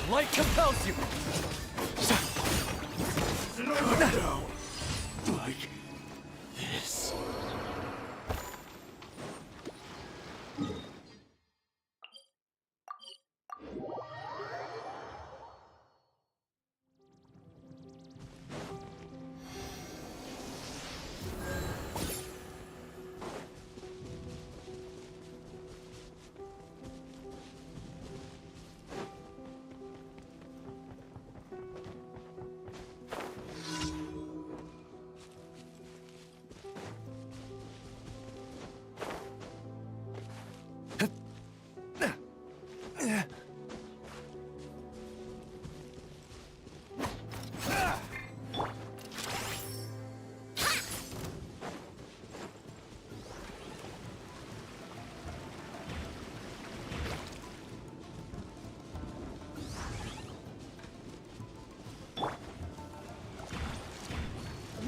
Light compels you! No. Like this.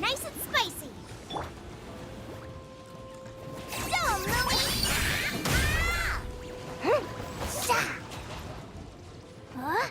Nice and spicy. Go, Louie! Huh?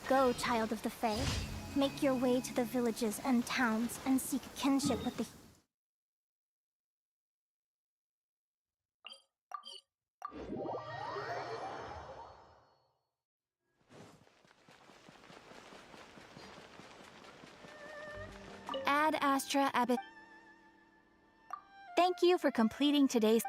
Go, child of the Fae. Make your way to the villages and towns and seek kinship with the... Ad Astra Abbot. Thank you for completing today's...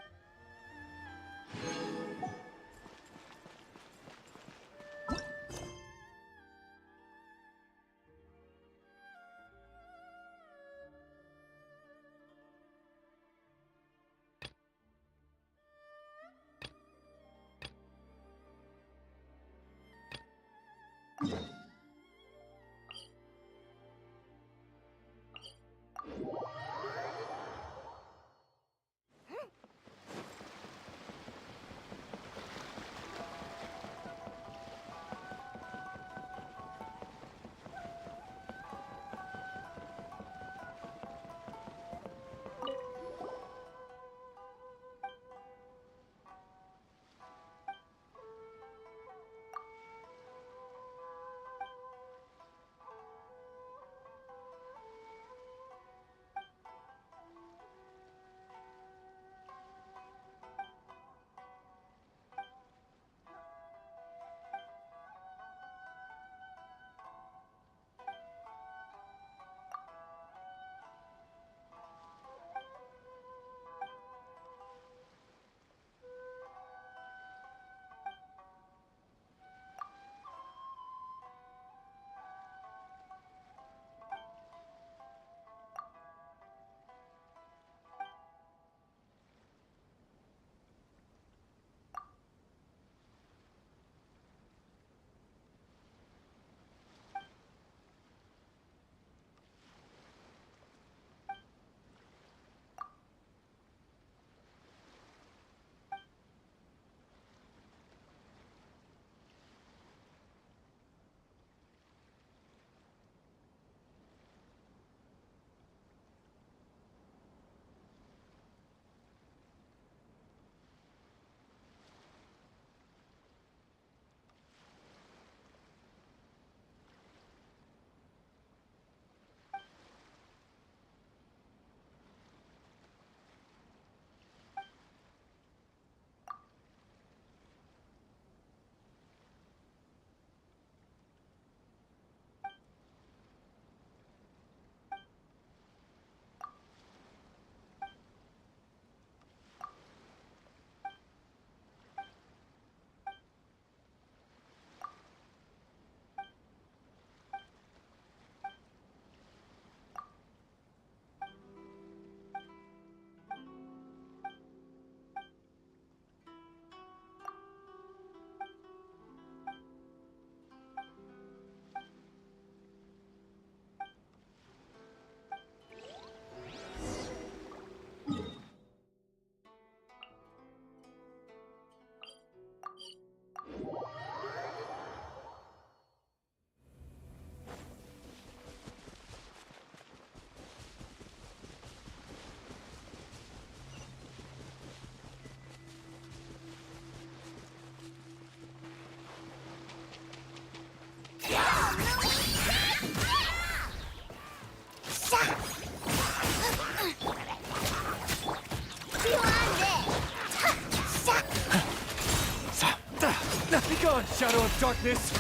Be gone, shadow of darkness!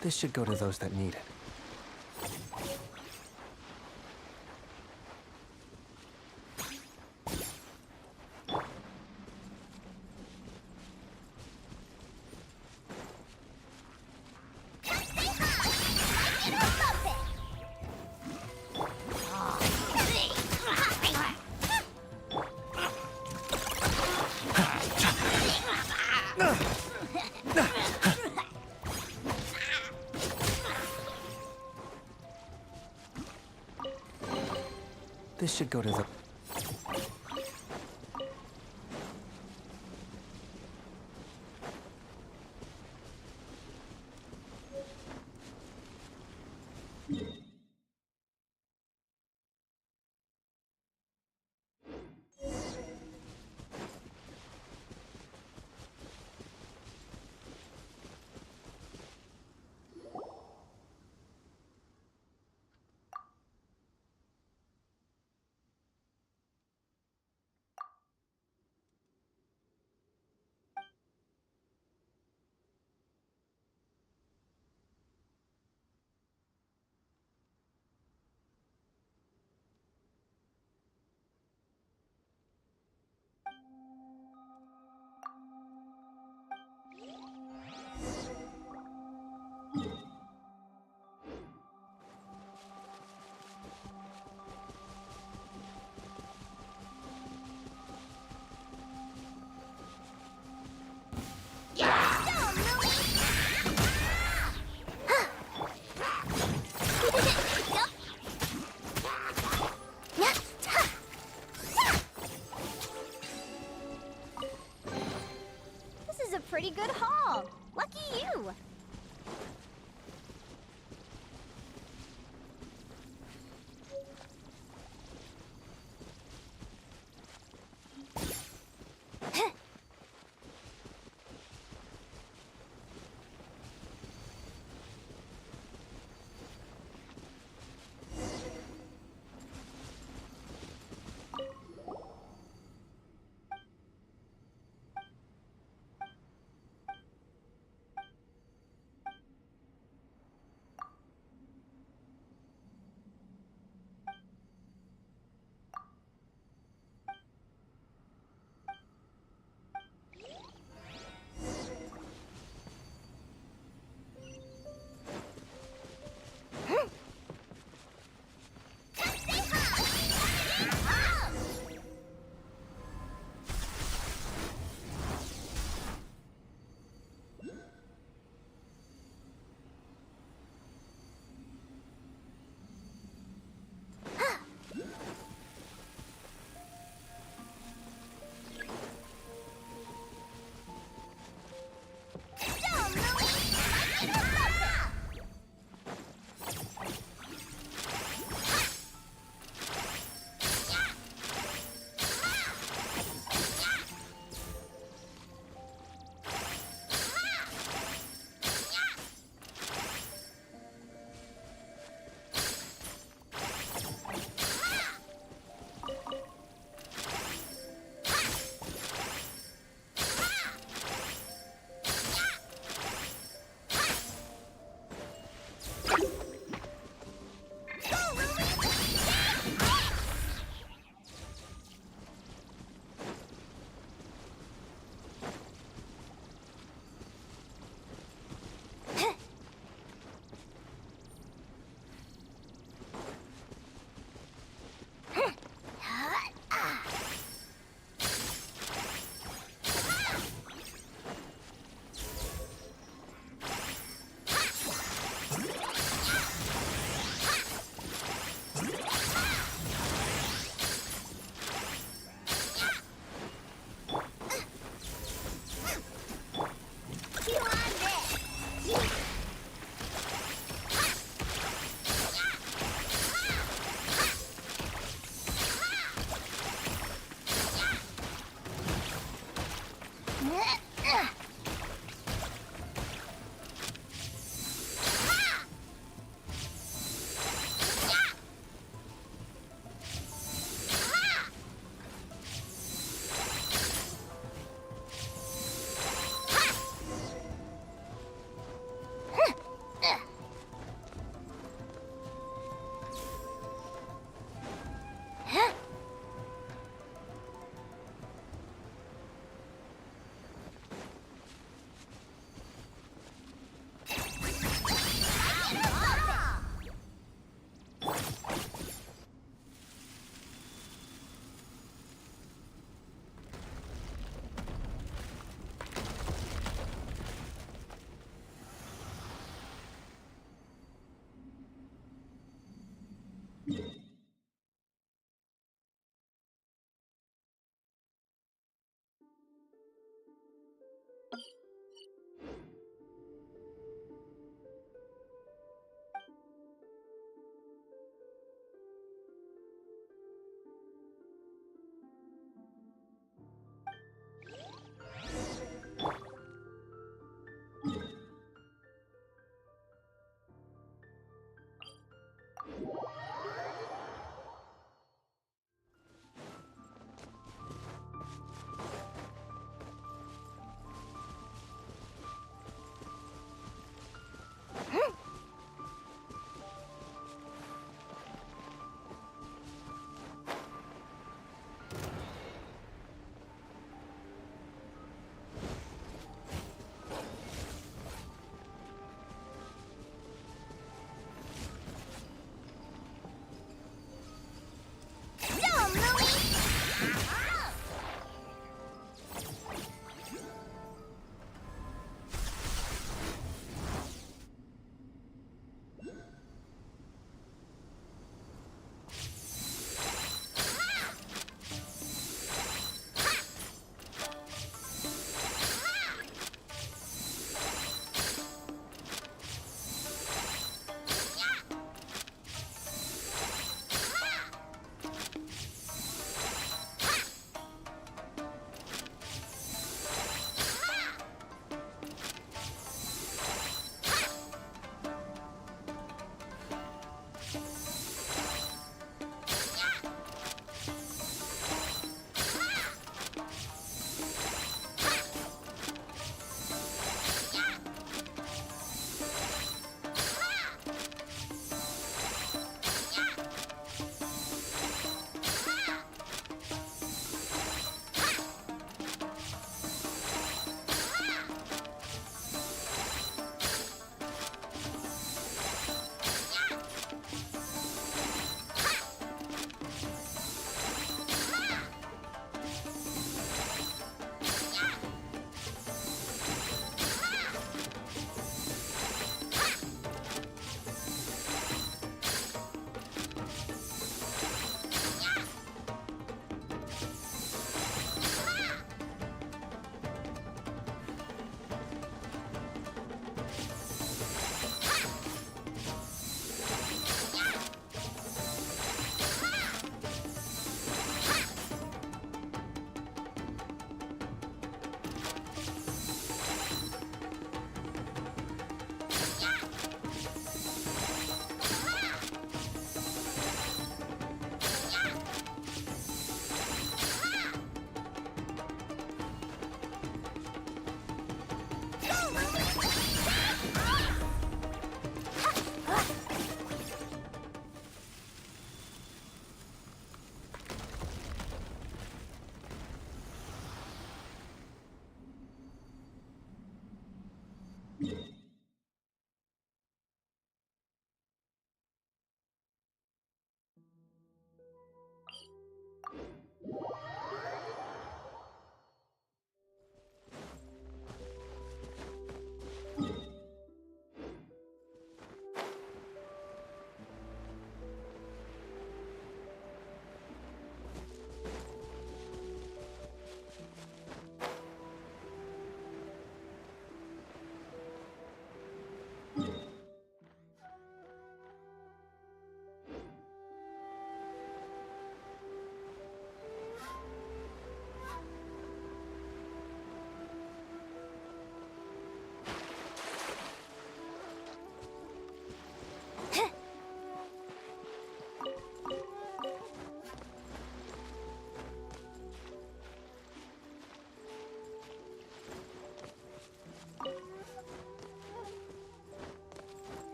This should go to those that need it. This should go to the... pretty good haul. Lucky you.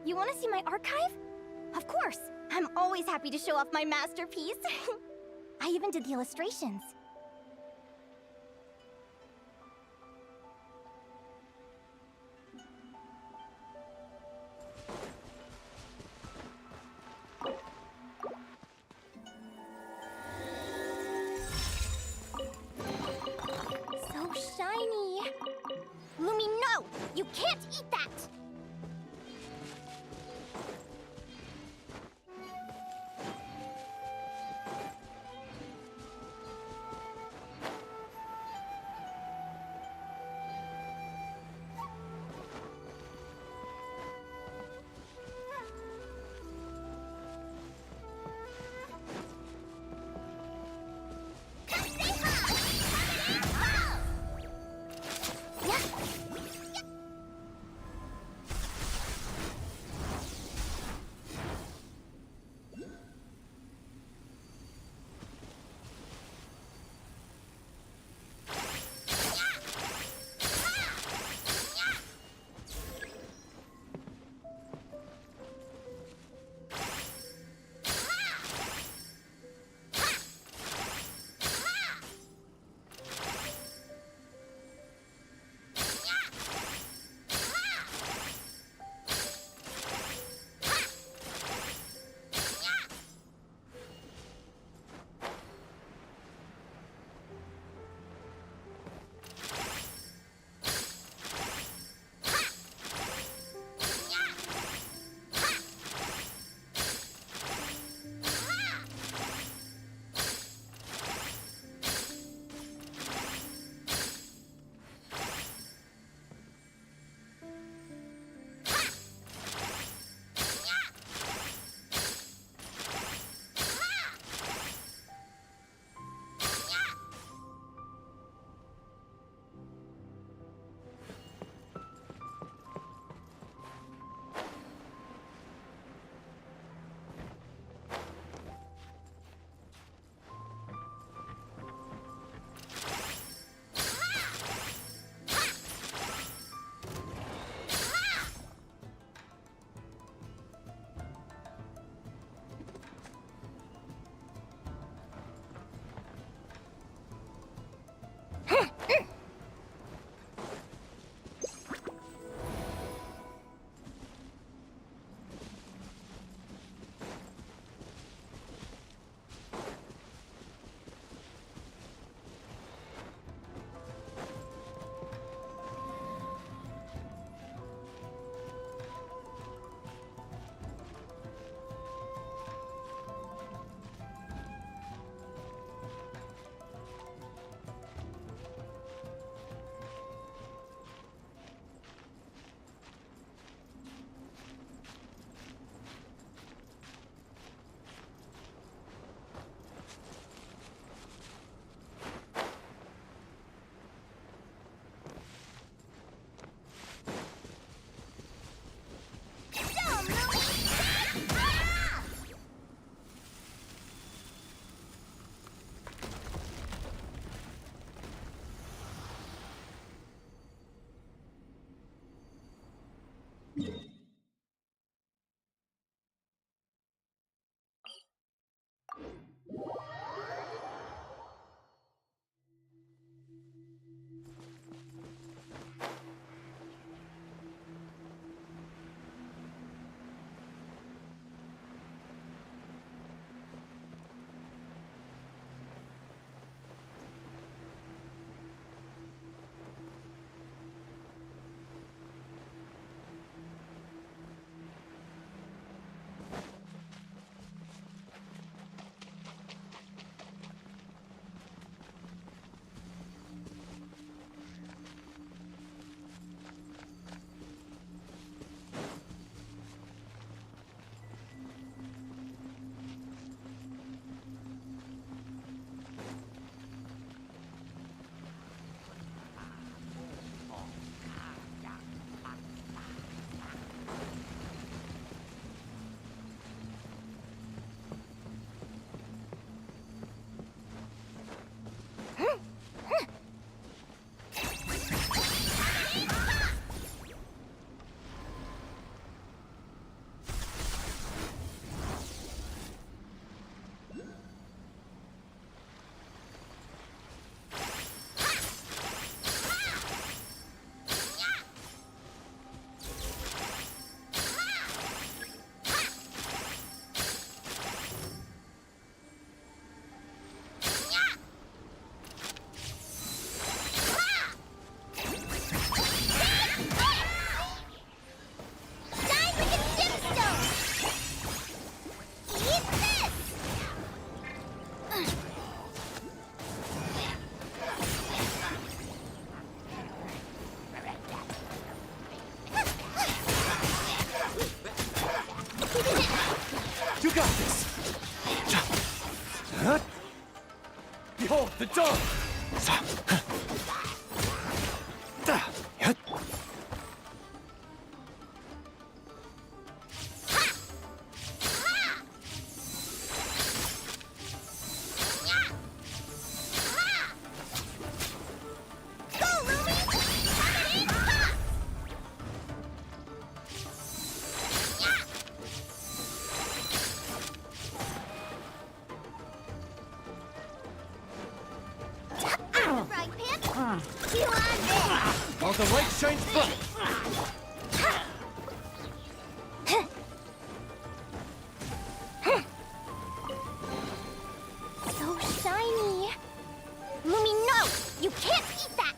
You want to see my archive? Of course! I'm always happy to show off my masterpiece. I even did the illustrations. So shiny. Lumi, no! You can't eat that! Behold, the dog! While the light shines bright! So shiny. Lumi, no! You can't eat that!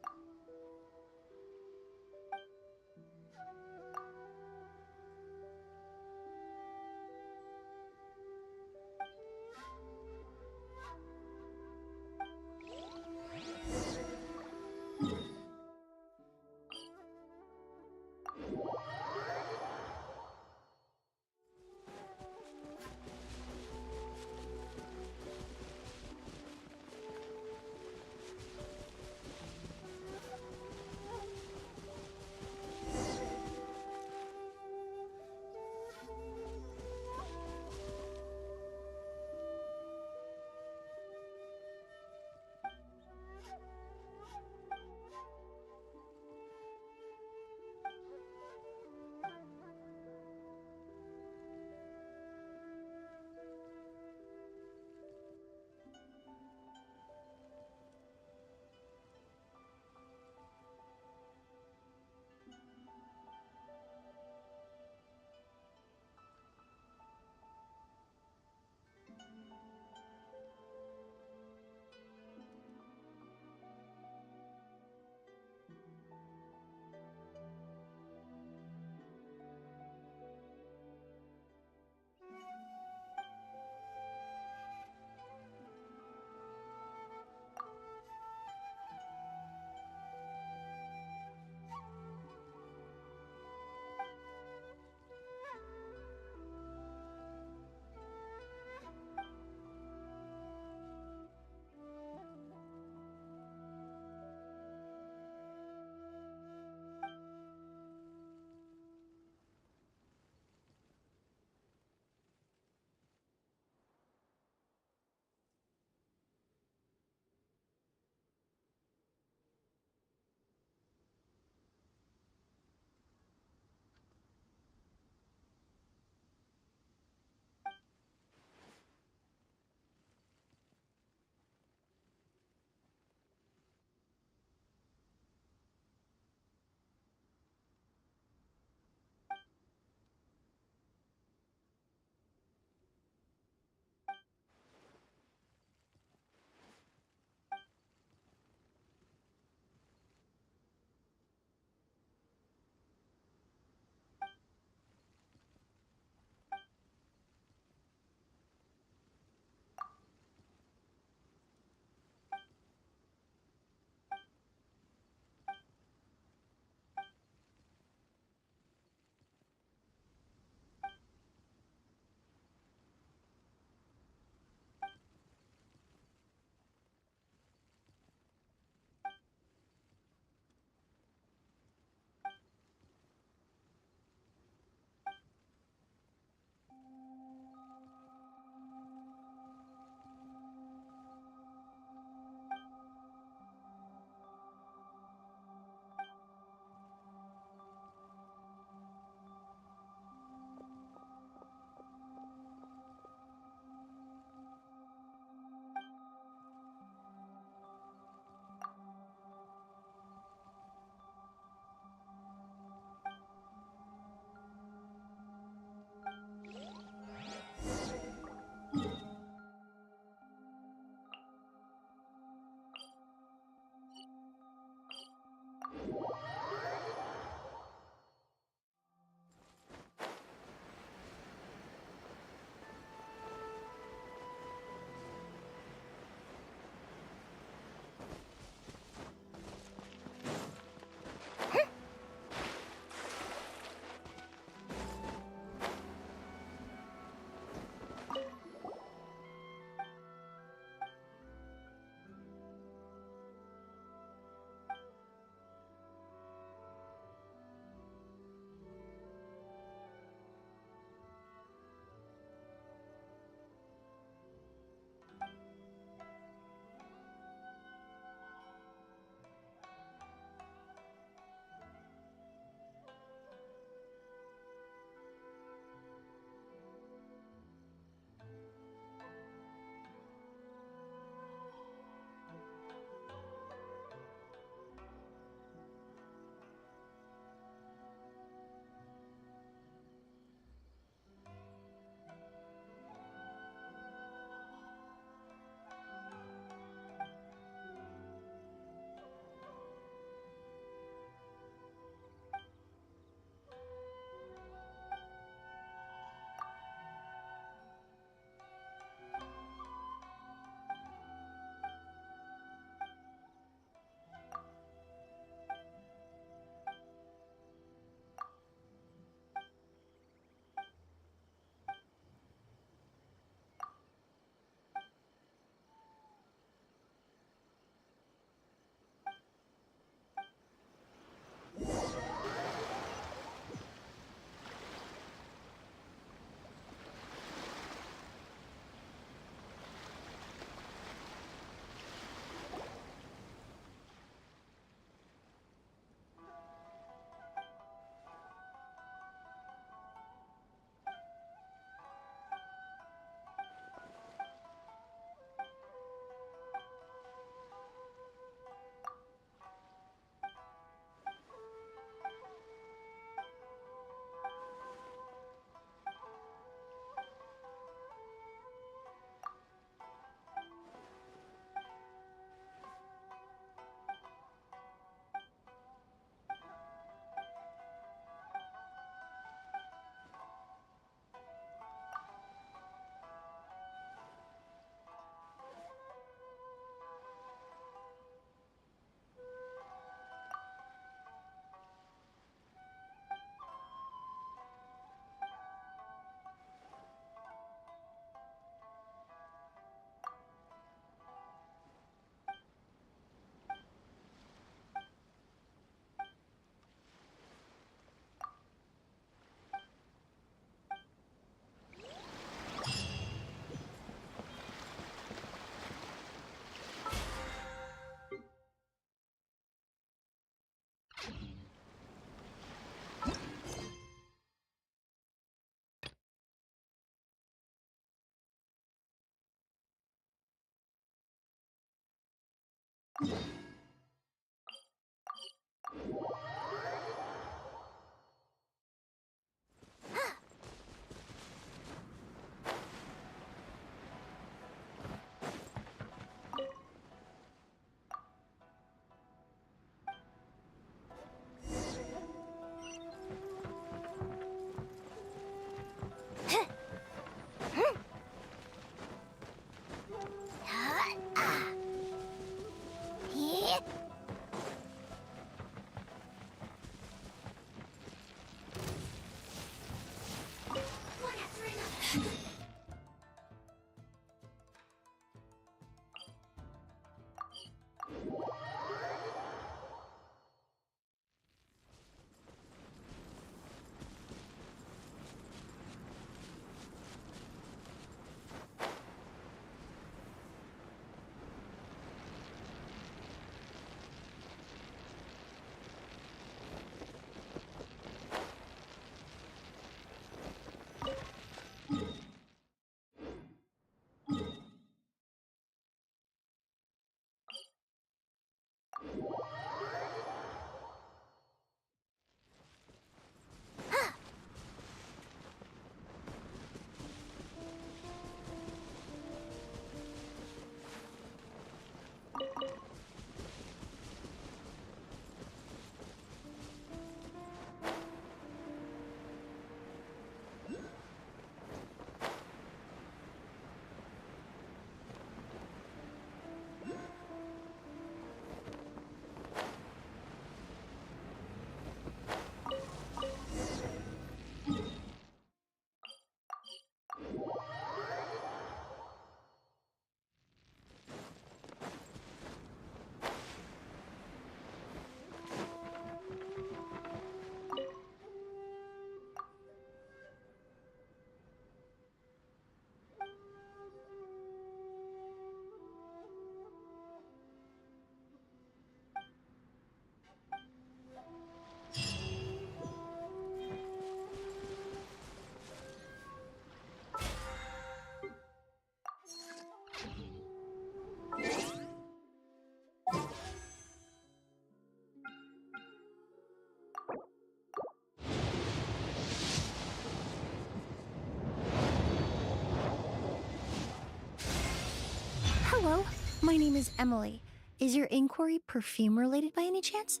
Hello, my name is Emily. Is your inquiry perfume related by any chance?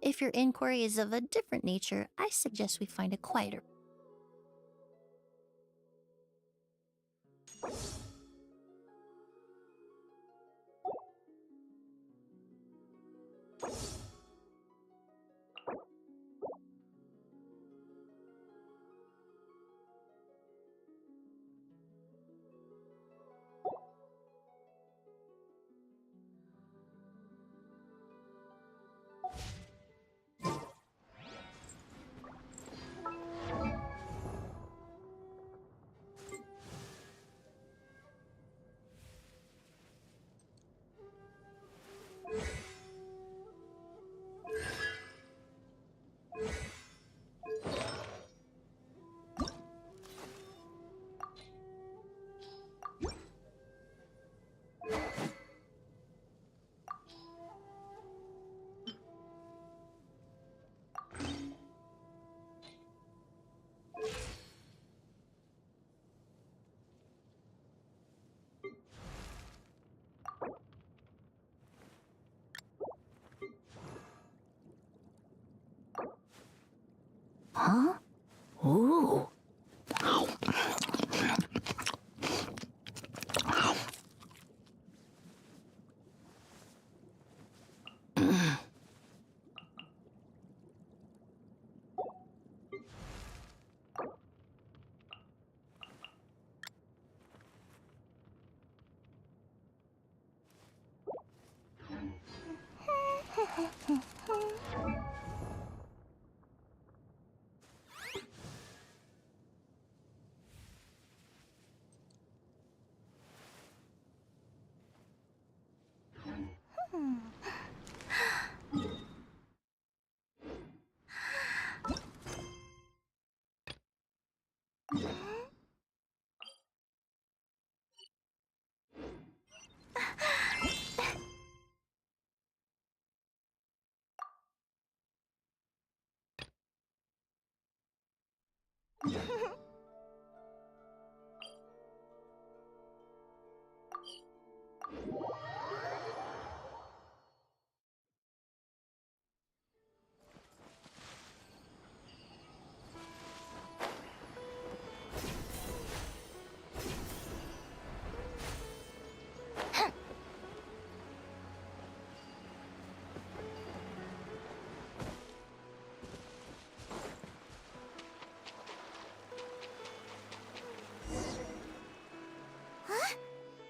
If your inquiry is of a different nature, I suggest we find a quieter. Huh? Ooh. Huh?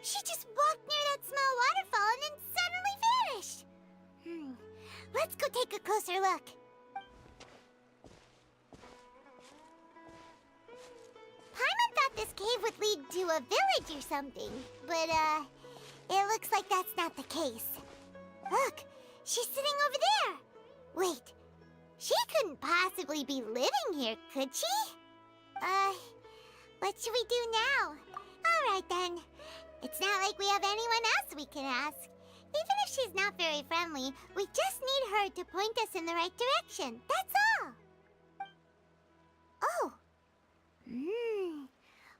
She just walked near that small waterfall and then suddenly vanished. Let's go take a closer look. Paimon thought this cave would lead to a village or something, but it looks like that's not the case. Look, she's sitting over there. Wait, she couldn't possibly be living here, could she? What should we do now? Alright then. It's not like we have anyone else we can ask. Even if she's not very friendly, we just need her to point us in the right direction. That's all. Oh.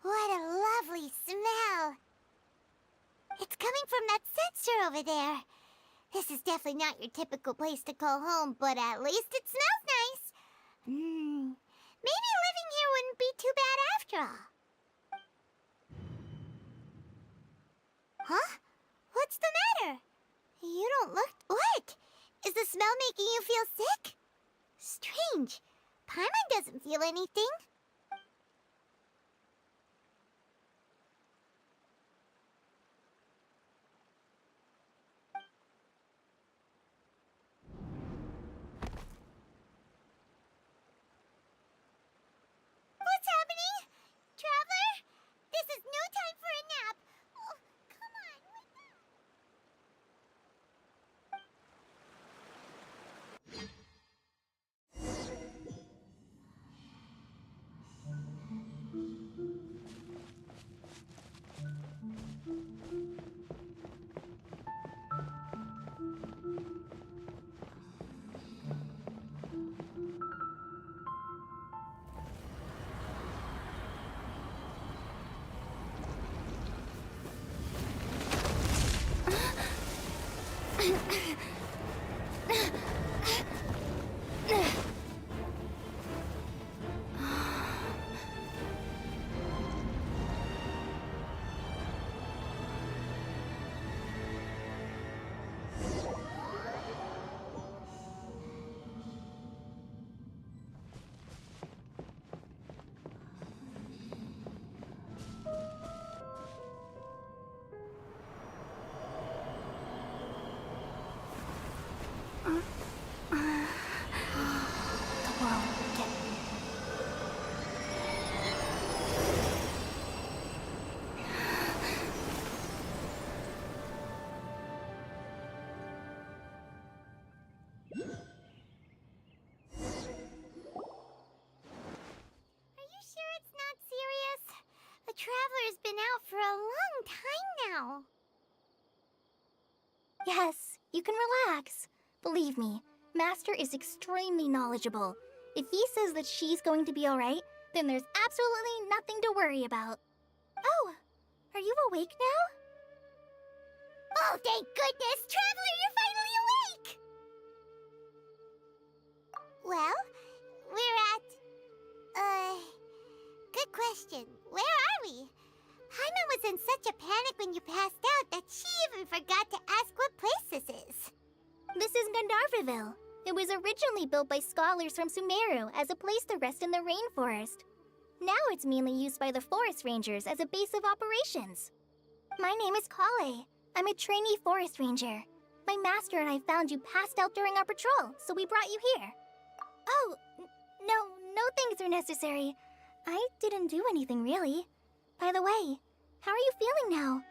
What a lovely smell. It's coming from that sensor over there. This is definitely not your typical place to call home, but at least it smells nice. Maybe living here wouldn't be too bad after all. Huh? What's the matter? You don't look... What? Is the smell making you feel sick? Strange. Paimon doesn't feel anything. What's happening? Traveler? This is no time for a nap. Oh, come on, wake up. The Traveler's been out for a long time now. Yes, you can relax. Believe me, Master is extremely knowledgeable. If he says that she's going to be alright, then there's absolutely nothing to worry about. Oh, are you awake now? Oh, thank goodness! Traveler, you're finally awake! Well, we're at... good question. Where are we? Paimon was in such a panic when you passed out that she even forgot to ask what place this is. This is Gandharvaville. It was originally built by scholars from Sumeru as a place to rest in the rainforest. Now it's mainly used by the forest rangers as a base of operations. My name is Kale. I'm a trainee forest ranger. My master and I found you passed out during our patrol, so we brought you here. Oh, no things are necessary. I didn't do anything, really. By the way, how are you feeling now?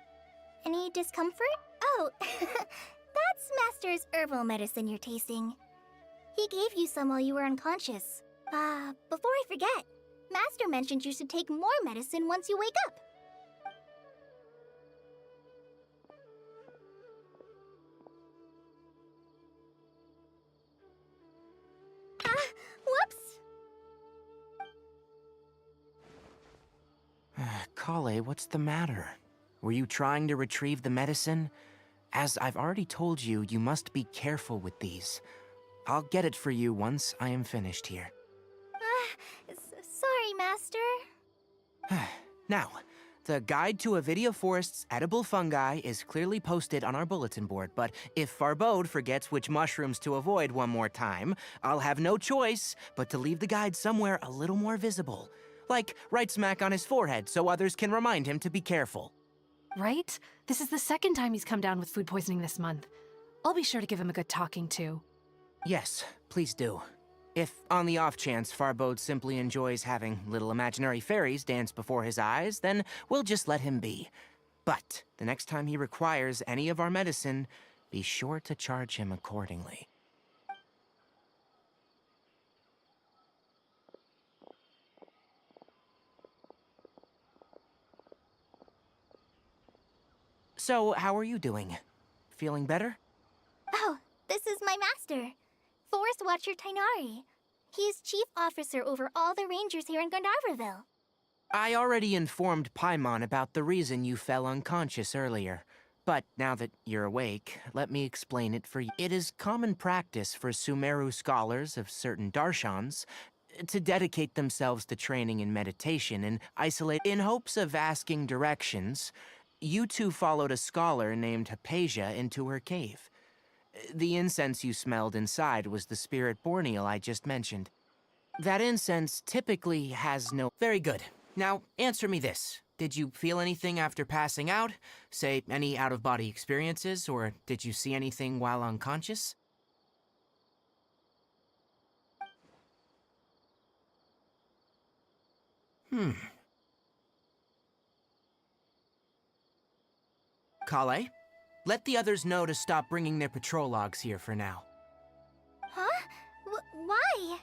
Any discomfort? Oh, that's Master's herbal medicine you're tasting. He gave you some while you were unconscious. Before I forget, Master mentioned you should take more medicine once you wake up. Whoops! Kale, what's the matter? Were you trying to retrieve the medicine? As I've already told you, you must be careful with these. I'll get it for you once I am finished here. Sorry, Master. Now, the Guide to Avidia Forest's edible fungi is clearly posted on our bulletin board, but if Farbode forgets which mushrooms to avoid one more time, I'll have no choice but to leave the guide somewhere a little more visible. Like right smack on his forehead so others can remind him to be careful. Right? This is the second time he's come down with food poisoning this month. I'll be sure to give him a good talking to. Yes, please do. If, on the off chance, Farbode simply enjoys having little imaginary fairies dance before his eyes, then we'll just let him be. But the next time he requires any of our medicine, be sure to charge him accordingly. So, how are you doing? Feeling better? Oh, this is my master, Forest Watcher Tainari. He's chief officer over all the rangers here in Gandharvaville. I already informed Paimon about the reason you fell unconscious earlier. But now that you're awake, let me explain it for you. It is common practice for Sumeru scholars of certain darshans to dedicate themselves to training in meditation and isolate in hopes of asking directions. You two followed a scholar named Hypatia into her cave. The incense you smelled inside was the spirit borneal I just mentioned. That incense typically has no... Very good. Now, answer me this. Did you feel anything after passing out? Say, any out-of-body experiences, or did you see anything while unconscious? Kale, let the others know to stop bringing their patrol logs here for now. Huh? Why?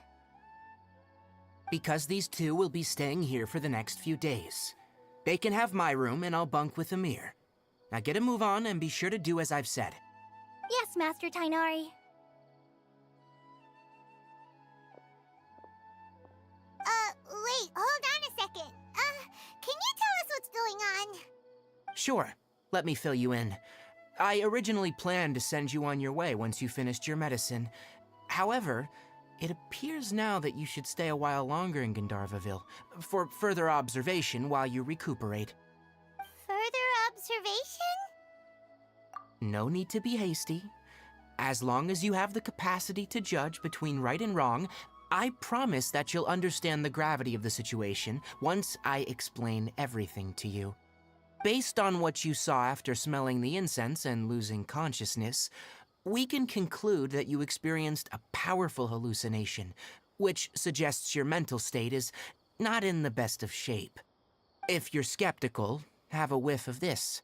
Because these two will be staying here for the next few days. They can have my room and I'll bunk with Amir. Now get a move on and be sure to do as I've said. Yes, Master Tainari. Wait, hold on a second. Can you tell us what's going on? Sure, let me fill you in. I originally planned to send you on your way once you finished your medicine. However, it appears now that you should stay a while longer in Gandharvaville for further observation while you recuperate. Further observation? No need to be hasty. As long as you have the capacity to judge between right and wrong, I promise that you'll understand the gravity of the situation once I explain everything to you. Based on what you saw after smelling the incense and losing consciousness, we can conclude that you experienced a powerful hallucination, which suggests your mental state is not in the best of shape. If you're skeptical, have a whiff of this.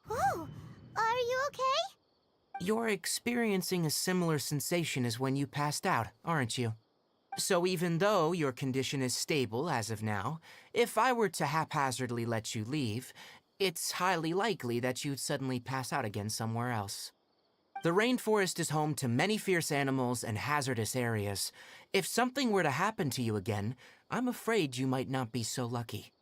Oh, are you okay? You're experiencing a similar sensation as when you passed out, aren't you? So even though your condition is stable as of now, if I were to haphazardly let you leave, it's highly likely that you'd suddenly pass out again somewhere else. The rainforest is home to many fierce animals and hazardous areas. If something were to happen to you again, I'm afraid you might not be so lucky.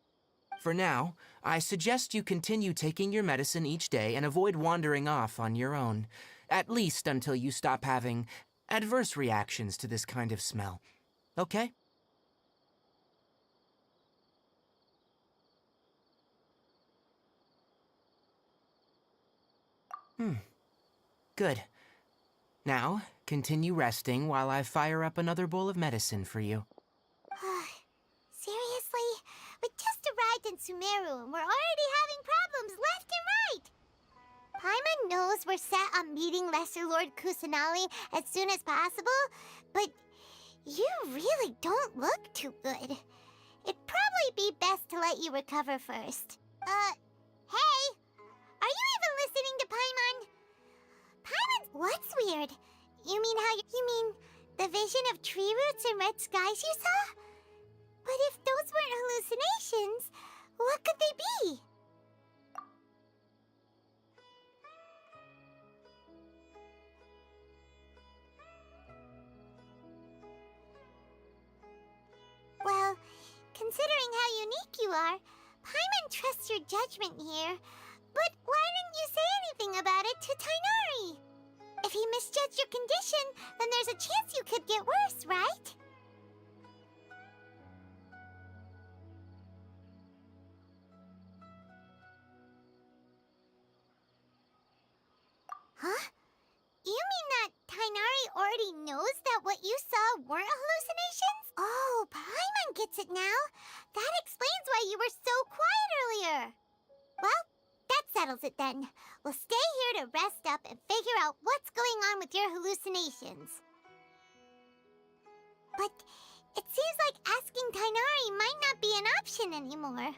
For now, I suggest you continue taking your medicine each day and avoid wandering off on your own, at least until you stop having adverse reactions to this kind of smell. Okay? Good. Now, continue resting while I fire up another bowl of medicine for you. Seriously? We just arrived in Sumeru and we're already having problems left and right! Paimon knows we're set on meeting Lesser Lord Kusanali as soon as possible, but you really don't look too good. It'd probably be best to let you recover first. Hey! Are you even listening to Paimon? Paimon, what's weird? You mean the vision of tree roots and red skies you saw? But if those weren't hallucinations, what could they be? Well, considering how unique you are. Paimon trusts your judgment here. But why didn't you say anything about it to Tighnari? If he misjudged your condition, then there's a chance you could get worse, right? Huh? You mean that Tighnari already knows that what you saw weren't hallucinations? Oh, Paimon gets it now. That explains why you were so quiet earlier. Well, that settles it then. We'll stay here to rest up and figure out what's going on with your hallucinations. But it seems like asking Tighnari might not be an option anymore.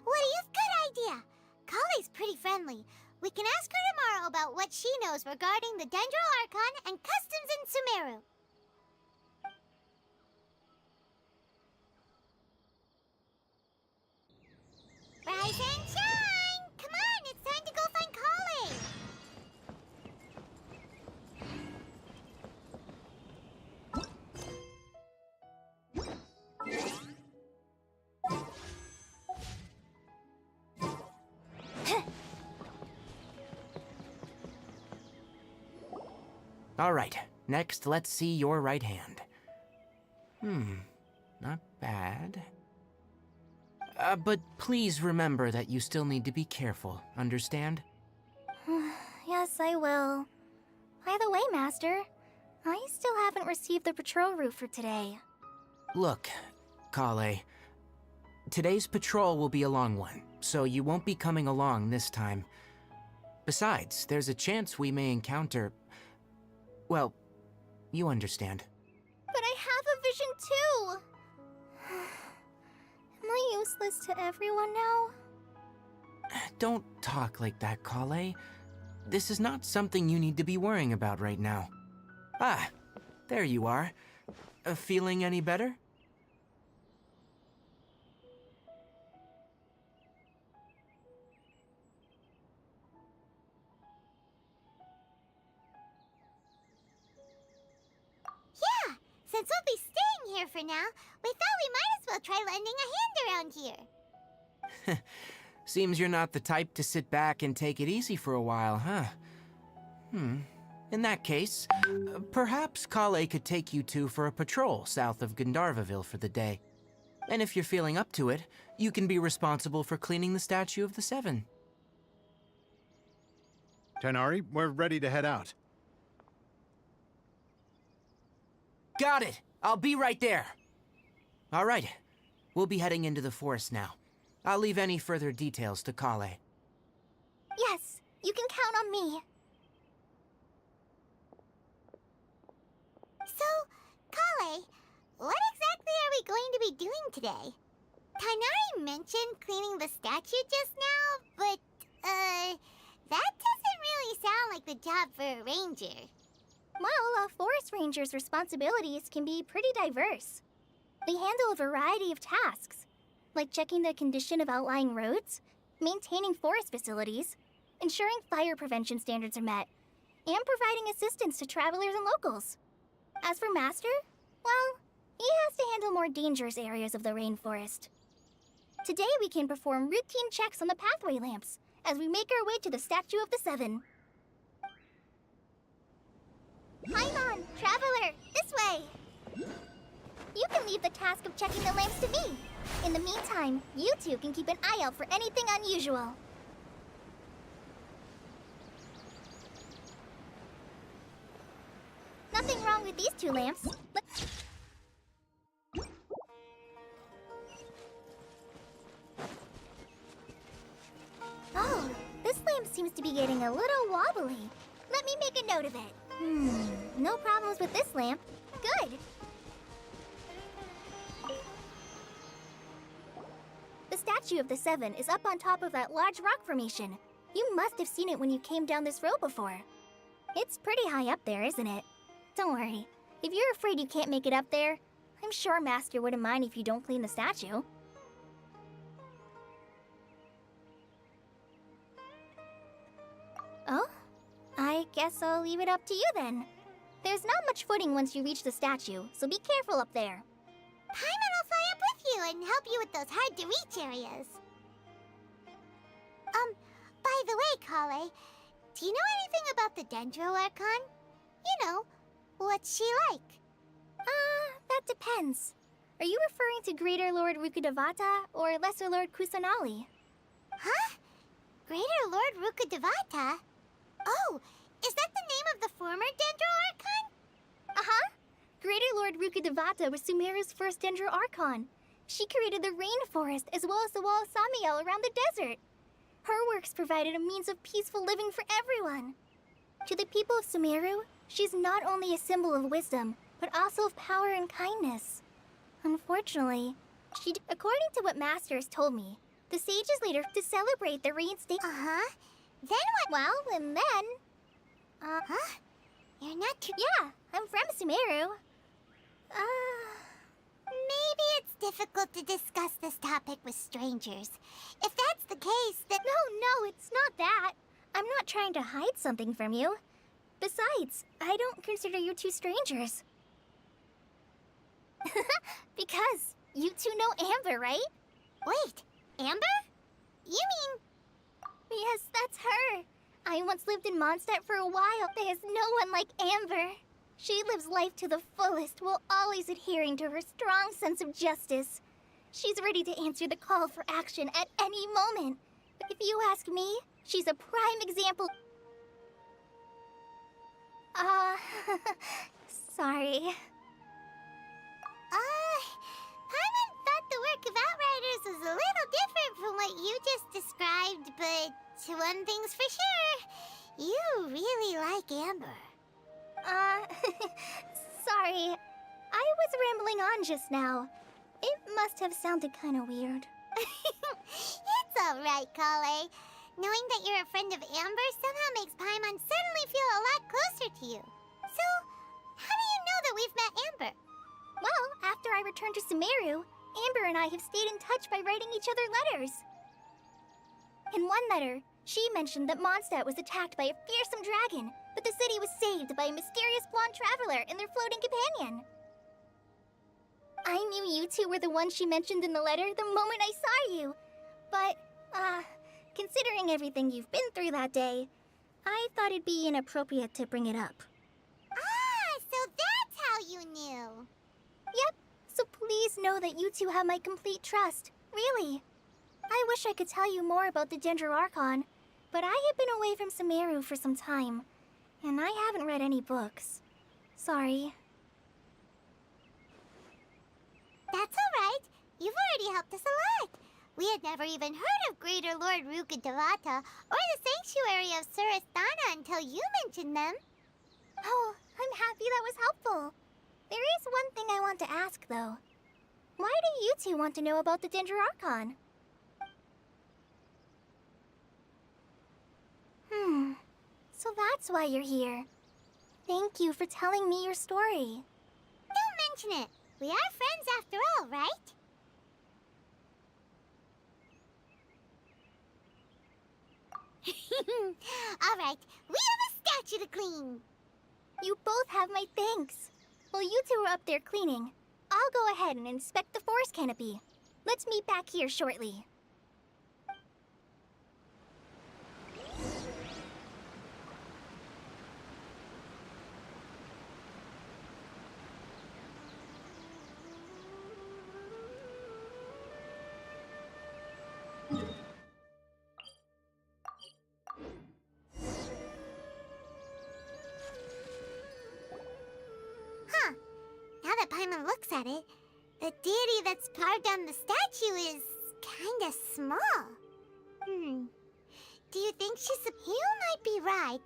What do you have? Good idea. Kale's pretty friendly. We can ask her tomorrow about what she knows regarding the Dendro Archon and customs in Sumeru. Rise and shine! Come on, it's time to go find Kale! All right, next let's see your right hand. Not bad. But please remember that you still need to be careful, understand? Yes, I will. By the way, Master, I still haven't received the patrol route for today. Look, Kale, today's patrol will be a long one, so you won't be coming along this time. Besides, there's a chance we may encounter... well, you understand. But I have a vision too! Am I useless to everyone now? Don't talk like that, Kale. This is not something you need to be worrying about right now. Ah, there you are. Feeling any better? Yeah, since we'll be staying here for now, we thought we might as well try lending a hand around here. Seems you're not the type to sit back and take it easy for a while, huh? In that case, perhaps Kale could take you two for a patrol south of Gandharvaville for the day. And if you're feeling up to it, you can be responsible for cleaning the statue of the Seven. Tighnari, we're ready to head out. Got it! I'll be right there! All right, we'll be heading into the forest now. I'll leave any further details to Kale. Yes, you can count on me. So, Kale, what exactly are we going to be doing today? Tighnari mentioned cleaning the statue just now, but, that doesn't really sound like the job for a ranger. Well, a forest ranger's responsibilities can be pretty diverse. They handle a variety of tasks, like checking the condition of outlying roads, maintaining forest facilities, ensuring fire prevention standards are met, and providing assistance to travelers and locals. As for Master, well, he has to handle more dangerous areas of the rainforest. Today we can perform routine checks on the pathway lamps as we make our way to the Statue of the Seven. Paimon, Traveler, this way! You can leave the task of checking the lamps to me. In the meantime, you two can keep an eye out for anything unusual. Nothing wrong with these two lamps. Oh, this lamp seems to be getting a little wobbly. Let me make a note of it. No problems with this lamp. Good. The Statue of the Seven is up on top of that large rock formation. You must have seen it when you came down this road before. It's pretty high up there, isn't it? Don't worry. If you're afraid you can't make it up there, I'm sure Master wouldn't mind if you don't clean the statue. Oh? I guess I'll leave it up to you then. There's not much footing once you reach the statue, so be careful up there. Paimon will fly up with you and help you with those hard-to-reach areas. By the way, Kale, do you know anything about the Dendro Archon? You know, what's she like? That depends. Are you referring to Greater Lord Rukkhadevata or Lesser Lord Kusanali? Huh? Greater Lord Rukkhadevata? Oh, is that the name of the former Dendro Archon? Uh-huh. Greater Lord Rukkhadevata was Sumeru's first Dendro Archon. She created the rainforest as well as the wall of Samiel around the desert. Her works provided a means of peaceful living for everyone. To the people of Sumeru, she's not only a symbol of wisdom, but also of power and kindness. Unfortunately, according to what Master has told me, the sages later to celebrate the reinstate. Uh-huh. Then what? Well, and then... Huh? You're not too... Yeah, I'm from Sumeru. Maybe it's difficult to discuss this topic with strangers. If that's the case, then... No, it's not that. I'm not trying to hide something from you. Besides, I don't consider you two strangers. Because you two know Amber, right? Wait, Amber? You mean... Yes, that's her. I once lived in Mondstadt for a while. There's no one like Amber. She lives life to the fullest while always adhering to her strong sense of justice. She's ready to answer the call for action at any moment. But if you ask me, she's a prime example... sorry. Paimon thought the work of Outriders was a little different from what you just described, but one thing's for sure, you really like Amber. Sorry. I was rambling on just now. It must have sounded kind of weird. It's alright, Kale. Knowing that you're a friend of Amber somehow makes Paimon suddenly feel a lot closer to you. So, how do you know that we've met Amber? Well, after I returned to Sumeru, Amber and I have stayed in touch by writing each other letters. In one letter, she mentioned that Mondstadt was attacked by a fearsome dragon, but the city was saved by a mysterious blonde traveler and their floating companion. I knew you two were the ones she mentioned in the letter the moment I saw you. But, considering everything you've been through that day, I thought it'd be inappropriate to bring it up. So that's how you knew. Yep, so please know that you two have my complete trust, really. I wish I could tell you more about the Dendro Archon, but I have been away from Sumeru for some time, and I haven't read any books. Sorry. That's alright. You've already helped us a lot. We had never even heard of Greater Lord Rukkhadevata or the Sanctuary of Surasthana until you mentioned them. Oh, I'm happy that was helpful. There is one thing I want to ask, though. Why do you two want to know about the Dendro Archon? So that's why you're here. Thank you for telling me your story. Don't mention it. We are friends after all, right? Alright, we have a statue to clean. You both have my thanks. While you two are up there cleaning, I'll go ahead and inspect the forest canopy. Let's meet back here shortly. Now that Paimon looks at it, the deity that's carved on the statue is kinda small. Do you think she's a... You might be right.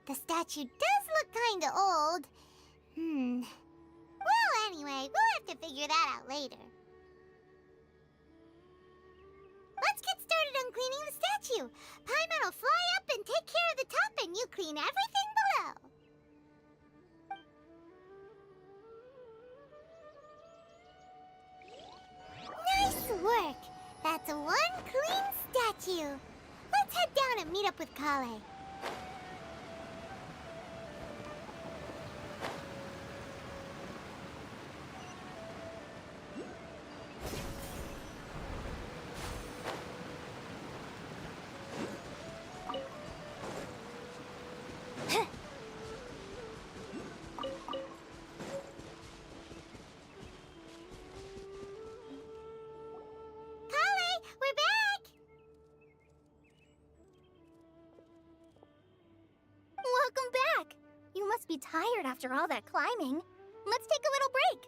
The statue does look kinda old. Well, anyway, we'll have to figure that out later. Let's get started on cleaning the statue. Paimon will fly up and take care of the top, and you clean everything below. Nice work! That's one clean statue. Let's head down and meet up with Kale. be tired after all that climbing. Let's take a little break.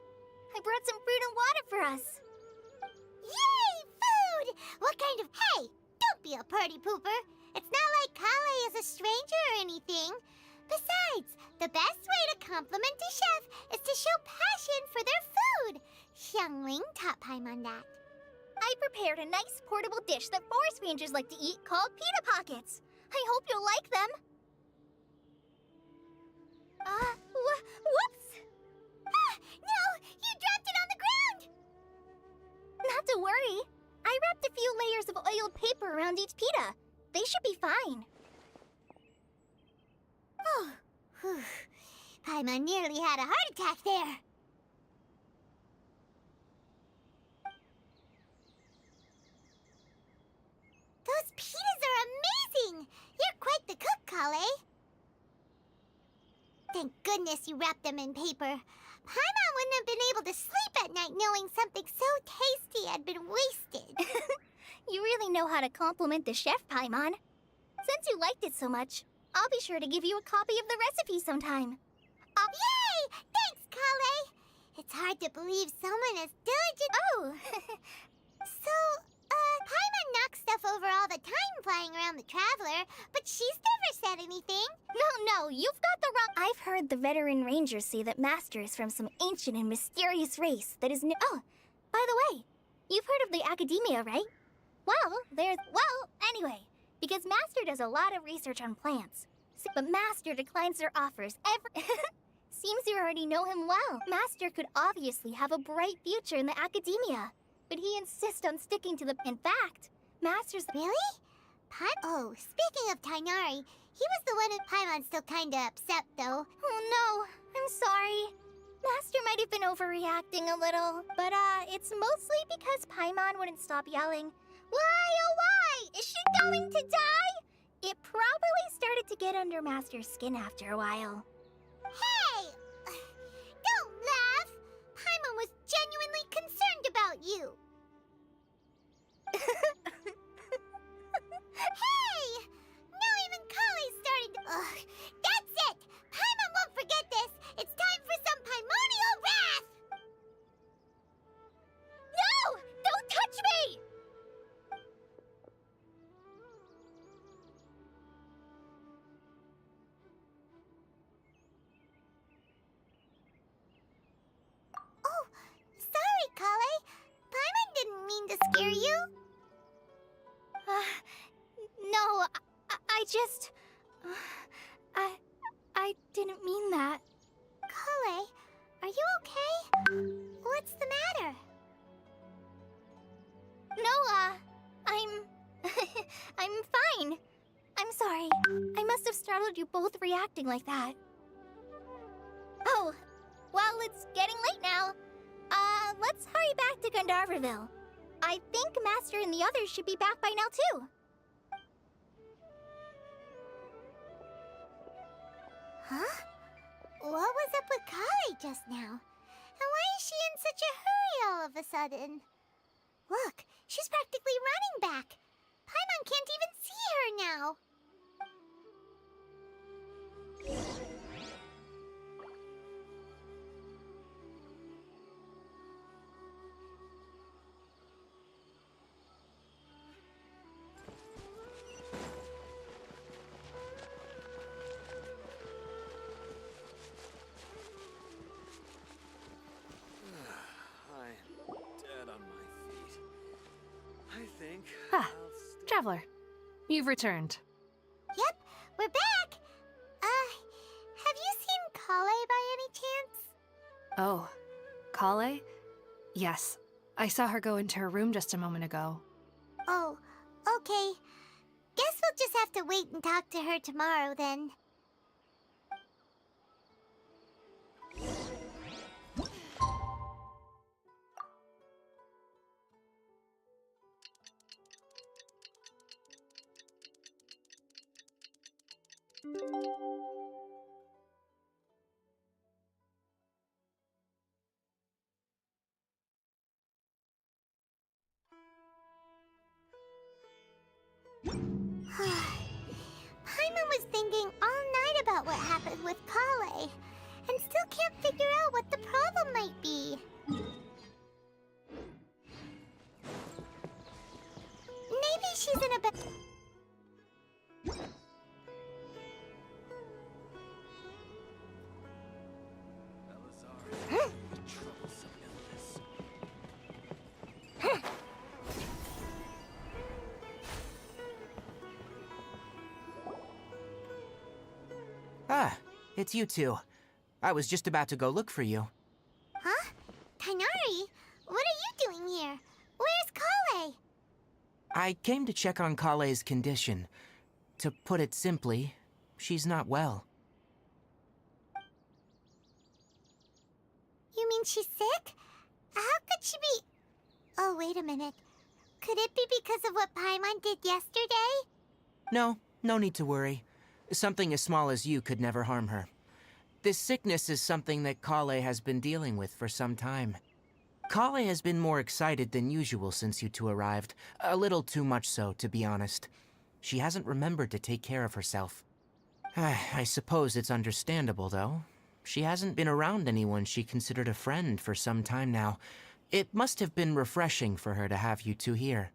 I brought some fruit and water for us. Yay, food! What kind of... Hey, don't be a party pooper. It's not like Kale is a stranger or anything. Besides, the best way to compliment a chef is to show passion for their food. Xiangling taught Paimon that. I prepared a nice portable dish that forest rangers like to eat called pita pockets. I hope you'll like them. Whoops! Ah, no! You dropped it on the ground! Not to worry. I wrapped a few layers of oiled paper around each pita. They should be fine. Oh, whew. Paimon nearly had a heart attack there. Those pitas are amazing! You're quite the cook, Kale. Thank goodness you wrapped them in paper. Paimon wouldn't have been able to sleep at night knowing something so tasty had been wasted. You really know how to compliment the chef, Paimon. Since you liked it so much, I'll be sure to give you a copy of the recipe sometime. Yay! Thanks, Kale! It's hard to believe someone as diligent... Oh! Paimon knocks stuff over all the time flying around the Traveler, but she's never said anything. No, you've got the wrong... I've heard the veteran rangers say that Master is from some ancient and mysterious race that is Oh, by the way, you've heard of the Academia, right? Anyway, because Master does a lot of research on plants, but Master declines their offers every... Seems you already know him well. Master could obviously have a bright future in the Academia, but he insists on sticking to the... In fact, Master's... Really? Oh, speaking of Tainari, he was the one who Paimon's still kinda upset, though. Oh no, I'm sorry. Master might have been overreacting a little, but it's mostly because Paimon wouldn't stop yelling, "Why, oh why? Is she going to die?" It probably started to get under Master's skin after a while. Hey! Don't laugh! Paimon was genuinely concerned about you. Hey! Now even Kale's starting to... Ugh, that's it! Paimon won't forget this! It's time for some Paimonial wrath! No! Don't touch me! Oh, sorry, Kale. Paimon didn't mean to scare you. No, I just... I didn't mean that. Kale, are you okay? What's the matter? No, I'm fine. I'm sorry. I must have startled you both reacting like that. Oh, well, it's getting late now. Let's hurry back to Gandharville. I think Master and the others should be back by now, too. Huh? What was up with Kale just now? And why is she in such a hurry all of a sudden? Look, she's practically running back. Paimon can't even see her now. I'm dead on my feet. I think Ah, Traveler, you've returned. Yep, we're back. Have you seen Kale by any chance? Oh, Kale? Yes, I saw her go into her room just a moment ago. Oh, okay. Guess we'll just have to wait and talk to her tomorrow then. Paimon Paimon was thinking all night about what happened with Kale, and still can't figure out what the problem might be. Maybe she's in a bad... Ah, it's you two. I was just about to go look for you. Huh? Tainari? What are you doing here? Where's Kale? I came to check on Kale's condition. To put it simply, she's not well. You mean she's sick? How could she be... Oh, wait a minute. Could it be because of what Paimon did yesterday? No, no need to worry. Something as small as you could never harm her. This sickness is something that Kale has been dealing with for some time. Kale has been more excited than usual since you two arrived. A little too much so, to be honest. She hasn't remembered to take care of herself. I suppose it's understandable, though. She hasn't been around anyone she considered a friend for some time now. It must have been refreshing for her to have you two here.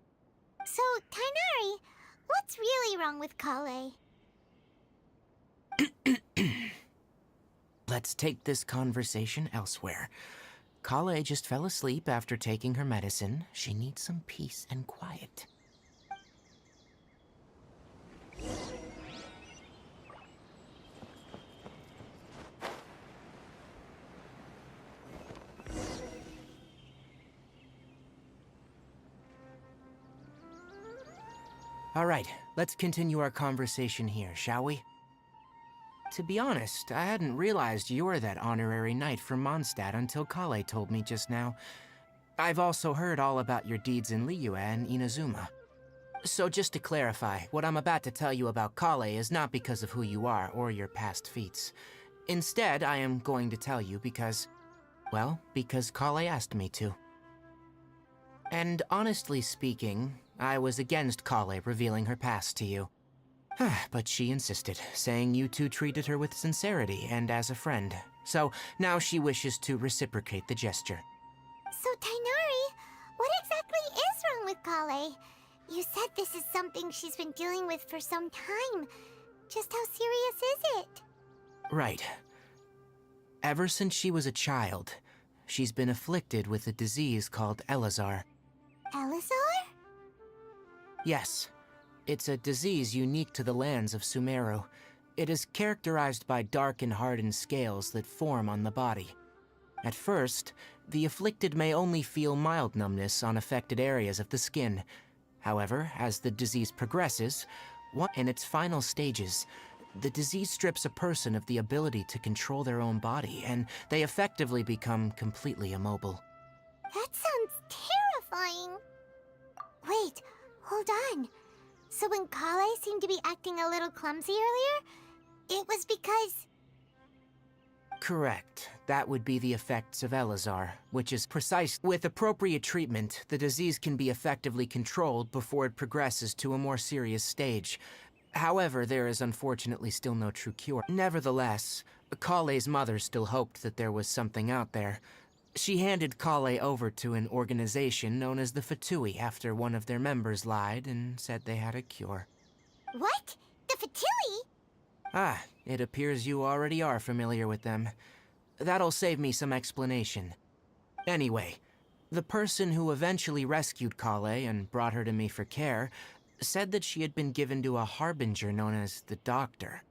So, Tainari, what's really wrong with Kale? Let's take this conversation elsewhere. Kale just fell asleep after taking her medicine. She needs some peace and quiet. All right, let's continue our conversation here, shall we? To be honest, I hadn't realized you're that honorary knight from Mondstadt until Kale told me just now. I've also heard all about your deeds in Liyue and Inazuma. So just to clarify, what I'm about to tell you about Kale is not because of who you are or your past feats. Instead, I am going to tell you because... well, because Kale asked me to. And honestly speaking, I was against Kale revealing her past to you. But she insisted, saying you two treated her with sincerity and as a friend. So now she wishes to reciprocate the gesture. So, Tainari, what exactly is wrong with Kale? You said this is something she's been dealing with for some time. Just how serious is it? Right. Ever since she was a child, she's been afflicted with a disease called Elazar. Elazar? Yes. It's a disease unique to the lands of Sumeru. It is characterized by dark and hardened scales that form on the body. At first, the afflicted may only feel mild numbness on affected areas of the skin. However, as the disease progresses, in its final stages, the disease strips a person of the ability to control their own body, and they effectively become completely immobile. That sounds terrifying. Wait, hold on. So when Kale seemed to be acting a little clumsy earlier, it was because... Correct. That would be the effects of Elazar, which is precise. With appropriate treatment, the disease can be effectively controlled before it progresses to a more serious stage. However, there is unfortunately still no true cure. Nevertheless, Kale's mother still hoped that there was something out there. She handed Kale over to an organization known as the Fatui after one of their members lied and said they had a cure. What? The Fatui? Ah, it appears you already are familiar with them. That'll save me some explanation. Anyway, the person who eventually rescued Kale and brought her to me for care said that she had been given to a harbinger known as the Doctor.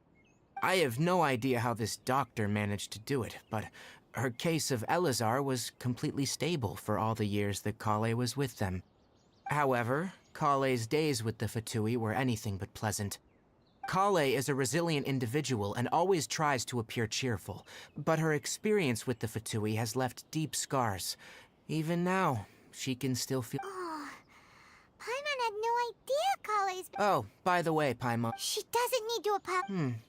I have no idea how this doctor managed to do it, but her case of Elazar was completely stable for all the years that Kale was with them. However, Kale's days with the Fatui were anything but pleasant. Kale is a resilient individual and always tries to appear cheerful, but her experience with the Fatui has left deep scars. Even now, she can still feel... Oh, Paimon had no idea Kale's... Oh, by the way, Paimon... She doesn't need to apologize.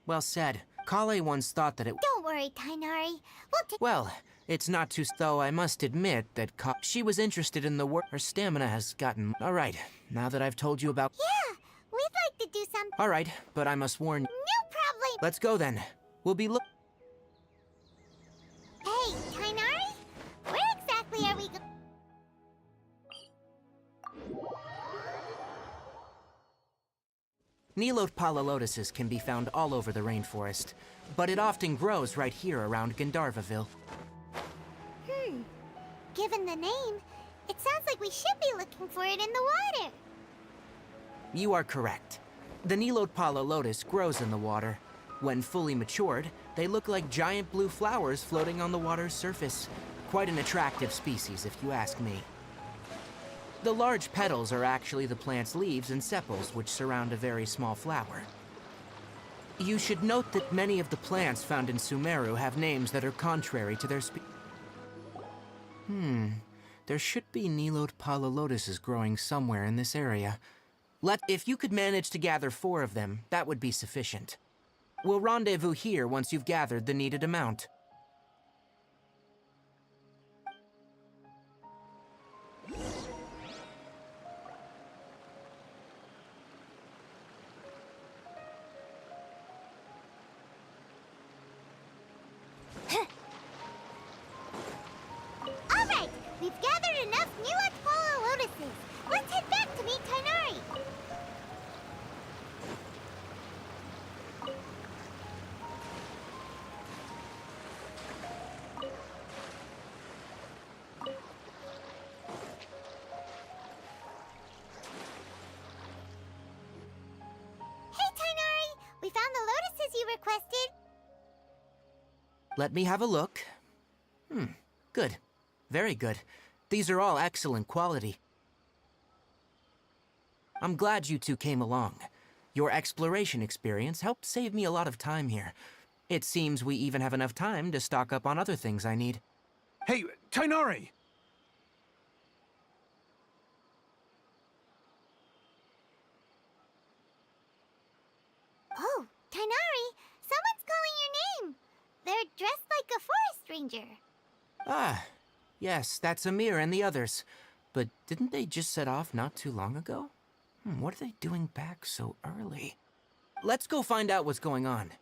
Well said. Kale once thought that it... Don't worry, Tainari. We'll take... Well, it's not too... Though I must admit that she was interested in the work... Her stamina has gotten... All right, now that I've told you about... Yeah, we We'd like to do something. All right, but I must warn you. No problem. Let's go then. We'll be Hey, Tainari? Where exactly are we Nilote palalotuses can be found all over the rainforest, but it often grows right here around Gandharvaville. Given the name, it sounds like we should be looking for it in the water. You are correct. The Nilote palalotus grows in the water. When fully matured, they look like giant blue flowers floating on the water's surface. Quite an attractive species, if you ask me. The large petals are actually the plant's leaves and sepals, which surround a very small flower. You should note that many of the plants found in Sumeru have names that are contrary to their There should be Nilote palalotuses growing somewhere in this area. If you could manage to gather 4 of them, that would be sufficient. We'll rendezvous here once you've gathered the needed amount. All right, we've gathered enough Nilote palalotuses. Let's head back to meet Tainari. Hey, Tainari! We found the lotuses you requested. Let me have a look. Good. Very good. These are all excellent quality. I'm glad you two came along. Your exploration experience helped save me a lot of time here. It seems we even have enough time to stock up on other things I need. Hey, Tainari! Oh, Tainari, someone's calling your name. They're dressed like a forest ranger. Ah, yes, that's Amir and the others. But didn't they just set off not too long ago? What are they doing back so early? Let's go find out what's going on.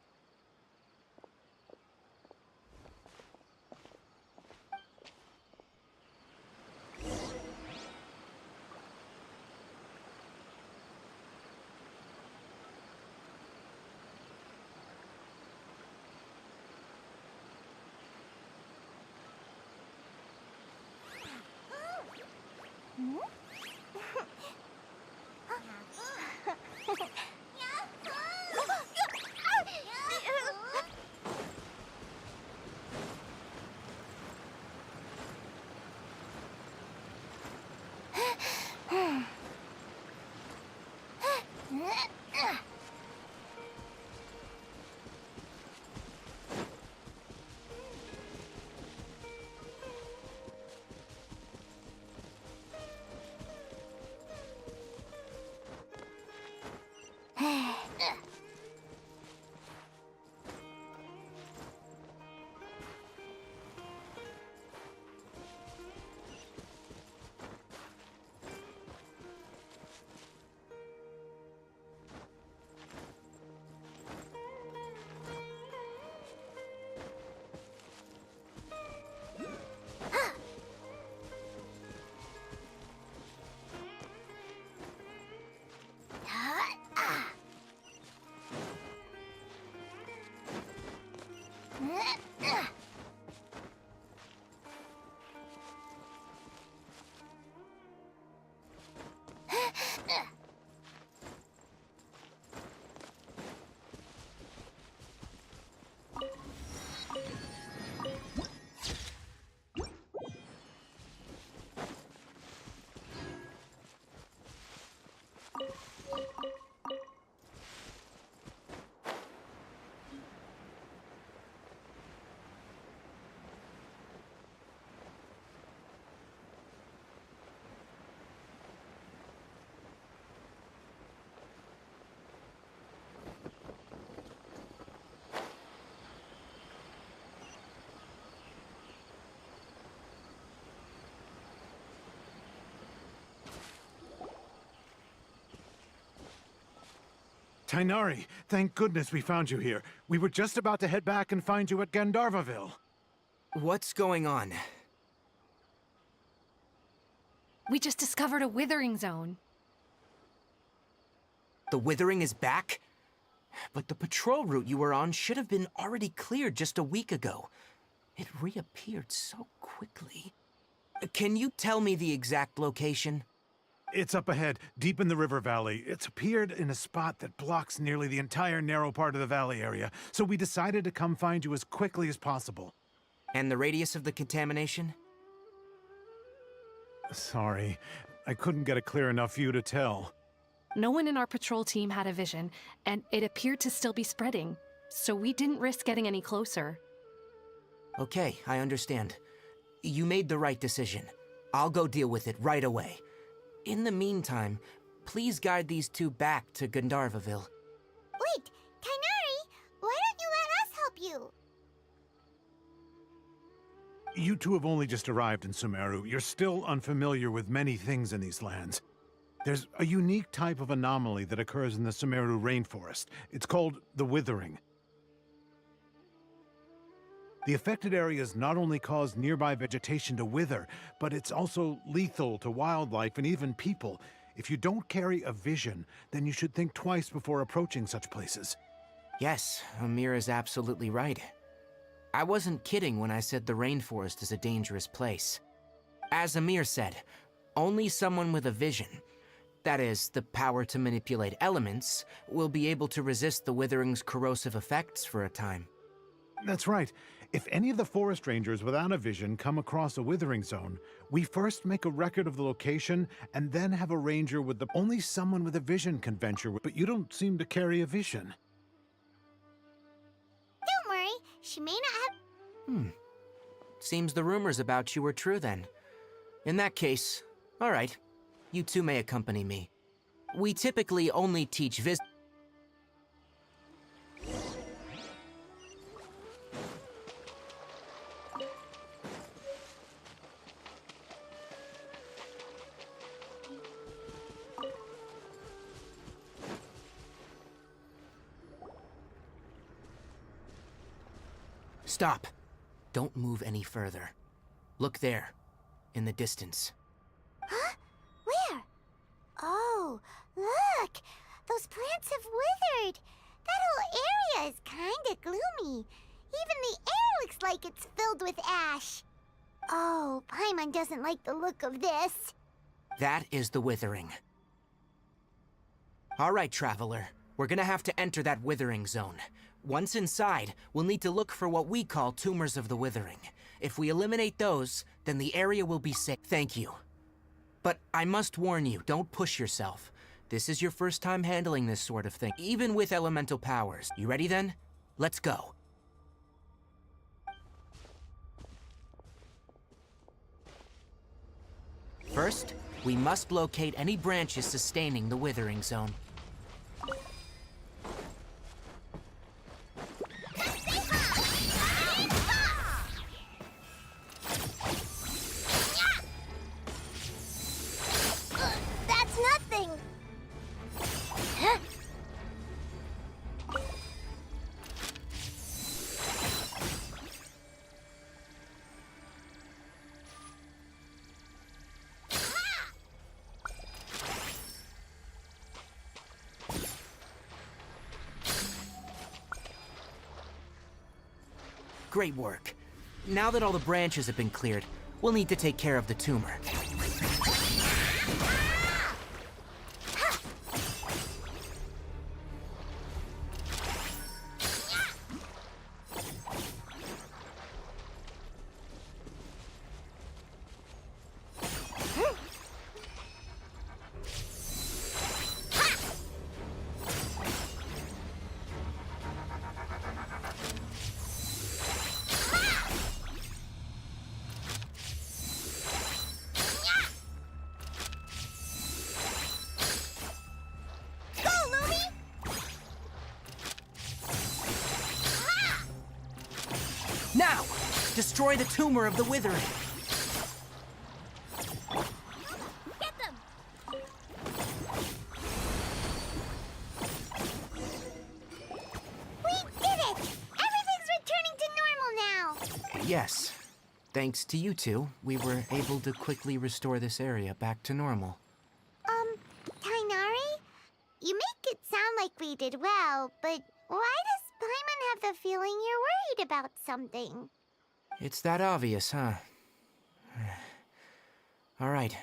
Tainari, thank goodness we found you here. We were just about to head back and find you at Gandharvaville. What's going on? We just discovered a withering zone. The withering is back? But the patrol route you were on should have been already cleared just a week ago. It reappeared so quickly. Can you tell me the exact location? It's up ahead, deep in the river valley. It's appeared in a spot that blocks nearly the entire narrow part of the valley area, so we decided to come find you as quickly as possible. And the radius of the contamination? Sorry, I couldn't get a clear enough view to tell. No one in our patrol team had a vision, and it appeared to still be spreading, so we didn't risk getting any closer. Okay, I understand. You made the right decision. I'll go deal with it right away. In the meantime, please guide these two back to Gandharvaville. Wait, Tainari, why don't you let us help you? You two have only just arrived in Sumeru. You're still unfamiliar with many things in these lands. There's a unique type of anomaly that occurs in the Sumeru rainforest. It's called the withering. The affected areas not only cause nearby vegetation to wither, but it's also lethal to wildlife and even people. If you don't carry a vision, then you should think twice before approaching such places. Yes, Amir is absolutely right. I wasn't kidding when I said the rainforest is a dangerous place. As Amir said, only someone with a vision, that is, the power to manipulate elements, will be able to resist the withering's corrosive effects for a time. That's right. If any of the forest rangers without a vision come across a withering zone, we first make a record of the location and then have a ranger with only someone with a vision can venture with, but you don't seem to carry a vision. Don't worry, she may not have... Seems the rumors about you were true then. In that case, all right, you two may accompany me. We typically only teach Stop. Don't move any further. Look there, in the distance. Huh? Where? Oh, look! Those plants have withered! That whole area is kinda gloomy. Even the air looks like it's filled with ash. Oh, Paimon doesn't like the look of this. That is the withering. All right, traveler. We're gonna have to enter that withering zone. Once inside, we'll need to look for what we call tumors of the withering. If we eliminate those, then the area will be safe. Thank you. But I must warn you, don't push yourself. This is your first time handling this sort of thing, even with elemental powers. You ready then? Let's go. First, we must locate any branches sustaining the withering zone. That's nothing! Great work. Now that all the branches have been cleared, we'll need to take care of the tumor. Now! Destroy the tumor of the withering! Get them! Yes. Thanks to you two, we were able to quickly restore this area back to normal. Tainari? You make it sound like we did well, but why does Paimon have the feeling you're worried about something? It's that obvious, huh? All right.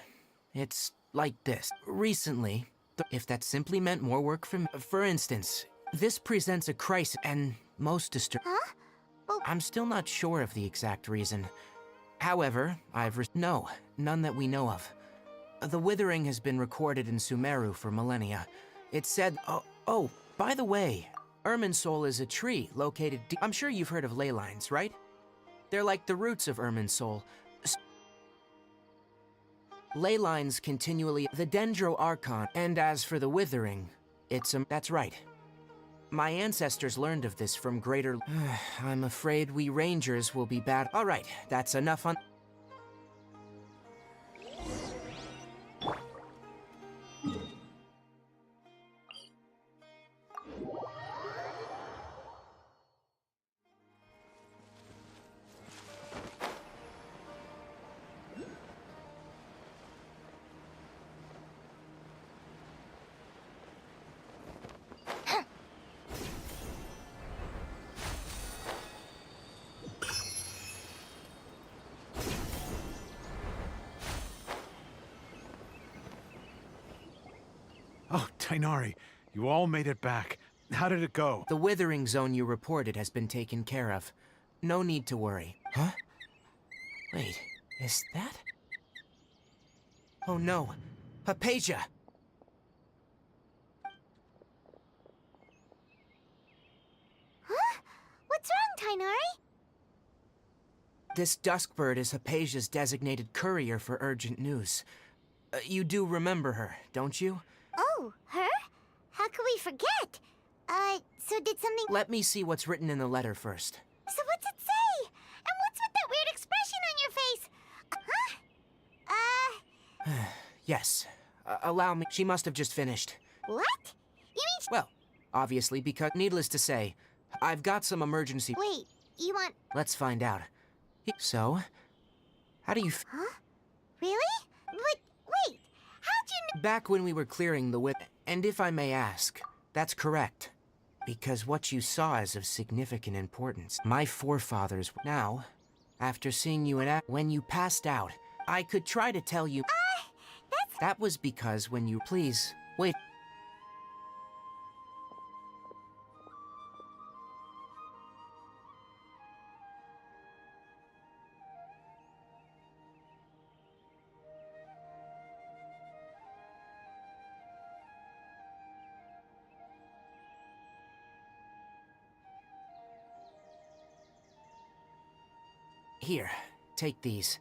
It's like this. Recently, if that simply meant more work for me. For instance, this presents a crisis and most disturbing. Huh? Well, I'm still not sure of the exact reason. However, no, none that we know of. The withering has been recorded in Sumeru for millennia. It said, oh, by the way, Irminsul is a tree located I'm sure you've heard of ley lines, right? They're like the roots of Irminsul. Ley lines continually the Dendro Archon, and as for the withering, that's right. My ancestors learned of this from greater I'm afraid we rangers will be bad. All right, that's enough on Oh, Tainari, you all made it back. How did it go? The withering zone you reported has been taken care of. No need to worry. Huh? Wait, is that? Oh no, Hypatia! huh? What's wrong, Tainari? This Duskbird is Hypatia's designated courier for urgent news. You do remember her, don't you? Oh, her? How could we forget? So did something... Let me see what's written in the letter first. So what's it say? And what's with that weird expression on your face? Yes. Allow me. She must have just finished. What? You mean... Well, obviously, because needless to say, I've got some emergency... Wait, you want... Let's find out. So, how do you Huh? Really? But wait, how'd you know... Back when we were clearing the whip, and if I may ask, that's correct. Because what you saw is of significant importance. My forefathers... Now, after seeing you when you passed out, I could try to tell you... that's... That was because when you... Please, wait. Here, take these.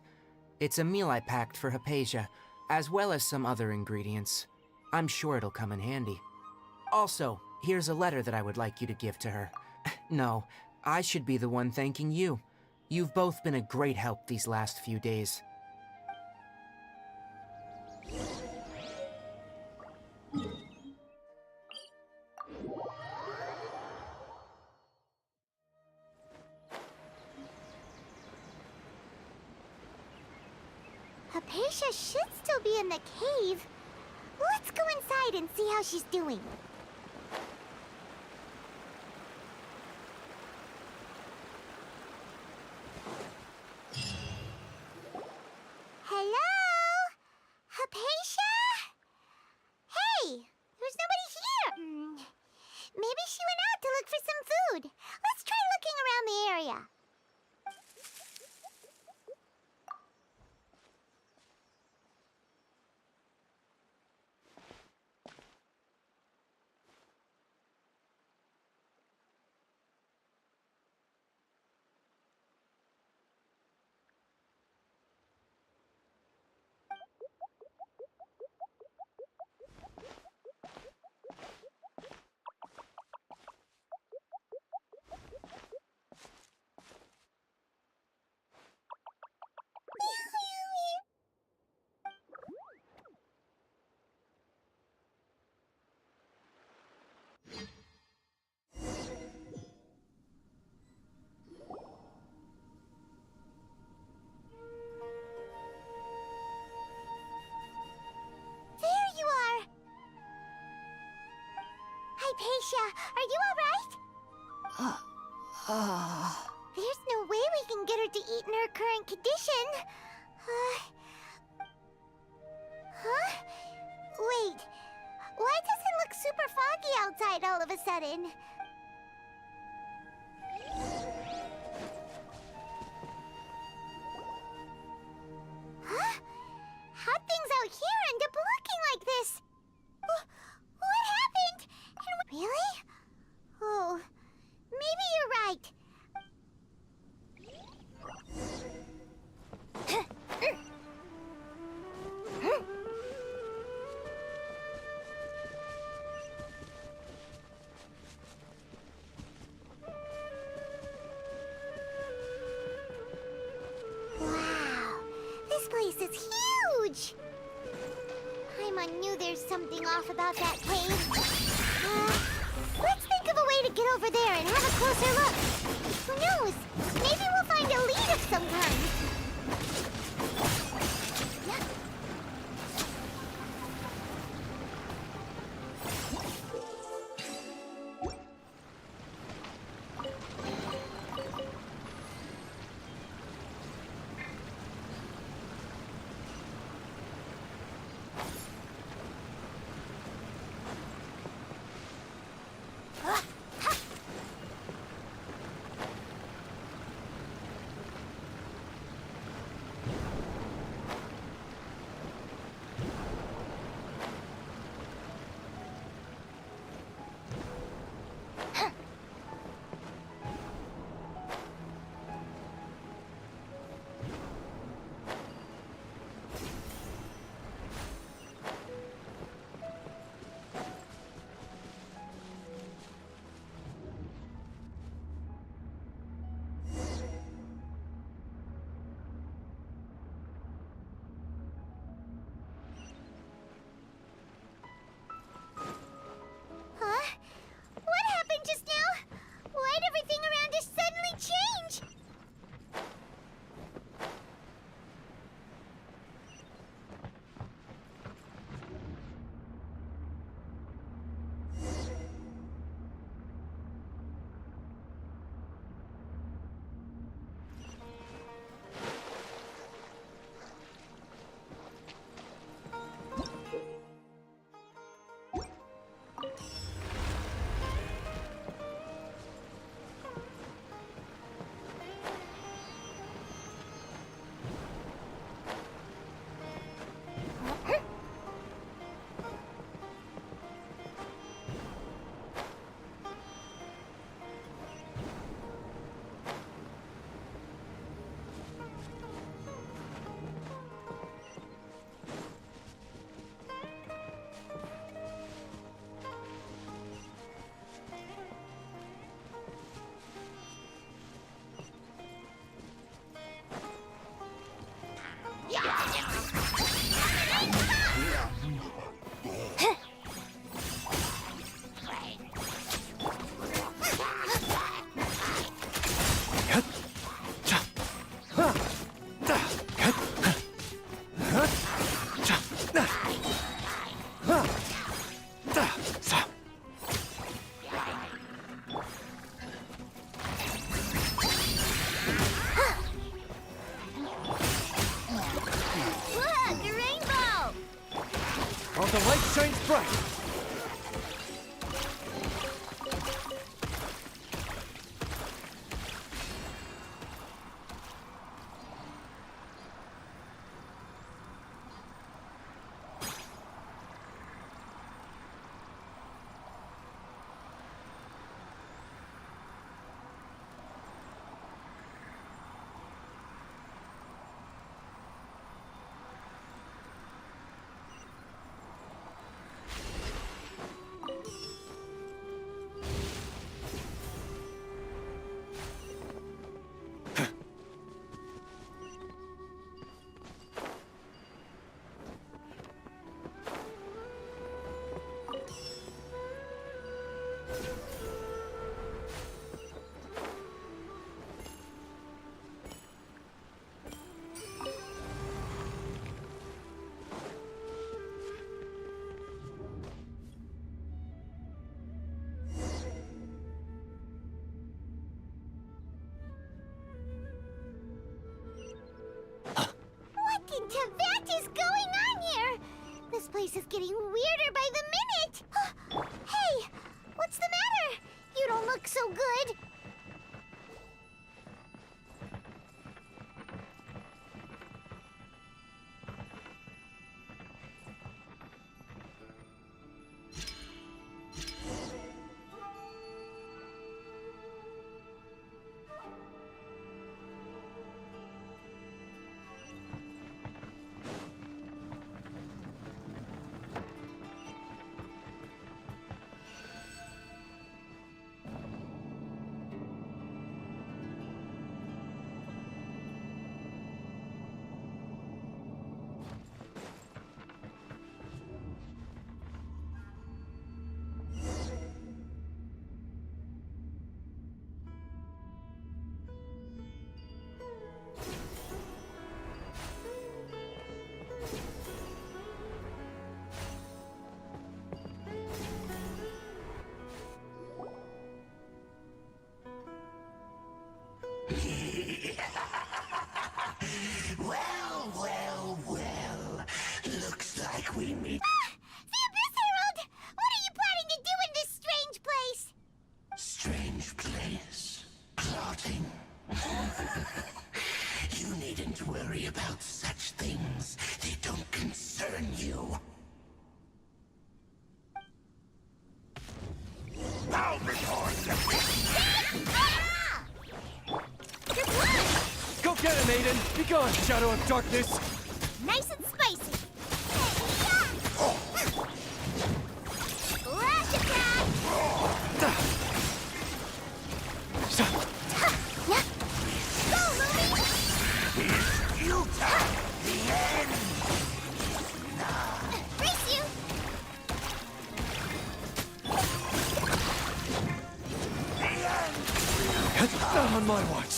It's a meal I packed for Hypatia, as well as some other ingredients. I'm sure it'll come in handy. Also, here's a letter that I would like you to give to her. No, I should be the one thanking you. You've both been a great help these last few days. Hypatia should still be in the cave. Let's go inside and see how she's doing. Hello? Hypatia? Hey, there's nobody here. Maybe she went out to look for some food. Let's try looking around the area. Hypatia, are you alright? There's no way we can get her to eat in her current condition. Huh? Wait, why does it look super foggy outside all of a sudden? Huh? How'd things out here end up looking like this? What happened? Really? Oh, maybe you're right. Wow, this place is huge! Paimon knew there's something off about that cave. Let's think of a way to get over there and have a closer look. Who knows? Maybe we'll find a lead of some kind. What happened just now? Why'd everything around us suddenly change? The light shines bright. place is getting weirder by the minute! Hey! What's the matter? You don't look so good. Well. Looks like we meet. The Abyss Herald! What are you planning to do in this strange place? Strange place. Plotting. You needn't worry about such things. They don't concern you. Bow before Go get him, Aiden! Be gone, Shadow of Darkness! Nice and spicy. Flash attack! Go, Lumi! Utah! The end! Brace you! Not on my watch!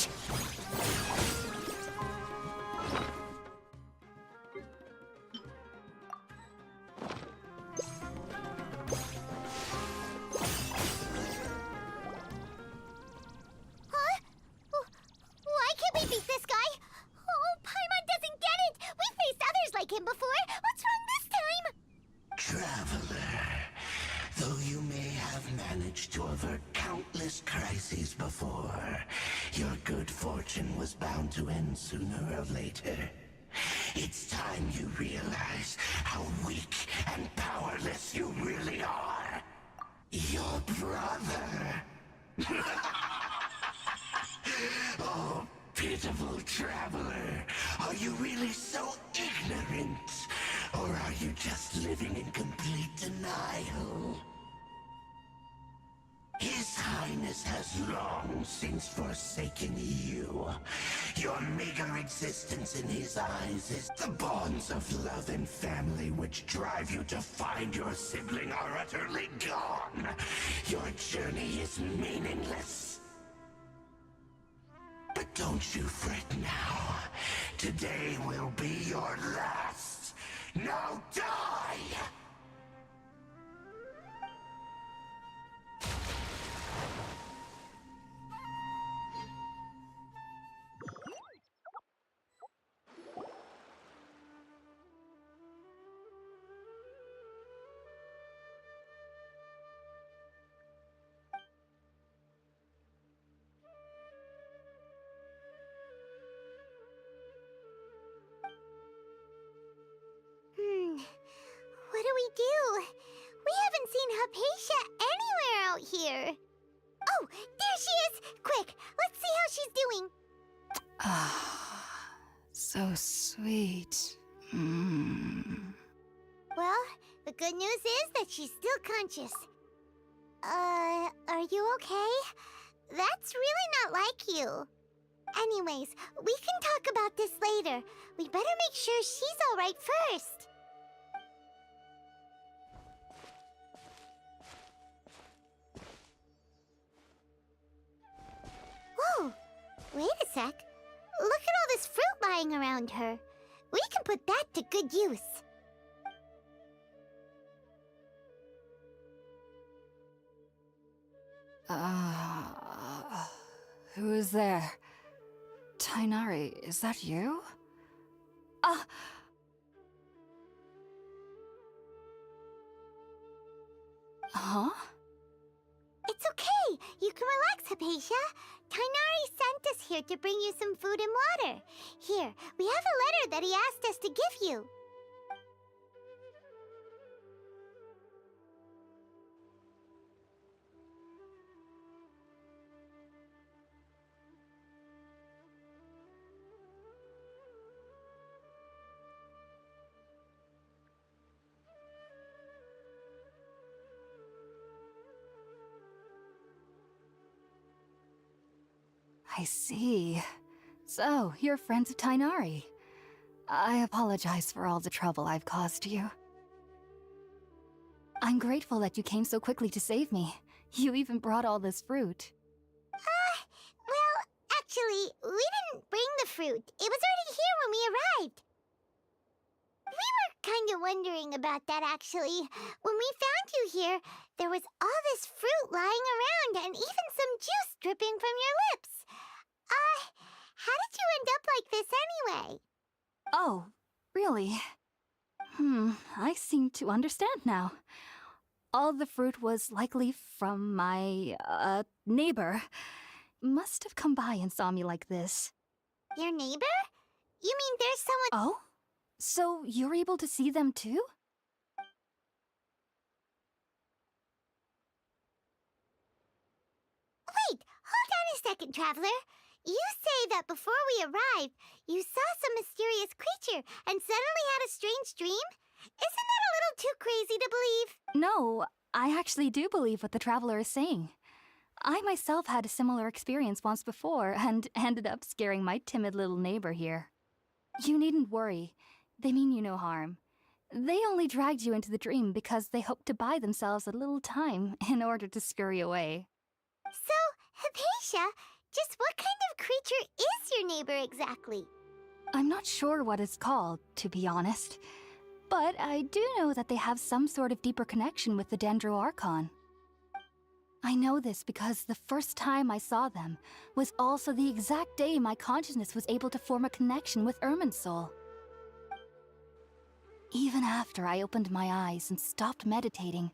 Huh? Why can't we beat this guy? Oh, Paimon doesn't get it! We faced others like him before! What's wrong this time? Traveler, though you may have managed to avert countless crises before, your good fortune was bound to end sooner or later. It's time you realize how weak and powerless you really are. Your brother. Oh, pitiful traveler. Are you really so ignorant? Or are you just living in complete denial? His Highness has long since forsaken you. Your meager existence in his eyes is the bonds of love and family which drive you to find your sibling are utterly gone. Your journey is meaningless. But don't you fret now. Today will be your last. Now die! What do we do? We haven't seen Hypatia anywhere out here. Oh, there she is! Quick, let's see how she's doing. Ah, so sweet. Well, the good news is that she's still conscious. Are you okay? That's really not like you. Anyways, we can talk about this later. We better make sure she's alright first. Whoa! Wait a sec. Look at all this fruit lying around her. We can put that to good use. Who is there? Tainari, is that you? Huh? It's okay. You can relax, Hypatia. Tainari sent us here to bring you some food and water. Here, we have a letter that he asked us to give you. I see. So, you're friends of Tainari. I apologize for all the trouble I've caused you. I'm grateful that you came so quickly to save me. You even brought all this fruit. Well, actually, we didn't bring the fruit. It was already here when we arrived. We were kind of wondering about that, actually. When we found you here, there was all this fruit lying around and even some juice dripping from your lips. How did you end up like this anyway? Oh, really? I seem to understand now. All the fruit was likely from my, neighbor. Must have come by and saw me like this. Your neighbor? You mean there's someone— Oh? So you're able to see them too? Wait, hold on a second, Traveler. You say that before we arrived, you saw some mysterious creature and suddenly had a strange dream? Isn't that a little too crazy to believe? No, I actually do believe what the traveler is saying. I myself had a similar experience once before and ended up scaring my timid little neighbor here. You needn't worry. They mean you no harm. They only dragged you into the dream because they hoped to buy themselves a little time in order to scurry away. So, Hypatia, just what kind of creature is your neighbor exactly? I'm not sure what it's called, to be honest. But I do know that they have some sort of deeper connection with the Dendro Archon. I know this because the first time I saw them was also the exact day my consciousness was able to form a connection with Irminsul. Even after I opened my eyes and stopped meditating,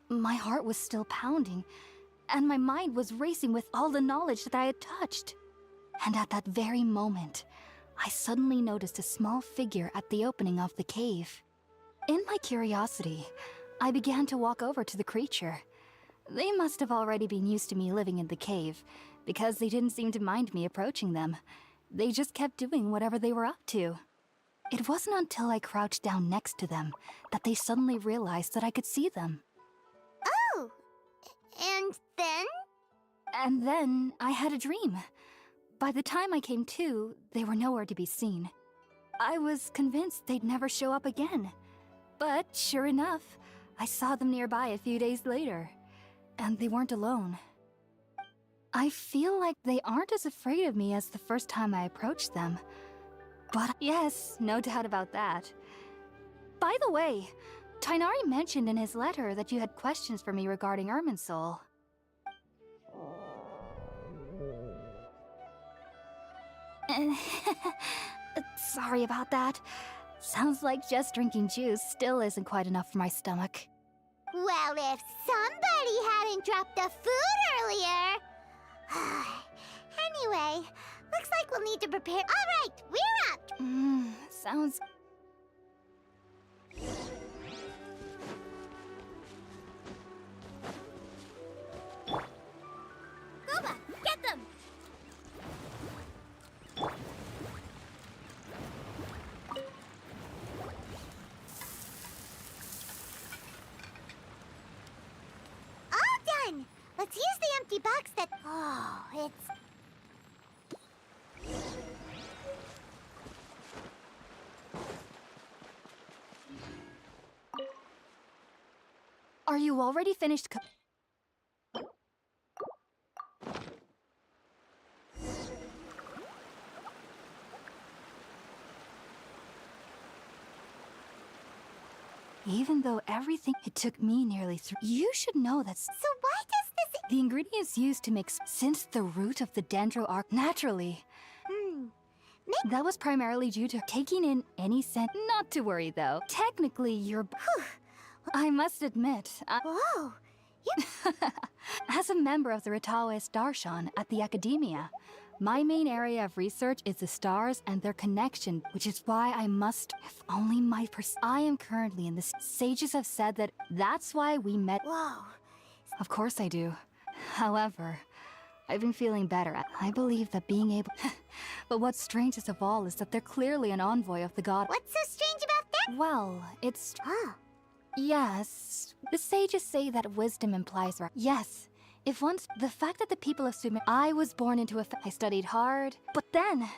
my heart was still pounding, and my mind was racing with all the knowledge that I had touched. And at that very moment, I suddenly noticed a small figure at the opening of the cave. In my curiosity, I began to walk over to the creature. They must have already been used to me living in the cave, because they didn't seem to mind me approaching them. They just kept doing whatever they were up to. It wasn't until I crouched down next to them that they suddenly realized that I could see them. Oh! And then? And then I had a dream. By the time I came to, they were nowhere to be seen. I was convinced they'd never show up again. But sure enough, I saw them nearby a few days later. And they weren't alone. I feel like they aren't as afraid of me as the first time I approached them. But yes, no doubt about that. By the way, Tainari mentioned in his letter that you had questions for me regarding Irminsul. Sorry about that. Sounds like just drinking juice still isn't quite enough for my stomach. Well, if somebody hadn't dropped the food earlier... Anyway, looks like we'll need to prepare... Alright, we're up! Sounds... Gooba, get them! All done! Let's use the empty box that... Oh, it's... Are you already finished Even though everything it took me nearly 3... You should know that... So why does this... The ingredients used to make... Since the root of the Dendro Arch... Naturally. That was primarily due to taking in any scent... Not to worry, though. Technically, you're... I must admit, Whoa! As a member of the Ritaoist Darshan at the Academia, my main area of research is the stars and their connection, which is why I must, if only I am currently in this. Sages have said that that's why we met. Whoa. Of course I do. However, I've been feeling better. I believe that being able... But what's strangest of all is that they're clearly an envoy of the god. What's so strange about that? Well, it's... Oh. Yes. The sages say that wisdom implies... Yes. If once... The fact that the people of Sumer... I was born into a... I studied hard. But then,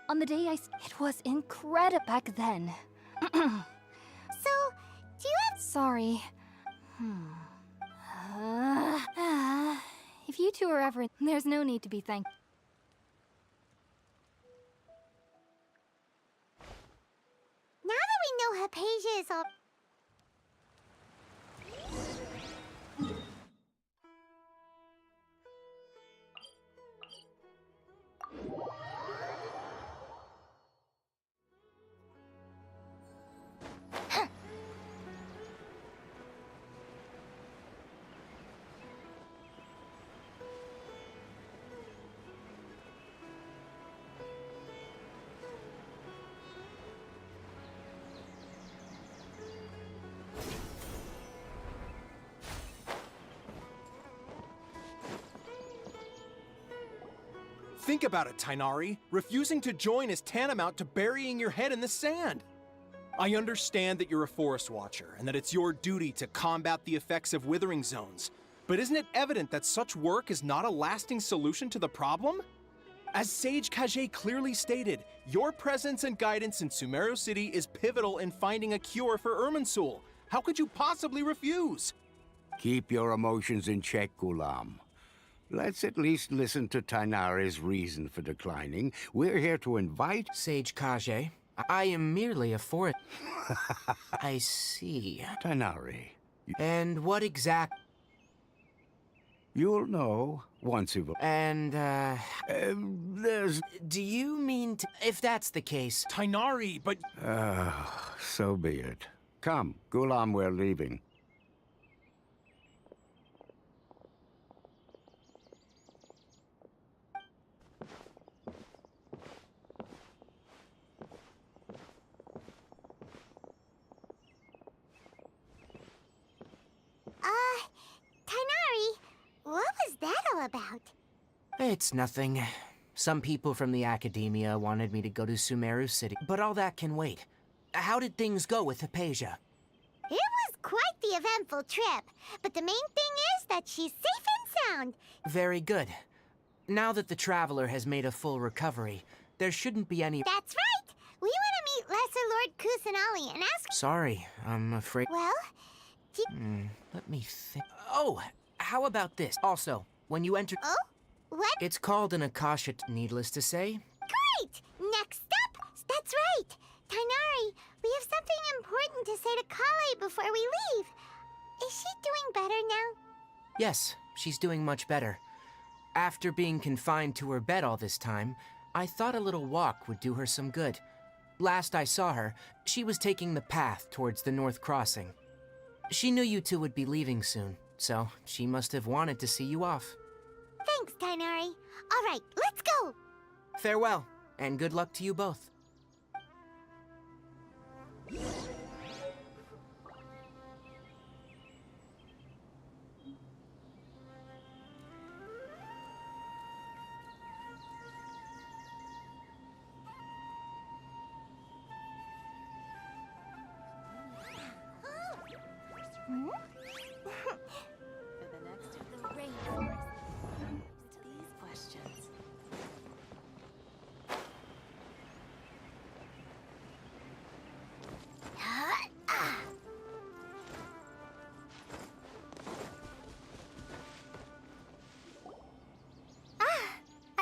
on the day it was incredible back then. So, do you have... Sorry. If you two are ever... There's no need to be thankful. Now that we know Hypatia is all... Think about it, Tainari. Refusing to join is tantamount to burying your head in the sand. I understand that you're a forest watcher and that it's your duty to combat the effects of withering zones, but isn't it evident that such work is not a lasting solution to the problem? As Sage Kage clearly stated, your presence and guidance in Sumeru City is pivotal in finding a cure for Irminsul. How could you possibly refuse? Keep your emotions in check, Gulam. Let's at least listen to Tainari's reason for declining. We're here to invite... Sage Kage, I am merely a forest... I see. Tainari. And what exact... You'll know once you've... And, there's... Do you mean to... If that's the case... Tainari, but... So be it. Come, Gulam, we're leaving. Tainari, what was that all about? It's nothing. Some people from the Academia wanted me to go to Sumeru City, but all that can wait. How did things go with Hypatia? It was quite the eventful trip, but the main thing is that she's safe and sound. Very good. Now that the Traveler has made a full recovery, there shouldn't be any... That's right! We want to meet Lesser Lord Kusanali and ask... Sorry, I'm afraid... Well, let me think... Oh, how about this? Also, when you enter... Oh? What? It's called an Akasha, needless to say. Great! Next up! That's right! Tainari, we have something important to say to Kale before we leave. Is she doing better now? Yes, she's doing much better. After being confined to her bed all this time, I thought a little walk would do her some good. Last I saw her, she was taking the path towards the North Crossing. She knew you two would be leaving soon, so she must have wanted to see you off. Thanks, Tainari. All right, let's go! Farewell, and good luck to you both.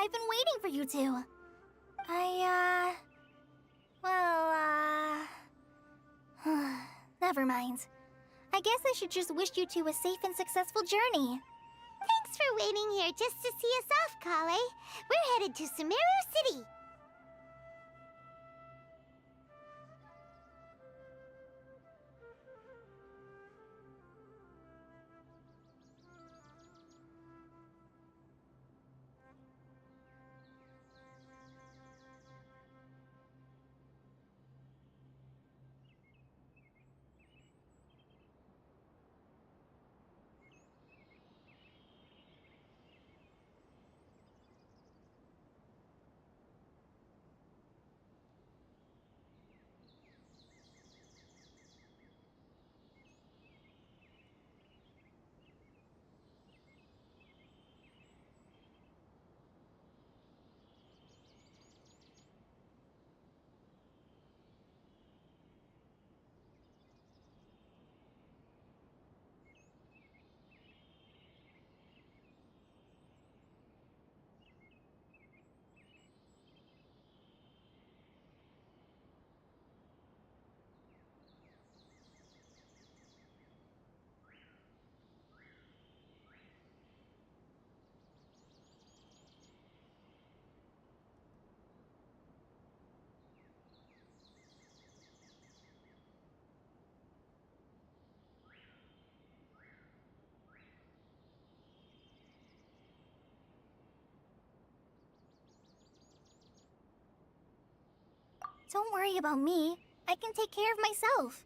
I've been waiting for you two. Never mind. I guess I should just wish you two a safe and successful journey. Thanks for waiting here just to see us off, Kale. We're headed to Sumeru City. Don't worry about me. I can take care of myself.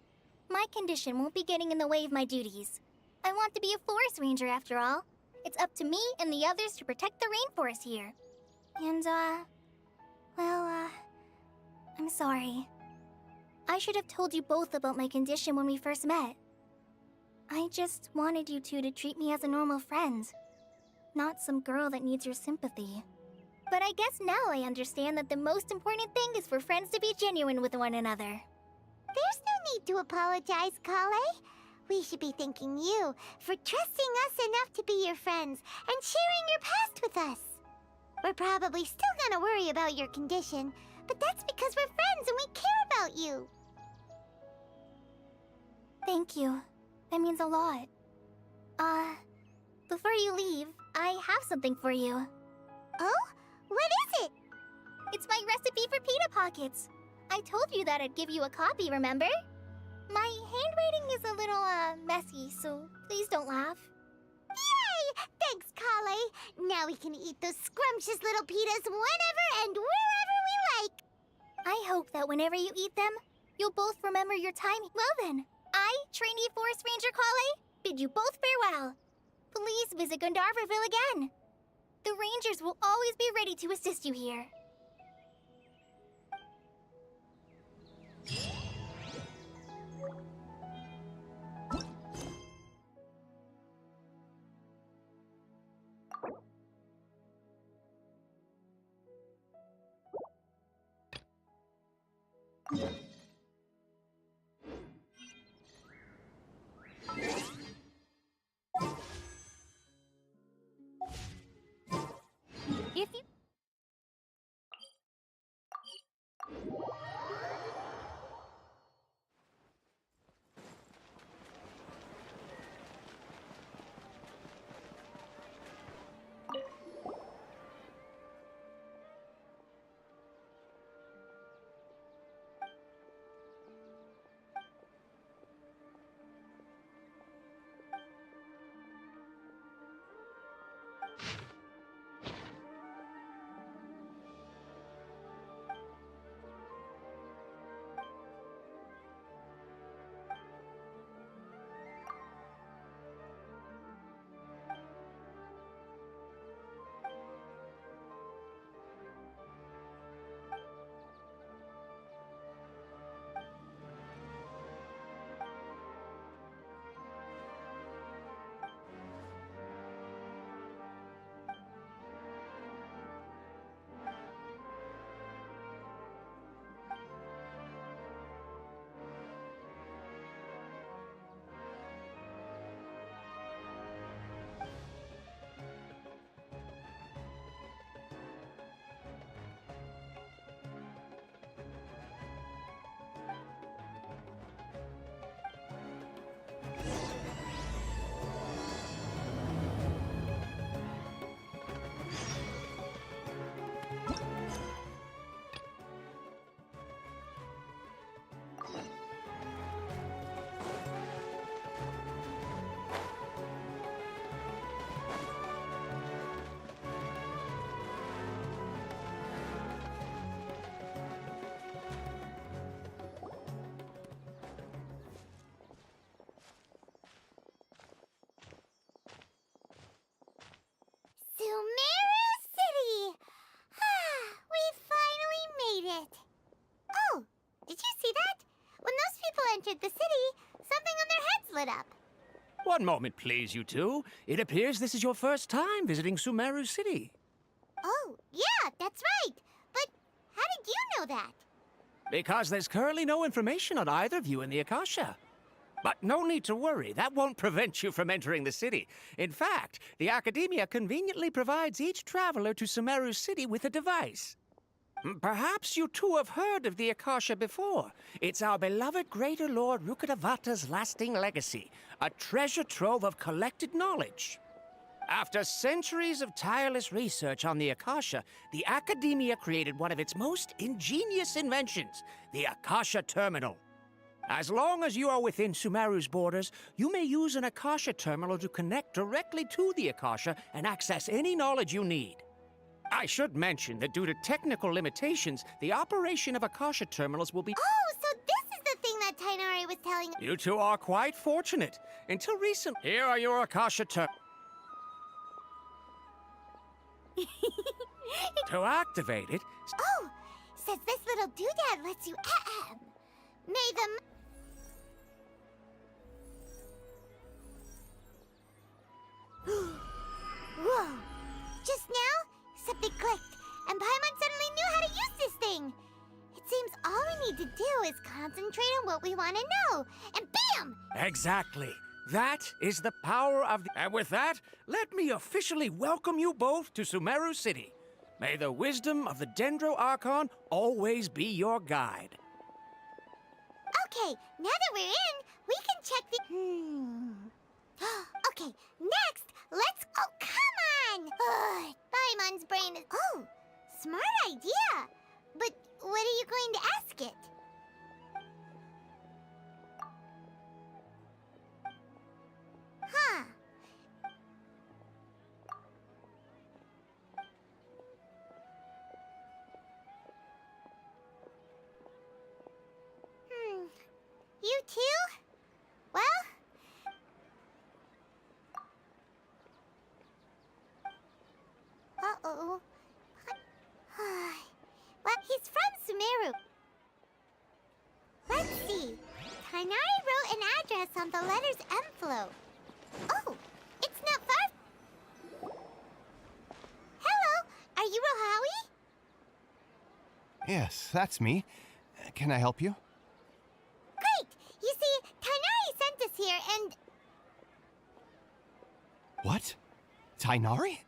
My condition won't be getting in the way of my duties. I want to be a forest ranger after all. It's up to me and the others to protect the rainforest here. And, I'm sorry. I should have told you both about my condition when we first met. I just wanted you two to treat me as a normal friend, not some girl that needs your sympathy. But I guess now I understand that the most important thing is for friends to be genuine with one another. There's no need to apologize, Kale. We should be thanking you for trusting us enough to be your friends and sharing your past with us. We're probably still gonna worry about your condition, but that's because we're friends and we care about you. Thank you. That means a lot. Before you leave, I have something for you. Oh? What is it? It's my recipe for pita pockets. I told you that I'd give you a copy, remember? My handwriting is a little, messy, so please don't laugh. Yay! Thanks, Kale. Now we can eat those scrumptious little pitas whenever and wherever we like. I hope that whenever you eat them, you'll both remember your time. Well then, I, trainee Forest Ranger Kale, bid you both farewell. Please visit Gandharville again. The Rangers will always be ready to assist you here. If you... Sumeru City! We finally made it! Oh, did you see that? When those people entered the city, something on their heads lit up. One moment, please, you two. It appears this is your first time visiting Sumeru City. Oh, yeah, that's right. But how did you know that? Because there's currently no information on either of you in the Akasha. But no need to worry, that won't prevent you from entering the city. In fact, the Academia conveniently provides each traveler to Sumeru City with a device. Perhaps you two have heard of the Akasha before. It's our beloved Greater Lord Rukkhadevata's lasting legacy, a treasure trove of collected knowledge. After centuries of tireless research on the Akasha, the Academia created one of its most ingenious inventions, the Akasha Terminal. As long as you are within Sumeru's borders, you may use an Akasha terminal to connect directly to the Akasha and access any knowledge you need. I should mention that due to technical limitations, the operation of Akasha terminals will be... Oh, so this is the thing that Tainari was telling us. You two are quite fortunate. Until recent... Here are your Akasha To activate it... Oh, says this little doodad lets you may the... Whoa! Just now, something clicked, and Paimon suddenly knew how to use this thing! It seems all we need to do is concentrate on what we want to know, and bam! Exactly. That is the power of the... And with that, let me officially welcome you both to Sumeru City. May the wisdom of the Dendro Archon always be your guide. Okay, now that we're in, we can check the... Okay, next, let's... Oh, come on! Paimon's brain is... Oh, smart idea! But what are you going to ask it? Huh. You too? Well... Uh-oh. Well, he's from Sumeru. Let's see. Tainari wrote an address on the letter's envelope. Oh, it's not far. Hello, are you Rohawi? Yes, that's me. Can I help you? Great! You see, Tainari sent us here and... What? Tainari?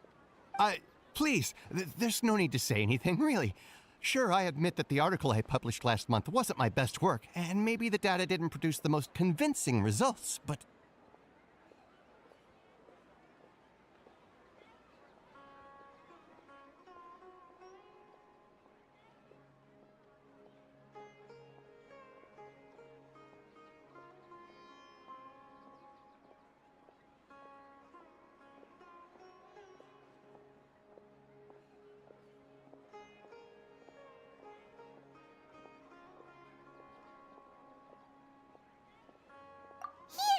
Please, there's no need to say anything, really. Sure, I admit that the article I published last month wasn't my best work, and maybe the data didn't produce the most convincing results, but...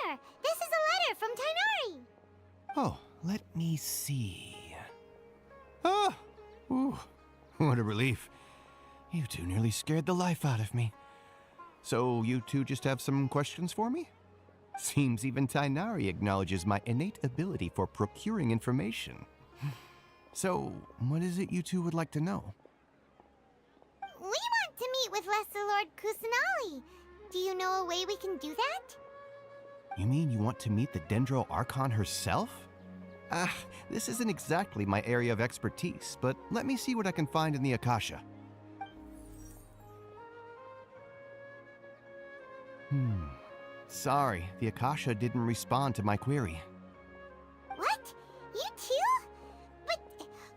Here, this is a letter from Tainari. Oh, let me see... Oh! Ooh, what a relief. You two nearly scared the life out of me. So you two just have some questions for me? Seems even Tainari acknowledges my innate ability for procuring information. So, what is it you two would like to know? We want to meet with Lesser Lord Kusanali. Do you know a way we can do that? You mean you want to meet the Dendro Archon herself? This isn't exactly my area of expertise, but let me see what I can find in the Akasha. Sorry, the Akasha didn't respond to my query. What? You too? But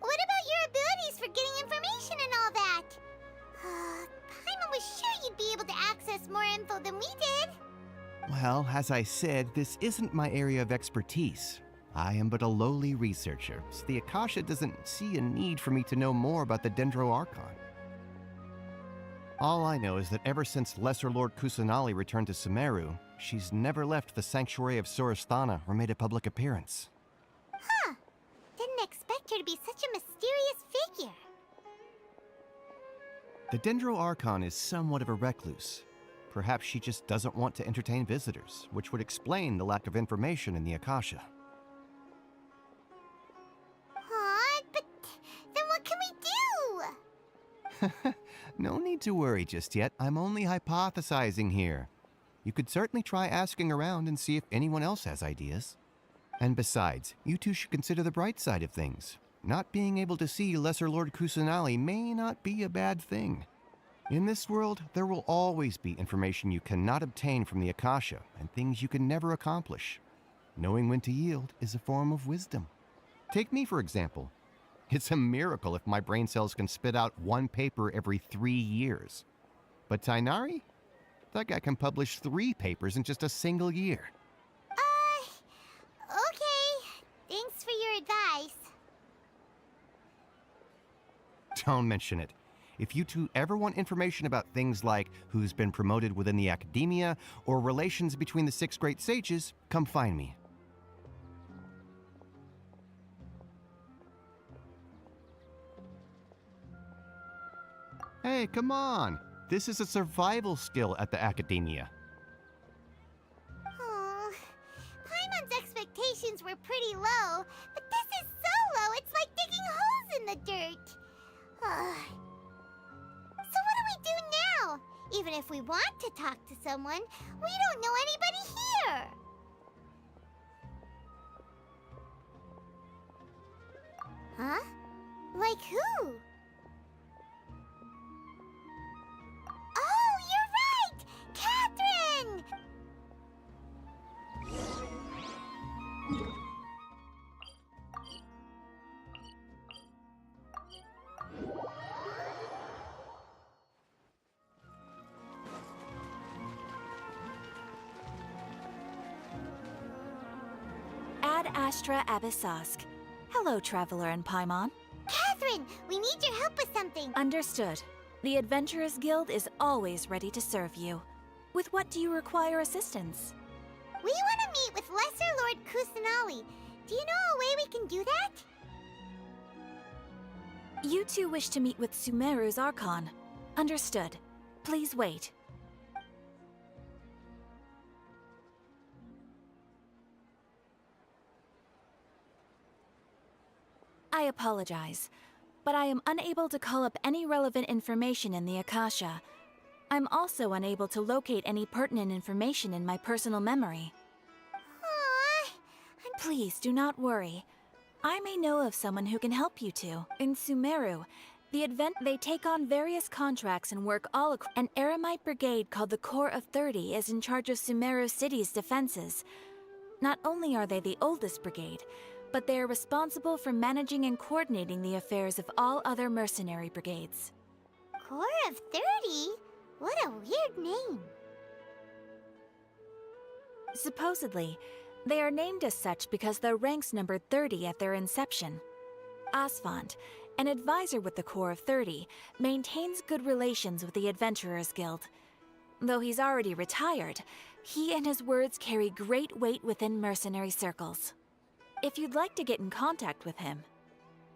what about your abilities for getting information and all that? Paimon was sure you'd be able to access more info than we did. Well, as I said, this isn't my area of expertise. I am but a lowly researcher, so the Akasha doesn't see a need for me to know more about the Dendro Archon. All I know is that ever since Lesser Lord Kusanali returned to Sumeru, she's never left the Sanctuary of Sorasthana or made a public appearance. Huh. Didn't expect her to be such a mysterious figure. The Dendro Archon is somewhat of a recluse. Perhaps she just doesn't want to entertain visitors, which would explain the lack of information in the Akasha. But then what can we do? No need to worry just yet. I'm only hypothesizing here. You could certainly try asking around and see if anyone else has ideas. And besides, you two should consider the bright side of things. Not being able to see Lesser Lord Kusanali may not be a bad thing. In this world, there will always be information you cannot obtain from the Akasha and things you can never accomplish. Knowing when to yield is a form of wisdom. Take me, for example. It's a miracle if my brain cells can spit out one paper every 3 years. But Tainari? That guy can publish 3 papers in just a single year. Okay. Thanks for your advice. Don't mention it. If you two ever want information about things like who's been promoted within the academia or relations between the 6 great sages, come find me. Hey, come on! This is a survival skill at the academia. Oh, Paimon's expectations were pretty low, but this is so low it's like digging holes in the dirt. So what do we do now? Even if we want to talk to someone, we don't know anybody here. Huh? Like who? Oh, you're right! Catherine! Ad Astra Abyssosk. Hello, Traveler and Paimon. Catherine, we need your help with something. Understood. The Adventurers Guild is always ready to serve you. With what do you require assistance? We want to meet with Lesser Lord Kusanali. Do you know a way we can do that? You two wish to meet with Sumeru's Archon. Understood. Please wait. I apologize, but I am unable to call up any relevant information in the Akasha. I'm also unable to locate any pertinent information in my personal memory. Aww. Please do not worry. I may know of someone who can help you two. In Sumeru, they take on various contracts and work all across. An Eremite brigade called the Corps of 30 is in charge of Sumeru City's defenses. Not only are they the oldest brigade, but they are responsible for managing and coordinating the affairs of all other mercenary brigades. Corps of 30? What a weird name. Supposedly, they are named as such because their ranks numbered 30 at their inception. Asfand, an advisor with the Corps of 30, maintains good relations with the Adventurers Guild. Though he's already retired, he and his words carry great weight within mercenary circles. If you'd like to get in contact with him,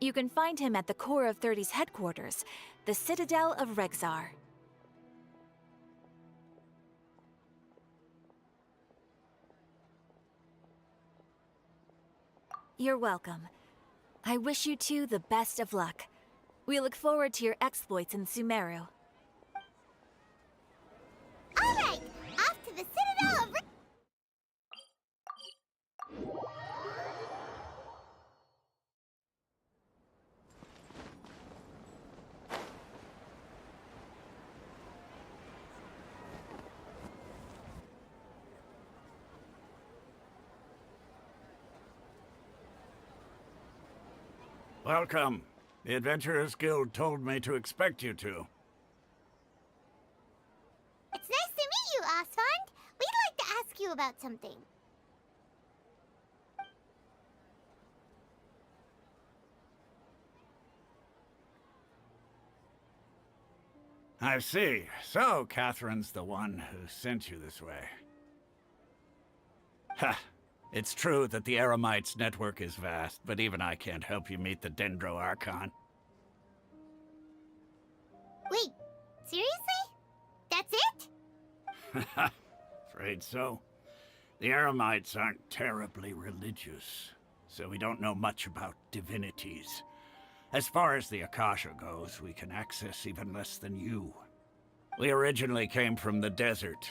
you can find him at the Corps of 30's headquarters, the Citadel of Razer. You're welcome. I wish you two the best of luck. We look forward to your exploits in Sumeru. All right, off to the Citadel of Welcome. The Adventurers Guild told me to expect you two. It's nice to meet you, Asfand. We'd like to ask you about something. I see. So, Catherine's the one who sent you this way. Ha! It's true that the Eremites' network is vast, but even I can't help you meet the Dendro Archon. Wait, seriously? That's it? Afraid so. The Eremites aren't terribly religious, so we don't know much about divinities. As far as the Akasha goes, we can access even less than you. We originally came from the desert.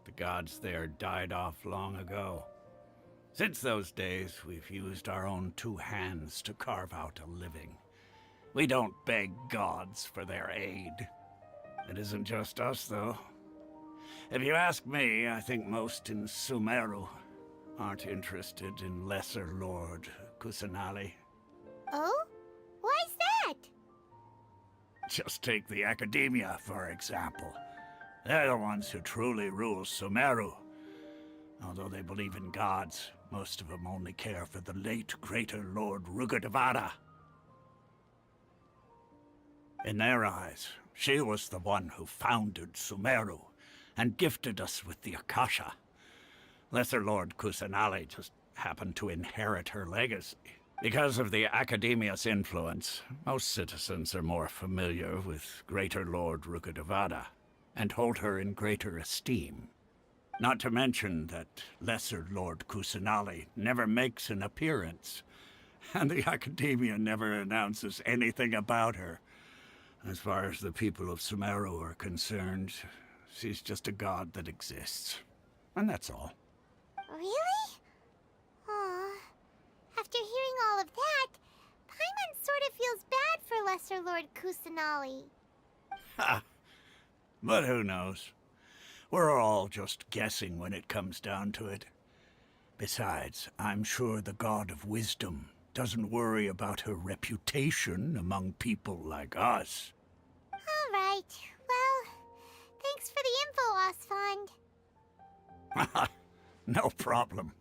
The gods there died off long ago. Since those days, we've used our own 2 hands to carve out a living. We don't beg gods for their aid. It isn't just us, though. If you ask me, I think most in Sumeru aren't interested in Lesser Lord Kusanali. Oh? Why's that? Just take the Academia, for example. They're the ones who truly rule Sumeru. Although they believe in gods, most of them only care for the late Greater Lord Rugadavada. In their eyes, she was the one who founded Sumeru and gifted us with the Akasha. Lesser Lord Kusanali just happened to inherit her legacy. Because of the Academia's influence, most citizens are more familiar with Greater Lord Rukkhadevada and hold her in greater esteem. Not to mention that Lesser Lord Kusanali never makes an appearance, and the Academia never announces anything about her. As far as the people of Sumeru are concerned, she's just a god that exists. And that's all. Really? Aw. After hearing all of that, Paimon sort of feels bad for Lesser Lord Kusanali. Ha! But who knows? We're all just guessing when it comes down to it. Besides, I'm sure the God of Wisdom doesn't worry about her reputation among people like us. All right. Well, thanks for the info, Osfond. No problem.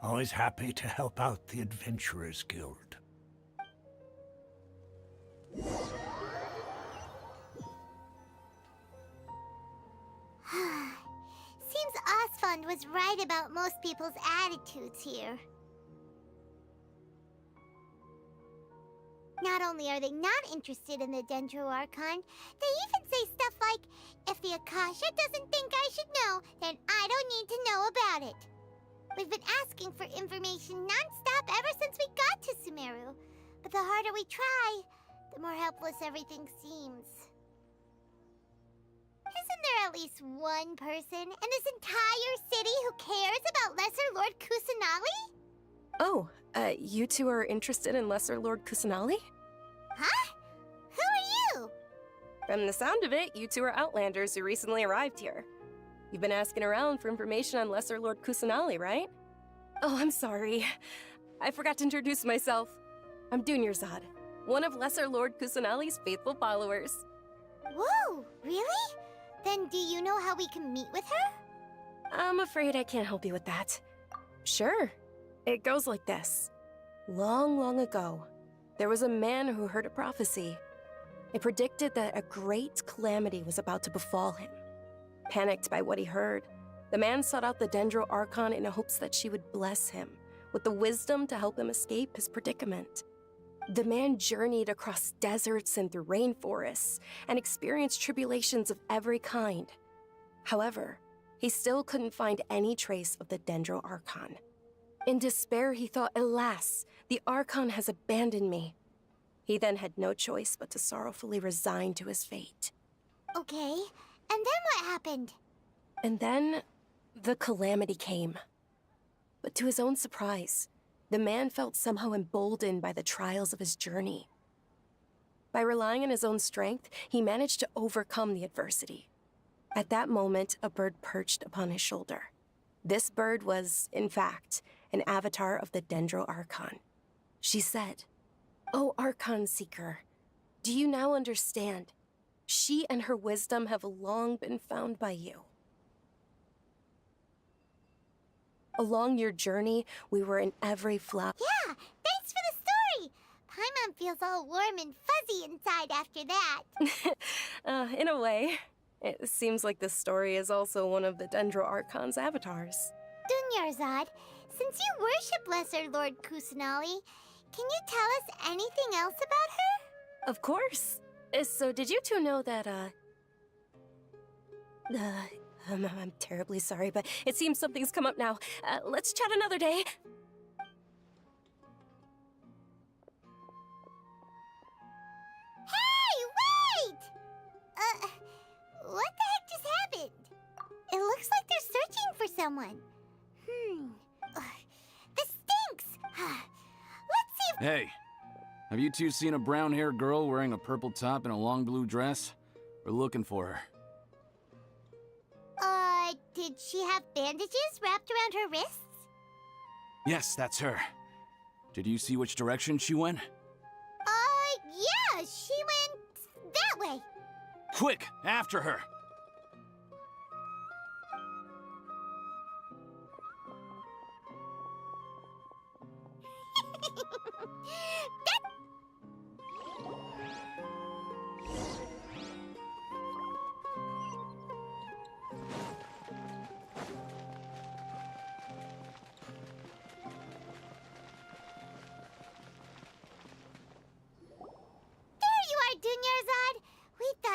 Always happy to help out the Adventurers Guild. Seems Osfond was right about most people's attitudes here. Not only are they not interested in the Dendro Archon, they even say stuff like, if the Akasha doesn't think I should know, then I don't need to know about it. We've been asking for information non-stop ever since we got to Sumeru. But the harder we try, the more helpless everything seems. Isn't there at least one person in this entire city who cares about Lesser Lord Kusanali? Oh, you two are interested in Lesser Lord Kusanali? Huh? Who are you? From the sound of it, you two are Outlanders who recently arrived here. You've been asking around for information on Lesser Lord Kusanali, right? Oh, I'm sorry. I forgot to introduce myself. I'm Dunyarzad, one of Lesser Lord Kusanali's faithful followers. Whoa, really? Then do you know how we can meet with her? I'm afraid I can't help you with that. Sure. It goes like this. Long, long ago, there was a man who heard a prophecy. It predicted that a great calamity was about to befall him. Panicked by what he heard, the man sought out the Dendro Archon in hopes that she would bless him with the wisdom to help him escape his predicament. The man journeyed across deserts and through rainforests and experienced tribulations of every kind. However, he still couldn't find any trace of the Dendro Archon. In despair, he thought, alas, the Archon has abandoned me. He then had no choice but to sorrowfully resign to his fate. Okay, and then what happened? And then, the calamity came. But to his own surprise, the man felt somehow emboldened by the trials of his journey. By relying on his own strength, he managed to overcome the adversity. At that moment, a bird perched upon his shoulder. This bird was, in fact, an avatar of the Dendro Archon. She said, "O Archon Seeker, do you now understand? She and her wisdom have long been found by you. Along your journey, we were in every flower." Yeah, thanks for the story! Paimon feels all warm and fuzzy inside after that. In a way. It seems like this story is also one of the Dendro Archon's avatars. Dunyarzad, since you worship Lesser Lord Kusanali, can you tell us anything else about her? Of course. So did you two know that, I'm terribly sorry, but it seems something's come up now. Let's chat another day. Hey, wait! What the heck just happened? It looks like they're searching for someone. This stinks! Let's see if... Hey, have you two seen a brown-haired girl wearing a purple top and a long blue dress? We're looking for her. Did she have bandages wrapped around her wrists? Yes, that's her. Did you see which direction she went? Yeah, she went that way. Quick, after her!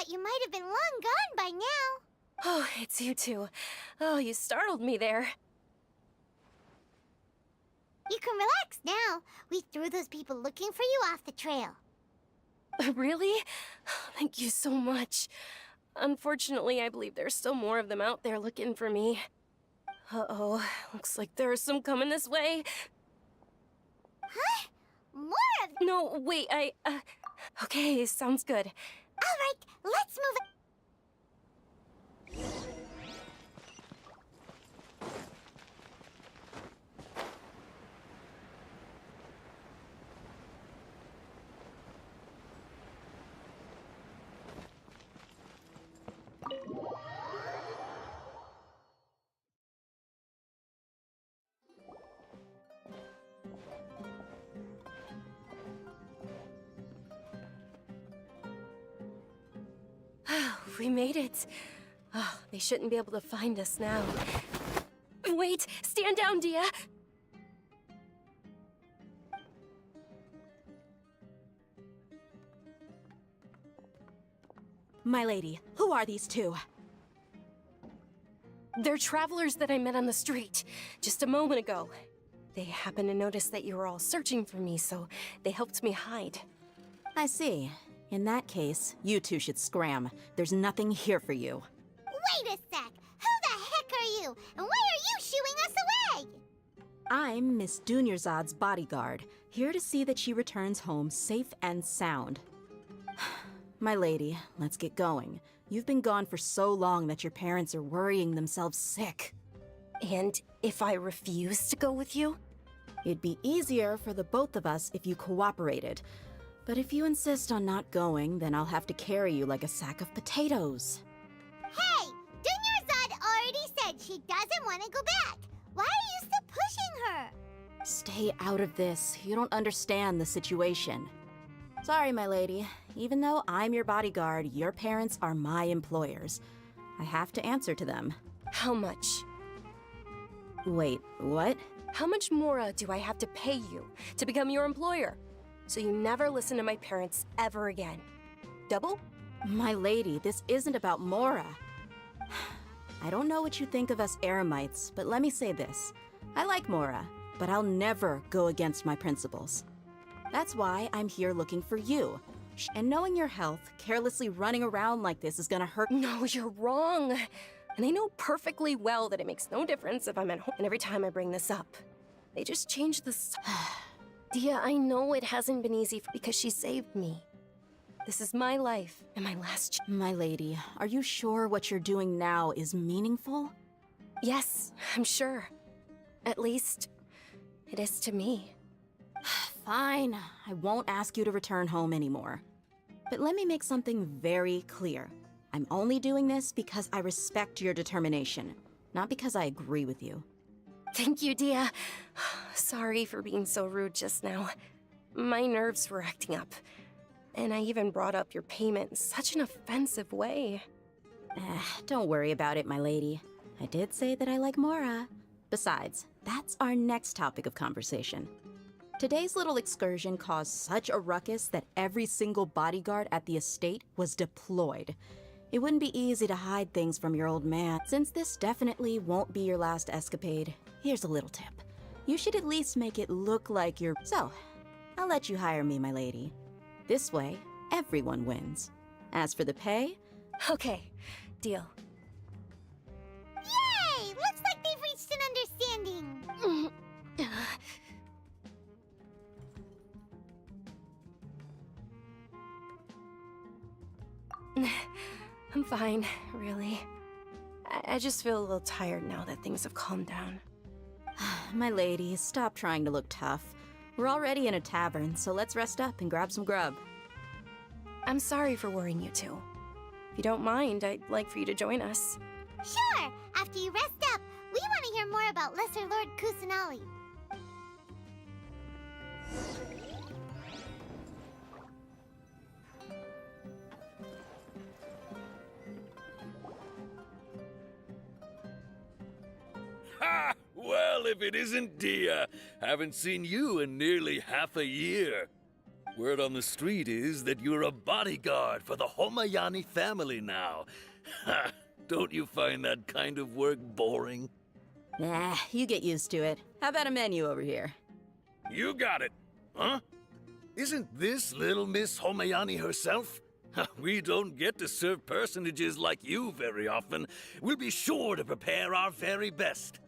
thought you might have been long gone by now. Oh, it's you two. Oh, you startled me there. You can relax now. We threw those people looking for you off the trail. Really? Thank you so much. Unfortunately, I believe there's still more of them out there looking for me. Uh-oh, looks like there's some coming this way. Huh? More of... No, wait, Okay, sounds good. All right, let's move it. We made it. Oh, they shouldn't be able to find us now. Wait, stand down, Dia. My lady, who are these two? They're travelers that I met on the street just a moment ago. They happened to notice that you were all searching for me, so they helped me hide. I see. In that case, you two should scram. There's nothing here for you. Wait a sec! Who the heck are you? And why are you shooing us away? I'm Miss Dunyarzad's bodyguard, here to see that she returns home safe and sound. My lady, let's get going. You've been gone for so long that your parents are worrying themselves sick. And if I refuse to go with you? It'd be easier for the both of us if you cooperated. But if you insist on not going, then I'll have to carry you like a sack of potatoes. Hey! Dunyarzad already said she doesn't want to go back. Why are you still pushing her? Stay out of this. You don't understand the situation. Sorry, my lady. Even though I'm your bodyguard, your parents are my employers. I have to answer to them. How much? Wait, what? How much more do I have to pay you to become your employer? So you never listen to my parents ever again. Double? My lady, this isn't about Mora. I don't know what you think of us Eremites, but let me say this. I like Mora, but I'll never go against my principles. That's why I'm here looking for you. And knowing your health, carelessly running around like this is gonna hurt— No, you're wrong. And I know perfectly well that it makes no difference if I'm at home. And every time I bring this up, they just change the— Dia, I know it hasn't been easy because she saved me. This is my life and my last— My lady, are you sure what you're doing now is meaningful? Yes, I'm sure. At least, it is to me. Fine, I won't ask you to return home anymore. But let me make something very clear. I'm only doing this because I respect your determination, not because I agree with you. Thank you, Dia. Sorry for being so rude just now. My nerves were acting up. And I even brought up your payment in such an offensive way. Don't worry about it, my lady. I did say that I like Mora. Besides, that's our next topic of conversation. Today's little excursion caused such a ruckus that every single bodyguard at the estate was deployed. It wouldn't be easy to hide things from your old man. Since this definitely won't be your last escapade, here's a little tip. You should at least make it look like you're— So, I'll let you hire me, my lady. This way, everyone wins. As for the pay— Okay, deal. Yay! Looks like they've reached an understanding. I'm fine, really. I just feel a little tired now that things have calmed down. My lady, stop trying to look tough. We're already in a tavern, so let's rest up and grab some grub. I'm sorry for worrying you two. If you don't mind, I'd like for you to join us. Sure! After you rest up, we want to hear more about Lesser Lord Kusanali. Ha! Well, if it isn't Dia. Haven't seen you in nearly half a year. Word on the street is that you're a bodyguard for the Homayani family now. Ha! Don't you find that kind of work boring? Nah, you get used to it. How about a menu over here? You got it. Huh? Isn't this little Miss Homayani herself? We don't get to serve personages like you very often. We'll be sure to prepare our very best.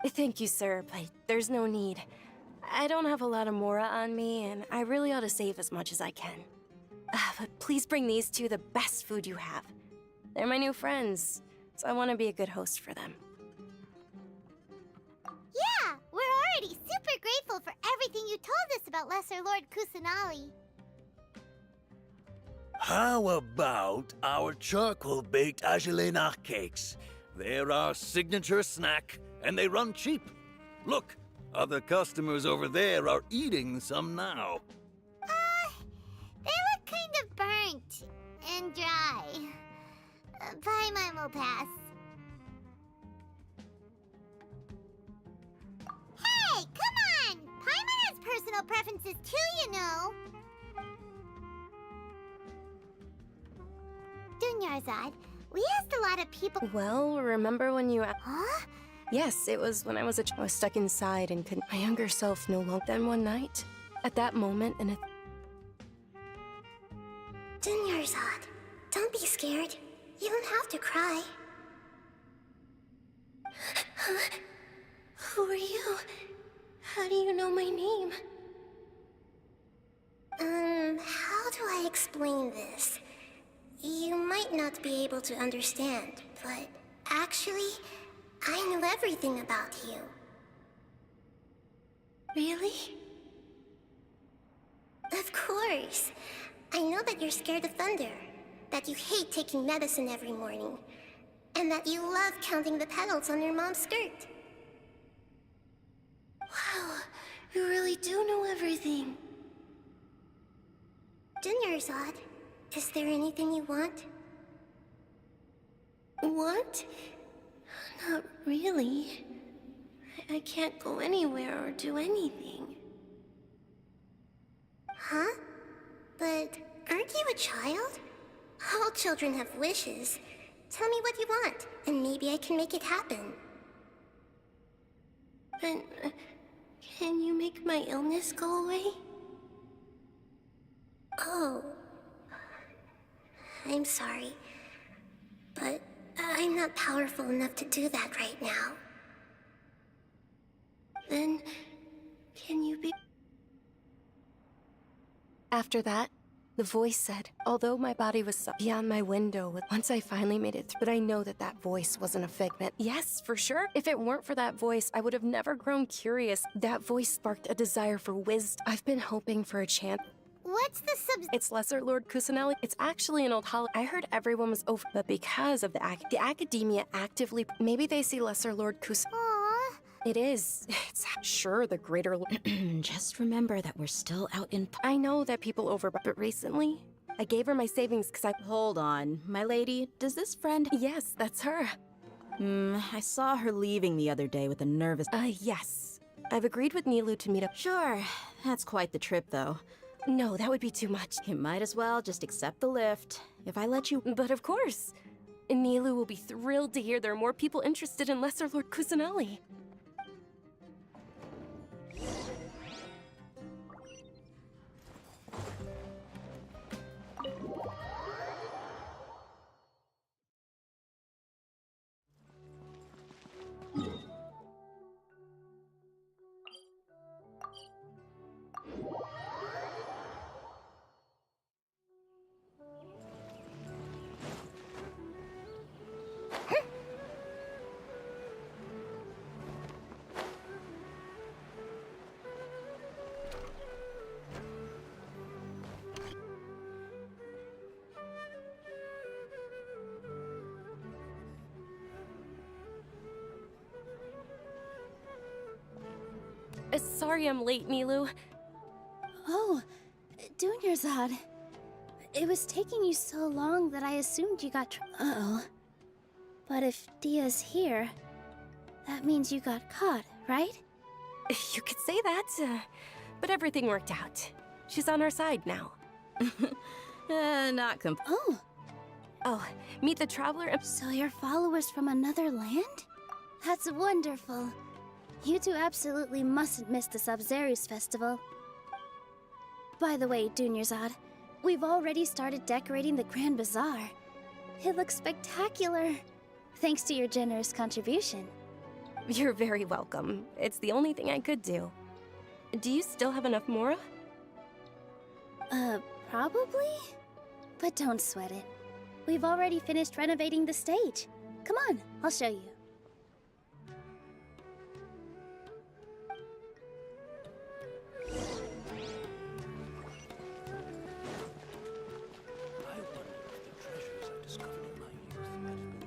Thank you, sir, but there's no need. I don't have a lot of Mora on me, and I really ought to save as much as I can. But please bring these two the best food you have. They're my new friends, so I want to be a good host for them. Yeah, we're already super grateful for everything you told us about Lesser Lord Kusanali. How about our charcoal-baked Agelena cakes? They're our signature snack, and they run cheap. Look, other customers over there are eating some now. They look kind of burnt and dry. Paimon will pass. Hey, come on! Paimon has personal preferences too, you know. Dunyarzad, we asked a lot of people. Well, remember when you... Huh? Yes, it was when I was stuck inside and couldn't... My younger self no longer... Then one night, at that moment, and it... Dunyarzad, don't be scared. You don't have to cry. Who are you? How do you know my name? How do I explain this? You might not be able to understand, but actually, I know everything about you. Really? Of course. I know that you're scared of thunder, that you hate taking medicine every morning, and that you love counting the petals on your mom's skirt. Wow, you really do know everything. Dunyarzad, is there anything you want? Want? Not really. I can't go anywhere or do anything. Huh? But aren't you a child? All children have wishes. Tell me what you want, and maybe I can make it happen. But can you make my illness go away? Oh. I'm sorry. But I'm not powerful enough to do that right now. Then, can you be... After that, the voice said, although my body was beyond my window, once I finally made it through, but I know that that voice wasn't a figment. Yes, for sure. If it weren't for that voice, I would have never grown curious. That voice sparked a desire for wisdom. I've been hoping for a chance. What's the It's Lesser Lord Kusanali. It's actually an old holiday. I heard everyone was over, but because of the academia actively... Maybe they see Lesser Lord Kusanali. Aww. It is. It's sure the greater... Just remember that we're still out in... I know that people over... But recently, I gave her my savings because I... Hold on. My lady, does this friend... Yes, that's her. I saw her leaving the other day with a nervous... Yes. I've agreed with Nilu to meet up... Sure. That's quite the trip, though. No, that would be too much. You might as well just accept the lift. If I let you... But of course. Nilu will be thrilled to hear there are more people interested in Lesser Lord Kusanali. Sorry I'm late, Nilu. Oh, Dunyarzad. It was taking you so long that I assumed you got uh-oh. But if Dia's here, that means you got caught, right? You could say that, but everything worked out. She's on our side now. Not Oh, meet the traveler. So you're followers from another land? That's wonderful. You two absolutely mustn't miss the Sub-Zerus festival. By the way, Dunyarzad, we've already started decorating the Grand Bazaar. It looks spectacular, thanks to your generous contribution. You're very welcome. It's the only thing I could do. Do you still have enough Mora? Probably? But don't sweat it. We've already finished renovating the stage. Come on, I'll show you.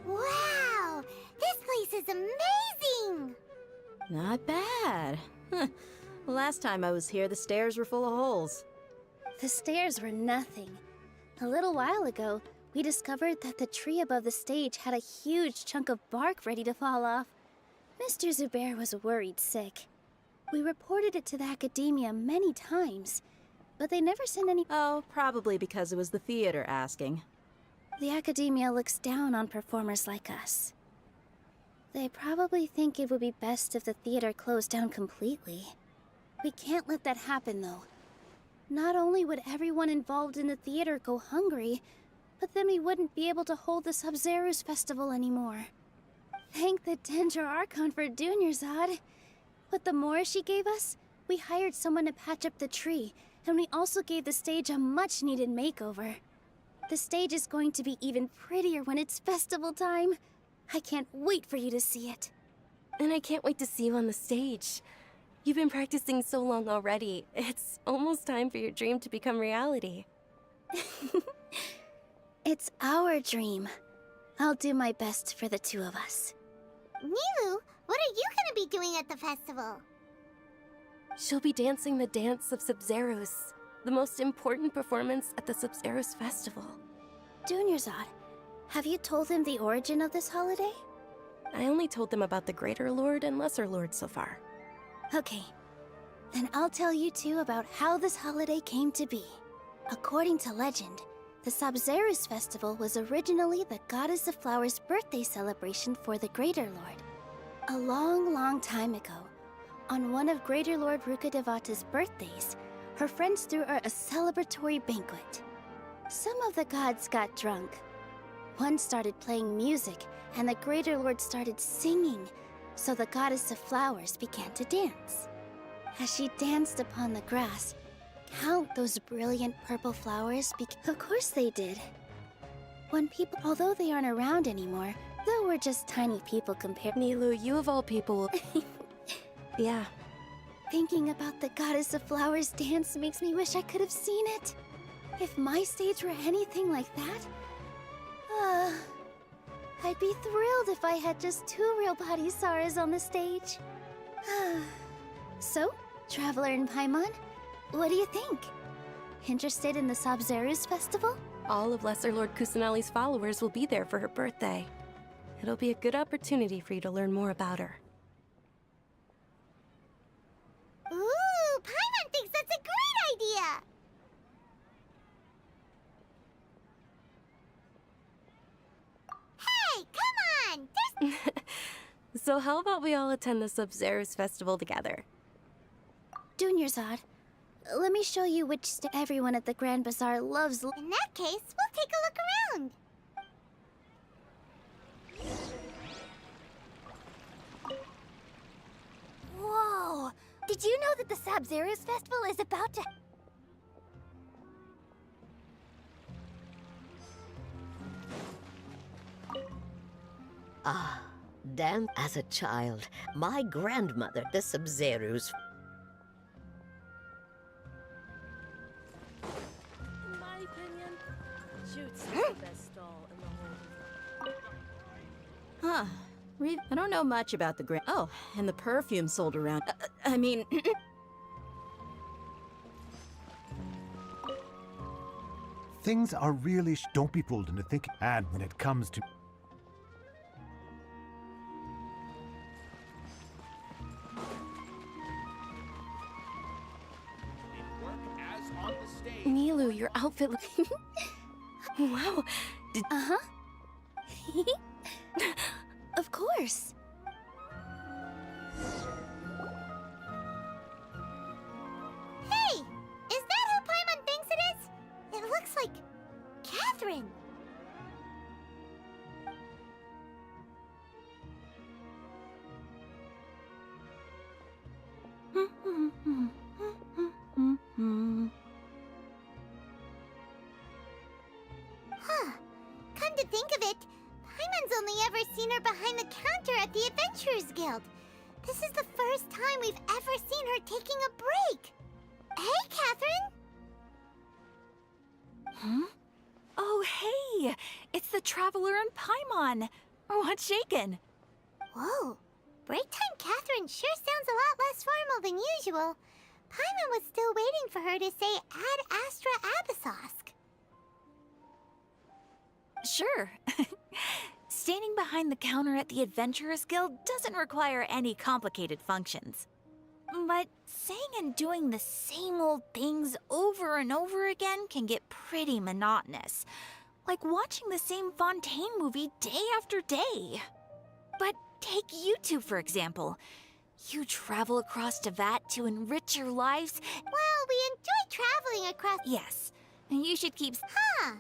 Wow! This place is amazing! Not bad. Huh. Last time I was here, the stairs were full of holes. The stairs were nothing. A little while ago, we discovered that the tree above the stage had a huge chunk of bark ready to fall off. Mr. Zubair was worried sick. We reported it to the academia many times, but they never sent any— Oh, probably because it was the theater asking. The academia looks down on performers like us. They probably think it would be best if the theater closed down completely. We can't let that happen, though. Not only would everyone involved in the theater go hungry, but then we wouldn't be able to hold the Sub-Zerus festival anymore. Thank the Dendra Archon for Dunyarzad. With the Mora she gave us, we hired someone to patch up the tree, and we also gave the stage a much-needed makeover. The stage is going to be even prettier when it's festival time. I can't wait for you to see it. And I can't wait to see you on the stage. You've been practicing so long already. It's almost time for your dream to become reality. It's our dream. I'll do my best for the two of us. Nilu, what are you gonna be doing at the festival? She'll be dancing the dance of Sub-Zerus, the most important performance at the Sub-Zerus festival. Dunyarzad, have you told him the origin of this holiday? I only told them about the Greater Lord and Lesser Lord so far. Okay, then I'll tell you two about how this holiday came to be. According to legend, the Sub-Zerus festival was originally the Goddess of Flowers' birthday celebration for the Greater Lord. A long, long time ago, on one of Greater Lord Rukkhadevata's birthdays, her friends threw her a celebratory banquet. Some of the gods got drunk. One started playing music, and the Greater Lord started singing, so the Goddess of Flowers began to dance. As she danced upon the grass, count those brilliant purple flowers. Of course they did. When people, although they aren't around anymore, though we're just tiny people compared. Nilu, you of all people. Yeah. Thinking about the Goddess of Flowers dance makes me wish I could have seen it. If my stage were anything like that, I'd be thrilled if I had just two real body Saras on the stage. So, Traveler and Paimon, what do you think? Interested in the Sub-Zerus festival? All of Lesser Lord Kusanali's followers will be there for her birthday. It'll be a good opportunity for you to learn more about her. Ooh, Paimon thinks that's a great idea! Hey, come on! So how about we all attend the Sub-Zerus festival together? Dunyarzad, let me show you which everyone at the Grand Bazaar loves. In that case, we'll take a look around. Whoa! Did you know that the Sub-Zerus festival is about to... Ah, Dan, as a child, my grandmother, the Sub-Zerus. In my opinion, Jute's the best stall in the whole... Huh. I don't know much about the grand... Oh, and the perfume sold around. I mean... Things are really don't be fooled into thinking. And when it comes to Work as on your outfit Wow. Uh-huh. Of course. Hey! Is that who Paimon thinks it is? It looks like Catherine. Huh. Come to think of it, Paimon's only ever seen her behind the counter at the Adventurers Guild. This is the first time we've ever seen her taking a break. Hey, Catherine! Huh? Oh, hey! It's the Traveler and Paimon! What's shaken? Whoa. Break time Catherine sure sounds a lot less formal than usual. Paimon was still waiting for her to say Ad Astra Abyssosque. Sure. Standing behind the counter at the Adventurers Guild doesn't require any complicated functions. But saying and doing the same old things over and over again can get pretty monotonous. Like watching the same Fontaine movie day after day. But take you two, for example. You travel across Tevat to enrich your lives. Well, we enjoy traveling across... Yes, and you should keep... Huh.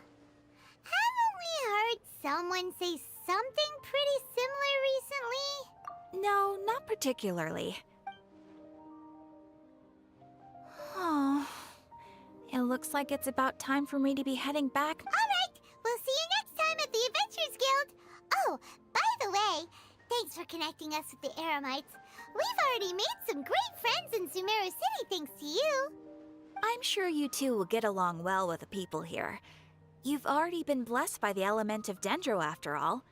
Haven't we heard someone say something pretty similar recently? No, not particularly. Oh, it looks like it's about time for me to be heading back. Alright, we'll see you next time at the Adventurers Guild. Oh, by the way, thanks for connecting us with the Eremites. We've already made some great friends in Sumeru City thanks to you. I'm sure you two will get along well with the people here. You've already been blessed by the element of Dendro, after all.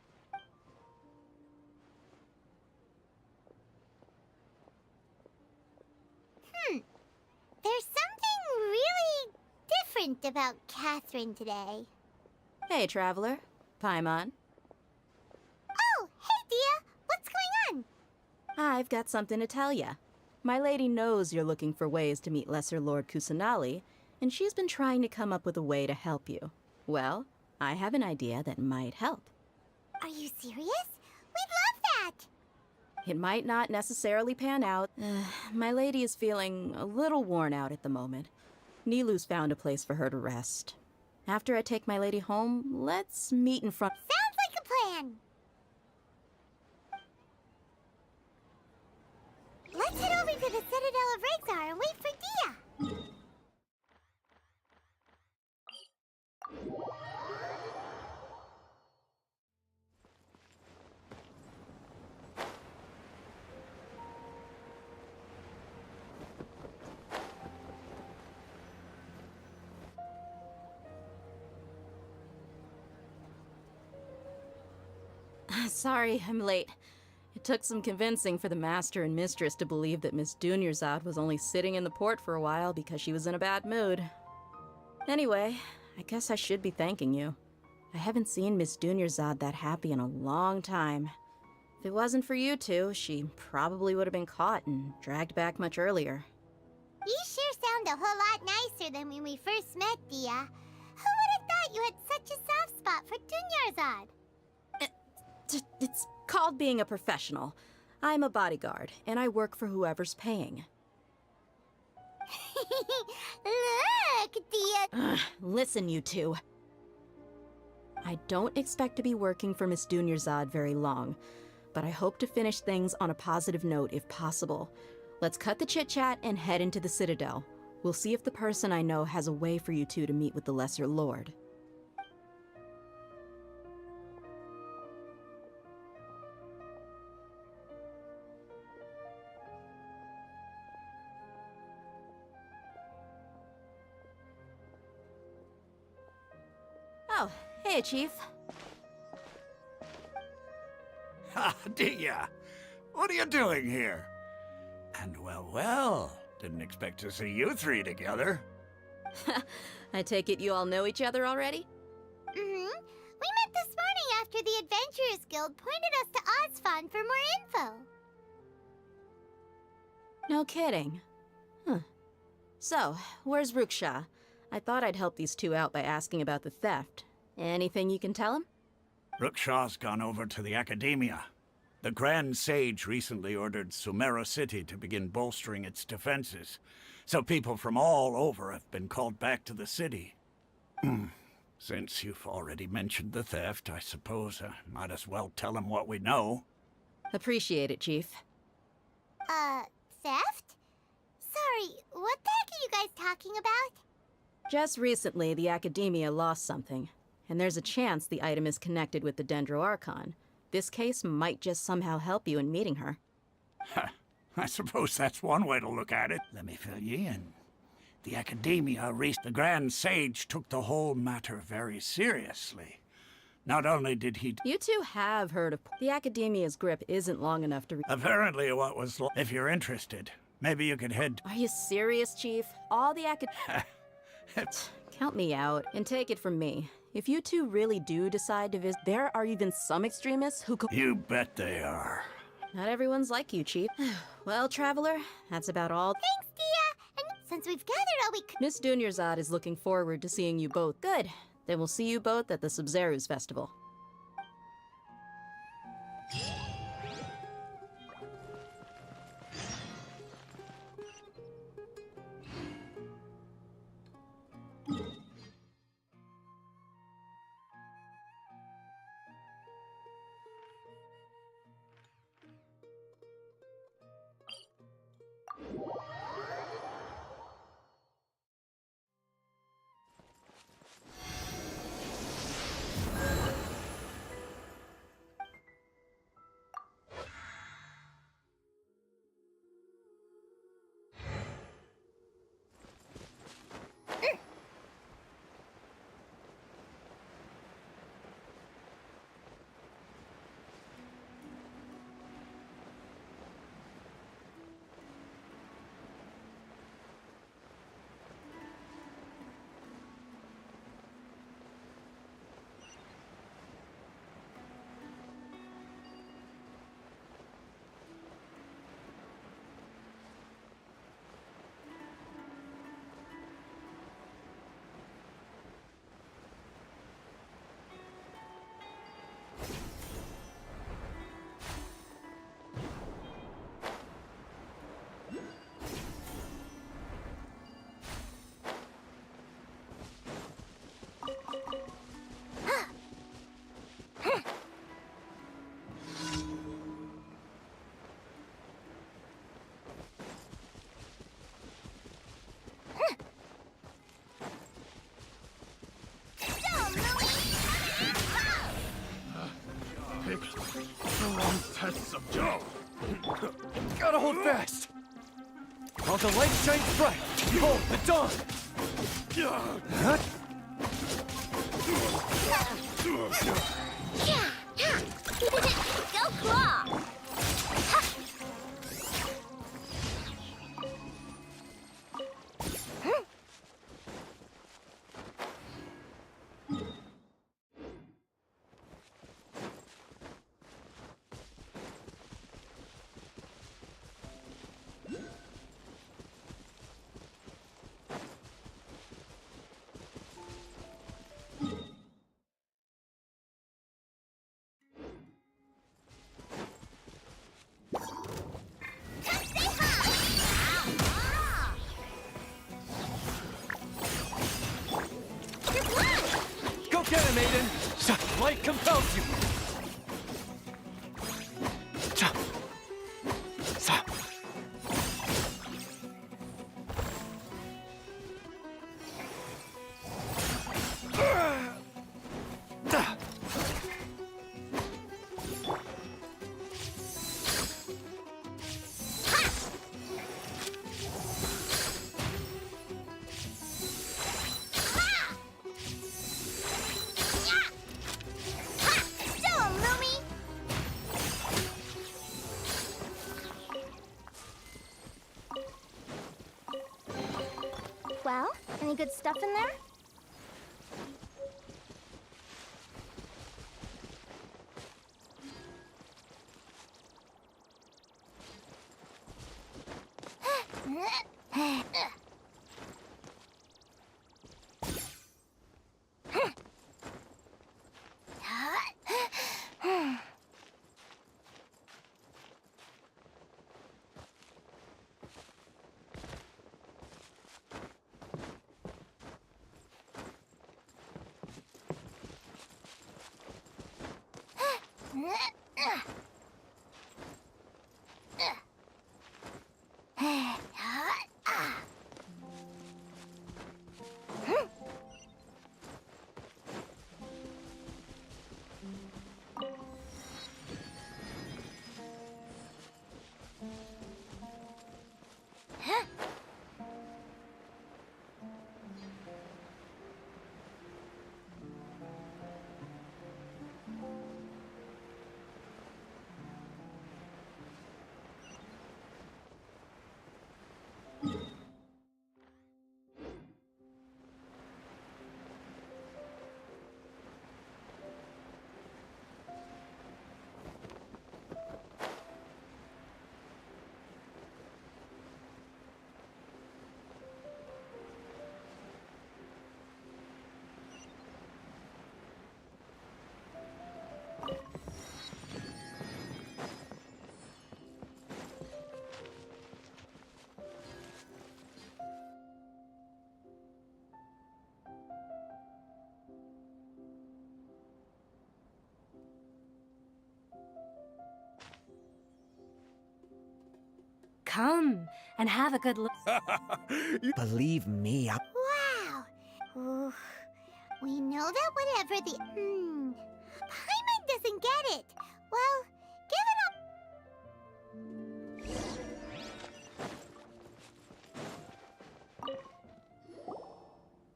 There's something really different about Catherine today. Hey, Traveler. Paimon. Oh, hey, Dia. What's going on? I've got something to tell ya. My lady knows you're looking for ways to meet Lesser Lord Kusanali, and she's been trying to come up with a way to help you. Well, I have an idea that might help. Are you serious? We'd love that! It might not necessarily pan out. My lady is feeling a little worn out at the moment. Nilu's found a place for her to rest. After I take my lady home, let's meet in front... Sounds like a plan! Let's head over to the Citadel of Razer and wait for Dia! Sorry, I'm late. It took some convincing for the Master and Mistress to believe that Miss Dunyarzad was only sitting in the port for a while because she was in a bad mood. Anyway, I guess I should be thanking you. I haven't seen Miss Dunyarzad that happy in a long time. If it wasn't for you two, she probably would have been caught and dragged back much earlier. You sure sound a whole lot nicer than when we first met, Dia. Who would have thought you had such a soft spot for Dunyarzad? It's called being a professional. I'm a bodyguard, and I work for whoever's paying. Look, Dia... Listen, you two. I don't expect to be working for Miss Dunyarzad very long, but I hope to finish things on a positive note if possible. Let's cut the chit-chat and head into the Citadel. We'll see if the person I know has a way for you two to meet with the Lesser Lord. Oh, hey, Chief. Ha, Dia! What are you doing here? And well, didn't expect to see you three together. I take it you all know each other already? We met this morning after the Adventurers Guild pointed us to Ozfon for more info. No kidding. Huh. So, where's Ruksha? I thought I'd help these two out by asking about the theft. Anything you can tell them? Rookshaw's gone over to the Academia. The Grand Sage recently ordered Sumeru City to begin bolstering its defenses, so people from all over have been called back to the city. Since you've already mentioned the theft, I suppose I might as well tell them what we know. Appreciate it, Chief. Theft? Sorry, what the heck are you guys talking about? Just recently, the Academia lost something, and there's a chance the item is connected with the Dendro Archon. This case might just somehow help you in meeting her. I suppose that's one way to look at it. Let me fill you in. The Academia reached the Grand Sage took the whole matter very seriously. Not only did he... You two have heard of... The Academia's grip isn't long enough to... Apparently what was... If you're interested, maybe you could head... Are you serious, Chief? All the Count me out, and take it from me. If you two really do decide to visit, there are even some extremists who could... You bet they are. Not everyone's like you, Chief. Well, Traveler, that's about all. Thanks, Dia! And since we've gathered all we could... Miss Dunyarzad is looking forward to seeing you both. Good. Then we'll see you both at the Sub-Zeru's festival. Tests of Joe. Gotta hold fast. While the light shines bright, behold the dawn. Go claw! Go get him, Aiden! Light compels you! Well, any good stuff in there? Come and have a good look. Believe me, Wow. Ooh. We know that whatever the... Paimon doesn't get it. Well, give it up.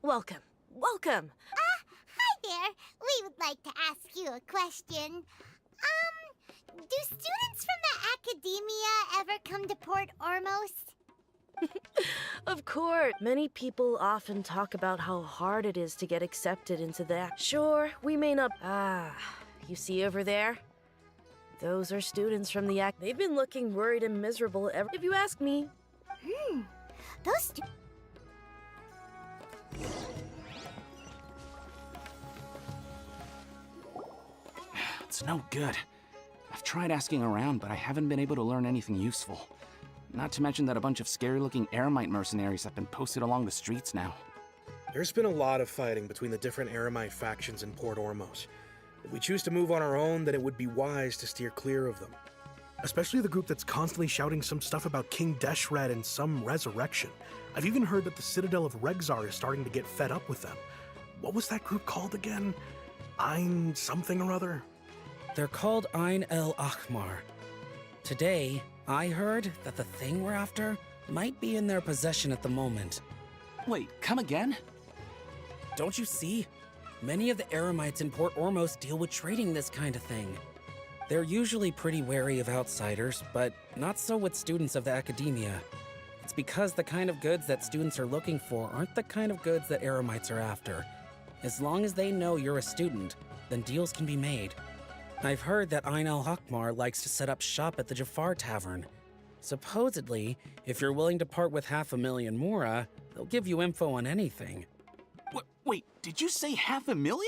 Welcome. Welcome. Hi there. We would like to ask you a question. Do students from the academia ever come to Port Ormos? Of course. Many people often talk about how hard it is to get accepted into that. Sure, we may not... you see over there? Those are students from the They've been looking worried and miserable ever... If you ask me. Those It's no good. I've tried asking around, but I haven't been able to learn anything useful. Not to mention that a bunch of scary-looking Eremite mercenaries have been posted along the streets now. There's been a lot of fighting between the different Eremite factions in Port Ormos. If we choose to move on our own, then it would be wise to steer clear of them. Especially the group that's constantly shouting some stuff about King Deshret and some resurrection. I've even heard that the Citadel of Regzar is starting to get fed up with them. What was that group called again? Ein something or other? They're called Ein El Ahmar. Today, I heard that the thing we're after might be in their possession at the moment. Wait, come again? Don't you see? Many of the Eremites in Port Ormos deal with trading this kind of thing. They're usually pretty wary of outsiders, but not so with students of the academia. It's because the kind of goods that students are looking for aren't the kind of goods that Eremites are after. As long as they know you're a student, then deals can be made. I've heard that Ein El Ahmar likes to set up shop at the Jafar Tavern. Supposedly, if you're willing to part with 500,000 mora, they'll give you info on anything. Wait, did you say 500,000?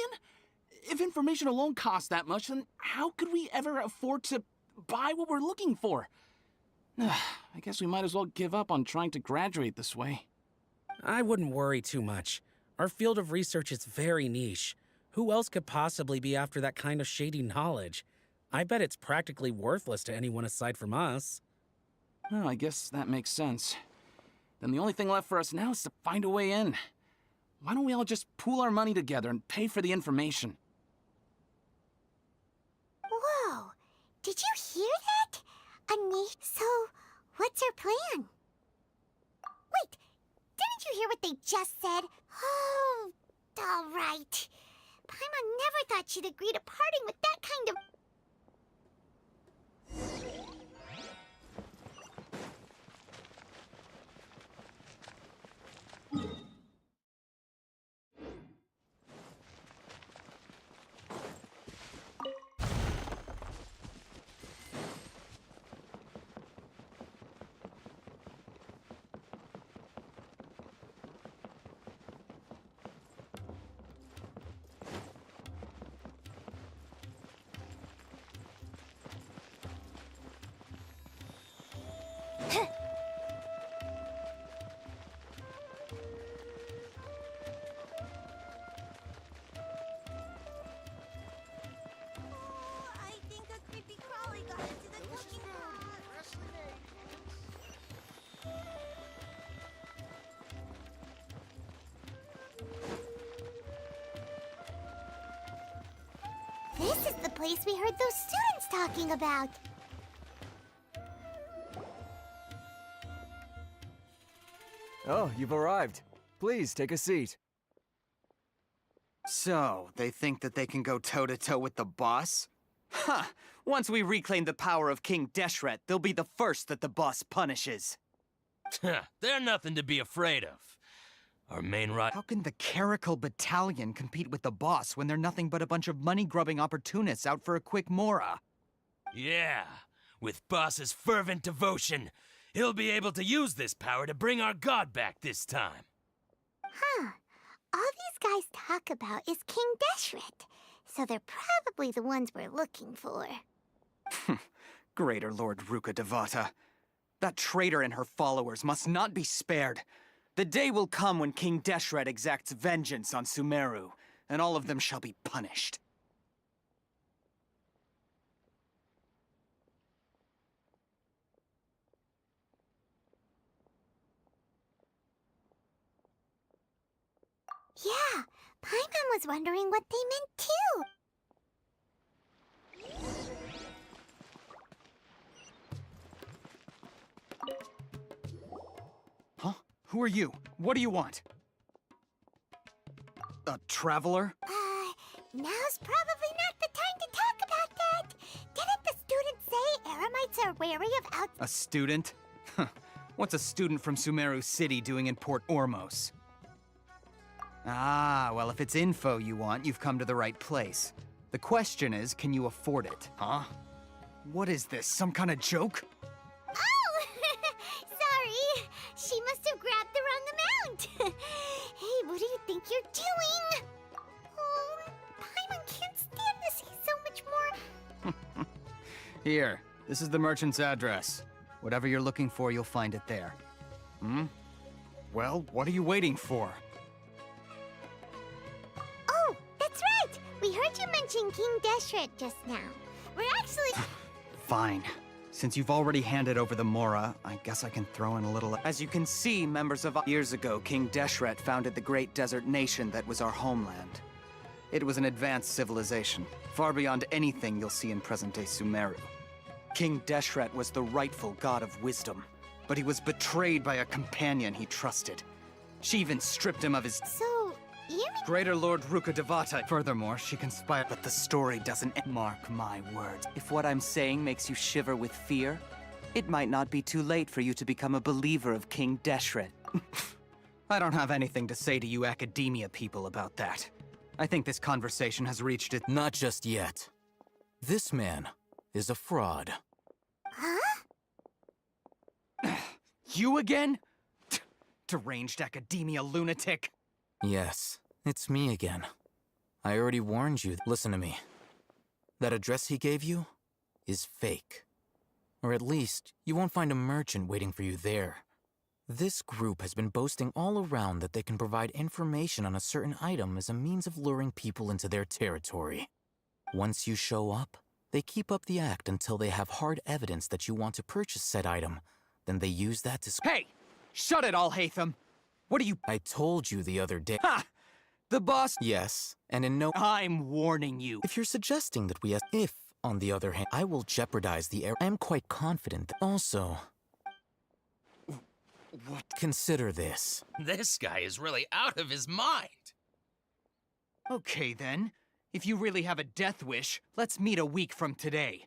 If information alone costs that much, then how could we ever afford to buy what we're looking for? I guess we might as well give up on trying to graduate this way. I wouldn't worry too much. Our field of research is very niche. Who else could possibly be after that kind of shady knowledge? I bet it's practically worthless to anyone aside from us. Oh, I guess that makes sense. Then the only thing left for us now is to find a way in. Why don't we all just pool our money together and pay for the information? Whoa! Did you hear that? So, what's our plan? Wait! Didn't you hear what they just said? Oh, all right. Paimon never thought she'd agree to parting with that kind of... place we heard those students talking about. Oh, you've arrived. Please, take a seat. So, they think that they can go toe-to-toe with the boss? Ha! Once we reclaim the power of King Deshret, they'll be the first that the boss punishes. They're nothing to be afraid of. Our main How can the Caracal Battalion compete with the boss when they're nothing but a bunch of money-grubbing opportunists out for a quick mora? Yeah, with Boss's fervent devotion, he'll be able to use this power to bring our god back this time. Huh. All these guys talk about is King Deshret, so they're probably the ones we're looking for. Greater Lord Ruka Devata. That traitor and her followers must not be spared. The day will come when King Deshret exacts vengeance on Sumeru, and all of them shall be punished. Yeah, Paimon was wondering what they meant too. Huh? Who are you? What do you want? A traveler? Now's probably not the time to talk about that. Didn't the students say Eremites are wary of A student? What's a student from Sumeru City doing in Port Ormos? Ah, well, if it's info you want, you've come to the right place. The question is, can you afford it, huh? What is this, some kind of joke? Oh! Sorry. She must have grabbed the wrong amount. Hey, what do you think you're doing? Oh, Paimon can't stand to see so much more. Here, this is the merchant's address. Whatever you're looking for, you'll find it there. Hmm? Well, what are you waiting for? Oh, that's right. We heard you mention King Deshret just now. We're actually... Fine. Since you've already handed over the Mora, I guess I can throw in a little... As you can see, members of... Years ago, King Deshret founded the great desert nation that was our homeland. It was an advanced civilization, far beyond anything you'll see in present-day Sumeru. King Deshret was the rightful god of wisdom, but he was betrayed by a companion he trusted. She even stripped him of his... So, you mean... Greater Lord Ruka Devata. Furthermore, she conspired... But the story doesn't end. Mark my words. If what I'm saying makes you shiver with fear, it might not be too late for you to become a believer of King Deshret. I don't have anything to say to you academia people about that. I think this conversation has reached its... Not just yet. This man is a fraud. Huh? You again? Deranged academia lunatic. Yes, it's me again. I already warned you. Listen to me. That address he gave you is fake. Or at least, you won't find a merchant waiting for you there. This group has been boasting all around that they can provide information on a certain item as a means of luring people into their territory. Once you show up, they keep up the act until they have hard evidence that you want to purchase said item. Then they use that to... Hey! Shut it all, Hatham! What are you... I told you the other day... Ha! The boss... Yes, and in no... I'm warning you. If you're suggesting that we... If, on the other hand, I will jeopardize the air... I am quite confident that... Also... What? Consider this. This guy is really out of his mind. Okay, then. If you really have a death wish, let's meet a week from today.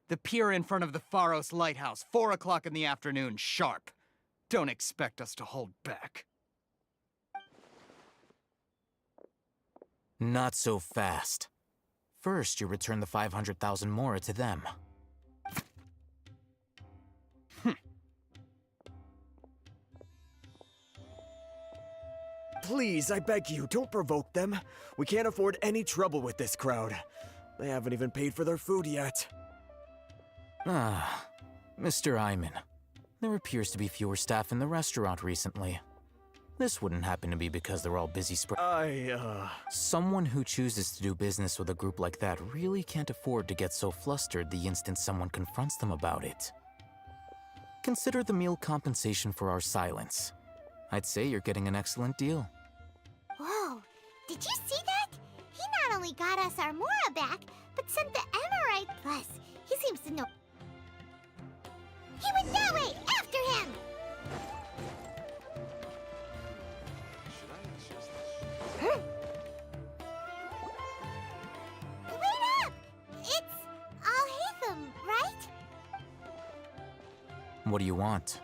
The pier in front of the Pharos Lighthouse, 4 o'clock in the afternoon, sharp. Don't expect us to hold back. Not so fast. First, you return the 500,000 Mora to them. Please, I beg you, don't provoke them. We can't afford any trouble with this crowd. They haven't even paid for their food yet. Ah, Mr. Iman. There appears to be fewer staff in the restaurant recently. This wouldn't happen to be because they're all busy Someone who chooses to do business with a group like that really can't afford to get so flustered the instant someone confronts them about it. Consider the meal compensation for our silence. I'd say you're getting an excellent deal. Whoa, did you see that? He not only got us our Mora back, but sent the Emerite Plus. He seems to know. He went that way! After him! Wait up! It's Alhaitham, right? What do you want?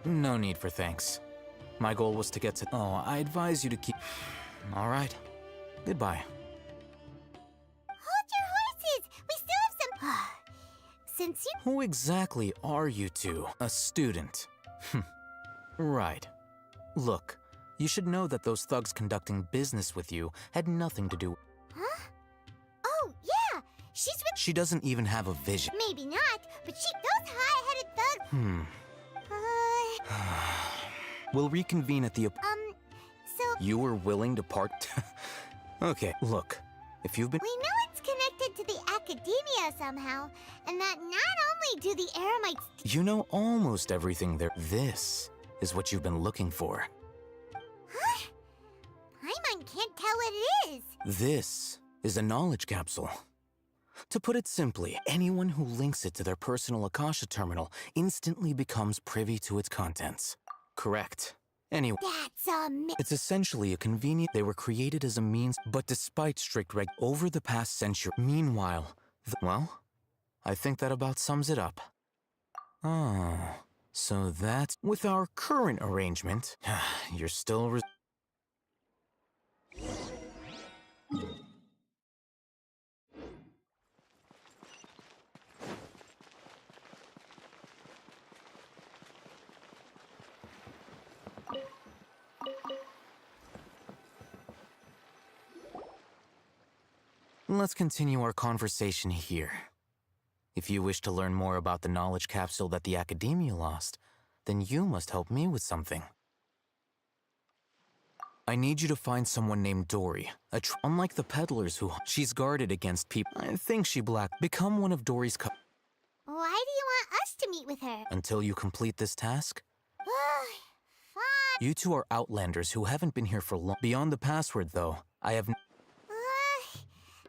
No need for thanks. My goal was to get to. Oh, I advise you to keep. All right. Goodbye. Hold your horses! We still have some. Since you. Who exactly are you two? A student? Right. Look, you should know that those thugs conducting business with you had nothing to do. Huh? Oh, yeah! She's with. She doesn't even have a vision. Maybe not, but those high-headed thugs. We'll reconvene at the. So. You were willing to part. Okay, look. If you've been. We know it's connected to the Academia somehow, and that not only do the Eremites. You know almost everything there. This is what you've been looking for. Huh? Paimon can't tell what it is. This is a knowledge capsule. To put it simply, anyone who links it to their personal Akasha terminal instantly becomes privy to its contents. Correct. Anyway, That's it's essentially a convenient. They were created as a means, but despite strict over the past century. Meanwhile, well, I think that about sums it up. Oh, so that's with our current arrangement. You're still. Let's continue our conversation here. If you wish to learn more about the knowledge capsule that the Academia lost, then you must help me with something. I need you to find someone named Dory. Unlike the peddlers who she's guarded against people, I think she become one of Dory's Why do you want us to meet with her? Until you complete this task? Fine. You two are outlanders who haven't been here for long. Beyond the password, though, I have.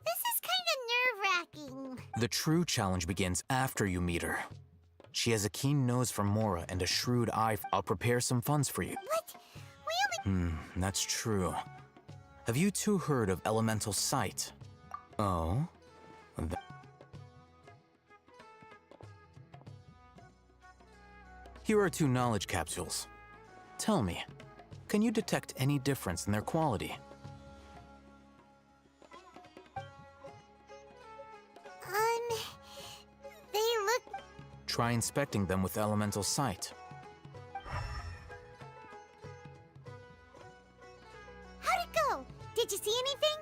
This is kind of nerve-wracking. The true challenge begins after you meet her. She has a keen nose for Mora and a shrewd eye. I'll prepare some funds for you. What? We only. That's true. Have you two heard of elemental sight? Oh? Here are 2 knowledge capsules. Tell me, can you detect any difference in their quality? They look. Try inspecting them with elemental sight. How'd it go? Did you see anything?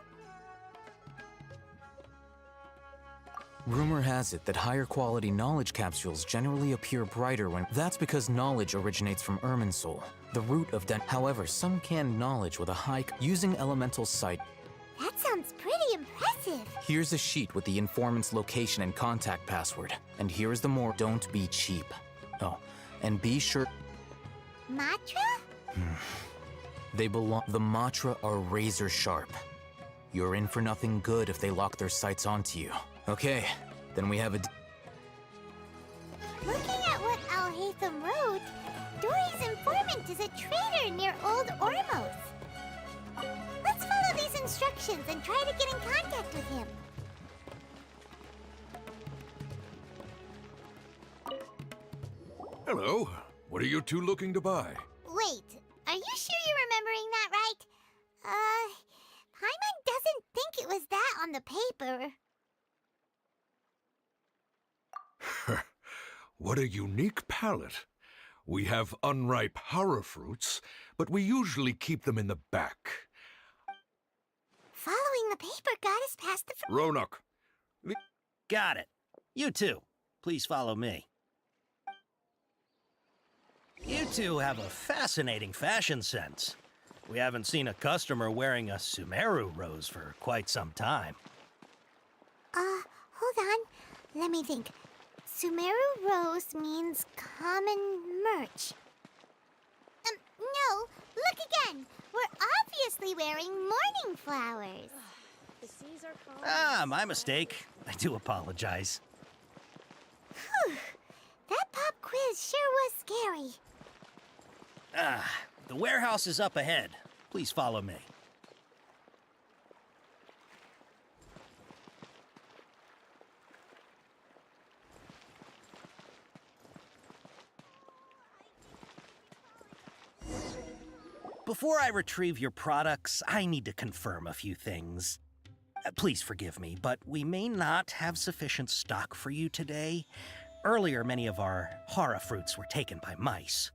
Rumor has it that higher quality knowledge capsules generally appear brighter when. That's because knowledge originates from Irminsul, the root of However, some canned knowledge with a high. Using elemental sight. That sounds pretty impressive. Here's a sheet with the informant's location and contact password. And here's the more. Don't be cheap. Oh, and be sure. Matra? They belong. The Matra are razor sharp. You're in for nothing good if they lock their sights onto you. Okay, then we have a. Looking at what Alhaitham wrote, Dory's informant is a traitor near Old Ormos. Let's follow these instructions and try to get in contact with him. Hello. What are you two looking to buy? Wait, are you sure you're remembering that right? Paimon doesn't think it was that on the paper. What a unique palate. We have unripe horror fruits, but we usually keep them in the back. Following the paper got us past the... Ronak. Got it. You two, please follow me. You two have a fascinating fashion sense. We haven't seen a customer wearing a Sumeru rose for quite some time. Hold on. Let me think. Sumeru rose means common merch. No, look again. We're obviously wearing morning flowers. Ah, my mistake. I do apologize. Whew. That pop quiz sure was scary. Ah, the warehouse is up ahead. Please follow me. Before I retrieve your products, I need to confirm a few things. Please forgive me, but we may not have sufficient stock for you today. Earlier, many of our hara fruits were taken by mice.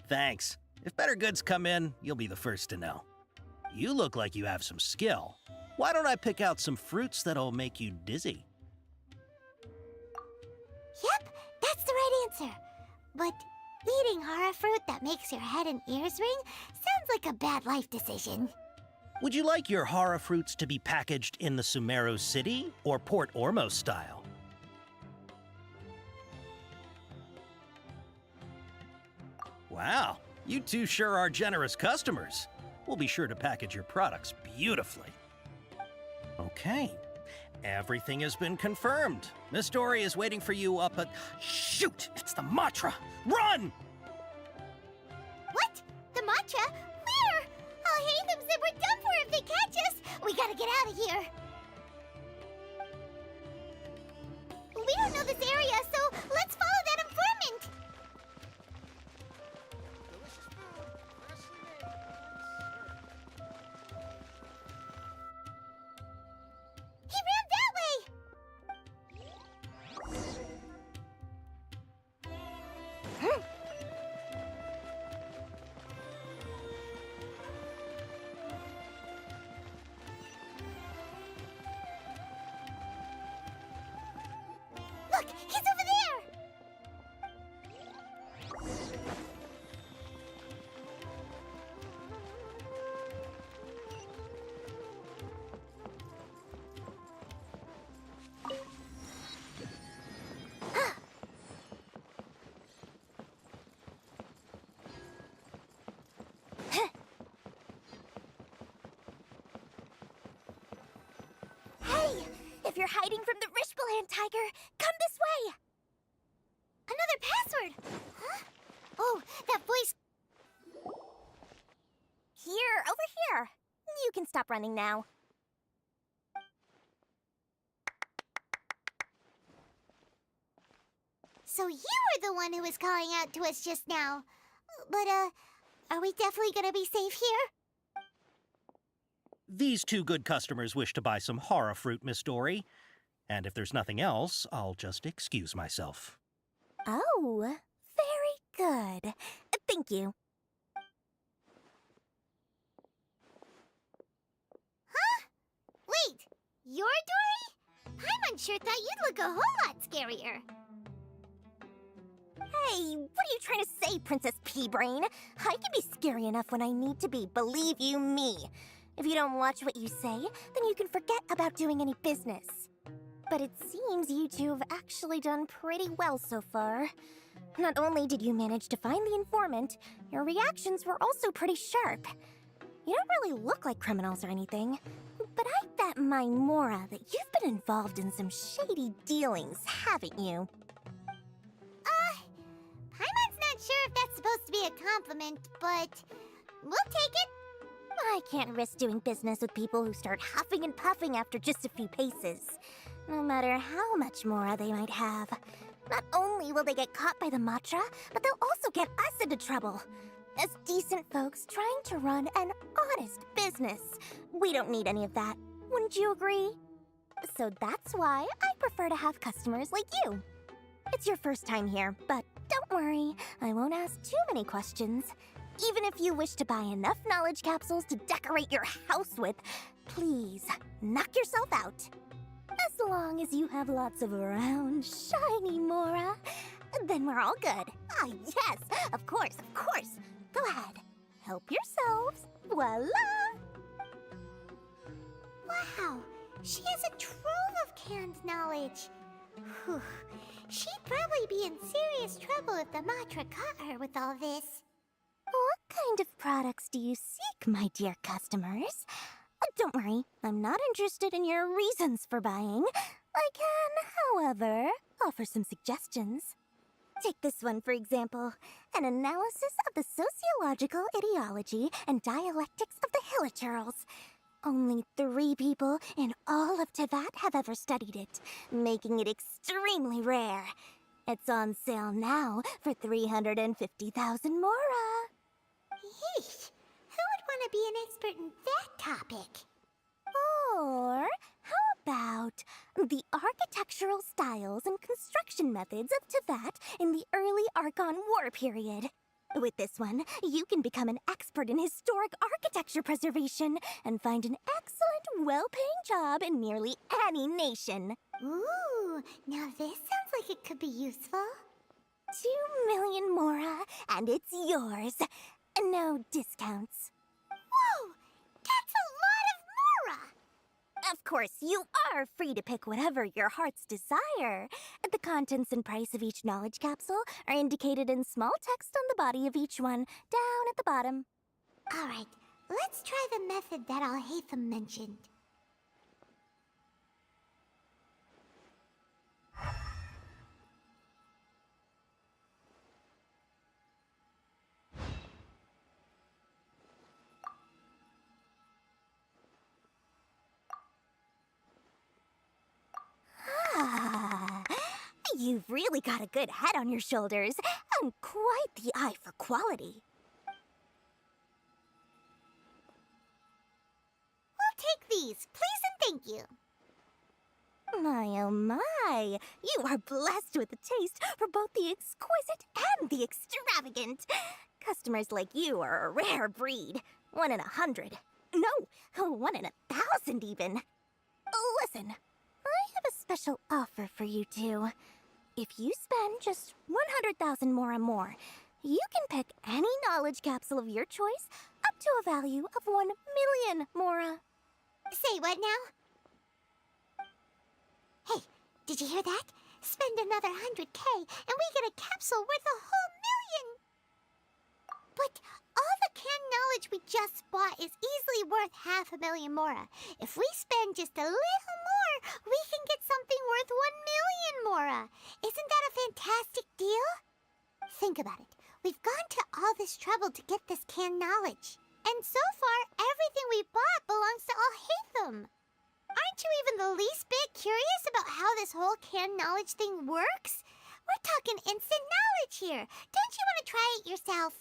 Thanks. If better goods come in, you'll be the first to know. You look like you have some skill. Why don't I pick out some fruits that'll make you dizzy? Yep, that's the right answer. But eating hara fruit that makes your head and ears ring sounds like a bad life decision. Would you like your hara fruits to be packaged in the Sumeru City or Port Ormos style? Wow, you two sure are generous customers. We'll be sure to package your products beautifully. Okay, everything has been confirmed. Miss Dory is waiting for you up at... Shoot! It's the Matra! Run! What? The Matra? Where? I'll hate them said we're done for if they catch us. We gotta get out of here. We don't know this area, so let's follow that informant. He ran that way! Look, he's over there! Hey! If you're hiding from the Rishbaland tiger, come this way! Another password! Huh? Oh, that voice... Here, over here. You can stop running now. So you were the one who was calling out to us just now. But, are we definitely gonna be safe here? These two good customers wish to buy some hara fruit, Miss Dory. And if there's nothing else, I'll just excuse myself. Oh, very good. Thank you. Huh? Wait, you're Dory? Paimon sure thought you'd look a whole lot scarier. Hey, what are you trying to say, Princess Pea-Brain? I can be scary enough when I need to be, believe you me. If you don't watch what you say, then you can forget about doing any business. But it seems you two have actually done pretty well so far. Not only did you manage to find the informant, your reactions were also pretty sharp. You don't really look like criminals or anything, but I bet my Mora that you've been involved in some shady dealings, haven't you? Paimon's not sure if that's supposed to be a compliment, but we'll take it. I can't risk doing business with people who start huffing and puffing after just a few paces, no matter how much Mora they might have. Not only will they get caught by the Matra, but they'll also get us into trouble. As decent folks trying to run an honest business, we don't need any of that. Wouldn't you agree? So that's why I prefer to have customers like you. It's your first time here, but don't worry, I won't ask too many questions. Even if you wish to buy enough knowledge capsules to decorate your house with, please knock yourself out. As long as you have lots of round, shiny Mora, then we're all good. Ah, yes, of course, of course. Go ahead, help yourselves. Voila! Wow, she has a trove of canned knowledge. Whew. She'd probably be in serious trouble if the Matra caught her with all this. What kind of products do you seek, my dear customers? Don't worry, I'm not interested in your reasons for buying. I can, however, offer some suggestions. Take this one, for example. An analysis of the sociological ideology and dialectics of the Hilichurls. Only 3 people in all of Teyvat have ever studied it, making it extremely rare. It's on sale now for 350,000 mora. Yeesh. Who would want to be an expert in that topic? Or how about the architectural styles and construction methods of Teyvat in the early Archon War period? With this one, you can become an expert in historic architecture preservation and find an excellent, well-paying job in nearly any nation. Ooh, now this sounds like it could be useful. 2 million mora, and it's yours. No discounts. Whoa! That's a lot of mora! Of course, you are free to pick whatever your heart's desire. The contents and price of each knowledge capsule are indicated in small text on the body of each one, down at the bottom. Alright, let's try the method that Alhaitham mentioned. You've really got a good head on your shoulders, and quite the eye for quality. We'll take these, please and thank you. My oh my, you are blessed with a taste for both the exquisite and the extravagant. Customers like you are a rare breed. 1 in 100. No, 1 in 1,000 even. Listen, I have a special offer for you two. If you spend just 100,000 mora more, you can pick any knowledge capsule of your choice up to a value of 1 million mora. Say what now? Hey, did you hear that? Spend another 100K and we get a capsule worth a whole million! But all the canned knowledge we just bought is easily worth 500,000 mora. If we spend just a little more, we can get something worth 1 million mora. Isn't that a fantastic deal? Think about it. We've gone to all this trouble to get this canned knowledge. And so far, everything we bought belongs to Alhaitham. Aren't you even the least bit curious about how this whole canned knowledge thing works? We're talking instant knowledge here. Don't you want to try it yourself?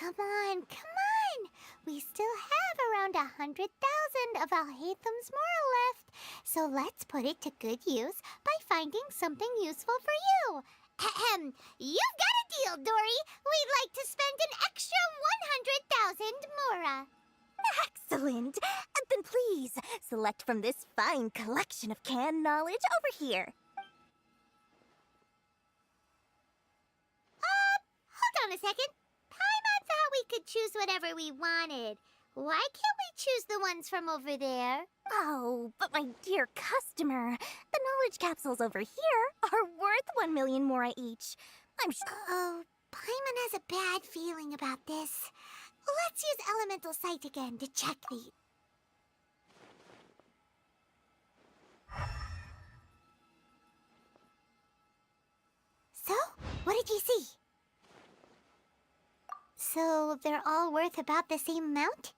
Come on, come on! We still have around 100,000 of Alhaitham's moral left, so let's put it to good use by finding something useful for you. Ahem, you've got a deal, Dory! We'd like to spend an extra 100,000 mora. Excellent! Then please, select from this fine collection of canned knowledge over here. Hold on a second. Paimon thought we could choose whatever we wanted. Why can't we choose the ones from over there? Oh, but my dear customer, the knowledge capsules over here are worth 1 million mora each. I'm Oh, Paimon has a bad feeling about this. Let's use Elemental Sight again to check these. So, what did you see? So, they're all worth about the same amount?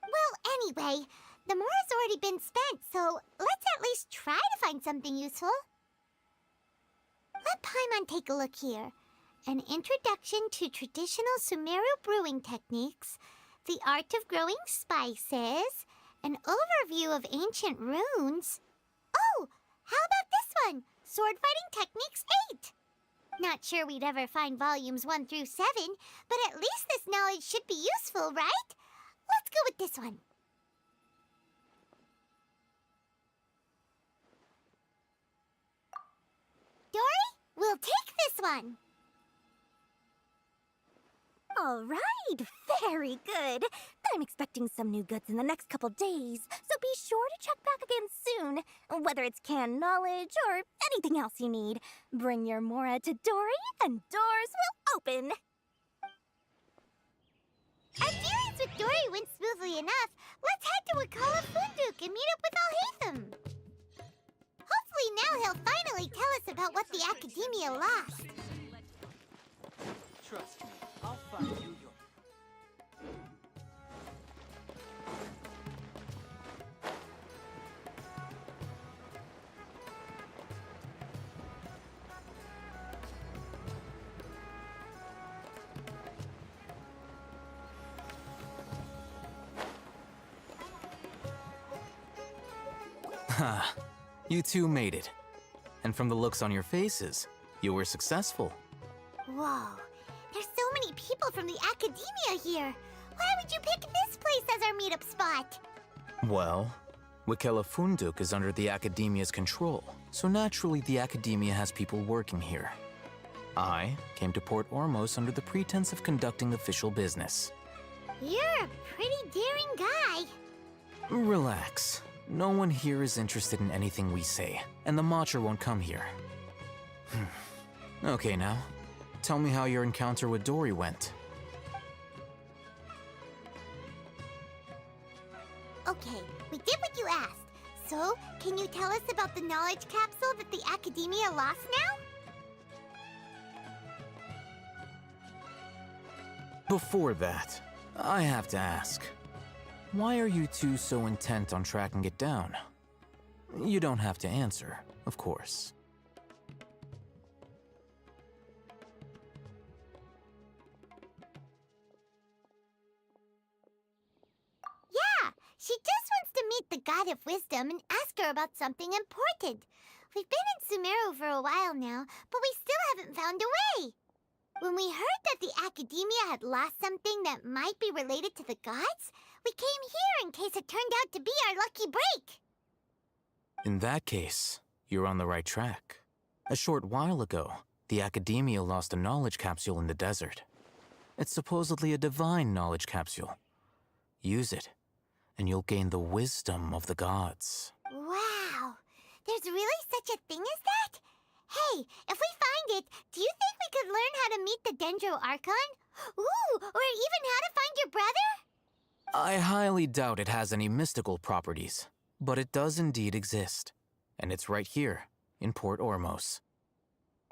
Well, anyway, the mora's already been spent, so let's at least try to find something useful. Let Paimon take a look here. An introduction to traditional Sumeru brewing techniques, the art of growing spices, an overview of ancient runes. Oh, how about this one? Sword Fighting Techniques 8. Not sure we'd ever find volumes 1 through 7, but at least this knowledge should be useful, right? Let's go with this one. Dory, we'll take this one. All right, very good. I'm expecting some new goods in the next couple days, so be sure to check back again soon. Whether it's canned knowledge or anything else you need, bring your Mora to Dory and doors will open. Our dealings with Dory went smoothly enough. Let's head to Wakala Funduk and meet up with Alhaitham. Hopefully now he'll finally tell us about what the Academia lost. Trust me, I'll find you your... Ha, you two made it. And from the looks on your faces, you were successful. Whoa, there's so many people from the Academia here. Why would you pick this place as our meetup spot? Well, Wakela Funduk is under the Academia's control, so naturally the Academia has people working here. I came to Port Ormos under the pretense of conducting official business. You're a pretty daring guy. Relax. No one here is interested in anything we say, and the Matcha won't come here. Okay now, tell me how your encounter with Dory went. Okay, we did what you asked. So, can you tell us about the knowledge capsule that the Academia lost now? Before that, I have to ask. Why are you two so intent on tracking it down? You don't have to answer, of course. Yeah, she just wants to meet the God of Wisdom and ask her about something important. We've been in Sumeru for a while now, but we still haven't found a way. When we heard that the Academia had lost something that might be related to the gods, we came here in case it turned out to be our lucky break. In that case, you're on the right track. A short while ago, the Academia lost a knowledge capsule in the desert. It's supposedly a divine knowledge capsule. Use it, and you'll gain the wisdom of the gods. Wow, there's really such a thing as that? Hey, if we find it, do you think we could learn how to meet the Dendro Archon? Ooh, or even how to find your brother? I highly doubt it has any mystical properties, but it does indeed exist. And it's right here, in Port Ormos.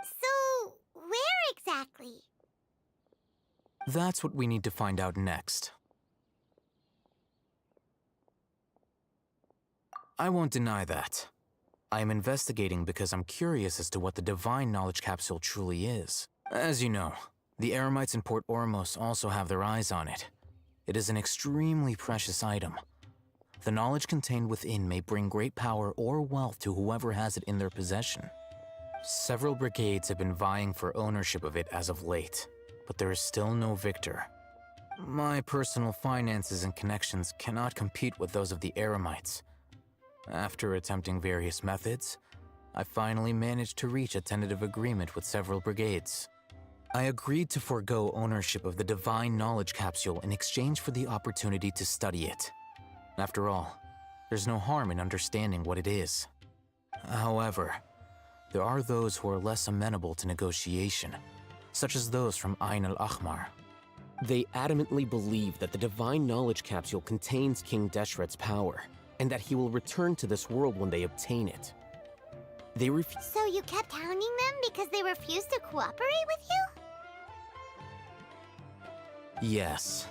So, where exactly? That's what we need to find out next. I won't deny that. I am investigating because I'm curious as to what the divine knowledge capsule truly is. As you know, the Eremites in Port Ormos also have their eyes on it. It is an extremely precious item. The knowledge contained within may bring great power or wealth to whoever has it in their possession. Several brigades have been vying for ownership of it as of late, but there is still no victor. My personal finances and connections cannot compete with those of the Eremites. After attempting various methods, I finally managed to reach a tentative agreement with several brigades. I agreed to forego ownership of the divine knowledge capsule in exchange for the opportunity to study it. After all, there's no harm in understanding what it is. However, there are those who are less amenable to negotiation, such as those from Ain al-Ahmar. They adamantly believe that the divine knowledge capsule contains King Deshret's power, and that he will return to this world when they obtain it. They So you kept hounding them because they refused to cooperate with you? Yes.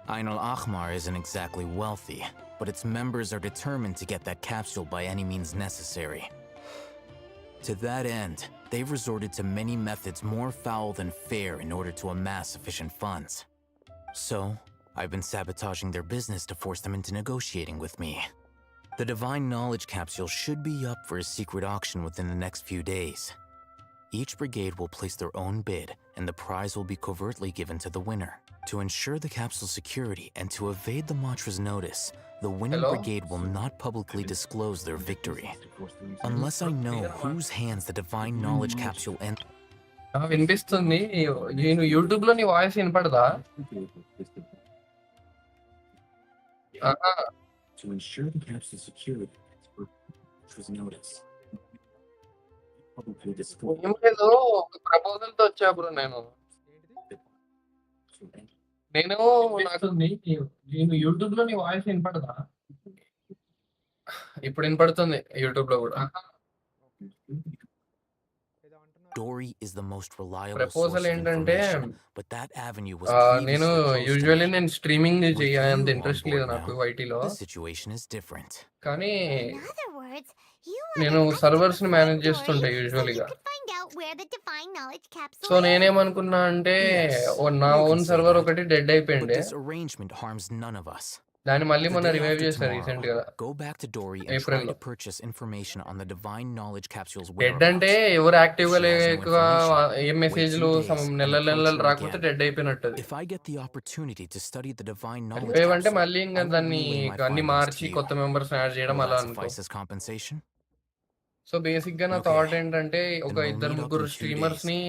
Ain al-Ahmar isn't exactly wealthy, but its members are determined to get that capsule by any means necessary. To that end, they've resorted to many methods more foul than fair in order to amass sufficient funds. So, I've been sabotaging their business to force them into negotiating with me. The divine knowledge capsule should be up for a secret auction within the next few days. Each brigade will place their own bid, and the prize will be covertly given to the winner. To ensure the capsule's security and to evade the Matra's notice, the winning brigade will not publicly disclose their victory. Unless I know whose hands the divine knowledge capsule వినిపిస్తుంది. నేను YouTube లో నీ voice వినపడదా? ఆహా. ఏం లేదు, ఒక proposal తో వచ్చా బ్రో నేను. నాకు నేను యూట్యూబ్ లో నీ వాయిస్ వినపడదా? ఇప్పుడు వినపడుతుంది యూట్యూబ్ లో కూడా. Dory is the most reliable source proposal of ఏంటంటే information, but that avenue was నేను previously closed to usually me. నేను streaming With చేయాలంత you on interest board లేదు నాకు now, ఐటీలో. the situation is different. కానీ In other words, you are నేను the servers ని expert manage Dory, చేస్తుంటా so you యూజువల్లీగా. could find out where the divine knowledge capsule so is. నేనేమనుకున్నా అంటే Yes, నా you can own say server that. ఒకటి dead But అయిపోయిండే. this arrangement harms none of us. దాన్ని మళ్ళీ The మొన్న day revive after చేశారు recent గా, tomorrow, go back to Dory and try ఏప్రిల్లో. to purchase information on the divine knowledge capsule's dead అంటే whereabouts. ఎవరు If active గా she has no లేక information, ఏం wait మెసేజ్లు 2 days and నెలలు approach her రాకపోతే again. డెడ్ అయిపోయినట్టు. If I get the opportunity to study the divine knowledge revive అంటే capsule, మళ్ళీ I ఇంకా will దాన్ని relay my అన్ని findings మార్చి to you. కొత్త మెంబర్స్ యాడ్ చేయడం Will అలా that అనుకో. suffice as compensation? So basic గా నా Okay, థాట్ ఏంటంటే ఒక then we'll ఇద్దరు meet up ముగ్గురు in 2 స్ట్రీమర్స్ days. ని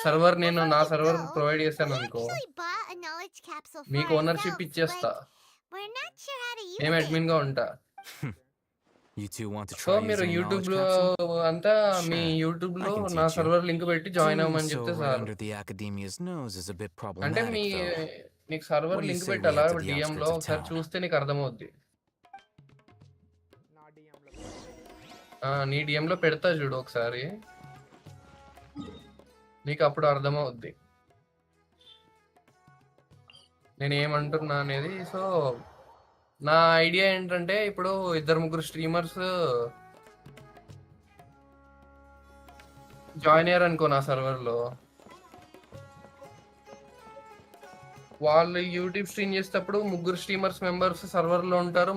సర్వర్ నేను నా సర్వర్ ప్రొవైడ్ చేశాను అనుకో, Actually bought a knowledge capsule for మీకు ఓనర్షిప్ ourselves, ఇచ్చేస్తా. but we're not sure how to use నేను it. అడ్మిన్ గా ఉంటా. You two want to so try మీరు using the యూట్యూబ్ knowledge లో capsule? అంతా మీ Sure, యూట్యూబ్ I లో can నా teach you. సర్వర్ లింక్ పెట్టి జాయిన్ Doing అవ్వమని so చెప్తే right sir. under the academia's nose is a bit అంటే problematic, though. నీకు server What do you link say we పెట్టాలా head to the డిఎం లో? outskirts of ఒకసారి town? చూస్తే నీకు అర్థమవుద్ది. నీ డిఎం లో పెడతా చూడు ఒకసారి, నీకు అప్పుడు అర్థమవుద్ది నేను ఏమంటున్నా అనేది. సో నా ఐడియా ఏంటంటే ఇప్పుడు ఇద్దరు ముగ్గురు స్ట్రీమర్స్ జాయిన్ అయ్యారు అనుకో నా సర్వర్ లో, వాళ్ళు యూట్యూబ్ స్ట్రీమ్ చేసేటప్పుడు ముగ్గురు స్ట్రీమర్స్ మెంబర్స్ సర్వర్ లో ఉంటారు,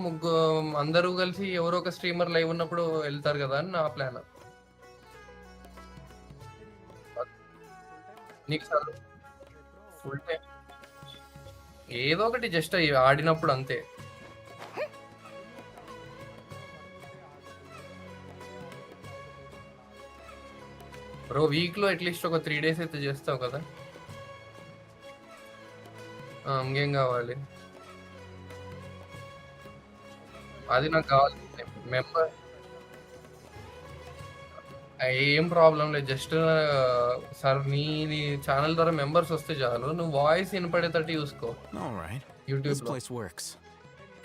అందరూ కలిసి ఎవరో ఒక స్ట్రీమర్ లైవ్ ఉన్నప్పుడు వెళ్తారు కదా అని నా ప్లాన్. నీకు ఫుల్ టైం ఏదో ఒకటి జస్ట్ ఆడినప్పుడు అంతే. బ్రో వీక్ లో అట్లీస్ట్ ఒక 3 days అయితే చేస్తావు కదా. ఇంకేం కావాలి, అది నాకు కావాలి మెంబర్. ఏం ప్రాబ్లం లేదు, జస్ట్ సార్ నీ ఛానల్ ద్వారా మెంబర్స్ వస్తే చాలు, నువ్వు వాయిస్ వినపడేటట్టు చూసుకో. All right, this యూట్యూబ్ లో place works.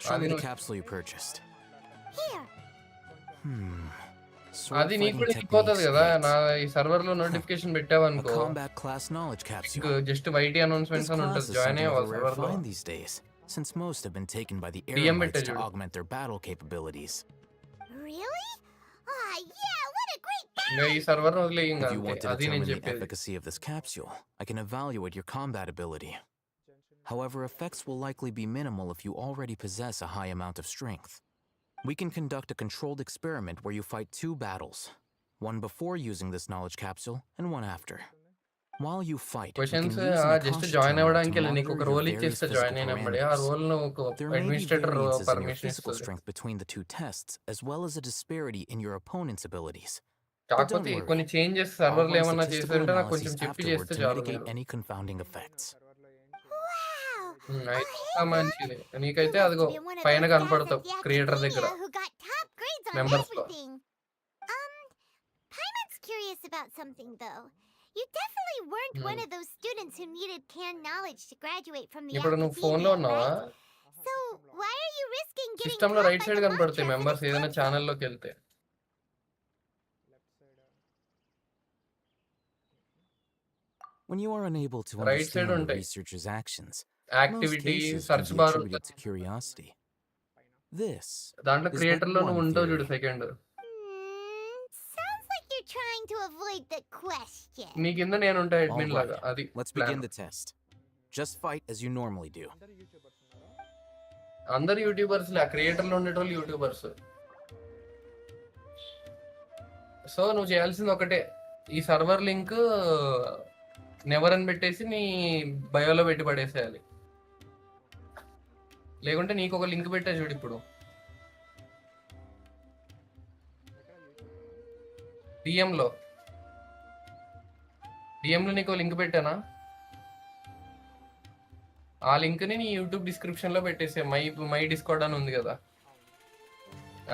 Show me the capsule you purchased. అది నీకు కూడా ఎక్కిపోతుంది కదా. నా ఈ సర్వర్ లో నోటిఫికేషన్ పెట్టావు A అనుకో, combat class knowledge capsule. Just వైటీ This అనౌన్స్మెంట్స్ అని class ఉంటుంది, is జాయిన్ something అయ్యే of a rare సర్వర్ లో. find these days, since most have been taken by the DM Eremites to పెట్టాడు. augment their battle capabilities. Really? Ah, yeah, what a great ఇంకా ఈ server వదిలే ఇంకా If you అంతే, want to అది నేను determine the చెప్పేది. efficacy of this capsule, I can evaluate your combat ability. However, effects will likely be minimal if you already possess a high amount of strength. We can conduct a controlled experiment where you fight 2 battles, one before using this knowledge capsule and one after. While you fight, you can questions use an just Akasha join terminal అవ్వడానికి to నీకు ఒక monitor your role various ఇచ్చేస్తే physical join అయినప్పుడే ఆ parameters. Role నువ్వు There may be administrator variances in your permission physical ఇస్తుంది. strength between the 2 tests, as well as a disparity in your opponent's abilities. But don't కాకపోతే worry, కొన్ని changes I'll సర్వర్లో run ఏమన్నా statistical చేస్తుంటే నాకు కొంచెం analyses చెప్పి afterward చేస్తే to చాలు. mitigate మీరు any confounding effects. అయితే మంచిది. నీకైతే అదిగో పైన కనపడతావు క్రియేటర్ దగ్గర who got top grades on members లో. everything. Paimon's curious about something though. You definitely weren't one of those students who needed canned knowledge to graduate from the ఇప్పుడు నువ్వు phone లో academia, ఉన్నావా? right? So why are you risking getting system లో caught right by side the కనపడతాయి Monsters members in ఏదైనా this ఛానల్లోకి వెళ్తే. When you are unable to right side understand the ఉంటాయి researcher's actions, activity most cases search can be bar attributed ఉంటుంది. to curiosity. This దాంట్లో is but creator లో నువ్వు one ఉంటావు theory. చూడు second. Sounds like you're trying to avoid the question. నీ కింద నేను ఉంటా All అడ్మిన్ right, లాగా, అది let's plan. begin the test. Just fight as you normally do. అందరు యూట్యూబర్స్ లే, క్రియేటర్లో ఉండేటోళ్ళు యూట్యూబర్స్. సో నువ్వు చేయాల్సింది ఒకటే, ఈ సర్వర్ లింక్ నెవర్ అని పెట్టేసి నీ బయోలో పెట్టి పడేసేయాలి. లేకుంటే నీకు ఒక లింక్ పెట్టా చూడు ఇప్పుడు డిఎంలో, డిఎంలో నీకు లింక్ పెట్టానా? ఆ లింక్ని నీ యూట్యూబ్ డిస్క్రిప్షన్లో పెట్టేసే. మై డిస్కార్డ్ అని ఉంది కదా,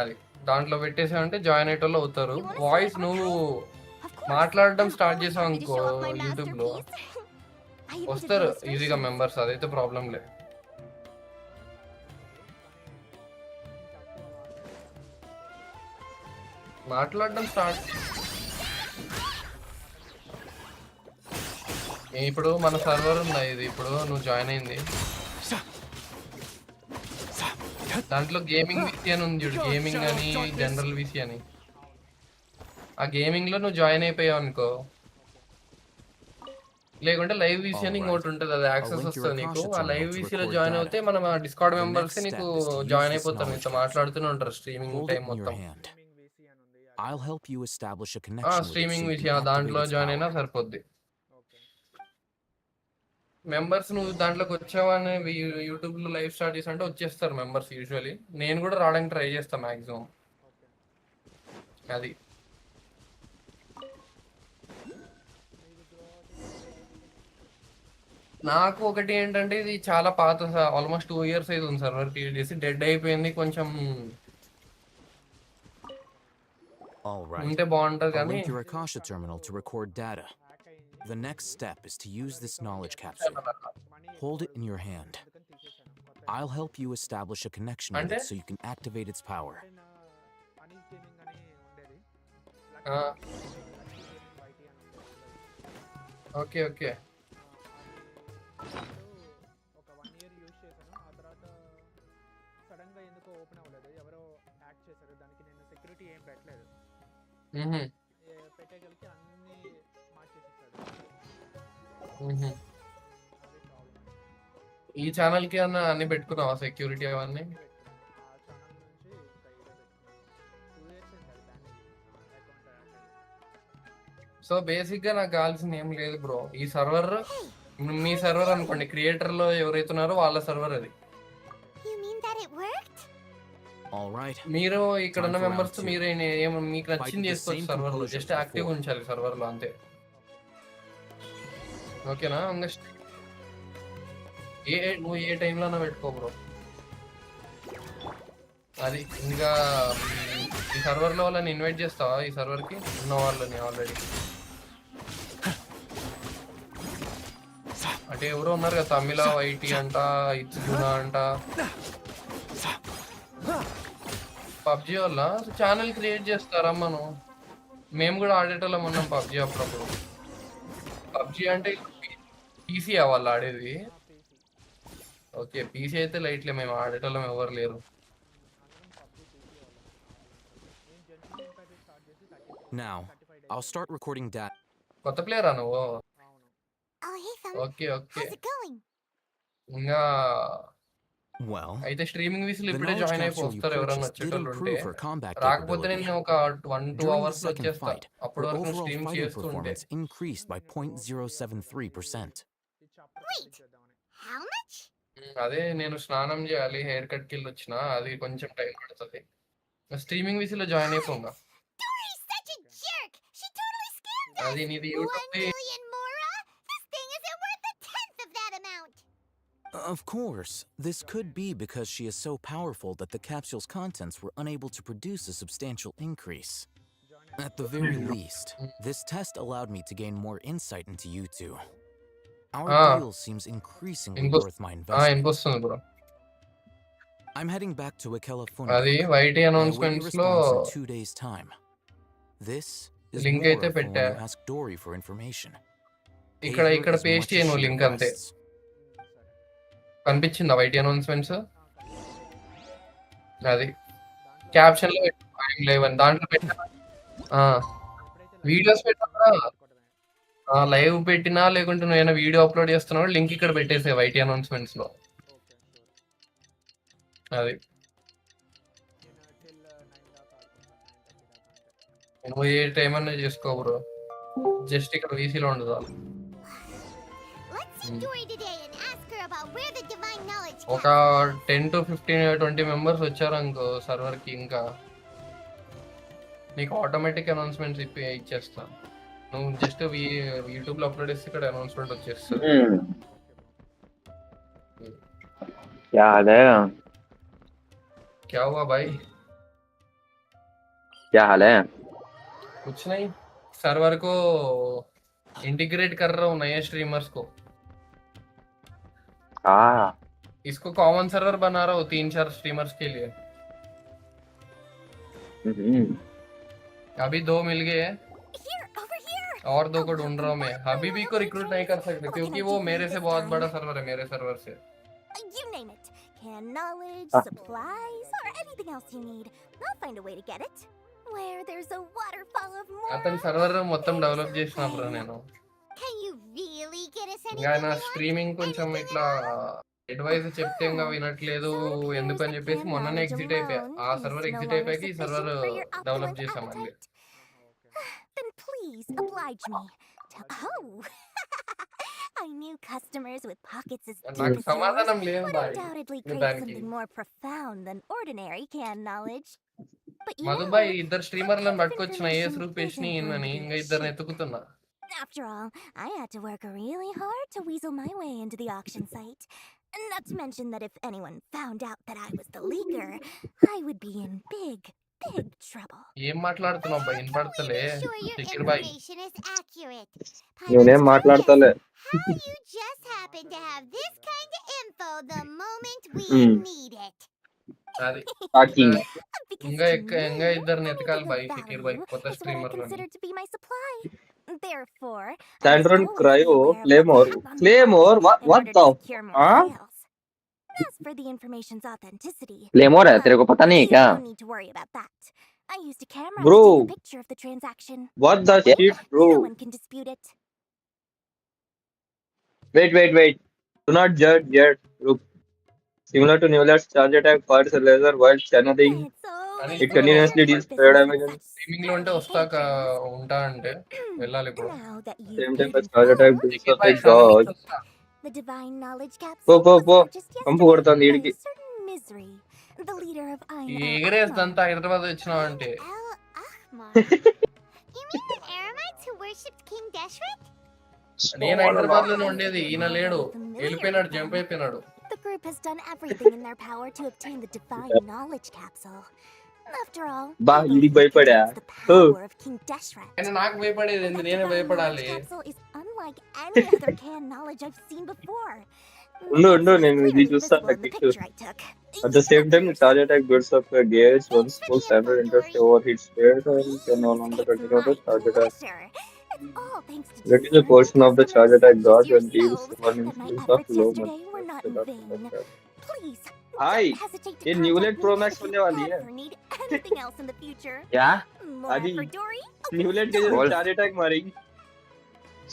అది దాంట్లో పెట్టేసావంటే జాయిన్ అయ్యేటోళ్ళు అవుతారు. వాయిస్ నువ్వు మాట్లాడడం స్టార్ట్ చేసావు అనుకో యూట్యూబ్లో వస్తారు ఈజీగా మెంబర్స్, అదైతే ప్రాబ్లం లేదు. మాట్లాడడం స్టార్ట్ ఇప్పుడు మన సర్వర్ ఉందా ఇది, ఇప్పుడు నువ్వు జాయిన్ అయింది దాంట్లో గేమింగ్ విసి అని ఉంది చూడు, గేమింగ్ అని జనరల్ విసి అని. ఆ గేమింగ్ లో నువ్వు జాయిన్ అయిపోయావు అనుకో, లేకుంటే లైవ్ విసి అని ఇంకోటి ఉంటుంది, అది యాక్సెస్ వస్తుంది నీకు. ఆ లైవ్ విసిలో జాయిన్ అవుతే మనం డిస్కార్డ్ మెంబర్స్ నీకు జాయిన్ అయిపోతారు, నీతో మాట్లాడుతూనే ఉంటారు స్ట్రీమింగ్ టైం మొత్తం. స్ట్రీమింగ్ విసి దాంట్లో జాయిన్ అయినా సరిపోద్ది. మెంబర్స్ నువ్వు దాంట్లోకి వచ్చావని యూట్యూబ్లో లైవ్ స్టార్ట్ చేసి అంటే వచ్చేస్తారు మెంబర్స్ యూజువలీ. నేను కూడా రావడానికి ట్రై చేస్తాను మ్యాక్సిమం. అది నాకు ఒకటి ఏంటంటే ఇది చాలా పాత, ఆల్మోస్ట్ 2 years అయితే ఉంది సర్వర్ క్రియేట్ చేసి, డెడ్ అయిపోయింది. కొంచెం ఉంటే బాగుంటుంది కానీ. The next step is to use this knowledge capsule. Hold it in your hand. I'll help you establish a connection with it so you can activate its power. Okay. ఈ channel కి అన్ని పెట్టుకున్నావా security అవన్నీ? So basic గా నాకు కావాల్సింది ఏం లేదు బ్రో. ఈ సర్వర్ మీ సర్వర్ అనుకోండి, క్రియేటర్ లో ఎవరైతే ఉన్నారో వాళ్ళ సర్వర్ అది. మీరు ఇక్కడ ఉన్న మెంబర్స్ మీరు మీకు నచ్చింది చేసుకోవచ్చు సర్వర్ లో, జస్ట్ యాక్టివ్ ఉంచాలి సర్వర్ లో అంతే. ఓకేనా? నువ్వు ఏ టైంలో పెట్టుకో బ్రో. అది ఇంకా ఈ సర్వర్ లో వాళ్ళని ఇన్వైట్ చేస్తావా? ఈ సర్వర్ కి ఉన్న వాళ్ళని ఆల్రెడీ అంటే ఎవరో ఉన్నారు కదా, తమిళ వైటీ అంట, ఇచ్చునా అంట, పబ్జి వల్ల ఛానల్ క్రియేట్ చేస్తారా? మేము కూడా ఆడేటోళ్ళం ఉన్నాం పబ్జి అప్పుడప్పుడు. పబ్జి అంటే పీసీ వాళ్ళు ఆడేది. ఓకే, పీసీ అయితే లైట్లే, మేము ఆడేటోళ్ళం ఎవరు లేరు. Now, I'll start recording data. కొత్త ప్లేయరా నువ్వు? ఓకే. ఇంకా అయితే స్ట్రీమింగ్ వీసులు ఇప్పుడే జాయిన్ అయిపోతారు ఎవరైనా వచ్చేటోళ్ళు ఉంటే. రాకపోతే నేను ఒక 1-2 hours లో వచ్చేస్తా. అప్పటి వరకు స్ట్రీమ్ చేస్తుంటే. అదే నేను స్నానం చేయాలి, హెయిర్ కట్ కి వచ్చిన, అది కొంచెం టైం పడుతుంది. స్ట్రీమింగ్ వీసులో జాయిన్ అయిపోగా. అది నీది YouTube. Of course, this could be because she is so powerful that the capsule's contents were unable to produce a substantial increase. At the very least, this test allowed me to gain more insight into you two. Our deal seems increasingly worth my investment. I'm heading back to California. Adi YT announcements lo 2 days time. This is link more aithe of when petta. you ask Dory for information. ఇక్కడ paste చేయను link అంతే. కనిపించిందా YT announcements? అది caption లో live అని దాంట్లో పెట్టినా, videos పెట్టినా, లైవ్ పెట్టినా లేకుంటే నువ్వు ఏమైనా వీడియో అప్లోడ్ చేస్తున్నావు లింక్ ఇక్కడ పెట్టేసే వైటీ అనౌన్స్మెంట్స్ లో. అది నువ్వు ఏ టైం అన్నా చేసుకో బ్రో, జస్ట్ ఇక్కడ వీసీలో ఉండదు. ఒక 10 to 15 20 మెంబర్స్ వచ్చారు అనుకో సర్వర్ కి, ఇంకా నీకు ఆటోమేటిక్ అనౌన్స్మెంట్స్ ఇచ్చేస్తా. నువ్వు జస్ట్ యూట్యూబ్ లో అప్లోడ్ చేస్తే ఇక్కడ అనౌన్స్మెంట్ వచ్చేస్తుంది. क्या हाल है? क्या हुआ भाई? क्या हाल है? कुछ नहीं, सर्वर को इंटीग्रेट कर रहा हूँ नए स्ट्रीमर्स को. हाँ इसको कॉमन सर्वर बना रहा हूँ 3-4 स्ट्रीमर्स के लिए. अभी 2 मिल गए हैं और 2 को ढूंढ रहा हूँ मैं. हबीबी को रिक्रूट नहीं कर सकते क्योंकि वो मेरे से बहुत बड़ा सर्वर है, मेरे सर्वर से. You name it. Can knowledge, supplies, or anything else you need. I'll find a way to get it. Where there's a waterfall of more. అతని సర్వర్ మొత్తం డెవలప్ చేసిన బ్రో నేను. Can you really get us ఇంకా anything నా we want? Streaming కొంచెం ఇట్లా advice చెప్తే ఇంకా వినట్లేదు ఎందుకని చెప్పేసి మొన్ననే ఎగ్జిట్ అయిపోయా. ఆ సర్వర్ ఎగ్జిట్ అయిపోయాక ఈ సర్వర్ డెవలప్ చేసాం మళ్ళీ. Then please oblige me. Oh. I knew customers with pockets as deep నాకు as సమాధానం yours లేదు would బాయ్ undoubtedly crave దానికి. something more profound than ordinary canned knowledge. But you Madhubhai know, ఇద్దరు స్ట్రీమర్లను పట్టుకొచ్చిన as రూపేష్ని అని ఇంకా ఇద్దరిని ఎత్తుకుతున్నా. after all, I had to work really hard to weasel my way into the auction site. Not to mention that if anyone found out that I was the leaker, I would be in big trouble. ఏం మాట్లాడుతున్నావు బాయ్? వినపడతలే శిఖర్ బాయ్. Information is accurate. నేనేం మాట్లాడతలే. How you just happen to have this kind of info the moment we need it? అది Talking. ఇంకా ఇంకా ఇద్దరిని ఎతకాలి బాయ్ శిఖర్ బాయ్ కొత్త Is what I స్ట్రీమర్లని. consider to be my supply. Therefore, Sandron Cryo Claymore. Claymore? What the? Huh? as for the information's authenticity, Claymore है तेरे को पता नहीं है क्या? no need to worry about that. I used a camera Bro. to take a picture of the transaction. What the shit, bro? No one can dispute it. Wait. Do not judge yet. Look. Similar to Newell's charge attack fires a laser while channeling. It continuously deals fair damage and streaming లో ఉంటే వస్తాక ఉంటా అంటే వెళ్ళాలి ఇప్పుడు. Now that you've same paid time as in charge attack full, builds up a gauge. the divine knowledge పో capsule పో was పో purchased పంపు yesterday కొడతాను by ఈడికి. a certain misery, the leader of ఎగిరేస్తంతా Hyderabad వచ్చినావు అంటే. You mean the Aramites who worshipped King Deshret? నేను హైదరాబాద్ లోనే ఉండేది, ఈయన లేడు, వెళ్ళిపోయినాడు, జంప్ అయిపోయినాడు. The group has done everything in their power to obtain the divine knowledge capsule. After all, బా ఈడికి భయపడా. power of King Deshret. ఆయన నాకు భయపడేది ఎందుకు? నేనే భయపడాలి. Capsule is unlike any other canned knowledge I've seen before. ఉండు నేను ఇది చూస్తాను technique. At the same time, the charge attack builds up a gauge once full standard interest overheats spared and can no longer continue the charge attack. That is a portion of the charge attack gauge and deals one instance of low multiplier. Hi, ये न्यूलेट pro max होने वाली है. क्या? आदि न्यूलेट के जैसे charge attack मारेगी.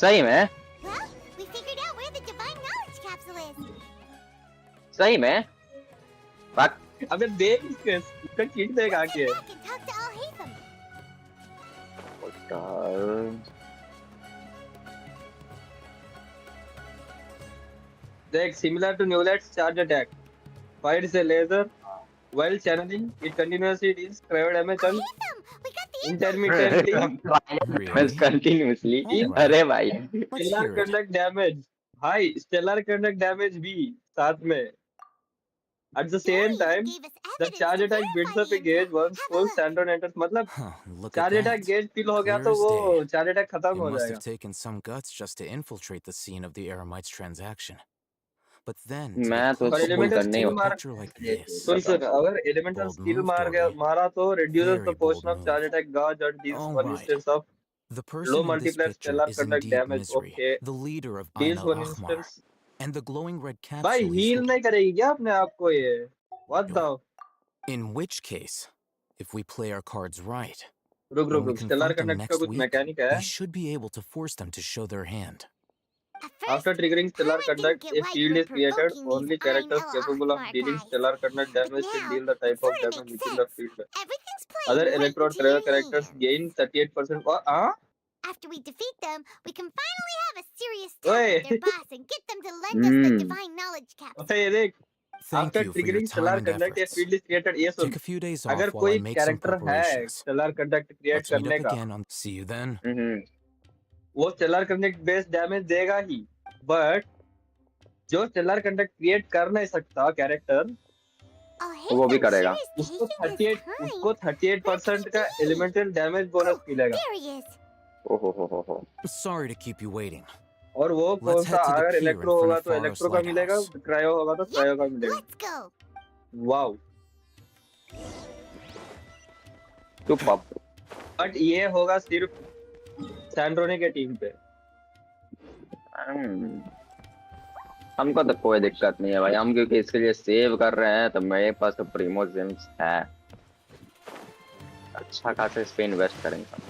सही में? Well, we figured out where the divine knowledge capsule is. सही में? बात अबे देख इसका चीट देख आके. Back and talk to Al-Haytham. देख similar to Newlet's charge attack. Fires a laser while channeling. It continuously deals cryo damage and intermittently continuously. अरे भाई. Stellar conduct damage. Hi, stellar conduct damage भी साथ में. At the same time, the charge attack builds up a gauge once full standard enters. मतलब charge attack gauge fill हो गया तो वो charge attack खत्म हो It must जाएगा. have taken some guts just to infiltrate the scene of the Eremites transaction. But then, मैं तो elemental skill मार सुन अगर elemental skill मारा तो reduces the portion of charge attack gauge and deals one instance of the low person in this multiplier picture stellar is conduct indeed damage. Misery, Okay. the leader of Deals Ain one al-Ahmar. instance. And the glowing red भाई capsule heal नहीं करेगी क्या अपने आप को ये? What the? In which case, if we play our cards right, रुक when we stellar confront them conduct का next कुछ week, mechanic है. we should be able to force them to show their hand. After triggering stellar conduct, a field is created. Only characters capable of dealing stellar conduct damage can deal the type of damage within the field. Other electrode cryo characters gain 38%. After we defeat them, we can finally have a serious talk with their boss and get them to lend us the divine knowledge capsule. Okay, देख. Thank After you for your triggering time stellar and conduct, a efforts. field is created. ये सुन. Take a few days off अगर while I कोई make some character है preparations. stellar conduct create Let's meet करने up का. again on. See you then. वो stellar conduct based damage देगा ही, but जो stellar conduct create कर नहीं सकता कैरेक्टर वो भी करेगा, उसको 38% का एलिमेंटल डैमेज बोनस मिलेगा। Oh, sorry to keep you waiting. और वो कौन Let's सा, head to the अगर pier in इलेक्ट्रो front होगा of तो इलेक्ट्रो Forest का मिलेगा, Lighthouse. क्रायो होगा तो क्रायो का मिलेगा। वाओ, बट ये होगा सिर्फ सैंड्रोनी के टीम पे। हमको तो कोई दिक्कत नहीं है भाई, हम क्योंकि इसके लिए सेव कर रहे हैं, तो मेरे पास तो प्रीमो जिम्स है, अच्छा खासा इस पे इन्वेस्ट करेंगे।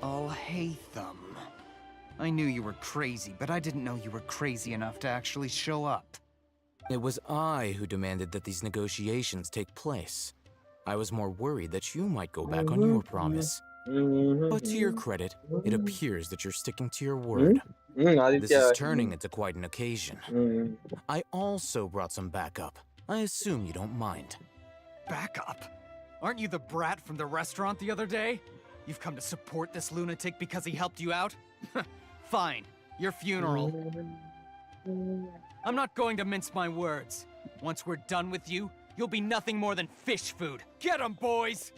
Oh, Hatham. I knew you were crazy, but I didn't know you were crazy enough to actually show up. It was I who demanded that these negotiations take place. I was more worried that you might go back on your promise. But to your credit, it appears that you're sticking to your word. This is turning into quite an occasion. I also brought some backup. I assume you don't mind. Backup? Aren't you the brat from the restaurant the other day? You've come to support this lunatic because he helped you out? Fine. Your funeral. I'm not going to mince my words. Once we're done with you, you'll be nothing more than fish food. Get 'em, boys!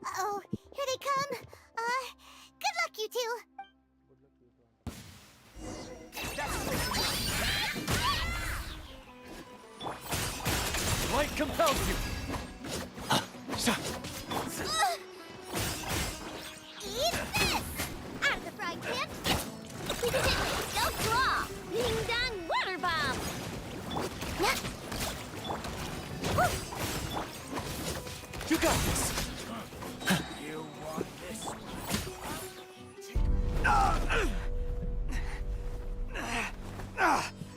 Uh-oh, here they come. Good luck, you two. Light compels you. Eat this! Out of the frying pan. Go claw! Ding dong water bomb! You got this. You want this?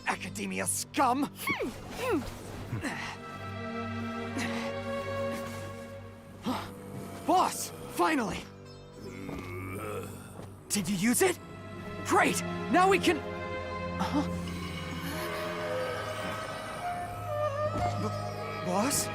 Academia scum! Boss! Finally! Did you use it? Great! Now we can... Boss?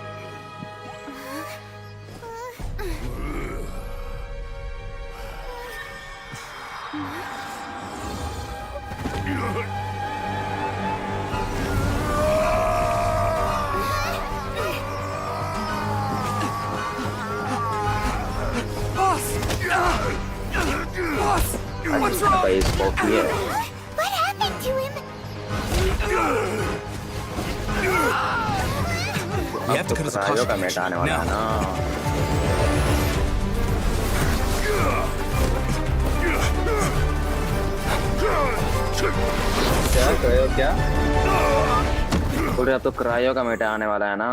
Boss! What's wrong? What happened to him? We have to cut his accomplishment now. क्या cryo क्या? पूरे अब तो cryo का Meta आने वाला है ना।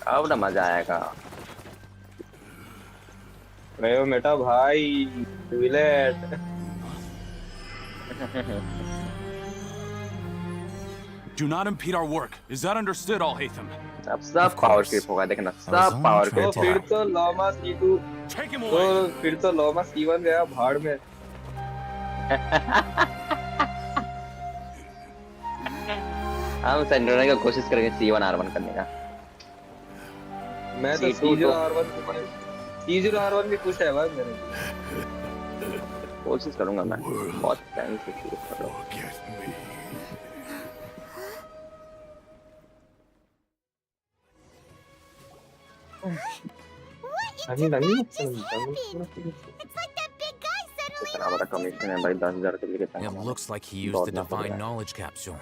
अब ना मजा आएगा। क्रायो मेटा भाई, विलेट। Do not impede our work. Is that understood, all Hatham? अब सब पावर क्रिप होगा, देखना सब पावर क्रिप तो फिर तो लॉमा C2, तो फिर तो लॉमा C1 गया भाड़ में। हम सेंड्रोना की कोशिश करेंगे C1R1 करने का। मैं तो C0R1 भी खुश है भाई मेरे। कोशिश करूंगा मैं, बहुत टाइम से कोशिश कर रहा हूँ। It's like that big guy suddenly इतना बड़ा कमीशन है भाई, 10,000 के लिए कितना? It looks like he used the divine knowledge capsule.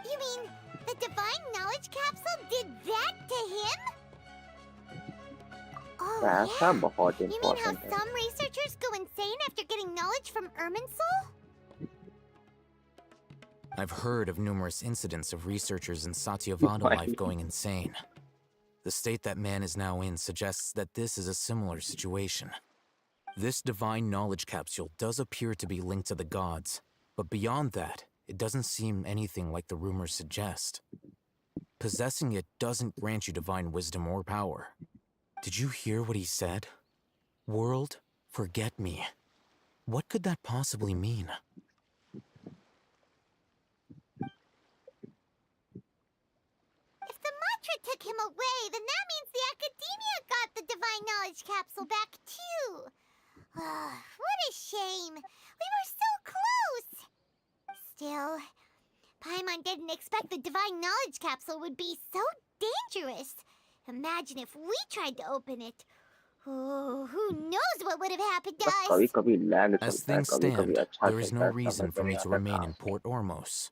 You mean the divine knowledge capsule did that to him? Oh, पैसा बहुत you mean how इम्पोर्टेंट है। some researchers go insane after getting knowledge from Irminsul? I've heard of numerous incidents of researchers in Satyavada life going insane. The state that man is now in suggests that this is a similar situation. This divine knowledge capsule does appear to be linked to the gods, but beyond that, it doesn't seem anything like the rumors suggest. Possessing it doesn't grant you divine wisdom or power. Did you hear what he said? World, forget me. What could that possibly mean? If the mantra took him away, then that means the Academia got the divine knowledge capsule back too. What a shame. We were so close. Still, Paimon didn't expect the divine knowledge capsule would be so dangerous. Imagine if we tried to open it. Oh, who knows what would have happened to us? कभी-कभी lag As चलता है, things कभी-कभी stand, अच्छा there is चलता no है, reason समझ for में me नहीं to आता remain कहाँ in से। Port Ormos.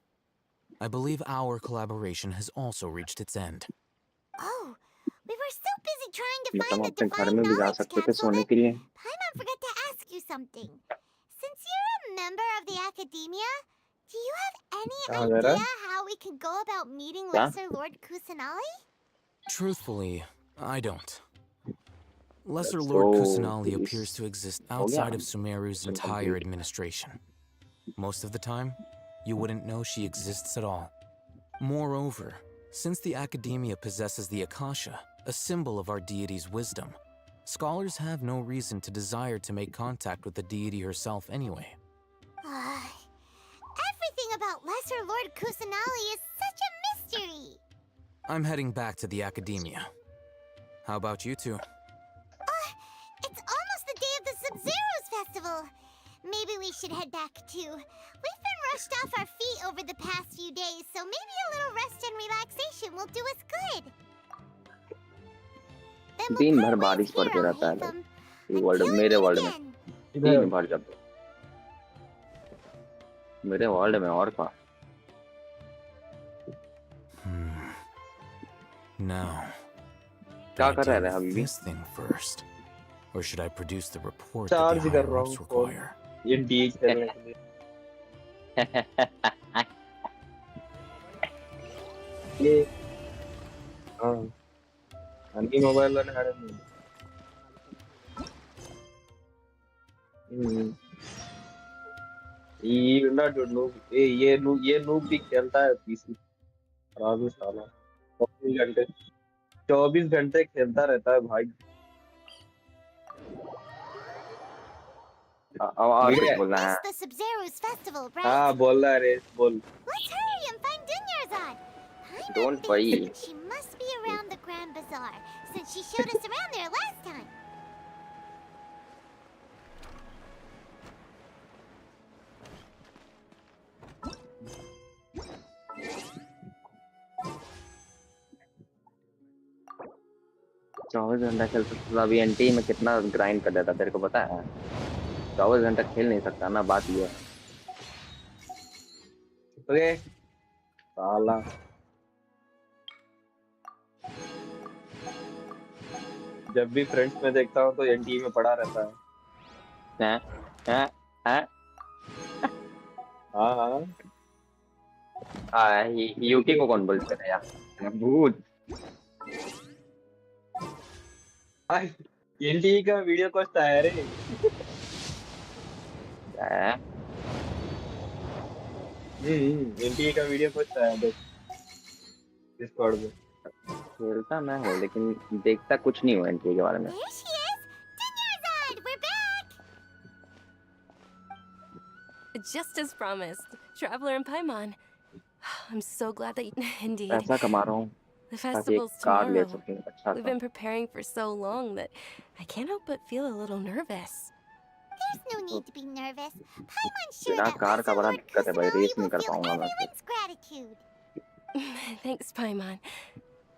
I believe our collaboration has also reached its end. Oh, we were so busy trying to मतलब find हम the अपने घर divine में भी जा knowledge सकते थे capsule सोने that के लिए। Paimon forgot to ask you something. Since you're a member of the Academia, do you have any हाँ जरा idea how we could go about meeting क्या? Lesser Lord Kusanali? Truthfully, I don't. Lesser Let's Lord go, Kusanali please. appears to exist हो गया outside of Sumeru's Mission entire complete. administration. Most of the time, you wouldn't know she exists at all. Moreover, since the Academia possesses the Akasha, a symbol of our deity's wisdom, scholars have no reason to desire to make contact with the deity herself anyway. Everything about Lesser Lord Kusanali is such a mystery. I'm heading back to the Academia. How about you two? It's almost the day of the Sub-Zero's festival. Maybe we should head back too. We've been rushed off our feet over the past few days, so maybe a little rest and relaxation will do us good. Then we'll दिन part भर ways बारिश here, पड़ते रहता है Alhaitham. ये world Until we मेरे meet world में again. दिन भर जब मेरे वर्ल्ड में और का Now, क्या do कर I रहे deal थे अभी with भी this thing first? Or should I produce the report that charge the कर higher रहा ups हूँ फोन require? ये डी खेलने के लिए ये हाँ अन्नी मोबाइल वाले हारे नहीं ये ना जो नूब ये नूब भी खेलता है पीसी खराब ही साला 24 घंटे खेलता रहता है भाई और ठीक कुछ है बोलना है It's the Sub-Zero's festival, right? हाँ बोल रहा है रे बोल Let's hurry and find Dunyarzad. Paimon Don't thinks worry. that she must be around the Grand Bazaar, since she showed us around there last time. चौबीस घंटा खेल सकता अभी एनटी में कितना ग्राइंड कर देता तेरे को पता है 24 घंटा खेल नहीं सकता ना बात ये है ओके साला जब भी फ्रेंड्स में देखता हूँ तो एनटी में पड़ा रहता है हैं हैं हाँ हाँ यूटी को कौन बोलते हैं यार भूत एनटी का वीडियो कॉस्ट आया रे एनटी का वीडियो कॉस्ट आया देख डिस्कॉर्ड में खेलता मैं हूँ लेकिन देखता कुछ नहीं हुआ एनटी के बारे में There she is! Dunyarzad, we're back! Just as promised, Traveler and Paimon. I'm so glad that you... Indeed. पैसा कमा रहा हूँ The ताकि एक festival's कार ले tomorrow. सकूँ अच्छा We've सा been preparing for so long that I can't help but feel a little nervous. There's no need to be nervous. Paimon's sure बिना that कार का Lesser बड़ा Lord दिक्कत है भाई Kusanali रेस नहीं will कर feel पाऊंगा मैं फिर everyone's gratitude. Thanks, Paimon.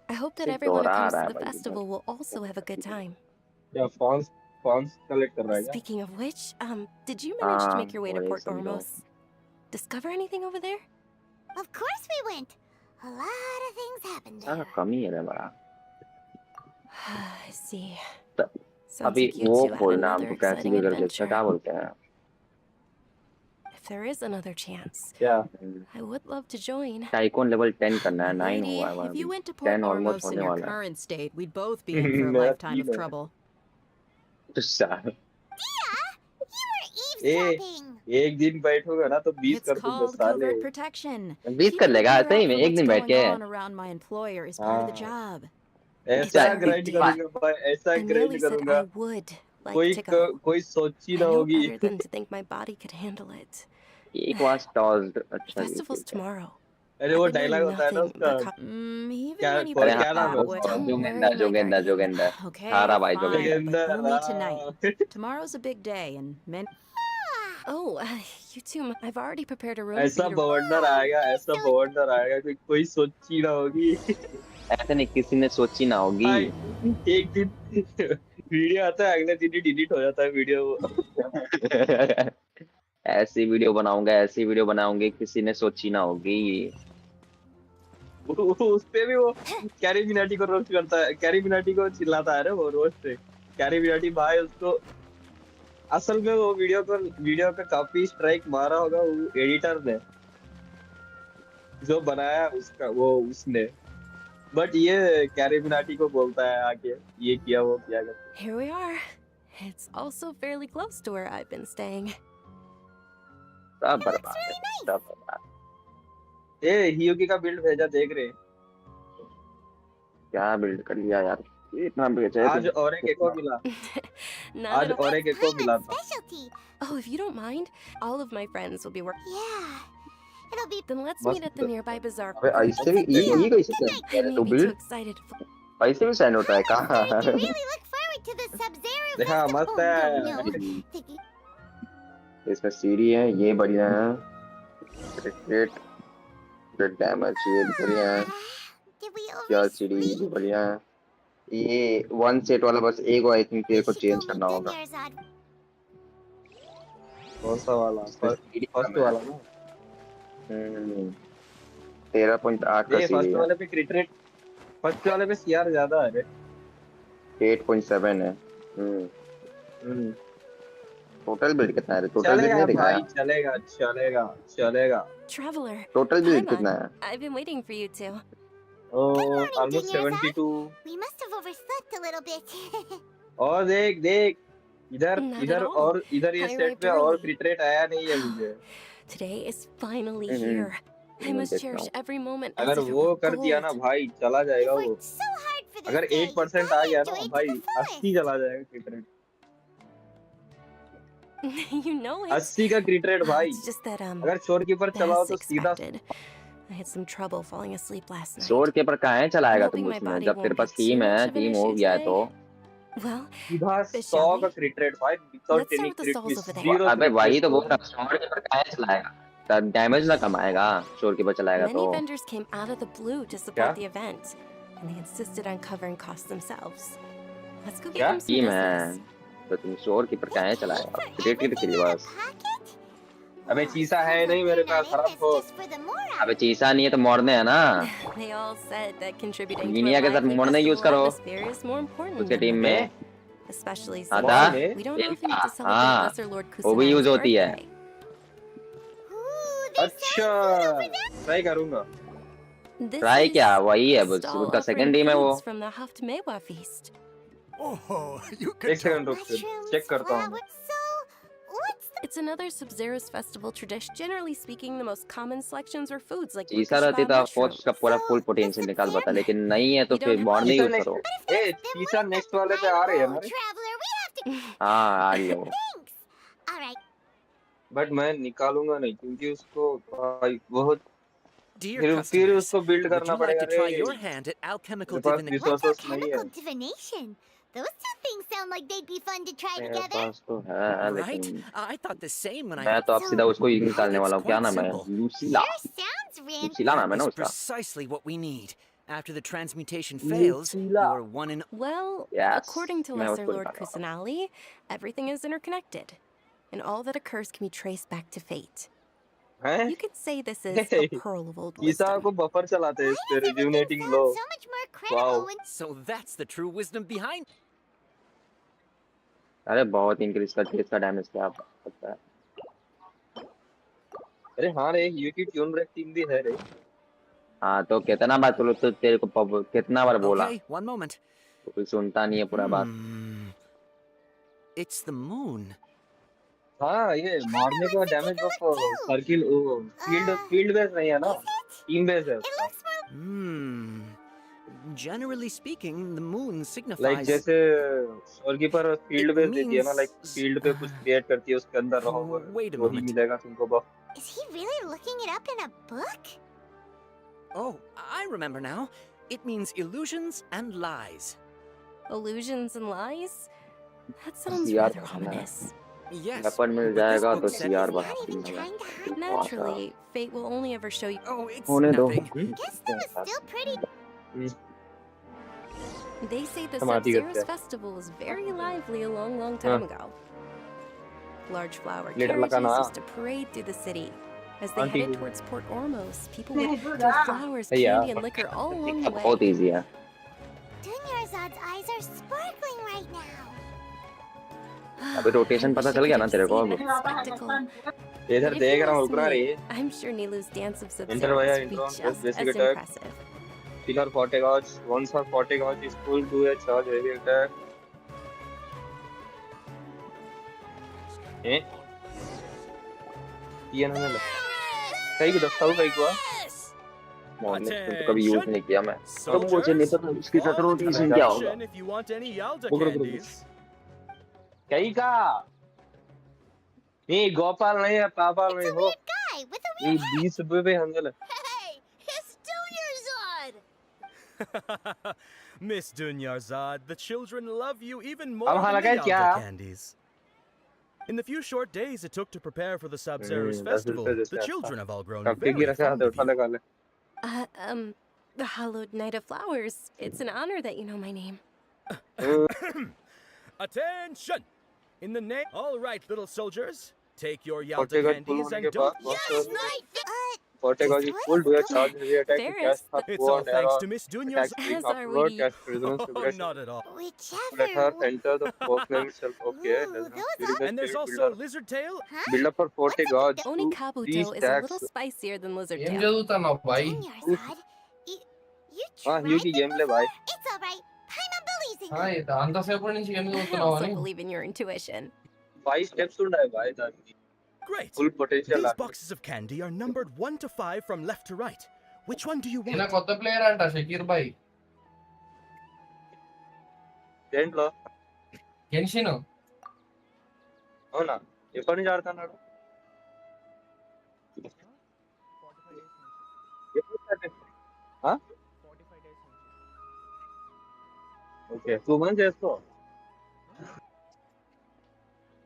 I hope that ये everyone who दोहरा comes रहा to है the भाई festival will also have a good time. क्या फॉन्स कलेक्ट कर रहा है क्या Speaking of which, did you manage to हाँ make your way to वही Port समझो Ormos? Discover anything over there? Of course we went. A lot of things happened सारा there. कम ही है रे बड़ा I see. त- Sounds अभी like you वो two had खोलना another हमको कैसी exciting भी करके उसका adventure. क्या बोलते हैं If there is another chance, क्या I would love to join. Tycoon level 10 करना है 9 Lady, हुआ है if you अभी went to Port 10 almost Ormos in होने your वाला है current state, we'd both be in for a मेरा lifetime of 3 है trouble. तो साल Dia, एक दिन बैठोगा ना तो 20 It's कर दूंगा called साले। covert protection. 20 कर Keeping an लेगा ear सही out में for एक what's दिन बैठ going के? on around my employer is part of the job. ऐसा अच्छा ग्राइंड करूंगा भाई, ऐसा I ग्राइंड merely said करूंगा, I would like to go. कोई सोची I ना know होगी। better than to think my body could handle it. एक was tossed। The अच्छा जी festival's ठीक है। tomorrow. अरे वो I know डायलॉग होता है ना nothing उसका, but क्या Even when you put it हाँ क्या नाम है that उसका? way. don't worry, my Jogendra guardian. Jogendra Okay, थारा भाई fine, Jogendra. but Jogendra only tonight. Tomorrow's a big day, and many. Oh, you too. I've already prepared a room for ऐसा you to. बवंडर आएगा, ऐसा बवंडर आएगा कि कोई सोची ना होगी। ऐसे नहीं किसी ने सोची ना होगी। भाई एक दिन वीडियो आता है, अगले दिन ही डिलीट हो जाता है वीडियो। ऐसी वीडियो बनाऊंगा, ऐसी वीडियो बनाऊंगी किसी ने सोची ना होगी। उस पे भी वो कैरी मिनाटी को रोस्ट करता है, कैरी मिनाटी को चिल्लाता है ना वो रोस्ट पे। कैरी मिनाटी भाई उसको असल में वो वीडियो का काफी स्ट्राइक मारा होगा वो एडिटर ने, जो बनाया उसका वो उसने, बट ये कैरी मिनाटी को बोलता है आके ये किया वो किया करके। Here we are. It's also fairly close to where I've been staying. सब बर्बाद है, सब बर्बाद। ए हियोकी का बिल्ड भेजा देख रहे? क्या बिल्ड कर लिया यार, ये इतना भेजा है आज और एक एको मिला। Not आज at all. और एक एको मिला था। Oh, if you don't mind, all of my friends will be working. Yeah. It'll be. Then let's मस्त। meet at the nearby bazaar. अबे ऐसे भी ये कैसे I सेंड may तो be too बिल्ड excited. ऐसे भी सेंड होता है कहाँ? Really look forward to the Sub-Zero देखा मस्त festival. है। No, Thinking इसमें सीढ़ी है, ये बढ़िया है। क्रिकेट ग्रेट डैमेज ये भी बढ़िया है। did we क्या oversleep? सीढ़ी ये भी बढ़िया है। ये वन सेट वाला बस एक आई थिंक तेरे को चेंज करना होगा। Yarzad. कौन सा वाला? फर्स्ट वाला ना? 13.8 का ये सीढ़ी फर्स्ट है। वाले पे क्रिट रेट, फर्स्ट वाले पे सीआर ज्यादा है रे। 8.7 है। टोटल बिल्ड कितना है? टोटल बिल्ड चलेगा नहीं दिखाया। भाई, चलेगा चलेगा चलेगा। Traveler. Total Hi, build Mug. कितना है? I've been waiting for you two. Almost 72। We must have overslept a little bit. और देख देख इधर Not इधर at all. और इधर ये I सेट arrived पे और early. क्रिट रेट आया नहीं है मुझे। Today is finally Mhm. here. I must देखता cherish हूँ। every moment as अगर if it वो were कर दिया ना gold. भाई चला जाएगा वो। Worked so hard for this अगर day. 8% आ गया ना भाई 80 चला जाएगा क्रिट रेट। You know it. 80 का क्रिट रेट भाई। It's just that अगर शोर कीपर चलाओ as तो सीधा expected. I had some trouble falling asleep last night. शोर के पर कहाँ है चलाएगा I'm तुम hoping my उसमें? body जब तेरे won't pass be team too है, much of an टीम हो issue गया है today. तो Well, सीधा shall 100 we? का क्रिट रेट भाई without Let's start any with the क्रिट stalls miss. over there. Zero अबे वही तो बोल रहा हूँ, शोर के पर कहाँ है चलाएगा? तब डैमेज ना कमाएगा शोर के पर चलाएगा Many तो। vendors came out of the blue to क्या? support the event, and they insisted on covering costs themselves. Let's go क्या? get them some team business. है तो तुम शोर के पर कहाँ है चलाएगा? क्रिकेट के लिए बस। अबे चीसा है नहीं मेरे पास खराब हो। अबे चीसा नहीं है तो मोड़ने है ना। They all said that contributing to a Guinea के साथ lively मोड़ने यूज festival करो atmosphere is more important उसके than टीम money. में। Especially आता? since we don't often get to celebrate हाँ Lesser Lord वो भी यूज Kusanai's होती है। birthday. अच्छा ट्राई करूंगा। This ट्राई is क्या? वही है a बस stall उसका offering सेकंड टीम है वो। foods from the Haft Mewa feast. एक सेकंड रुक चेक करता हूँ। It's another Sub-Zero's festival tradition. Generally speaking, the most common selections are foods like Chisa रहती तो ऑफकोर्स उसका पूरा फुल पोटेंशियल निकाल पाता, लेकिन नहीं है तो फिर बॉन्ड नहीं यूज करो। ए चीसा नेक्स्ट वाले पे आ रही है ना? हाँ आ रही है वो। बट मैं निकालूंगा नहीं क्योंकि उसको भाई बहुत Dear फिर customers, उसको बिल्ड would करना you like पड़ेगा to try रे। your hand at alchemical मेरे पास divination? रिसोर्सेस नहीं है। Chemical divination. Those two things sound like they'd be fun to try मेरे together. पास तो है Right? लेकिन I thought the same when I. मैं तो अब सीधा उसको ही निकालने वाला हूँ। क्या नाम है? simple. लूसीला। Sounds लूसीला नाम है ना It's उसका? precisely what we need. After the transmutation fails, Lucilla. you're one in. Well, Yes, according to मैं Lesser उसको Lord निकाल रहा हूँ। Kusanali, everything is interconnected, and all that occurs can be traced back to fate. हैं? You could say this is a pearl of old Chisa wisdom. को buffer चलाते हैं इस पे रिज्यूनेटिंग लो। Wow. So that's the true wisdom behind. अरे बहुत increase करके इसका डैमेज क्या पता है। अरे हाँ रे यूकी ट्यून रेटिंग भी है रे। हाँ तो कितना बार बोलो तो तेरे को कितना बार बोला? Okay, one moment. तो कोई सुनता नहीं है पूरा बात। It's the moon. हाँ ये मारने का डैमेज बफ सर्किल वो फील्ड बेस नहीं है ना, टीम बेस है उसका। Generally speaking, the moon like signifies. जैसे स्वर्गी पर फील्ड It बेस देती है ना, लाइक means. फील्ड पे कुछ क्रिएट करती है, उसके अंदर रहोगे Wait a वही moment. मिलेगा तुमको बफ। Is he really looking it up in a book? Oh, I remember now. It means illusions and lies. Illusions and lies? That sounds यार rather ominous. Yes. Weapon mill but this जाएगा book तो said- CR Not बना even trying to hide. Naturally, fate will only ever show you. Oh, it's होने दो। nothing. Guess that was still pretty. They say the Tomati Sub-Zero's करते हैं। festival was very lively a long, long time ago. Large flower Leader carriages लगाना। used to parade through the city. As they Auntie। headed towards Port Ormos, people would throw flowers, Yeah. candy, and liquor all along the way. बहुत easy है। Dunyarzad's eyes are sparkling right now. अबे rotation पता चल गया ना तेरे को अब? Spectacle. इधर If देख you रहा हूँ ask रुक रहा me, रे। I'm sure Nilu's dance of Enter Sub-Zero via would be intro, just basic as attack. impressive. Killer 40 gauge. Once or 40 gauge is full, do a charge heavy attack. Eh? ये ना मिला। कहीं को दस्ताव कहीं को आ? मॉर्निंग में तो कभी यूज नहीं किया मैं। तो मुझे नहीं पता उसके साथ रोटेशन क्या होगा। कहीं का? नहीं गोपाल नहीं है, पापाल नहीं हो। Guy with a ये 20 रुपए पे हंगल है। Hey, it's Dunyarzad! Miss Dunyarzad, the children love you even more अब हाँ than लगा the क्या? Yalda candies. In the few short days it took to prepare for the Sub-Zero's festival, the children have all grown कब की very रखा है fond तो of उठा you. लगा ले। The hallowed night of flowers. It's an honor that you know my name. Attention! In the name... All right, little soldiers, take your Yalda Forty gauge candies full and होने के don't... बाद Yes, knight! 40 gauge is full, do a charge heavy attack to Ferris, cast her It's bow all and thanks arrow. to Miss Attack Dunyarzad. string As are afterward, we. cast resonance Oh, vibration. not at all. Whichever. Let her enter the four flame itself. Okay, Ooh, does not those during the And there's spirit also builder. Lizard Tail. Build up for 40 gauge. Only Three Kabuto is a stacks. little spicier than Lizard ఏం Tail. చదువుతున్నావు bye? Dunyarzad, you हाँ tried यूकी them game ले before? भाई। It's alright. Paimon believes in हाँ, you. ये అంతసేపు నుంచి ఏం I చదువుతున్నావు also అని? believe in your intuition. 5 steps ఉండాలి भाई దానికి। Great. Full potential These आहे। boxes of candy are numbered 1 to 5 from left to right. Which one do you ఈయన want? కొత్త ప్లేయర్ అంట షకీర్ బాయ్. దేంట్లో? గెన్షిన్. అవునా? ఎప్పటి నుంచి ఆడుతున్నాడు? ఎప్పుడు start అయింది? ఆ? ఓకే 2 months చేసుకో।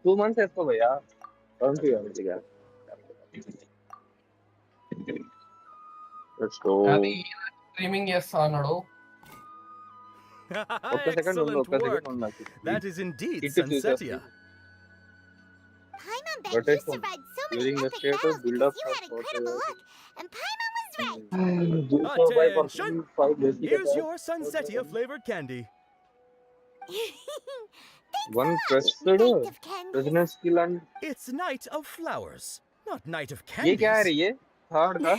2 months చేసుకో భయ్యా। మంచిగా। Let's go. అది స్ట్రీమింగ్ చేస్తా అన్నాడు. ఒక్క సెకండ్ ఉండు, Excellent ఒక్క work. సెకండ్ ఉండు నాకు. That is indeed Hit it to Sunsetia. Paimon bet What you is one? survived so many During the epic status battles build because up you for had incredible luck. And Paimon was right. Attention! Here's your Sunsetia Sunsetia flavored candy. Thanks One a lot, pressed Knight of Candy. resonance skill and It's Night of Flowers, not Night of ये क्या है Candies. रे ये? Third का?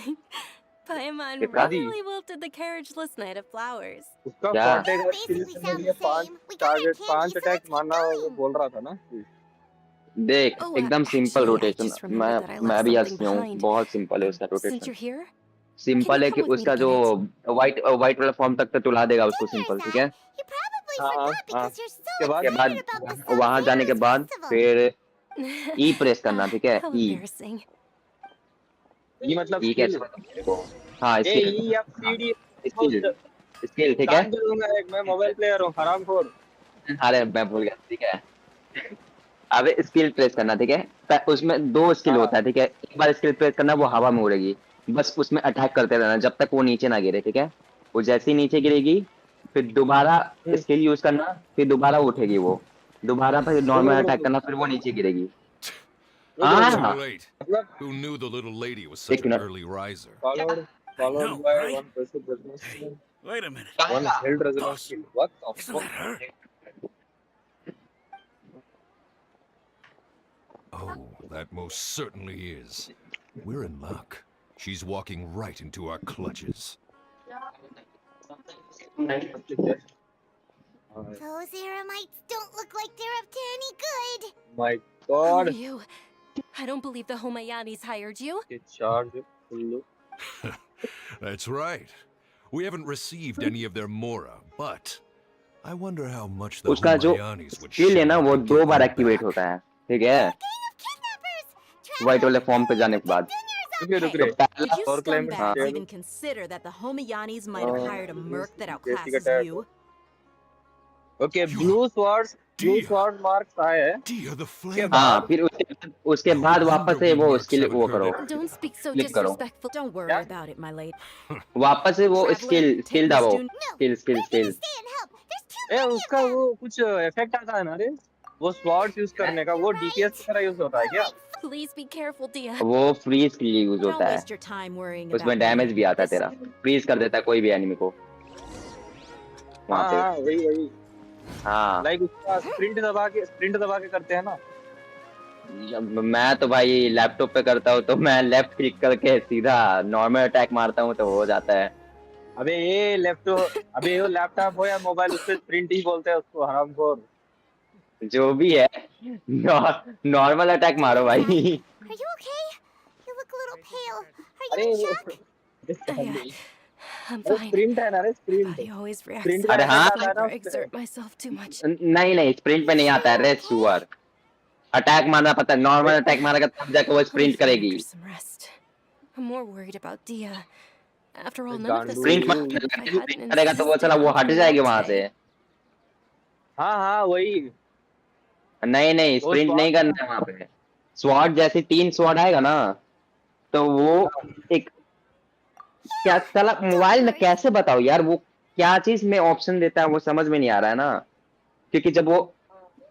Paimon ये दादी। really wilted the carriageless night of flowers. उसका क्या? 40 का skill Basically से sound ये the 5 same. We got our target candy, 5 so attack let's keep मारना वो going. बोल रहा था ना। देख Oh, एकदम simple actually, I rotation. just remembered that I मैं left भी something हंसती हूँ, behind. बहुत सिंपल है उसका Since rotation. you're here, simple Can है you कि come with me उसका to जो get वाइट वाला फॉर्म तक तो तुला देगा उसको सिंपल, ठीक है? You probably हाँ हाँ forgot हाँ। because you're so के बाद के बाद excited about the वहां जाने के Sub-Zero's बाद festival. फिर ई प्रेस करना, ठीक है? how E embarrassing. ये मतलब ई कैसे पता मेरे को? हाँ A skill E F C D skill skill, ठीक है? दान दे दूंगा एक, मैं मोबाइल प्लेयर हूँ हरामखोर। अरे मैं भूल गया, ठीक है? अबे स्किल प्रेस करना, ठीक है? उसमें 2 स्किल होता है, ठीक है? एक बार स्किल प्रेस करना वो हवा में उड़ेगी, बस उसमें अटैक करते रहना जब तक वो नीचे ना गिरे, ठीक है? वो जैसे ही नीचे गिरेगी फिर दोबारा स्किल यूज करना, फिर दोबारा उठेगी वो, दोबारा फिर नॉर्मल अटैक करना, फिर वो नीचे गिरेगी। Too late. Who knew the little lady was such एक an minute. early riser? Followed know, by right? one passive resonance skill, Wait a minute. one held resonance skill. What the Isn't that her? Oh, that most certainly is. We're in luck. She's walking right into our clutches. Those Eremites don't look like they're up to any good. My God. you? I don't believe the Homayanis hired you. Charge full. That's right. We haven't received any of their mora, but I wonder how much the उसका जो Humayanis would skill है shell ना out वो to 2 get bar them activate back. होता है, ठीक है? White वाले फॉर्म पे जाने के बाद। रुक तो रे पहला Did you और climate scumbags even consider that the Homayanis might have hired a merc that outclasses you? Okay blue sword marks आए हैं के हाँ, बाद फिर उसके बाद वापस से वो स्किल वो करो, Don't speak so क्लिक करो, disrespectful. Don't worry about it, my lady. वापस से वो Traveler, स्किल take दबाओ, Miss स्किल। ए उसका वो कुछ इफेक्ट आता है ना रे वो स्वॉर्ड्स यूज करने का, वो डीपीएस की तरह यूज होता है क्या? Please be careful, Dia. वो फ्रीज के लिए यूज Don't होता है, waste your time worrying उसमें about me. डैमेज भी आता है तेरा, फ्रीज कर देता है कोई भी एनिमी को वहाँ पे। हाँ वही हाँ लाइक उसका स्प्रिंट दबा के करते हैं ना। मैं तो भाई लैपटॉप पे करता हूँ तो मैं लेफ्ट क्लिक करके सीधा नॉर्मल अटैक मारता हूँ तो हो जाता है। अबे ये लैपटॉप हो या मोबाइल, उस पे स्प्रिंट ही बोलते हैं उसको, हरामखोर। जो भी है नॉर्मल अटैक मारो भाई। Are you okay? You look a little pale. Are you in shock? I'm fine. Sprint है ना रे, sprint Body always reacts sprint अरे हाँ whenever I exert myself too much. नहीं स्प्रिंट पे नहीं आता है रे सुअर, अटैक मारना पता है, नॉर्मल अटैक मारेगा तब जाके वो स्प्रिंट करेगी। Some rest. I'm more worried about Dia. After all, none of the sprint करेगा तो वो चला वो हट जाएगी वहां से। हाँ वही नहीं स्प्रिंट नहीं करना है वहां पे। स्वॉर्ड जैसे 3 स्वॉर्ड आएगा ना तो वो एक क्या चला मोबाइल में कैसे बताओ यार, वो क्या चीज में ऑप्शन देता है वो समझ में नहीं आ रहा है ना, क्योंकि जब वो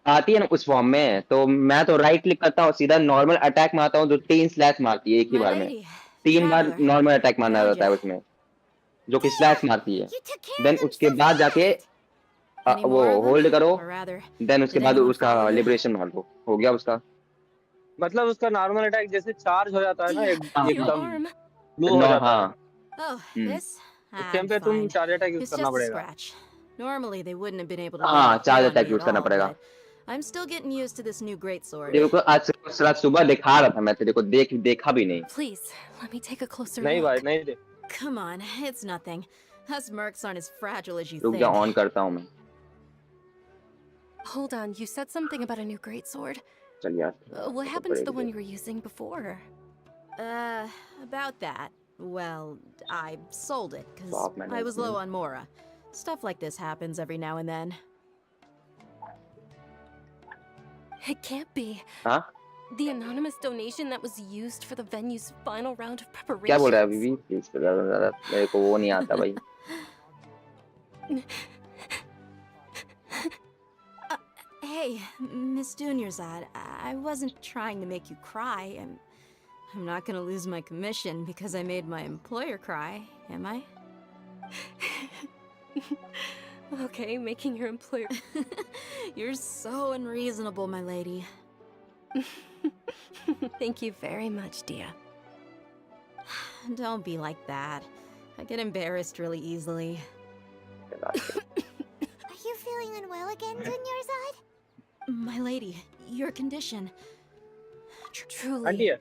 आती है ना उस फॉर्म में तो मैं तो राइट क्लिक करता हूँ सीधा नॉर्मल अटैक मारता हूँ जो 3 स्लैश मारती है एक ही बार में, 3 बार नॉर्मल अटैक मारना रहता है उसमें जो कि स्लैश मारती है। देन उसके बाद जाके वो होल्ड करो, देन उसके बाद उसका लिबरेशन मार दो, हो गया उसका। मतलब उसका नॉर्मल अटैक जैसे चार्ज हो जाता है ना एकदम ब्लू हो जाता है। Oh, this? उस टाइम पे तुम चार्ज अटैक यूज It's करना just a पड़ेगा। scratch. Normally they wouldn't have been able to हाँ lay a charge hold on attack me use at करना all, पड़ेगा। but I'm still getting used to this new greatsword. देखो आज सुबह दिखा रहा था मैं तेरे को, देखा भी नहीं। Please, let me take a closer नहीं look. भाई नहीं दे। Come on, it's nothing. Us mercs aren't as fragile as you रुक think. जा ऑन करता हूँ मैं। Hold on, you said something about a new greatsword. चल यार। What happened to the one you were using before? About that. Well, I sold it because Stop, man. I was low on Mora. Stuff like this happens every now and then. It can't be. हाँ? The anonymous donation that was used for the venue's final round of preparation. क्या बोल रहा है अभी भी? Please मेरे को वो नहीं आता भाई। Hey, Miss Dunyarzad, I wasn't trying to make you cry. I'm not gonna lose my commission because I made my employer cry, am I? Okay, making your employer. You're so unreasonable, my lady. Thank you very much, Dia. Don't be like that. I get embarrassed really easily. Are you feeling unwell again, Dunyarzad? My lady, your condition. Truly.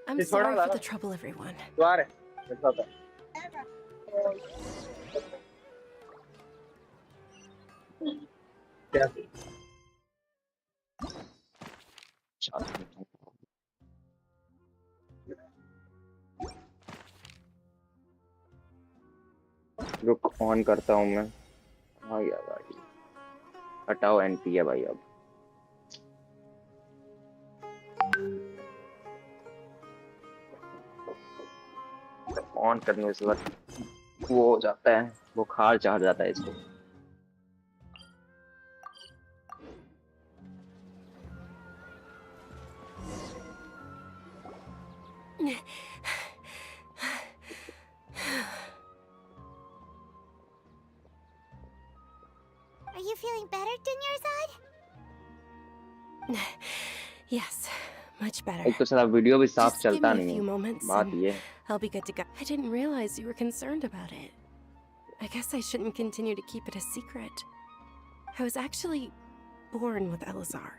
I'm sorry for the trouble, everyone. रुक on करता हूँ मैं। आ गया भाई, हटाओ anti है भाई अब। ऑन करने के बाद वो हो जाता है, बुखार चढ़ जाता है इसको। Are you feeling better, Dunyarzad? Yes, much better. एक तो सारा वीडियो भी साफ Just give चलता me a नहीं few है, moments बात and ये। I'll be good to go. I didn't realize you were concerned about it. I guess I shouldn't continue to keep it a secret. I was actually born with Elazar.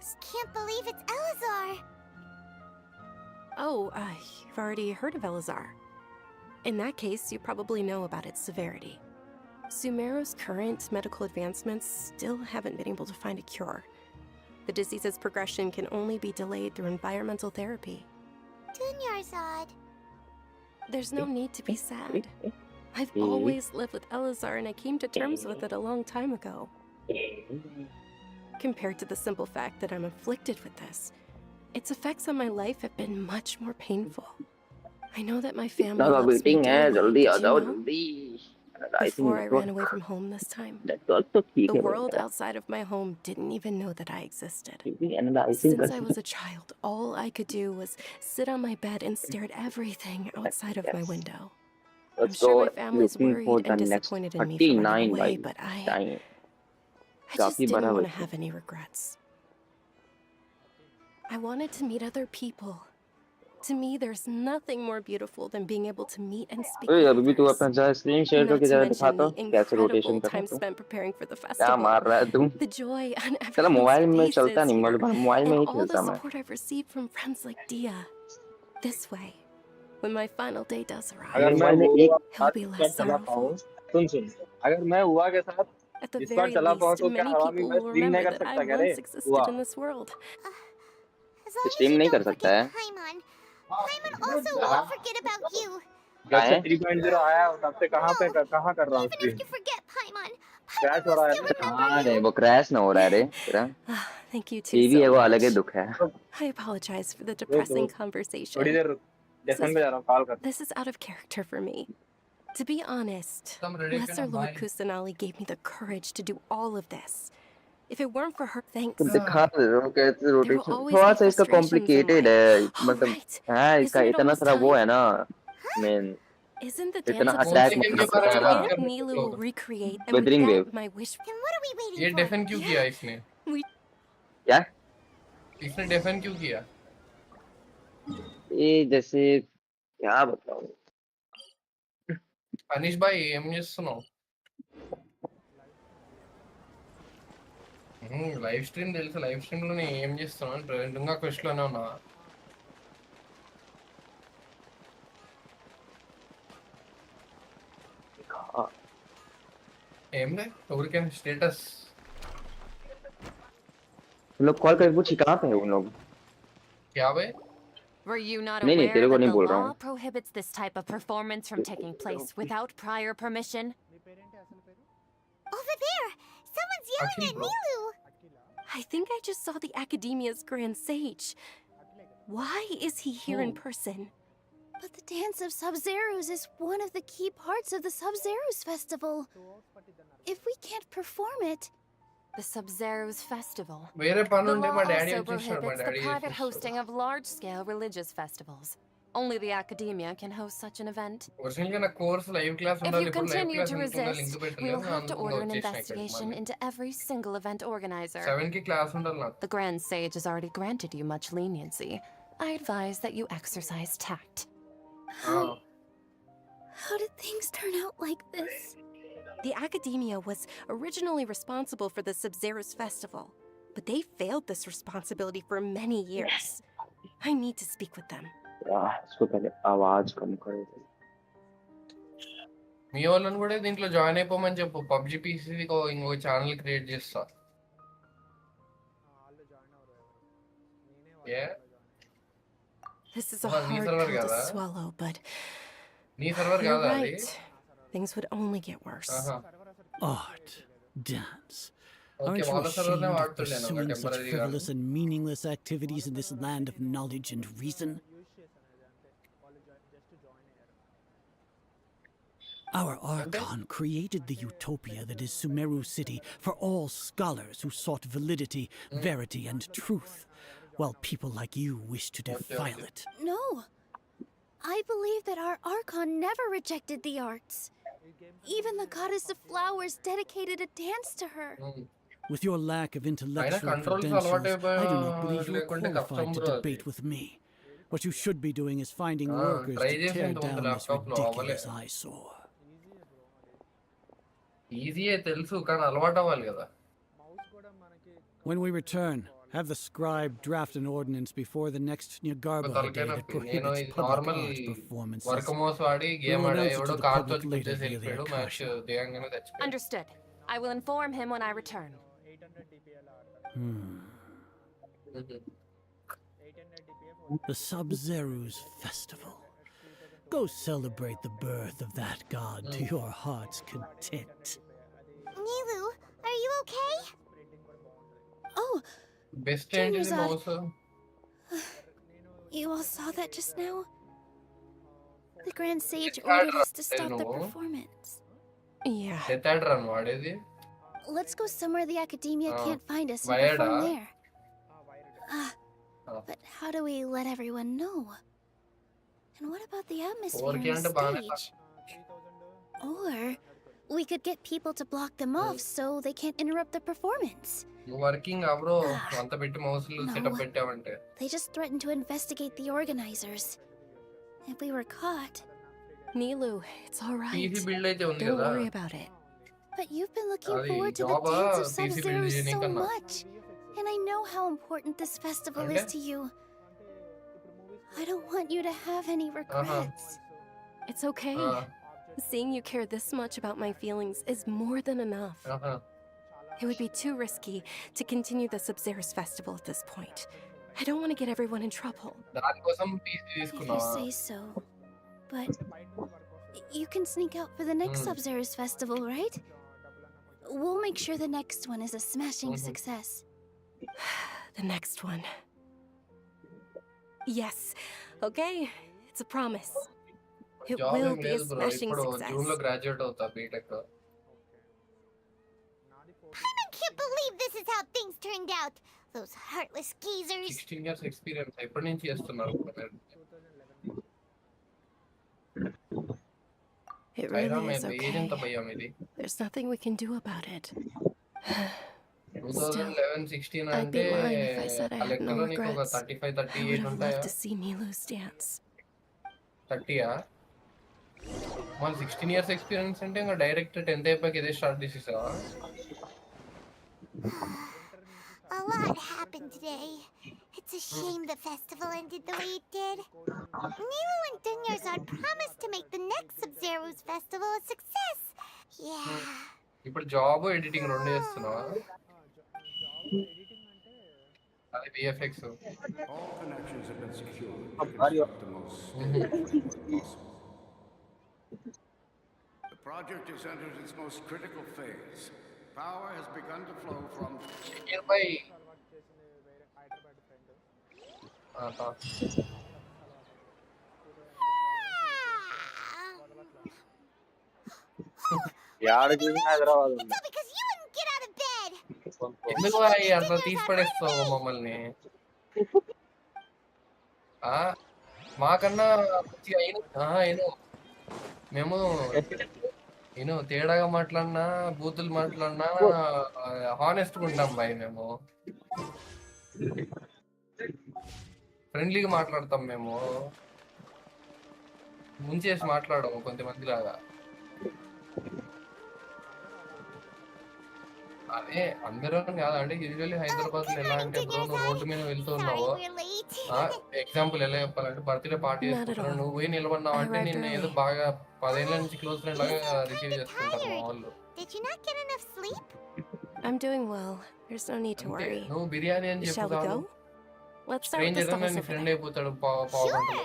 Can't believe it's Elazar. Oh, you've already heard of Elazar. In that case, you probably know about its severity. Sumeru's current medical advancements still haven't been able to find a cure. The disease's progression can only be delayed through environmental therapy. Dunyarzad. There's no need to be sad. I've always lived with Elazar and I came to terms with it a long time ago. Compared to the simple fact that I'm afflicted with this, its effects on my life have been much more painful. I know that my family loves me dearly, did you know? Before I ran away from home this time, the world outside of my home didn't even know that I existed. Since I was a child, all I could do was sit on my bed and stare at everything outside of my window. I'm sure my family's worried and disappointed in me for running away, but I just didn't want to have any regrets. I wanted to meet other people. To me, there's nothing more beautiful than being able to meet and speak with अभी तू अपना जरा screen share Not करके to जरा mention दिखा तो the कैसे rotation incredible कर रहा time है spent preparing for the क्या festival. मार रहा है तू The joy on चला मोबाइल में everyone's चलता faces नहीं here, मोबाइल में and ही all the खेलता मैं support I've received from friends like Dia. This way, when my final day does arrive, अगर मैं वो it'll be less चला sorrowful. पाऊँ सुन अगर मैं हुआ के साथ At the इस बार very चला पाऊँ least, तो क्या many हवा में people मैं will स्ट्रीम नहीं remember कर that I सकता क्या रे once existed in this world. Stream नहीं कर सकता है Paimon. Paimon also won't forget about you. जब से 3.0 आया हो तब से कहाँ कर रहा हूँ Even stream if you forget Paimon, crash हो रहा है हाँ रे वो क्रैश ना हो रहा है रे तेरा Thank you ये too भी है so वो अलग ही much. दुख है I apologize for the depressing थोड़ी conversation. देर जैसन पे जा रहा हूँ कॉल कर This is out of character for me. To be honest, Some ready Lesser can Lord buy. Kusanali gave me the courage to do all of this. If it weren't for her, thanks. तो दिखा दे रहा हूँ कैसे There will rotation always थोड़ा be सा इसका frustrations in complicated life. है Oh, मतलब right. हाँ इसका Isn't it इतना almost सारा वो time? है ना मेन Isn't the इतना dance of अटैक Sunset मतलब something है ना Aunt Nilu will recreate, and with Withering that, wave my wish. Then what are we waiting ये for? डेफन क्यों किया इसने We क्या इसने डेफन क्यों किया ये जैसे क्या बताऊँ अनिश भाई ఏం చేస్తున్నావు లైవ్ స్ట్రీమ్ తెలుసు లైవ్ స్ట్రీమ్ లోనే ఏం చేస్తున్నావు ప్రెజెంట్ ఇంకా క్వెస్ట్ లోనే ఉన్నావా ఏం లే ఊరికే స్టేటస్ लोग कॉल करके पूछी कहाँ पे है उन लोग क्या भाई Were you not नहीं नहीं aware तेरे को that नहीं the बोल रहा law हूँ prohibits this type of performance from taking place without prior permission? Over there! Someone's yelling at Nilu! I think I just saw the Academia's Grand Sage. Why is he here in person? But the Dance of Sub-Zeros is one of the key parts of the Sub-Zeros festival. If we can't perform it, The Sub-Zeros Festival. వేరే పని The ఉంటే law మా daddy also వచ్చేసాడు మా prohibits the daddy private hosting of large-scale religious festivals. Only the academia can host such an event. Original గా నా course live class If ఉండాలి you ఇప్పుడు లైవ్ continue క్లాస్ to ఉంటుందా link resist, we పెట్టలేదు will have to అందుకు order an వచ్చేసిన ఇక్కడికి investigation మళ్ళీ into every single event organizer. 7 కి క్లాస్ ఉండాలి నాకు The Grand Sage has already granted you much leniency. I advise that you exercise tact. how did things turn out like this? The Academia was originally responsible for the Sub-Zeros Festival, but they failed this responsibility for many years. I need to speak with them. इसको पहले आवाज कम करो మీ వాళ్ళని కూడా దీంట్లో join అయిపోమని చెప్పు PUBG PC ఇంకో channel create చేస్తా ఏ This is a Well, hard server pill to kada? swallow, but నీ సర్వర్ you're కాదా అది right. Things would only get worse. Art, dance. Okay, Aren't you వాళ్ళ సర్వర్నే ashamed of వాడుతుండేను pursuing such టెంపరీగా frivolous and meaningless activities in this land of knowledge and reason? Our Archon created the utopia that is Sumeru City for all scholars who sought validity, verity, and truth, while people like you wish to defile it. No! I believe that our Archon never rejected the arts. Even the goddess of flowers dedicated a dance to her. With your lack of intellectual controls credentials, alwate I do not believe you are lekunte qualified custom to bro debate with me. What you should be doing is finding workers try to చేసి tear ఇంత ముందు down this laptop లో ridiculous అవ్వలే eyesore. ఈజీయే తెలుసు కానీ అలవాటు అవ్వాలి కదా When we return, Have the scribe draft an ordinance before the next Nyagarba తలకాయ day that నొప్పి. నేను prohibits ఇది public normal art performances. Work మోస్ వాడి గేమ్ We'll ఆడా announce it ఎవడో to the కార్తో public later గుద్దేసి via the వెళ్ళిపోయాడు మ్యాచ్ Akasha. దిగంగానే చచ్చిపోయాడు. Understood. I will inform him when I return. The Sub-Zeru's festival. Go celebrate the birth of that god to your heart's content. Nilu, are you okay? Oh, best Junior ఏంటిది Zod. Mouse? You all saw that just now? The Grand Sage DeathAdder ordered us to అంటే stop the నువ్వు performance. Yeah. DeathAdder అని వాడేది. Let's go somewhere the academia can't find us and Wired perform ah? there. But how do we let everyone know? And what about the atmosphere on ఊరికే the అంటే బాగానే stage? Or we could get people to block them off so they can't interrupt the performance. నువ్వు working bro అంత పెట్టి మౌస్లు setup పెట్టావంటే. They just threatened to investigate the organizers. If we were caught... Nilu, it's all right. PC build అయితే ఉంది Don't కదా. worry about it. But you've been looking అది forward to the జాబా dance of PC build Sub-Zero so చేయనీకన్నా. much. And I know how important this festival is Okay. to you. I don't want you to have any regrets. It's okay. Seeing you care this much about my feelings is more than enough. It would be too risky to continue the Sub-Zero's festival at this point. I don't want to get everyone in trouble. దానికోసం PC If you తీసుకున్నావా? say so. But you can sneak out for the next Sub-Zero's festival, right? We'll make sure the next one is a smashing success. The next one. Yes. Okay. It's a promise. It job will ఏం be a లేదు bro. smashing ఇప్పుడు success. June లో graduate అవుతా BTech. I can't believe this is how things turned out. Those heartless geezers. 16 years experience ఎప్పటి నుంచి చేస్తున్నారు? It అయినా really is age ఎంత okay. భయ్యా మీది? There's nothing we can do about it. 2011, 16 I'd అంటే be lying if I said I ఆ had no లెక్కలో నీకు ఒక regrets. 35, I would 38 have ఉంటాయా? loved to see Nilu's dance. 30యా? మన 16 ఇయర్స్ ఎక్స్పీరియన్స్ అంటే ఇంకా డైరెక్ట్ 10th అయిపోయాక ఇదే start చేసేసావా? A lot happened today. It's a shame the festival ended the way it did. Nilu and Dunyarzad promised to make the next Sub-Zero's festival a success. Yeah. ఇప్పుడు job editing రెండు చేస్తున్నావా? అది VFX. All connections have been secured to Mario. construct the most stable network possible. The project has entered its most critical phase. Power has begun to flow from... Nearby. యాడ చూసినా హైదరాబాద్ ఉంది. It's all because you wouldn't get out of bed. ఎందుకు అయ్యి అట్లా తీసి పడేస్తావు మమ్మల్ని? మాకన్నా మేము తేడాగా మాట్లాడినా బూతులు మాట్లాడినా హానెస్ట్ గా ఉంటాం బాయ్. మేము ఫ్రెండ్లీగా మాట్లాడతాం. మేము ముంచేసి మాట్లాడము కొంతమంది లాగా. అదే అందరూ కాదంటే యూజువల్లీ హైదరాబాద్ లో ఎలా అంటే బ్రో నువ్వు రోడ్డు మీద వెళ్తూ ఉన్నావు, ఎగ్జాంపుల్ ఎలా చెప్పాలంటే బర్త్డే పార్టీ చేసుకుంటున్నావు, నువ్వు పోయి నిలబడినావు అంటే నిన్ను ఏదో బాగా 10 ఏళ్ళ నుంచి క్లోజ్ ఫ్రెండ్ లాగా రిసీవ్ చేసుకుంటారు మా వాళ్ళు. Did you not get enough sleep? I'm doing well. There's no need to అంటే worry. నువ్వు బిర్యానీ అని Shall we చెప్తావు, go? Let's start with the stranger stalls నీ over ఫ్రెండ్ there. అయిపోతాడు పావు గంటలో.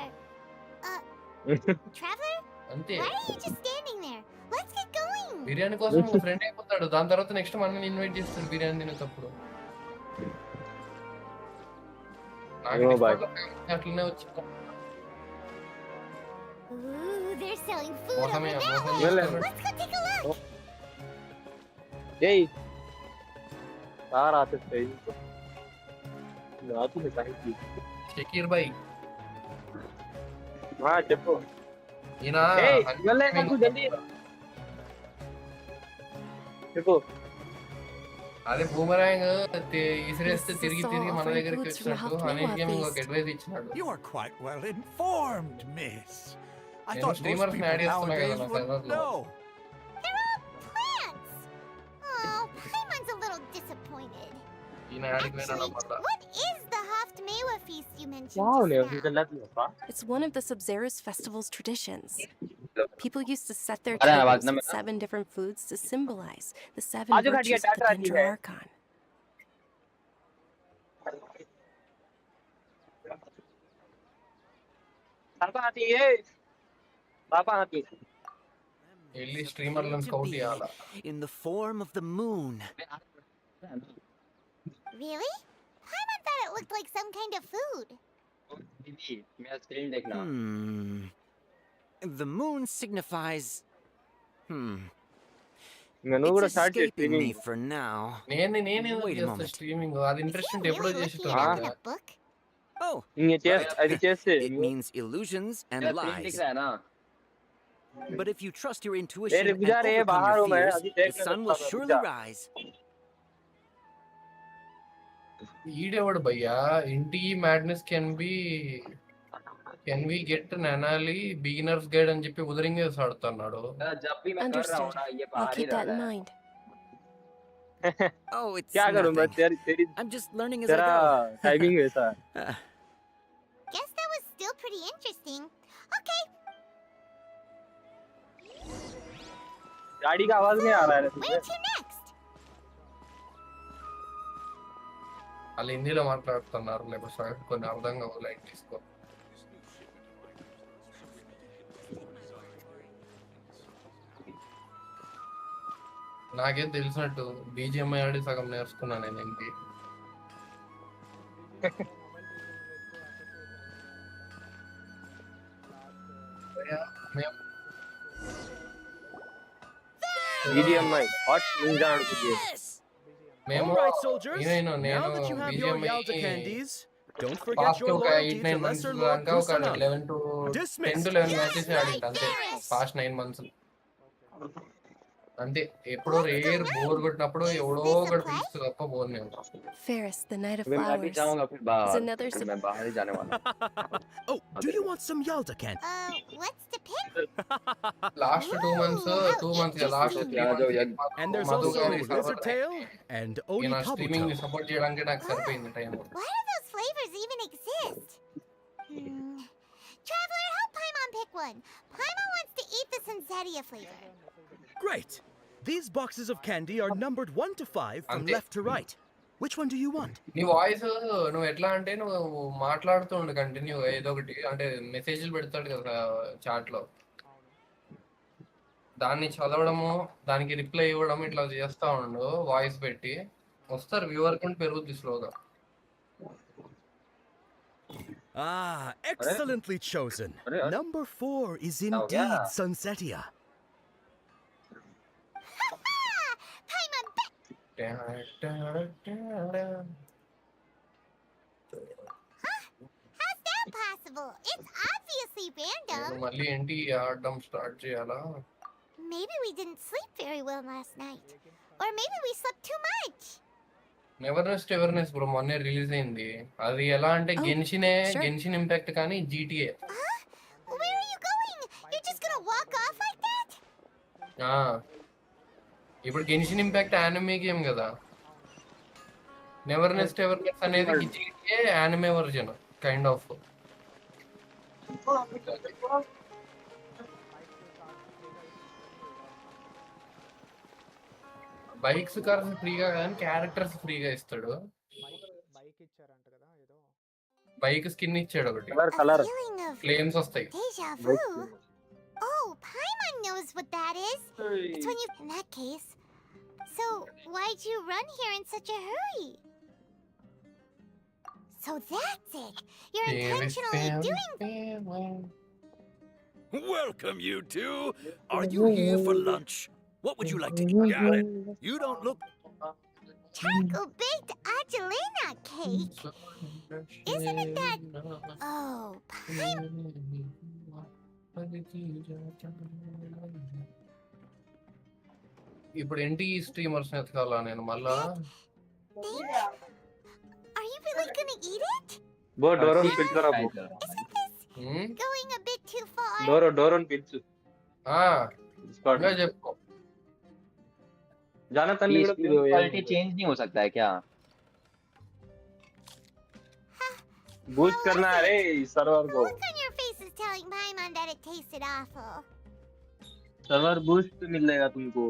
Traveler? అంతే Why are you just standing there? Let's get going. Biryani కోసం ఫ్రెండ్ అయిపోతాడు, దాని తర్వాత నెక్స్ట్ మనల్ని ఇన్వైట్ చేస్తాడు బిర్యానీ తినేటప్పుడు. అట్లనే వచ్చింది. Ooh, they're selling food over మోసమే that మోసం way. చేస్తారు. Let's go take a look. Yay! सारा आते थे रात में टाइम की షకీర్ భాయ్ हाँ చెప్పు ఈయన ఏయ్ వెళ్ళే నాకు జల్దీ చెప్పు. అదే బూమరాంగ్ ఇసిరేస్తే తిరిగి తిరిగి మన దగ్గరికి వచ్చినట్టు హనీష్ గేమింగ్ ఒక అడ్వైస్ ఇచ్చినాడు. You are quite well informed, miss. I నేను thought most streamers people add చేస్తున్నా కదా nowadays నా wouldn't సర్వర్లో. know. They're all plants. Oh, Paimon's a little disappointed. ఈయన యాడికి పోయినాడు మళ్ళా. What is the Haft Mewa feast you mentioned Wow, just now? It's one of the Sub-Zero's festival's traditions. People used to set their अरे आवाज tables ना with मेरा 7 different foods to symbolize the 7 आजू घाटी virtues of the टाटा आती Kendra है Archon. पापा आती है पापा आती है వెళ్ళి స్ట్రీమర్లను స్కౌట్ చేయాలా. In the form of the moon. Really? Paimon thought it looked like some kind of food. दीदी मेरा स्क्रीन देखना The moon signifies. मैं కూడా It's స్టార్ట్ చేసి escaping me streaming for now. నేను ఎందుకు Wait a చేస్తా moment. స్ట్రీమింగ్? అది ఇంట్రెస్ట్ ఎప్పుడో చేసేటోడు Ah. కదా. Oh, ఇంక చేసి అది చేస్తే it means illusions and मेरा स्क्रीन दिख lies. रहा है ना But if you trust your intuition and रुक जा रे overcome बाहर your हूँ मैं fears, अभी the देखने sun दो will रुक surely जा rise. ఈడెవడు భయ్యా? ఇంటి మ్యాడ్నెస్ కెన్ వి గెట్ ననాలి బిగినర్స్ గైడ్ అని చెప్పి ఉదరింగ్ వేసి ఆడుతున్నాడు. जब भी मैं कर रहा हूँ Understood. ना ये I'll बाहर ही keep रह that in रहा है mind. Oh, it's क्या करूँ मैं nothing. तेरी I'm just learning as I तेरा go. टाइमिंग वैसा है Guess that was still pretty interesting. Okay, गाड़ी का आवाज नहीं आ रहा है where to next? వాళ్ళు హిందీలో మాట్లాడుతున్నారు, లేకపోతే కొన్ని అర్థం కావు. లైట్ తీసుకో. నాకేం తెలిసినట్టు బీజిఎంఐ ఆడి సగం నేర్చుకున్నా నేను హిందీ. మేము BGMI hot ninja అడుగుతుంది మేము All right, soldiers. నేను Now that you have your BGMI Yalda candies, don't forget past your ఒక loyalty 8-9 to months Lesser Lord దాకా ఒక Kusanag. 11 to 10 Dismissed. to 11 matches ఆడింది అంతే. పాస్ట్ 9 మంత్స్ అంతే. ఎప్పుడో రేర్ బోర్ కొట్టినప్పుడు ఎవడో ఒకటి పిలుస్తుంది తప్ప బోర్ నేను. Ferris, the Night of मैं भी Flowers, जाऊंगा फिर is बाहर another फिर मैं बाहर ही जाने वाला Oh, do you want some Yalda candy? What's the pick? Last 2 months last 3 आ जाओ यार And there's మధు also గారి Lizard Tail and Oni నేను స్ట్రీమింగ్ Kabuto. సపోర్ట్ చేయడానికి నాకు సరిపోయింది time. Why do those flavors even exist? Traveler, help Paimon pick one. Paimon wants to eat the Sensetia flavor. Great. These boxes of candy are numbered 1 to 5 from Ante. left to right. Which one do you want? నీ voice నువ్వు ఎట్లా అంటే నువ్వు మాట్లాడుతుండు continue ఏదో ఒకటి అంటే మెసేజ్లు పెడతాడు కదా చాట్ లో, దాన్ని చదవడము దానికి రిప్లై ఇవ్వడం ఇట్లా చేస్తా ఉండు వాయిస్ పెట్టి. వస్తారు వ్యూవర్ కంటే పెరుగుద్ది స్లోగా. Ah, excellently chosen. Number 4 is indeed yeah. Sunsetia. Paimon, how's that possible? It's obviously నేను random. మళ్ళీ ఏంటి ఆడడం స్టార్ట్ చేయాలా? Maybe we didn't sleep very well last night. Or maybe we slept too much. Neverness bro మొన్నే release అయింది. అది ఎలా అంటే Oh, sure. గెన్షిన్ ఇంపాక్ట్ కానీ GTA. Where are you going? You're just gonna walk off like that? ఇప్పుడు గెన్షిన్ impact anime game కదా. నెవర్నెస్ అనేది GTA anime version kind of. Bikes cars ఫ్రీగా కానీ క్యారెక్టర్స్ ఫ్రీగా ఇస్తాడు. బైక్ స్కిన్ ఇచ్చాడు ఒకటి, కలర్ Feeling of ఫ్లేమ్స్ వస్తాయి. deja vu. Oh, Paimon knows what that is. It's when you. In that case. So, why'd you run here in such a hurry? So that's it. You're intentionally doing. Welcome, you two. Are you here for lunch? What would you like to eat? Got it. You don't look. Chocolate baked Angelina cake. Isn't it that? Oh, Paimon. ఇప్పుడు ఏంటి streamers ఎతకాలా నేను మళ్ళా? Are you really gonna eat it? బో డోరోన్ పిలుచురా బో Going a bit too far. డోరోన్ పిలుచు ఇంకా చెప్పు. जाना तन्नी क्वालिटी चेंज नहीं हो सकता है क्या? बूस्ट करना है रे सर्वर को. Look on your face is telling Paimon that it tasted awful. Server boost मिलेगा तुमको.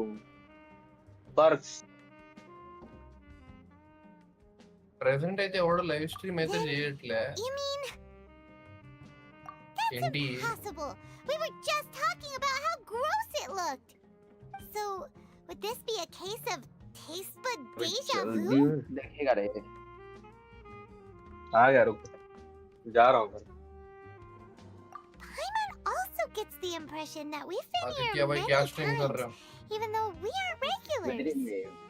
पर्क्स. ప్రెసెంట్ అయితే ఎవడో లైవ్ స్ట్రీమ్ అయితే చేయట్లే. You mean ఏంటి possible? We were just talking about how gross it looked. So, would this be a case of taste bud deja vu? देखेगा रे. आ गया रुक. जा रहा हूँ. Paimon also gets the impression that we've been Aditya here भाई many क्या stream कर रहे हो? times, even though we are regulars.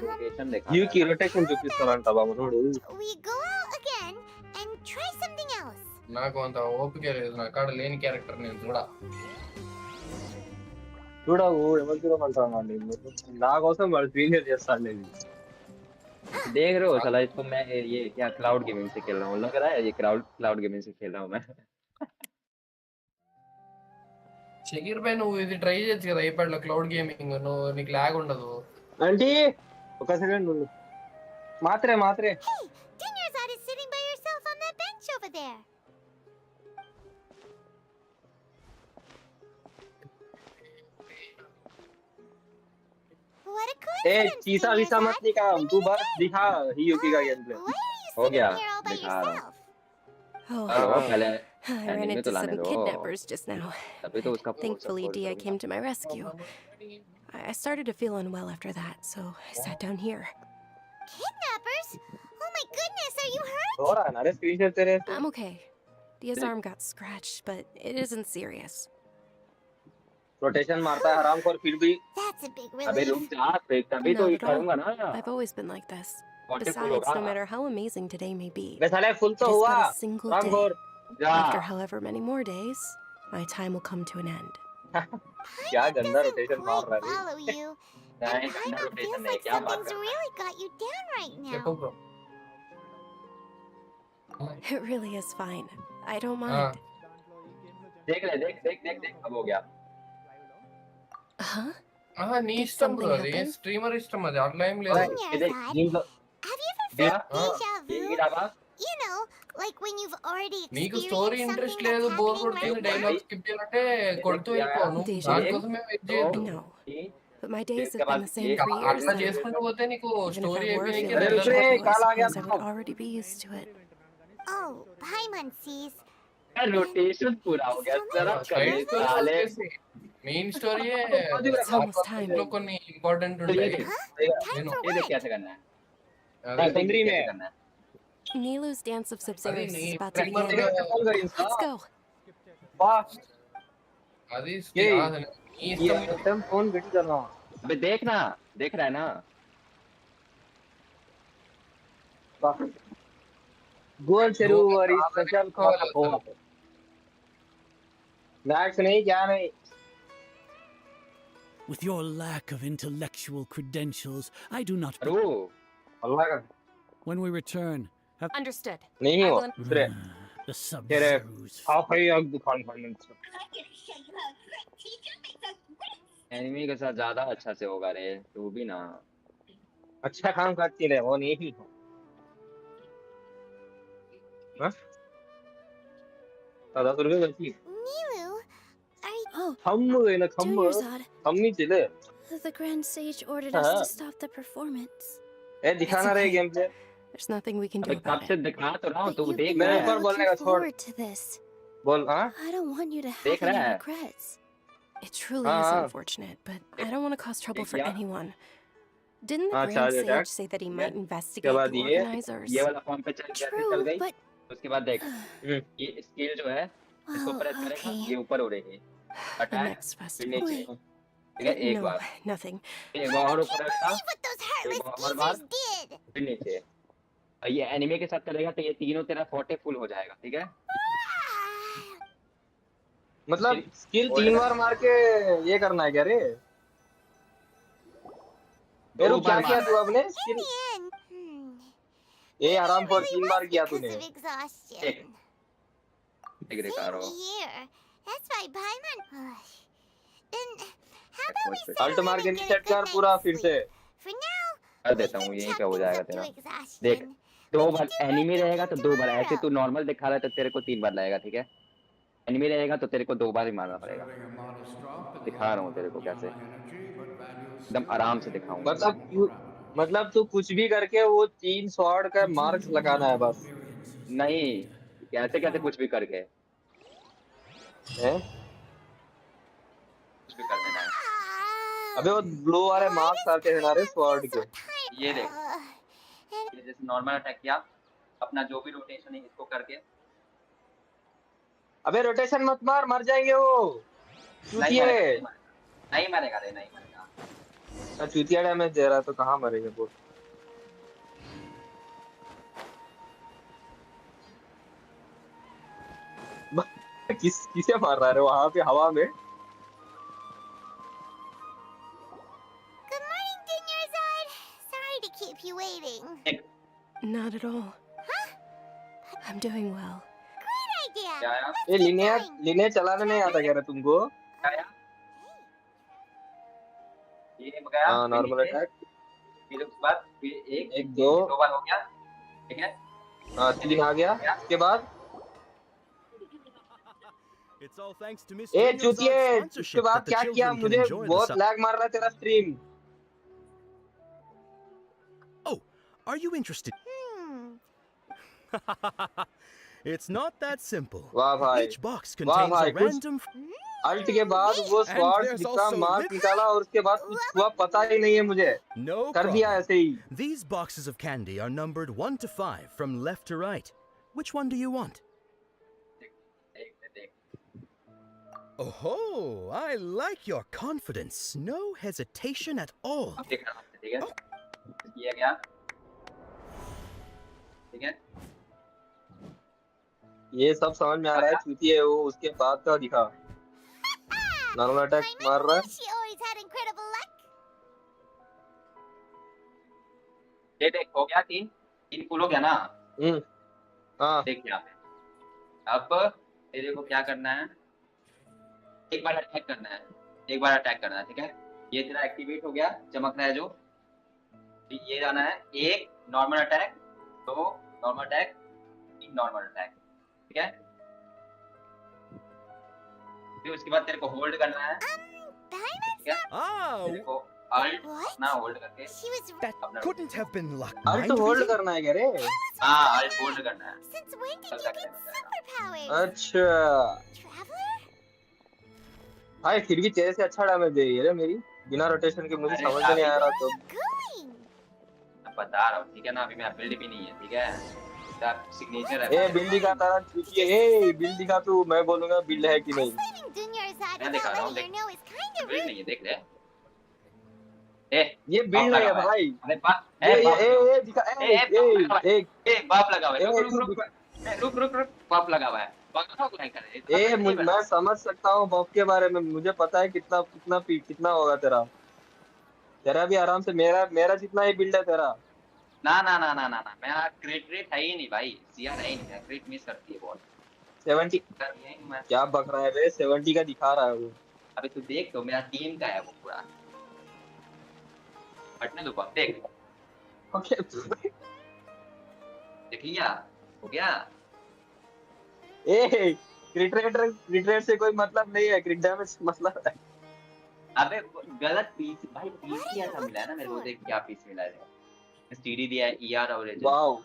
Location देखा. यूकी रोटेशन చూపిస్తారంట బాబు నోడు. We go out again and try something else. నాకు అంత ఓపిక లేదు, నా కాడ లేని క్యారెక్టర్ నేను చూడ. చూడవు ఎవరు చూడమంటానండి. నా కోసం వాడు స్క్రీన్ షేర్ చేస్తాను నేను. देख रहे हो साला इसको मैं ये क्या क्लाउड गेमिंग से खेल रहा हूँ. लग रहा है ये क्लाउड गेमिंग से खेल रहा हूँ मैं. షకీర్ భాయ్ నువ్వు ఇది ట్రై చేయొచ్చు కదా ఐప్యాడ్ లో క్లౌడ్ గేమింగ్, నువ్వు నీకు లాగ్ ఉండదు. ఆంటీ ఒక సెకండ్ ఉండు. మాత్రే Hey, Dinnersad is sitting by yourself on that bench over there. What a A coincidence, Chisa विसा मत Dinnersad. निकाल. तू बस दिखा ही यूकी का game play. Why are you हो गया. sitting here all by दिखा रहा हूँ. yourself? Oh, पहले I ran एनिमे into तो लाने some दो. kidnappers just now. तभी तो उसका Thankfully, Dia came to my rescue. I started to feel unwell after that, so I sat down here. Kidnappers? Oh my goodness, are you hurt? हो रहा है ना रे स्क्रीन शेयर तेरे. I'm okay. Dia's arm got scratched, but it isn't serious. Rotation मारता है हराम खोर फिर भी. That's a big अबे relief. रुक जा. तभी तो Not ये at all. करूँगा ना. I've always been like this. Water Besides, होगा. no matter how amazing today may be, बे साले फुल it तो is हुआ. but a single हराम day. खोर. जा. After however many more days, my time will come to an end. क्या गंदा rotation मार रहा है. Follow you. नहीं And गंदा Paimon रोटेशन feels नहीं like क्या बात something's कर. really got you down right देखो now. Bro. It really is fine. I don't हाँ mind. देख ले देख अब हो गया. Huh? నీ Did ఇష్టం బ్రో, something అది happen? స్ట్రీమర్ ఇష్టం, అది అట్లా ఏం లేదు. ये देख దీంట్లో Have you ever देख felt deja ये vu? गिरा बा. You know, like when you've already నీకు experienced story something interest that's లేదు, బోర్ happening కొడుతుంది, right డైలాగ్ now? స్కిప్ చేయాలంటే కొడుతూ వెళ్ళిపో. నువ్వు Deja vu? దానికోసమే వెయిట్ చేయొద్దు. No. But my days have been the same ये for years అట్లా now. చేసుకుంటూ పోతే నీకు Even if story I were అయిపోయినాక feeling अरे deja रे, vu, I काल आ गया suppose I would already be used to it. Oh, Paimon sees. Rotation पूरा हो गया. जरा సైడ్ कर స్టోరీ साले. వదిలేసి మెయిన్ స్టోరీయే It's almost time. లో కొన్ని ఇంపార్టెంట్ तो ये ఉంటాయి. देख Time for ये देख what? कैसे करना है. అదే सुंदरी में. कैसे करना है. Nilu's dance of अरे Sub-Zero नहीं, is about to track begin. में Let's go. वाह అది ये నీ ये ఇష్టం. तुम फोन बिट कर रहा हूँ. अबे देख ना देख रहा है ना. गोल सरोवर इस स्पेशल का मैक्स नहीं क्या नहीं. With your lack of intellectual credentials, I do not. अरे अल्लाह का When we return, have Understood. नहीं I हो will- दूसरे the तेरे Sub-Zeros. हाफ ही अब दुकान फाइनेंस. एनिमी के साथ ज्यादा अच्छा से होगा रे. तू भी ना. अच्छा काम करती रहे वो नहीं ही हो. हाँ 10 रुपए बची. Nilu, are you... Oh, खम्म गए ना खम्म Dinnersad. खम्म नहीं चले. The Grand Sage ordered us हाँ. to stop the performance. ए दिखाना रहे game play. There's nothing we can do अबे about कब से it. दिखा तो रहा हूँ. But तू you've देख been ना. मेरे ऊपर looking बोलने का छोड़. forward to this. बोल हाँ I don't want you to have देख रहा any है. regrets. It truly हाँ, is हाँ. unfortunate, but I don't want to cause trouble for Yeah. anyone. Didn't the हाँ, Grand charge Sage attack. say that he might उसके investigate बाद the ये organizers? ये वाला फॉर्म पे चल True, गई. but उसके बाद देख ये स्किल जो है इसको well, प्रेस करेगा okay. ये ऊपर उड़ेगी. The अटैक next फिर festival. नीचे. Wait. ठीक है एक No, बार. nothing. एक बार और I ऊपर can't रखा. believe what those heartless एक और बार. geezers did. फिर नीचे. और ये एनिमे के साथ करेगा तो ये तीनों तेरा 40 फुल हो जाएगा. ठीक है. मतलब स्किल 3 बार मार के ये करना है क्या रे. दो क्या बार किया मार. तू आपने In स्किल. the end, ये आराम it पर really 3 बार was किया because तूने. of exhaustion. देख. देख रे कारो. Same here. That's why Paimon... Then, how about we Alto settle मार in के and get a reset good कर night's पूरा फिर sleep? से. For now, कर we देता हूँ can यहीं chalk पे हो things जाएगा up to तेरा. exhaustion. देख. 2 बार एनिमी रहेगा तो 2 बार, ऐसे तू नॉर्मल दिखा रहा है तो तेरे को 3 बार लगेगा, ठीक है? एनिमी रहेगा तो तेरे को 2 बार ही मारना पड़ेगा। दिखा रहा हूँ तेरे को कैसे, एकदम आराम से दिखाऊंगा। मतलब तू कुछ भी करके वो 3 स्वॉर्ड का मार्क्स लगाना है बस। नहीं, कैसे कैसे कुछ भी करके हैं? कुछ भी कर देना है। अबे वो ब्लू वाले मार्क्स आते हैं ना रे स्वॉर्ड के। ये देख, ये जैसे नॉर्मल अटैक किया, अपना जो भी रोटेशन है इसको करके। अबे रोटेशन मत मार, मर जाएंगे वो नहीं चूतिए। मरेगा, नहीं मरेगा रे, नहीं मरेगा। चूतिया डैमेज दे रहा है तो कहाँ मरेंगे वो। किसे मार रहा है वहां पे हवा में? Good morning, Dinyarzad. Sorry to keep you waiting. Not at all. I'm doing well. Great idea. ये लिनियर चलाने नहीं आता क्या रे तुमको? ये गया। हाँ नॉर्मल अटैक। फिर उसके बाद एक 2 बार हो गया, ठीक है? हाँ 3 आ गया। उसके बाद ए चूतिए, उसके बाद क्या किया? मुझे बहुत लैग मार रहा है तेरा stream. Oh, are you interested? It's not that simple. वाह भाई, Each box वाह contains भाई, a random. अल्ट के बाद वो स्वॉर्ड दिखा, मार्क निकाला और उसके बाद कुछ हुआ पता ही नहीं है मुझे। No कर दिया problem. ऐसे ही। These boxes of candy are numbered 1 to 5 from left to right. Which one do you want? Oh, I like your confidence. No hesitation at all. ठीक है? ये गया, ठीक है? ये सब समझ में आ रहा है, चूतिए वो उसके बाद का दिखा। नॉर्मल अटैक मार रहा है। She always had incredible luck. ये देख, हो गया 3 फुल हो गया ना? हाँ। देख यहाँ पे, अब तेरे को क्या करना है? एक बार अटैक करना है, एक बार अटैक करना है, ठीक है? ये तेरा एक्टिवेट हो गया, चमक रहा है जो। ये जाना है 1 normal attack, 2 normal attack, 3 normal attack, ठीक है? फिर उसके बाद तेरे को होल्ड करना है, ठीक है? तेरे को अल्ट ना होल्ड करके That couldn't have been luck. Alt hold करना है क्या रे? हाँ, अल्ट होल्ड करना है। Since when did you get superpowers? अच्छा Traveler? भाई, फिर भी तेरे से अच्छा डैमेज दे रही है रे मेरी, बिना रोटेशन के। मुझे समझ में नहीं आ रहा तो बता रहा हूँ, ठीक है ना? अभी मेरा बिल्ड भी नहीं है, ठीक है? तेरा सिग्नेचर है। ए बिल्ड दिखा तारा चूतिए, ए बिल्ड दिखा तू, मैं बोलूंगा बिल्ड है कि नहीं। मैं दिखा रहा हूँ, देख, बिल्ड नहीं है, देख ले। ए ये बिल्ड है भाई। अरे बाप, ए दिखा, बाप लगा हुआ है। रुक, बाप लगा हुआ है। मैं समझ सकता हूँ बॉब के बारे में, मुझे पता है कितना होगा तेरा भी आराम से मेरा जितना ही बिल्ड है तेरा। ना, मैं क्रिट है ही नहीं भाई, सीआर है ही नहीं, क्रिट मिस करती है बहुत। 70 क्या बक रहा है बे? 70 का दिखा रहा है वो। अबे तू देख तो, मेरा टीम का है वो पूरा। हटने दो बाप, देख। ओके देख लिया, हो गया। ए क्रिट रेट से कोई मतलब नहीं है, क्रिट डैमेज मतलब है। अबे गलत पीस भाई, पीस ही ऐसा मिला है ना मेरे को। देख क्या पीस मिला है, स्टीडी दिया है, ईआर और रेजर। वाओ,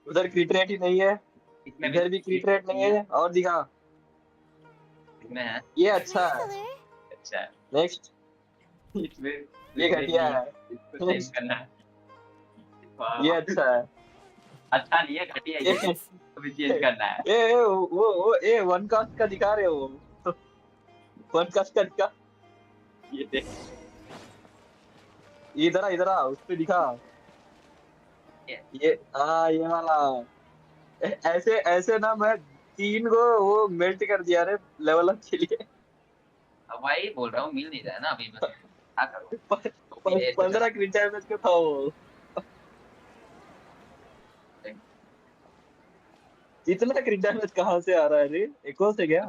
उधर क्रिट रेट ही नहीं है, इधर भी क्रिट रेट नहीं है। और दिखा, इसमें है। ये अच्छा है। अच्छा है। नेक्स्ट, ये घटिया है, इसको चेंज करना है। ये अच्छा है। अच्छा नहीं है, घटिया है, अभी चेंज करना है। वो वन कास्ट का दिखा रहे हो, वन कास्ट का दिखा। ये देख, इधर आ, उस पे दिखा। ये वाला। ऐसे ना मैं 3 को वो मेल्ट कर दिया रे लेवल अप के लिए। अब भाई बोल रहा हूँ, मिल नहीं रहा है ना अभी, मैं क्या करूँ? 15 क्रिट डैमेज का था वो। इतना क्रिट डैमेज कहाँ से आ रहा है रे? एको से क्या?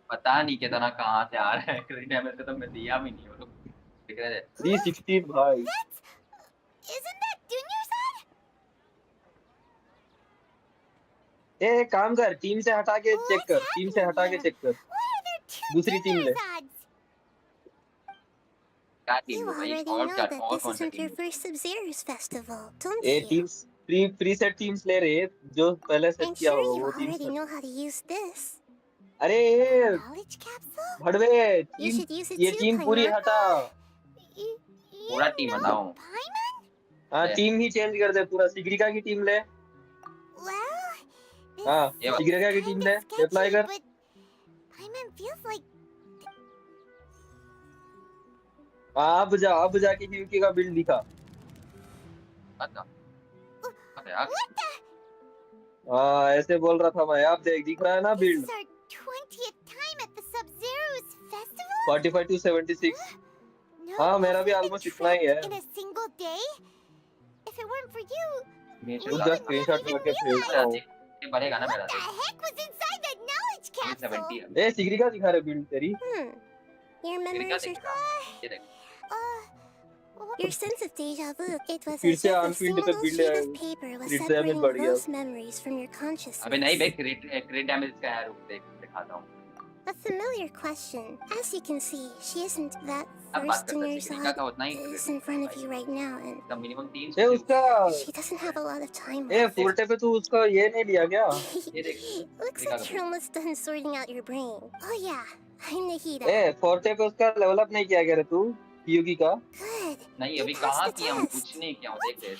पता नहीं कितना कहाँ से आ रहा है क्रिट डैमेज का, तो मैं दिया भी नहीं। वो लोग दिख रहा है 316 भाई। Isn't that Dunyarzad? ए एक काम कर, टीम से हटा के चेक कर, टीम से हटा के चेक कर, दूसरी टीम ले। क्या टीम You लो भाई? already और know क्या that और this कौन सा isn't team your low? first Sub-Zero's festival, don't A you? Teams preset teams ले रहे, जो पहले सेट I'm किया sure होगा you वो टीम्स already मत। know how to use this. अरे Knowledge capsule? भड़वे You team, should use it ये too, टीम पूरी Paimon. हटा। पूरा टीम बताओ। हाँ ले। टीम ही चेंज कर दे पूरा। सिग्रिका की टीम ले। Well, हाँ ये बात। सिग्रिका की टीम ले, अप्लाई कर। but Paimon feels like हाँ अब जाके क्यूकी का बिल्ड दिखा। अच्छा। अबे यार। हाँ ऐसे बोल रहा था मैं, आप देख दिख रहा है ना this build. is our 20th time at the Sub-Zero's festival. 45 to 76। No हाँ मेरा भी movement ऑलमोस्ट इतना ही है। in a single day. If it weren't for you, रुक जा, स्क्रीनशॉट करके भेजता हूँ। ये बढ़ेगा ना मेरा what the heck was inside that knowledge capsule? 70 है। ए सिग्रिका दिखा रहे बिल्ड तेरी। Your मेरी क्या memories are. दिखेगा? ये देख। Your sense of deja vu. It was फिर as से if a अनफिल्ड single तक build sheet of paper was फिर से separating डैमेज बढ़ गया। those memories from your consciousness. अबे नहीं बे, क्रिट डैमेज का है, रुक देख दिखाता हूँ। A familiar question. As you can see, she isn't that अब बात first in करते your हैं, सिग्रिका side का उतना ही is in front of you right now, and इसका मिनिमम 3 ए उसका she doesn't have a lot of time A left. Forte पे तू उसका ये नहीं लिया क्या? ये देख। Looks like you're almost done sorting out your brain. Oh yeah, I'm Nahida. A forte पे उसका लेवल अप नहीं किया क्या रे तू क्यूकी का? Good. नहीं अभी You कहाँ passed the किया हूँ, test. कुछ नहीं किया हूँ, देख ले 6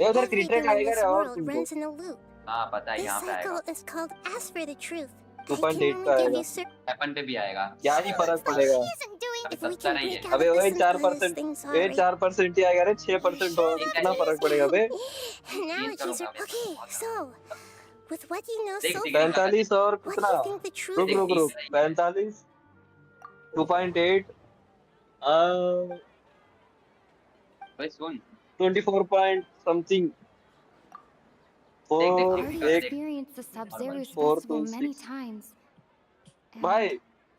ए उधर Everything क्रिटेट in आएगा this रे और world तुमको। runs in a loop. हाँ पता है This यहाँ पे cycle आएगा। is called Ask for the Truth. I 2.8 can का only give आएगा। you certain. एपन पे भी आएगा। क्या ही फर्क पड़ेगा? isn't doing अभी if we 70 can ही है। break out अबे of वही this and play as 4%, things are ये right. 4% ही आएगा रे, 6% होगा तो कितना फर्क पड़ेगा बे? Analogies are okay. So, with what you know देख so सिग्रिका far, 45 और what do कितना? you think the truth रुक रुक is? रुक 45 2.8 भाई सुन 24 point something देख और सिग्रिका एक देख। Experienced the Sub-Zero's 4 festival to many 6 times. भाई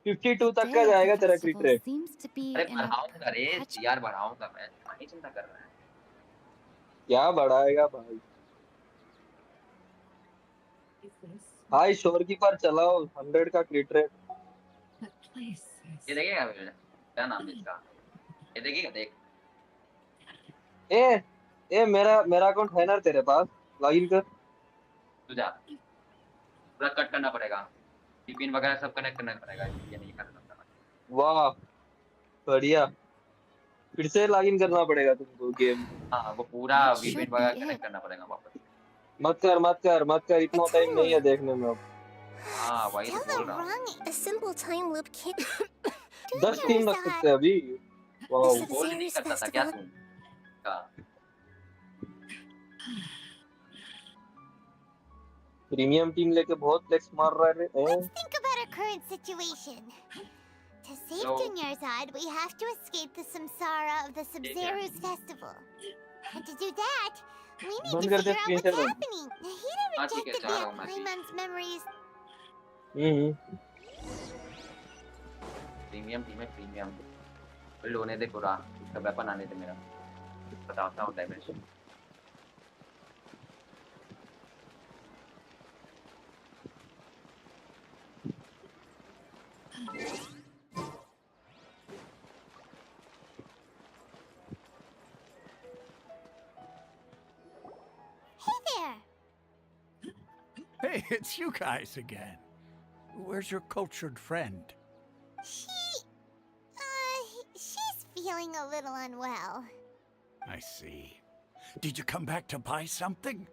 52 तक का Day of the जाएगा तेरा festival cricket. seems to be अरे in a बढ़ाऊंगा रे यार, बढ़ाऊंगा मैं, नहीं चिंता कर रहा है। क्या बढ़ाएगा भाई? भाई शोर की पर चलाओ 100 का क्रिकेट। ये देखेगा मेरा, क्या नाम है इसका? ये देखेगा देख। ए मेरा अकाउंट है ना तेरे पास? लॉगिन कर। तू जा, पूरा कट करना पड़ेगा, वीपीएन वगैरह सब कनेक्ट करना पड़ेगा, ये नहीं कर सकता मैं। वाह बढ़िया, फिर से लॉगिन करना पड़ेगा तुमको गेम। हाँ वो पूरा वीपीएन वगैरह कनेक्ट करना पड़ेगा वापस। मत कर इतना टाइम नहीं है देखने में अब। हाँ वही तो Still बोल रहा हूँ। wrong. A simple time loop can't. 10 team रख सकते हैं अभी। वाह This गोल नहीं Sub-Zero's करता था क्या festival. तू? का प्रीमियम टीम लेके बहुत फ्लेक्स मार रहा है रे। Let's think about our current situation. To save So- Dunyarzad, we have to escape the samsara of the Sub-Zero's festival. And to do that, we need to बंद कर दे figure out screen what's share. happening. Nahida हाँ ठीक है, rejected जा रहा हूँ मैं भी। Paimon's memories. प्रीमियम टीम है, प्रीमियम बिल्ड होने दे पूरा, इसका वेपन आने दे मेरा, बताता हूँ damage. Hey there. Hey, it's you guys again. Where's your cultured friend? She's feeling a little unwell. I see. Did you come back to buy something?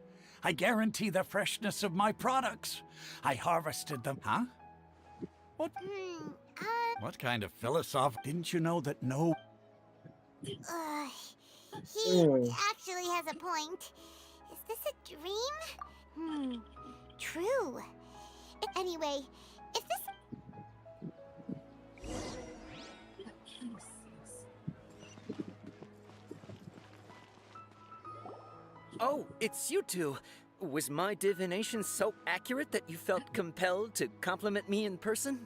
I guarantee the freshness of my products. I harvested them. Huh? What? What kind of philosoph? Didn't you know that no... He Hmm. actually has a point. Is this a dream? True. Anyway, if this... Oh, it's you two. Was my divination so accurate that you felt compelled to compliment me in person?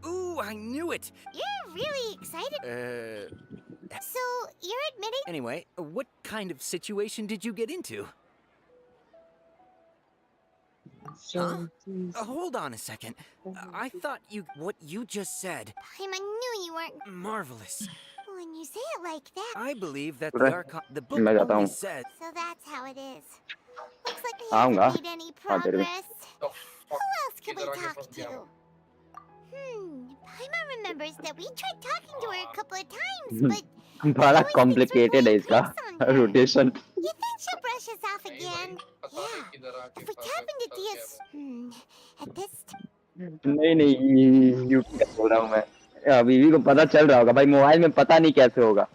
Ooh, I knew it! You're really excited. So, you're admitting... Anyway, what kind of situation did you get into? Huh? Hold on a second. I thought what you just said. Paimon, I knew you weren't. Marvelous. When you say it like that. I believe that the book मैं जाता only हूँ. says. So that's how it is. Looks like we आऊँगा. haven't made any हाँ तेरे में. progress. Who else can we talk to? Paimon remembers that we tried talking to her a couple of times, but बड़ा complicated है इसका rotation. you think she'll brush us off again? Yeah. If we tap into Dia's at this नहीं UP का बोल रहा हूँ मैं. बीवी को पता चल रहा होगा भाई, मोबाइल में पता नहीं कैसे होगा.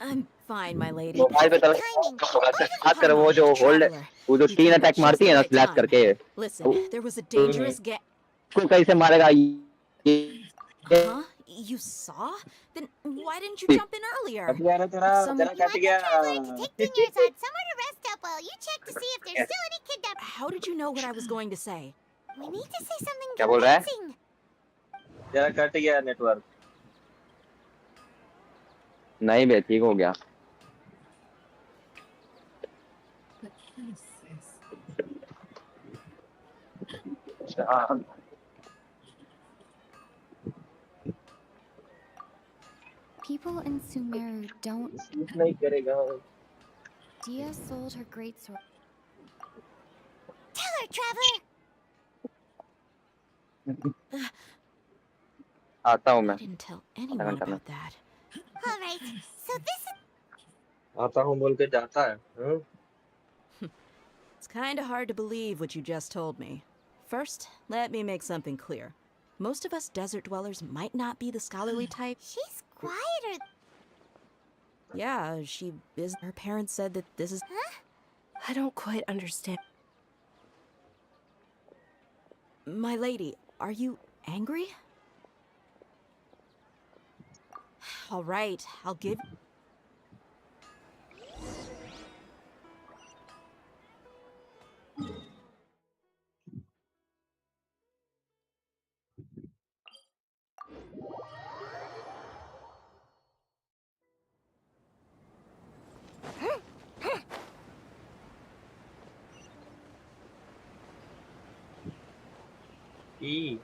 I'm fine, my lady. Mobile पे तब बात कर, वो जो होल्ड, वो जो 3 अटैक मारती है ना स्लैश करके. Listen, there was a dangerous को कैसे मारेगा? Huh? You saw? Then why didn't you jump in earlier? तेरा कट गया. somewhere to rest up while you check to see if there's still any kidnapped. How did you know what I was going to say? We need to say something क्या बोल रहा है? convincing. तेरा cut गया network. नहीं बे, ठीक हो गया. People in Sumeru don't. नहीं करेगा. Dia sold her great sword. Tell her, Traveler. आता हूँ मैं. Didn't tell anyone about that. All right. So this is आता हूँ बोल के जाता है. It's kind of hard to believe what you just told me. First, let me make something clear. Most of us desert dwellers might not be the scholarly type. She's quieter. Yeah, she is. Her parents said that this is. Huh? I don't quite understand. My lady, are you angry? All right, I'll give. ई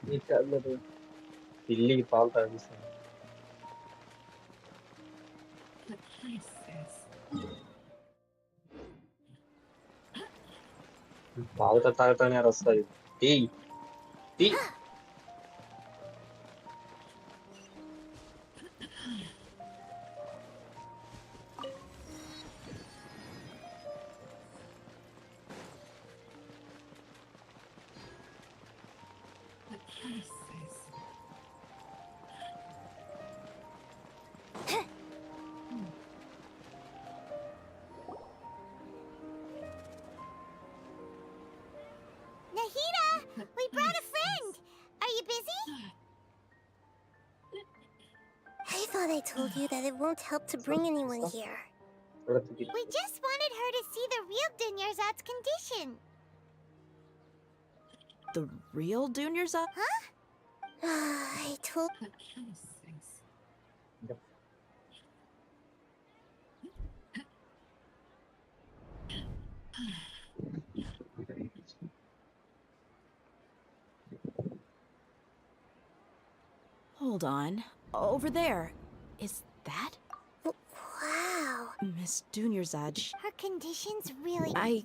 ये क्या लग रहा है? बिल्ली की पालता है जिसमें. पालता ताकता नहीं रास्ता है. ई Nahida, we brought a friend. Are you busy? I thought I told you that it won't help to bring anyone here. We just wanted her to see the real Dunyarzad's condition. The real Dunyarzad? Huh? I told. Hold on. Over there. Is that? Wow. Miss Dunyarzad. Her condition's really. I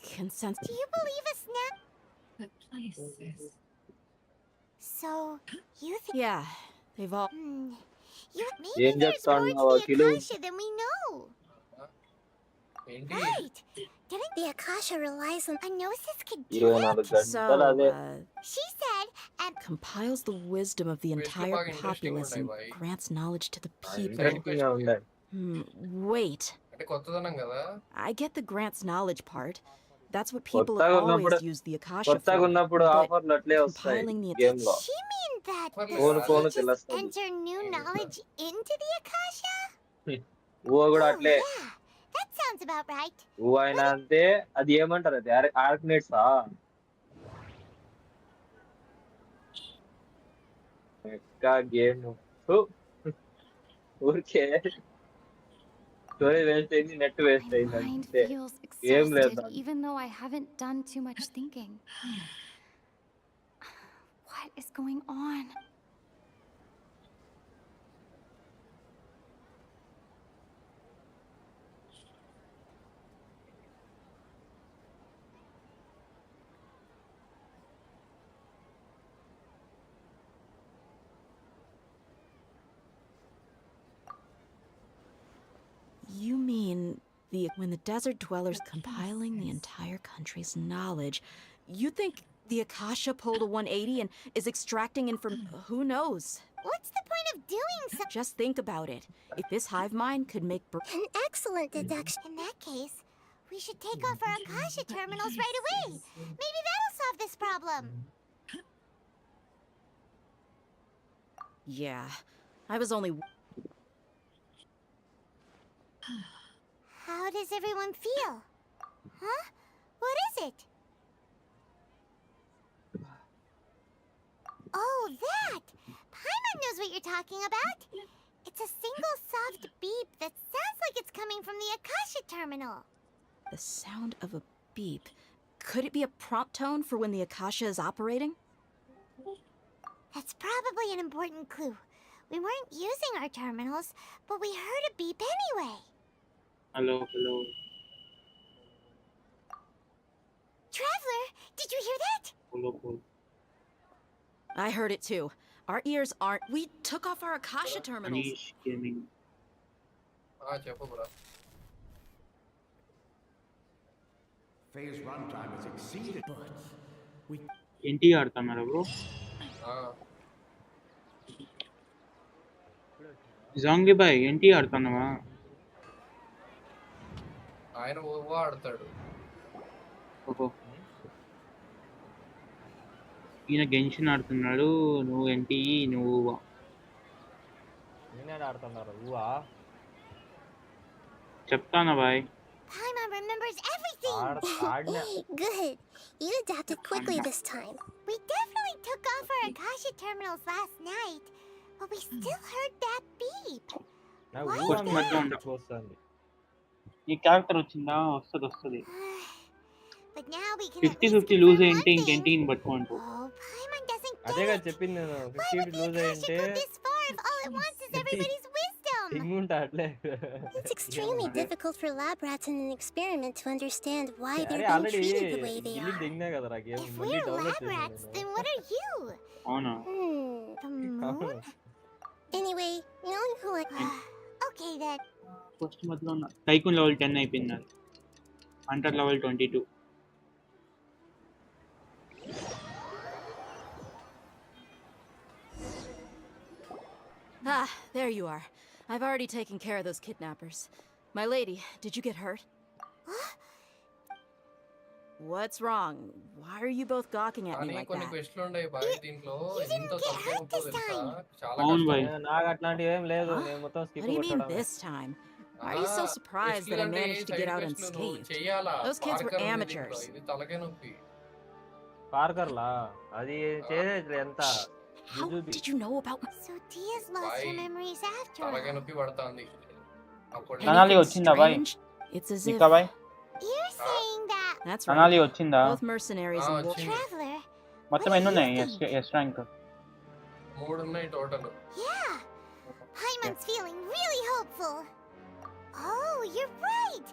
can sense. Do you believe us now? The places. So, you think. Yeah, they've all. Maybe there's more to the Akasha than we know. Right. Didn't the Akasha relies on a gnosis could do it? So, she said, and compiles the wisdom of the entire populace and grants knowledge to the people. Wait. I get the grants knowledge part. That's what people have always used the Akasha for. But compiling the she mean that the sages enter new knowledge into the Akasha? Oh, yeah. That sounds about right. ఆయన అంటే అది ఏమంటారు, అది ఆర్కనెట్సా? మెక్కా game ఊరికే story waste అయింది, net waste My అయింది mind అంతే. feels ఏం లేదు exhausted, దాంట్లో. even though I haven't done too much thinking. What is going on? You mean when the desert dwellers compiling the entire country's knowledge, you think the Akasha pulled a 180 and is extracting who knows? What's the point of doing so? Just think about it. If this hive mind could make An excellent deduction. In that case, we should take off our Akasha terminals right away. Maybe that'll solve this problem. Yeah, I was only. How does everyone feel? Huh? What is it? Oh, that! Paimon knows what you're talking about. It's a single soft beep that sounds like it's coming from the Akasha terminal. The sound of a beep. Could it be a prompt tone for when the Akasha is operating? That's probably an important clue. We weren't using our terminals, but we heard a beep anyway. Hello. Traveler, did you hear that? Hello. I heard it too. Our ears aren't. We took off our Akasha terminals. Hanishgaming. చెప్పు bro. Phase runtime is exceeded. ఏంటి ఆడుతున్నారా bro? జాంగి bye ఏంటి ఆడుతున్నావా? ఆయన ova ఆడతాడు. ఓహో, ఈయన గెన్షిన్ ఆడుతున్నాడు, నువ్వు ఏంటి నువ్వు చెప్తానా bye? Paimon remembers everything! Good. You adapted quickly this time. We definitely took off our Akasha terminals last night, but we still heard that beep. Why is that? ఈ క్యారెక్టర్ వచ్చిందా? వస్తుంది. But now we can 50-50 lose అయ్యింటే ఇంకేంటి పట్టుకుంటూ. Oh, Paimon doesn't get అదేగా it. చెప్పింది నేను. Why would the Akasha go this far if all it wants is everybody's wisdom? దిగుంటా అట్లే. It's extremely difficult for lab rats in an experiment to understand why they're అరే being already treated the way they గిల్లి are. దిగినా కదరా game. If మళ్ళీ we're download lab rats, చేశాను then what are you? అవునా? The moon? Anyway, knowing who I... Okay then. First మధ్యలో ఉన్న tycoon level 10 అయిపోయింది, Hunter level 22. Ah, there you are. I've already taken care of those kidnappers. My lady, did you get hurt? What's wrong? Why are you both gawking at me కానీ like కొన్ని that? క్వెస్ట్లు ఉన్నాయి bye దీంట్లో. ఎంత తక్కువ ఉంటుందో తెలుసా? చాలా అవును కష్టం. బాయ్. నాకు అట్లాంటివి ఏం లేదు, నేను మొత్తం What skip do you mean కొట్టడమే. this time? Why are you so surprised that I managed to get out unscathed? Those kids were amateurs. ఇది తలకే నొప్పి. పార్కర్లా అది చేసేది ఎంత How did you know about So Dia's lost her memories after తలకే all. నొప్పి పడుతుంది. అప్పుడు అనాలి వచ్చిందా బాయ్? It's as if ఇంకా bye? You're saying that... That's అనాలి right. వచ్చిందా? Both mercenaries and wolves. Traveler? మొత్తం ఎన్ని ఉన్నాయి? ఎస్ ర్యాంక్ 3 ఉన్నాయి total. Yeah! Paimon's feeling really hopeful. Oh, you're right!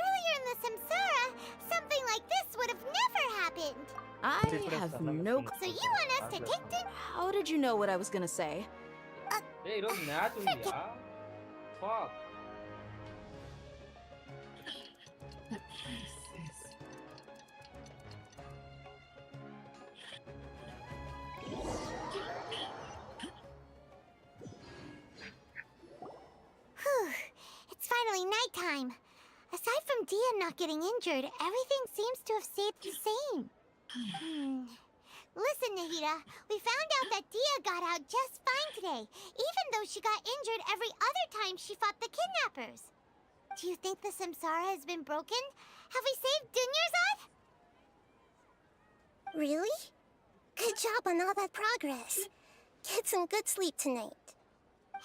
Earlier in the Samsara, something like this would have never happened. I have no. So you want us to take them? How did you know what I was gonna say? ఏ ఈరోజు match ఉందియా? Fuck. Whew, it's finally nighttime. Aside from Dia not getting injured, everything seems to have stayed the same. Listen, Nahida, we found out that Dia got out just fine today, even though she got injured every other time she fought the kidnappers. Do you think the Samsara has been broken? Have we saved Dunyarzad? Really? Good job on all that progress. Get some good sleep tonight.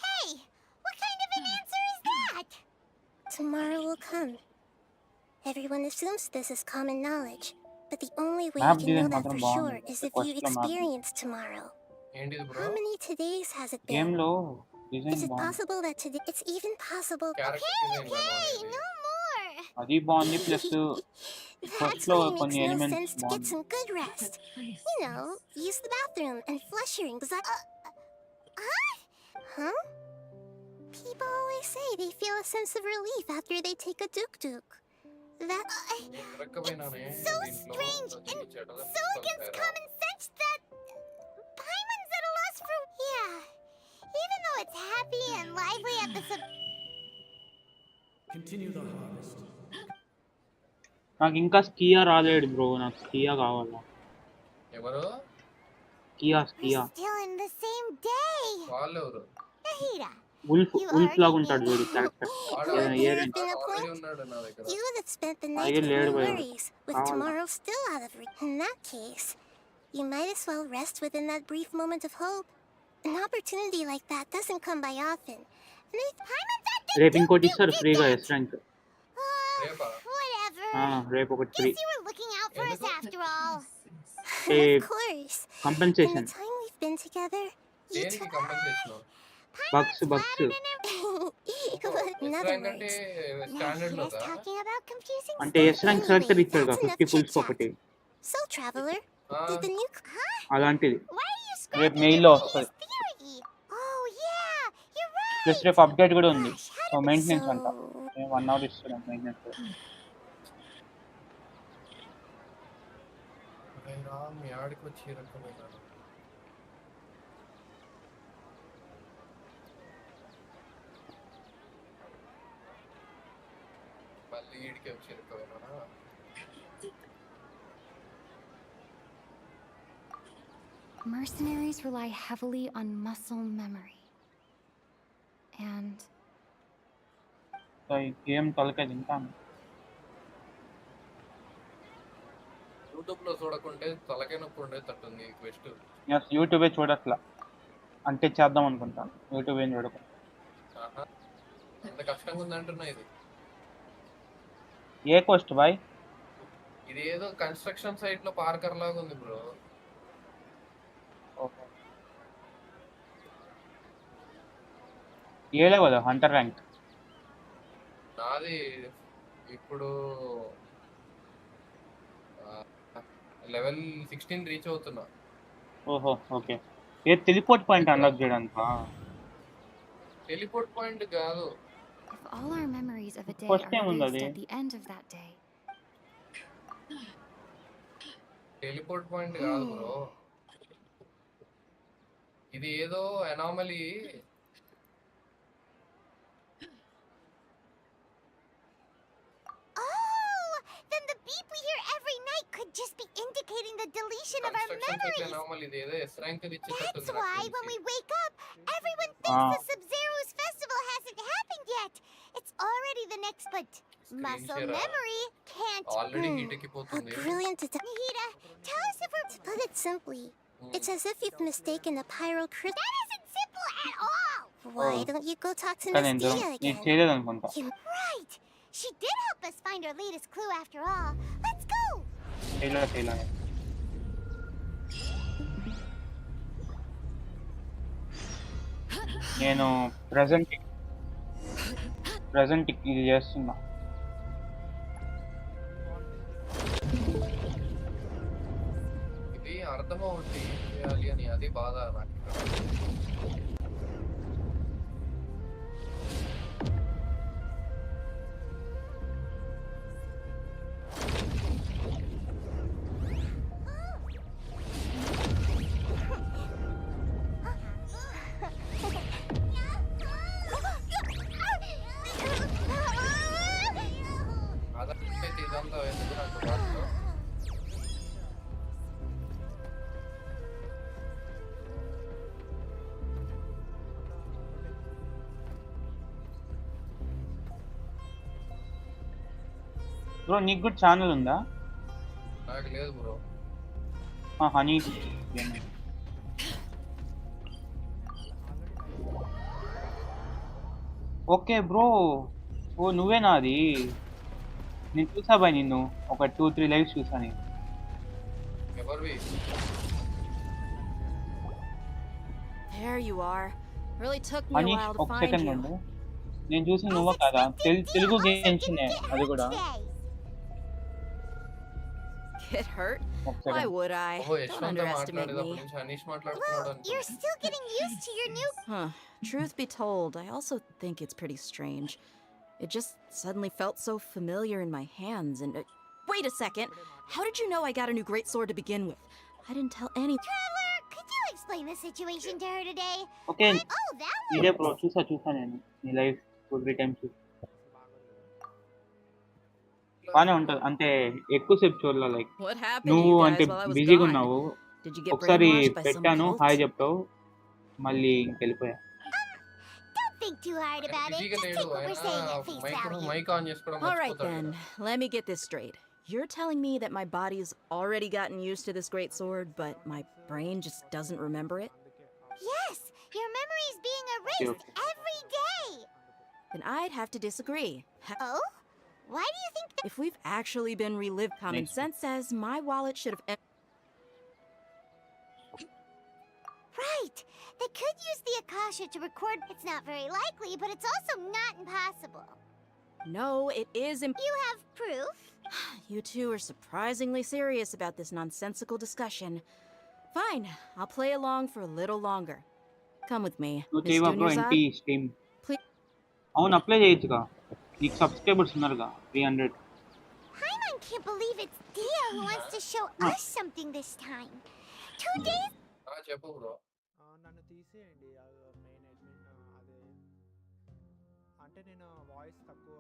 Hey, what kind of an answer is that? Tomorrow will come. Everyone assumes this is common knowledge, but the only way Map you can know design that మాత్రం for sure బాగుంది. is if you First లో map experience tomorrow. ఏంటిది How bro? many todays has it game been? లో Is design it బాగుంది. possible that today? It's even possible. Character design Hey, no more. అది బాగుంది plus first That's లో why it makes కొన్ని no elements sense to get బాగుంది. some good rest. You know, use the bathroom and flush your anxiety. Huh? People always say they feel a sense of relief after they take a duk-duk. That So strange and so against common sense that Paimon's at a loss for. Yeah, even though it's happy and lively at the Continue the harvest. నాకు ఇంకా స్కియా రాలేడు bro, నాకు స్కియా కావాలా. ఎవరు? స్కియా We're still in the same day. వాళ్ళు ఎవరు? Nahida, wolf లాగా ఉంటాడు చూడు character. There have been a point. You would have spent the night with no worries, with tomorrow still out of reach. In that case, you might as well rest within that brief moment of hope. An opportunity like that doesn't come by often. And if Paimon's at the రేపు ఇంకోటి ఇస్తారు ఫ్రీగా yes rank. whatever. రేపు ఒకటి free. Guess you were looking out for us after all. Of course. In compensation the time we've been together, you దేనికి compensation? Bugs In other అంటే words, standard Lodha? Talking about confusing అంటే yes rank selector ఇచ్చాడు కదా 50 fulls ఒకటి So, traveler, did the new అలాంటిది Why are you రేపు మెయిల్లో వస్తుంది. Oh yeah, you're right. Plus రేపు అప్డేట్ కూడా ఉంది. సో మెయింటెనెన్స్ అంట 1 అవర్ ఇస్తున్నాం మెయింటెనెన్స్. మీ ఆడికి వచ్చి రకమైన మళ్ళీ ఈడికి వచ్చి రకమైన Mercenaries rely heavily on muscle memory. And so ఈ గేమ్ తలకాయ తింటాను. యూట్యూబ్ లో చూడకుంటే తలకాయ నొప్పి ఉండే తట్టుంది క్వెస్ట్. యూట్యూబే చూడట్లా అంటే చేద్దాం అనుకుంటాను. యూట్యూబ్ ఏం చూడకుండా ఎంత కష్టంగా ఉంది అంటున్నా ఇది. ఏ కోస్ట్ బాయ్? ఇది ఏదో కన్స్ట్రక్షన్ సైట్ లో పార్కర్ లాగా ఉంది బ్రో. ఏ లెవెల్ హంటర్ ర్యాంక్? నాది ఇప్పుడు లెవెల్ 16 రీచ్ అవుతున్నా. ఓహో ఓకే. ఏ టెలిపోర్ట్ పాయింట్ అన్లాక్ చేయడానికా? టెలిపోర్ట్ పాయింట్ కాదు. if all our memories of a day First are time released ఉంది. at the end of that day, teleport point కాదు బ్రో. ఇది ఏదో anomaly. Then the beep we hear every night could just be indicating the deletion of our construction site memories. Anomaly ఇది ఏదో S rank ఇచ్చేటట్టుంది. That's why when we wake up, everyone thinks the Sub-Zero's festival hasn't happened yet. It's already the next, but muscle share, memory can't. Already heat ఎక్కిపోతుంది. brilliant attack. Nahida, tell us if we're. To put it simply, it's as if you've mistaken a pyrocrit. That isn't simple at all. Why don't you go talk to కానీ Miss నేను Dia నీకు again? చేయలేదు అనుకుంటా. Right. She did help us find our latest clue after all. Let's go. చేయలే. నేను present ఇది చేస్తున్నా. ఇది అర్థమవుతుంది ఏం చేయాలి అని. అది బాధ నాకు. అదైతే ఇదంతా ఎందుకు నాకు బాధ. బ్రో నీకు కూడా ఛానల్ ఉందా? నాకు లేదు బ్రో. Honey okay bro. ఓ నువ్వేనా అది? నేను చూసా బాయ్ నిన్ను. ఒక 2-3 లైవ్స్ చూసా నేను. ఎవరివి? There you are. Really took me a Anish while to ఒక find సెకండ్ you. ఉండు. నేను చూసి నువ్వా కాదా? తెలుగు గెన్షినే అది కూడా. Get hurt? ఒక Why సెకండ్. would I? ఓహో Don't యశ్వంత్ underestimate మాట్లాడేటప్పటి me. నుంచి అనీష్ మాట్లాడుతున్నాడు అనుకున్నా. You're still getting used to your new. Huh. Truth be told, I also think it's pretty strange. It just suddenly felt so familiar in my hands and... wait a second! How did you know I got a new greatsword to begin with? I didn't tell any... Traveler, could you explain the situation to her today? Okay Oh, that ఇదే bro చూసా నేను. నీ live 2-3 times చూసా. బానే ఉంటది. అంటే ఎక్కువసేపు చూడలే. లైక్ What happened to నువ్వు you అంటే guys while I was బిజీగా gone? ఉన్నావు. Did you get ఒకసారి brainwashed by some పెట్టాను, cult? హాయ్ చెప్పావు, మళ్ళీ ఇంకెళ్ళిపోయా. Don't think too hard about it. బిజీగా Just లేడు take what we're ఆయన. saying at face value. Mic on చేసుకోవడం All right మర్చిపోతాడు then, కదా. let me get this straight. You're telling me that my body's already gotten used to this great sword, but my brain just doesn't remember it? Yes, your memory's being erased every day. Then I'd have to disagree. Oh? Why do you think that? If we've actually been relived, common sense says my wallet should have... Right. They could use the Akasha to record. It's not very likely, but it's also not impossible. No, it is You have proof? You two are surprisingly serious about this nonsensical discussion. Fine, I'll play along for a little longer. Come with me, నువ్వు Miss చేయవా bro Dunyarzad? ఏంటి stream? Please. అవును apply చేయొచ్చుగా. నీకు subscribers ఉన్నారుగా 300. Paimon can't believe it's Dia who wants to show us something this time. 2 days. చెప్పు bro. నన్ను తీసేయండి మేనేజ్మెంట్ అదే అంటే నేను వాయిస్ తక్కువ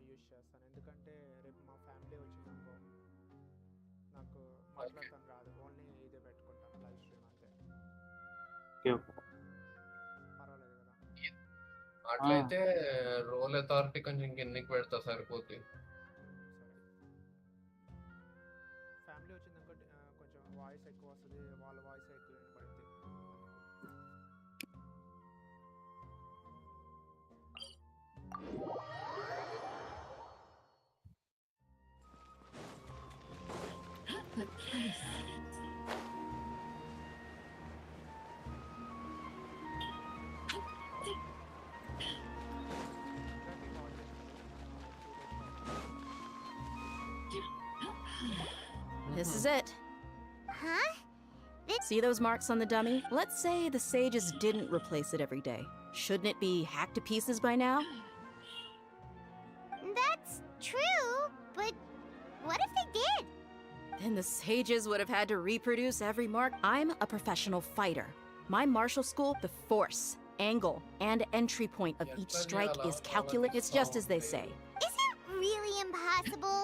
యూజ్ చేస్తాను ఎందుకంటే రేపు మా ఫ్యామిలీ వచ్చిందనుకో నాకు మాట్లాడతాను రాదు ఓన్లీ ఇదే పెట్టుకుంటాను లైవ్ స్ట్రీమ్ అంతే పర్వాలేదు కదా అట్లయితే రోల్ అథారిటీ కొంచెం కిందకి పెడతా సరిపోతుంది. ఫ్యామిలీ వచ్చిందనుకో కొంచెం వాయిస్ ఎక్కువ వస్తుంది వాళ్ళ వాయిస్ ఎక్కువ వినపడుతుంది. This is it. Huh? See those marks on the dummy? Let's say the sages didn't replace it every day. Shouldn't it be hacked to pieces by now? That's true, but what if they did? Then the sages would have had to reproduce every mark. I'm a professional fighter. My martial school, the force, angle, and entry point of each strike is calculated. It's just as they say. Is it really impossible?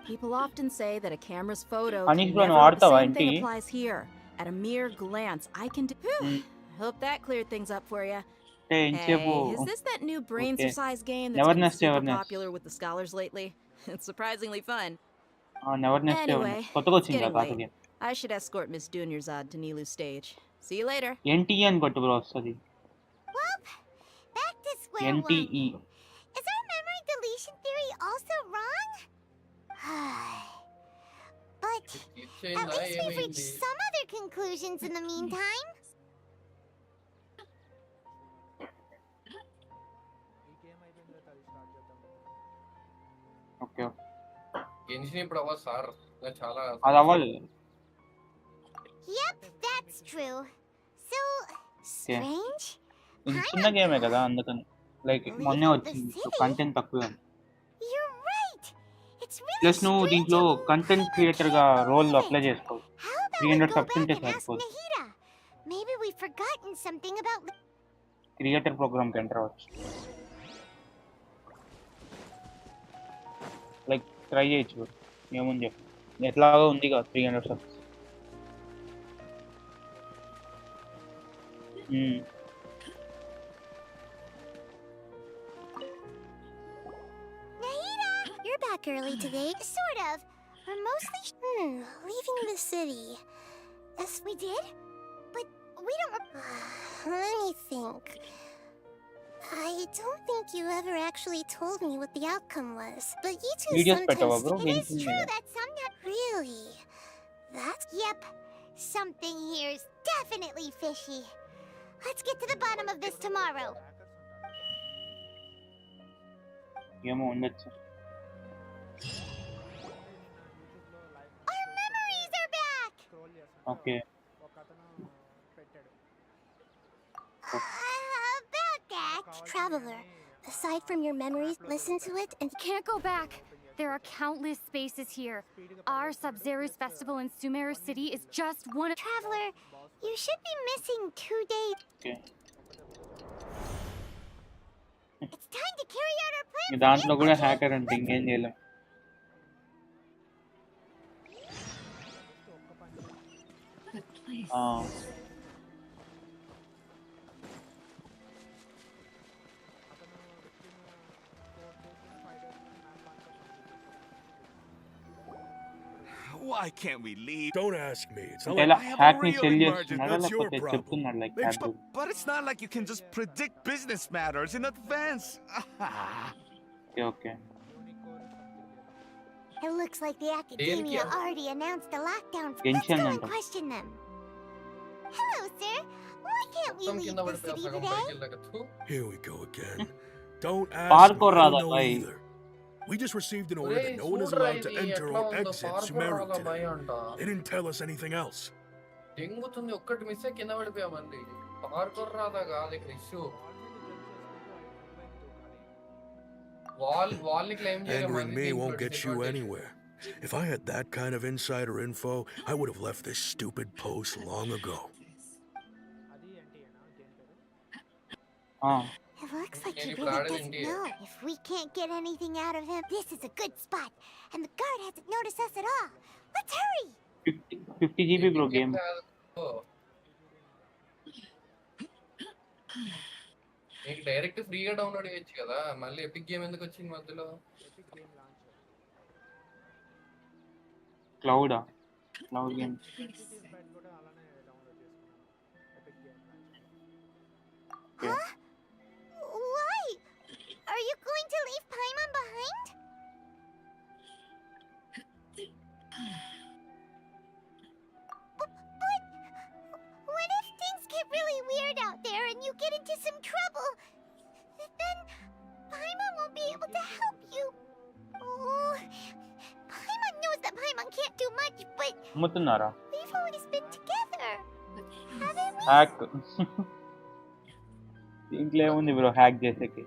People often say that a camera's photo Anish can bro, never, నువ్వు the ఆడతావా same thing ఏంటి? applies here. At a mere glance, I can do... Hope that cleared things up for you. అంటే ఎంతసేపు Hey, is this that new brain Okay. exercise game that's Neverness, been super Neverness. popular with the scholars lately? It's surprisingly fun. నెవర్నెస్ Anyway, కొత్తగా it's వచ్చింది getting కాదు late. I should escort Miss Dunyarzad to Nilu's stage. See you later. ఎన్టీఈ అని కొట్టు bro వస్తుంది. Well, back to square one. ఎన్టీఈ. Is our memory deletion theory also wrong? But at least we've reached some other conclusions in the meantime. Okay Genshin ఇప్పుడు అవ్వదు sir. చాలా అది అవ్వాలి. Yep, that's true. So strange. ఇది చిన్న గేమే కదా అందుకని like మొన్నే వచ్చింది కంటెంట్ తక్కువ. You're right. It's really plus నువ్వు strange. దీంట్లో కంటెంట్ క్రియేటర్ గా రోల్ అప్లై చేసుకో. 300 సబ్స్ ఉంటే సరిపోదు. Nahida, maybe we've forgotten something about. Creator program కి ఎంటర్ అవ్వచ్చు. లైక్ ట్రై చేయొచ్చు. ఏముంది చెప్పు. ఎట్లాగో ఉంది కదా 300 subs. Nahida, you're back early today. Sort of. We're mostly leaving the city. Yes, we did? But we don't. Let me think. I don't think you ever actually told me what the outcome was, but you two videos పెట్టావా sometimes... bro It is గెన్షిన్ true మీద? that sometimes... Really? That's... Yep. Something here's definitely fishy. Let's get to the bottom of this tomorrow. ఏమో ఉండొచ్చు. Our memories are back! Okay. About that... Traveler, aside from your memories, listen to it and... Can't go back. There are countless spaces here. Our Sub-Zero's festival in Sumeru City is just one. Traveler, you should be missing 2 days. Okay. It's time to carry out our plan. మీ దాంట్లో కూడా hacker అంటే ఇంకేం చేయలేం. Why can't we leave? Don't ask me. It's not అంటే like ఇలా I have a hack ని real cell emergency. చేస్తున్నాడా That's your లేకపోతే problem. చెప్తున్నాడు like But, hack but it's not like you can just predict business matters in advance. Okay okay. It looks like the academia already announced a lockdown. Let's Genshin go and అంట. question them. Hello, sir. Why can't we leave the city today? Here we go again. Don't ask పార్కో me. I రాదా don't know Bhai? either. We just received an order that no one is allowed to enter or exit Sumeru today. They didn't tell us anything else. దెంగుతుంది ఒక్కటి miss కింద పడిపోయామండి. Parker రాదా కాదు ఇక్కడ issue. వాల్ని claim Angering me won't get you anywhere. If I had that kind of insider info, I would have left this stupid post long ago. It looks like he really doesn't know. If we can't get anything out of him, this is a good spot. And the guard hasn't noticed us at all. Let's hurry! 50 GB bro game. మీకు direct ఫ్రీగా download చేయొచ్చు కదా, మళ్ళీ epic game ఎందుకు వచ్చింది మధ్యలో? క్లౌడా? Cloud game. Huh? Why? Are you going to leave Paimon behind? But what if things get really weird out there and you get into some trouble? Then Paimon won't be able to help you. Oh, Paimon knows that Paimon can't do much, but అమ్ముతున్నారా? we've always been together, haven't we? Hack. దీంట్లో ఏముంది bro hack చేసేకి?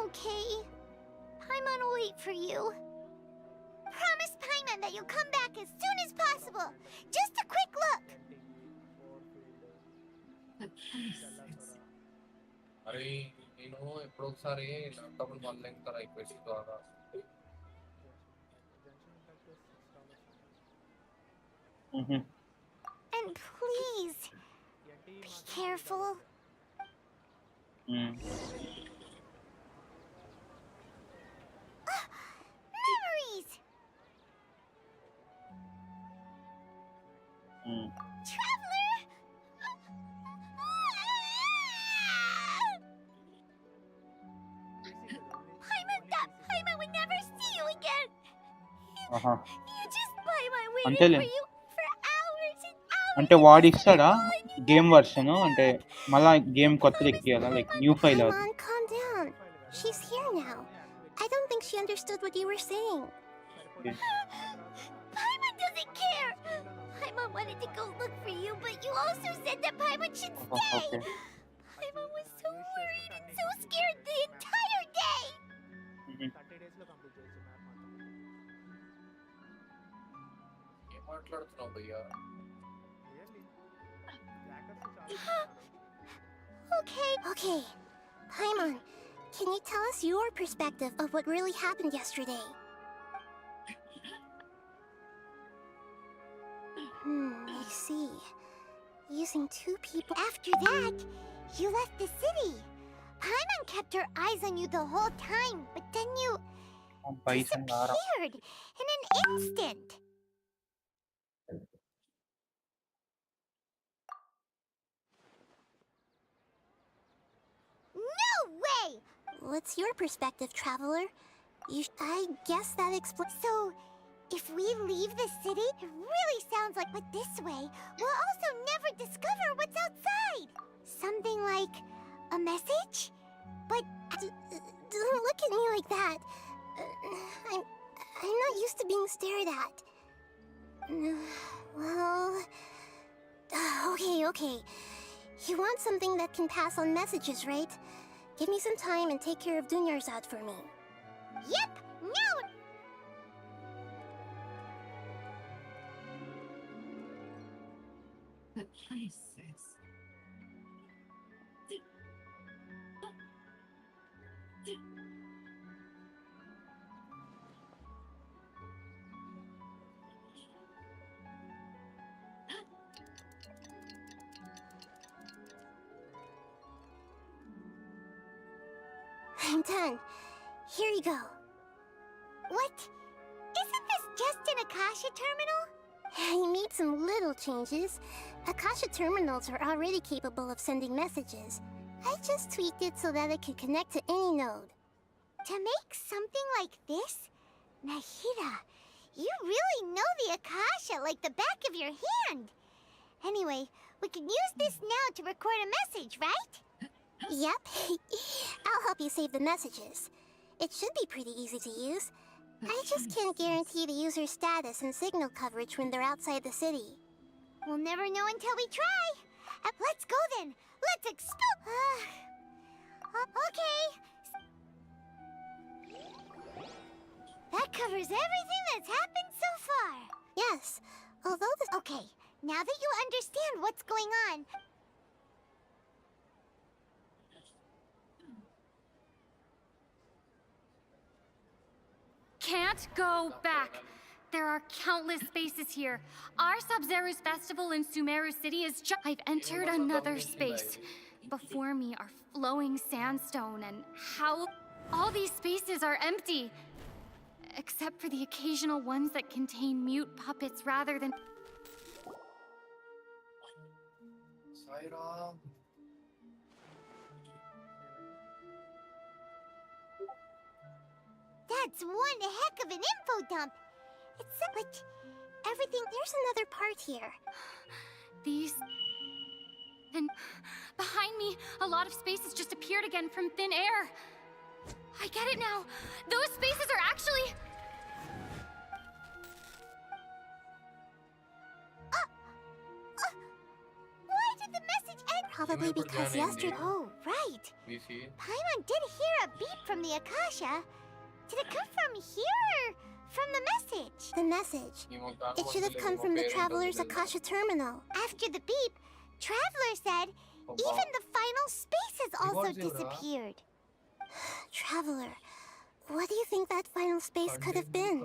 Okay. Paimon will wait for you. Promise Paimon that you'll come back as soon as possible. Just a quick look. అరే నేను ఎప్పుడో ఒకసారి laptop మళ్ళీ ఇంకా అయిపోయింది ద్వారా. And please, be careful. Memories! Traveler! Paimon would never see you again. You just Paimon waited అంతేలే. for you for hours and hours. అంటే వాడు ఇస్తాడా గేమ్ వర్షన్? అంటే మళ్ళా గేమ్ కొత్తది ఎక్కియాలా like new file? Paimon, calm down. She's here now. I don't think she understood what you were saying. Paimon doesn't care. Paimon wanted to go look for you, but you also said that Paimon should stay. Paimon was so worried and so scared the entire day. ఏం మాట్లాడుతున్నావు భయ్యా? Okay. Paimon, can you tell us your perspective of what really happened yesterday? I see. Using two people. After that, you left the city. Paimon kept her eyes on you the whole time, but then you disappeared in an instant. No way! What's your perspective, traveler? I guess that explains. So, if we leave the city, it really sounds like, but this way, we'll also never discover what's outside. Something like a message? But don't look at me like that. I'm not used to being stared at. Well, okay. You want something that can pass on messages, right? Give me some time and take care of Dunyarzad for me. Yep, now. The places. I'm done. Here you go. What? Isn't this just an Akasha terminal? I made some little changes. Akasha terminals are already capable of sending messages. I just tweaked it so that it can connect to any node. To make something like this? Nahida, you really know the Akasha like the back of your hand. Anyway, we can use this now to record a message, right? Yep. I'll help you save the messages. It should be pretty easy to use. I just can't guarantee the user's status and signal coverage when they're outside the city. We'll never know until we try. Let's go then. Let's explore. Okay. That covers everything that's happened so far. Yes, although this... Okay, now that you understand what's going on... Can't go back. There are countless spaces here. Our Sub-Zero's festival in Sumeru City is just... I've entered another space. Before me are flowing sandstone and how... All these spaces are empty. Except for the occasional ones that contain mute puppets rather than... Saira. That's one heck of an info dump. It's but everything... There's another part here. These... And behind me, a lot of spaces just appeared again from thin air. I get it now. Those spaces are actually... Why did the message end? Probably because yesterday... Oh, right. Paimon did hear a beep from the Akasha. Did it come from here or from the message? The message. It should have come from the Traveler's Akasha terminal. After the beep, Traveler said even the final spaces also disappeared. Traveler, what do you think that final space could have been?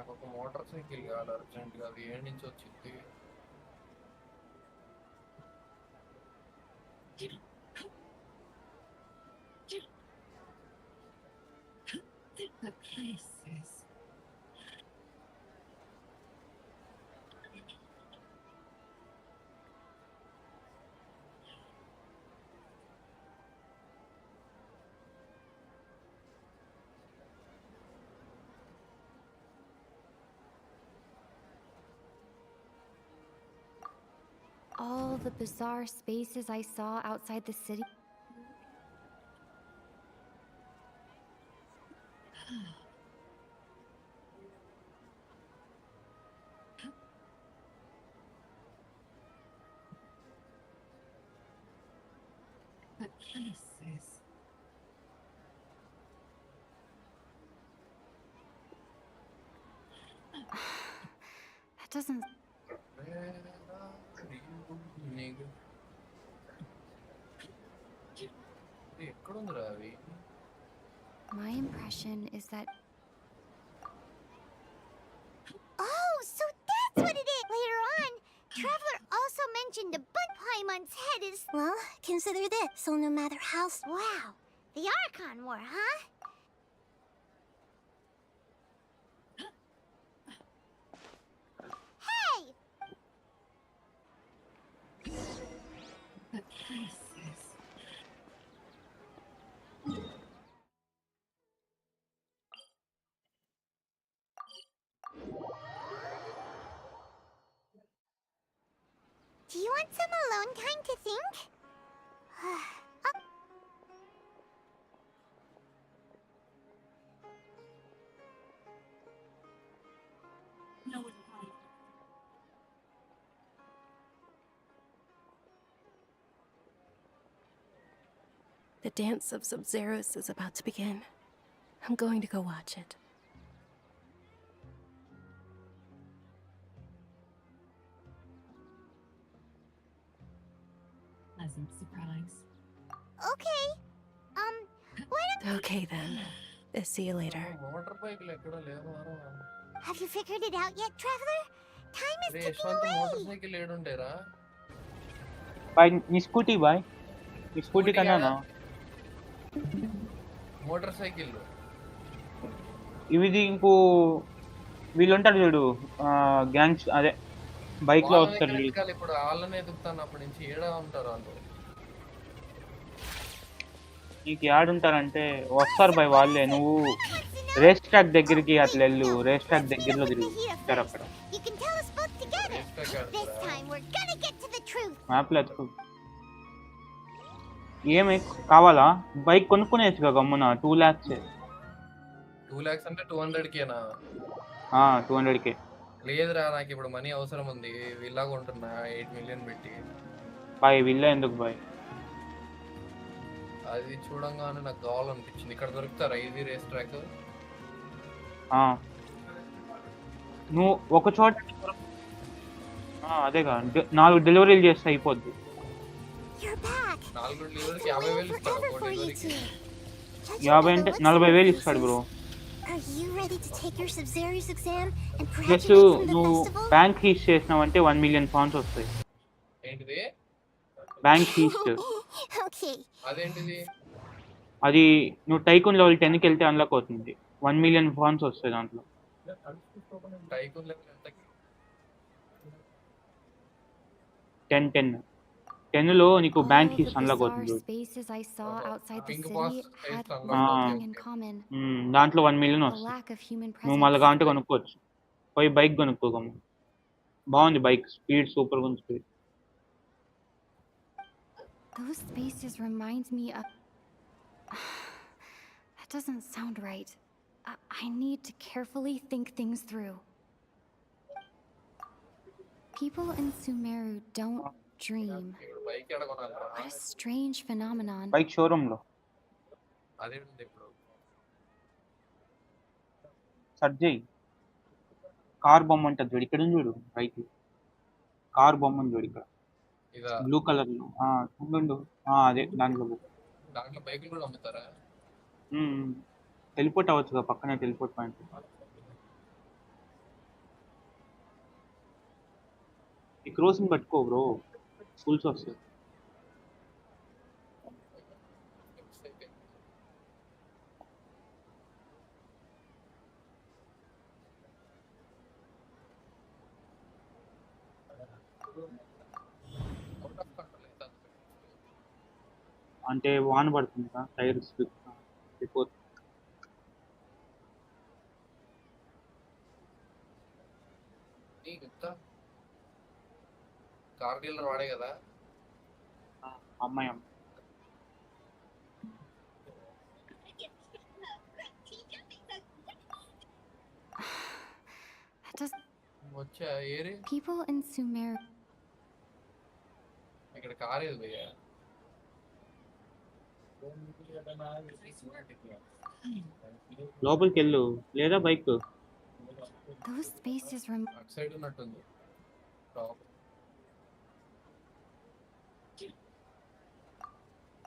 నాకు ఒక motor cycle కావాలి అర్జెంట్గా అది ఏడు నుంచి వచ్చింది The places. All the bizarre spaces I saw outside the city. The places. That doesn't... ఎక్కడుందిరా అవి My impression is that Traveler also mentioned a butt Paimon's head is. Well, consider this, so no matter how. Wow, the Archon War, huh? Hey! The places. Do you want some alone time to think? No, The dance of Sub-Zeros is about to begin. I'm going to go watch it. pleasant surprise. Okay. Why don't Okay then. See you later. Motor బైక్లు ఎక్కడ లేవు have you figured it out yet, Traveler? Time is ticking Yashwant away. Motorcycle ఏడుంటారా బాయ్ నీ scooty బాయ్ నీ scooty కన్నా motorcycle ఇవి ఇంకో వీళ్ళు ఉంటారు చూడు గ్యాంగ్స్ అదే బైక్ లో వస్తారు వీళ్ళు. ఇప్పుడు వాళ్ళనే ఎదుగుతాను అప్పటి నుంచి ఏడా ఉంటారు వాళ్ళు నీకు యాడుంటారంటే వస్తారు బాయ్ వాళ్ళే నువ్వు రేస్ ట్రాక్ దగ్గరికి అట్లా వెళ్ళు రేస్ ట్రాక్ దగ్గరలో తిరుగుతారు అక్కడ You can tell us both together. This time we're gonna get to the truth. మ్యాప్లో ఎత్తుకు ఏమి కావాలా బైక్ కొనుక్కునేచ్చు గమ్మున 2 lakhs 2 lakhs అంటే 200Kనా 200K లేదురా నాకు ఇప్పుడు మనీ అవసరం ఉంది విల్లా కొంటున్నా 8 million పెట్టి బాయ్ విల్లా ఎందుకు బాయ్ అది చూడంగానే నాకు కావాలనిపించింది ఇక్కడ దొరుకుతారా ఇది రేస్ ట్రాక్ నువ్వు ఒక చోట అదేగా 4 డెలివరీలు చేస్తే అయిపోద్ది 4 డెలివరీకి 50,000 ఇస్తాడు ఒక డెలివరీకి 50 అంటే 40,000 ఇస్తాడు bro Are you ready to take your Sub-Zero's exam and plus graduate from the నువ్వు festival? బ్యాంక్ హీస్ చేసినావంటే 1 million pounds వస్తాయి ఏంటిది బ్యాంక్ హీస్ Okay. అదేంటిది అది నువ్వు టైకూన్ లెవెల్ 10కి వెళ్తే అన్లాక్ అవుతుంది 1 million pounds వస్తాయి దాంట్లో టైకూన్ లెవెల్ ఎంతకి 10 లో నీకు బ్యాంక్ హీస్ అన్లాక్ అవుతుంది Spaces I saw outside the Pink city Boss had is one unlocked. thing in common. దాంట్లో 1 million A వస్తుంది lack of human నువ్వు మళ్ళీ presence. కావాలంటే కొనుక్కోవచ్చు పోయి బైక్ కొనుక్కోగమ్ము బాగుంది బైక్ స్పీడ్ సూపర్గా ఉంది speed Those spaces remind me of. That doesn't sound right. I need to carefully think things through. People in Sumeru don't dream. Bike ఎక్కడ కొనాలిరా What a strange phenomenon. Bike షోరూంలో అదేంటి ఇప్పుడు search చేయి car బొమ్మ ఉంటుంది చూడు ఇక్కడ ఉంది చూడు బైక్ కార్ బొమ్మ ఉంది చూడు ఇక్కడ ఇదా బ్లూ కలర్ లో ఉండు అదే దాంట్లో దాంట్లో బైకులు కూడా అమ్ముతారా టెలిపోర్ట్ అవ్వచ్చుగా పక్కనే టెలిపోర్ట్ పాయింట్ ఈ క్రోసింగ్ పట్టుకో బ్రో ఫుల్స్ వస్తాయి అంటే వాన పడుతుంది కదా టైర్ స్లిప్ కార్ డీలర్ వాడే కదా అమ్మాయి That does. వచ్చా ఏరి People in Sumeru. ఇక్కడ కార్ ఏది భయ్యా లోపలికి వెళ్ళు లేదా బైక్ Those spaces అటు సైడ్ ఉన్నట్టుంది top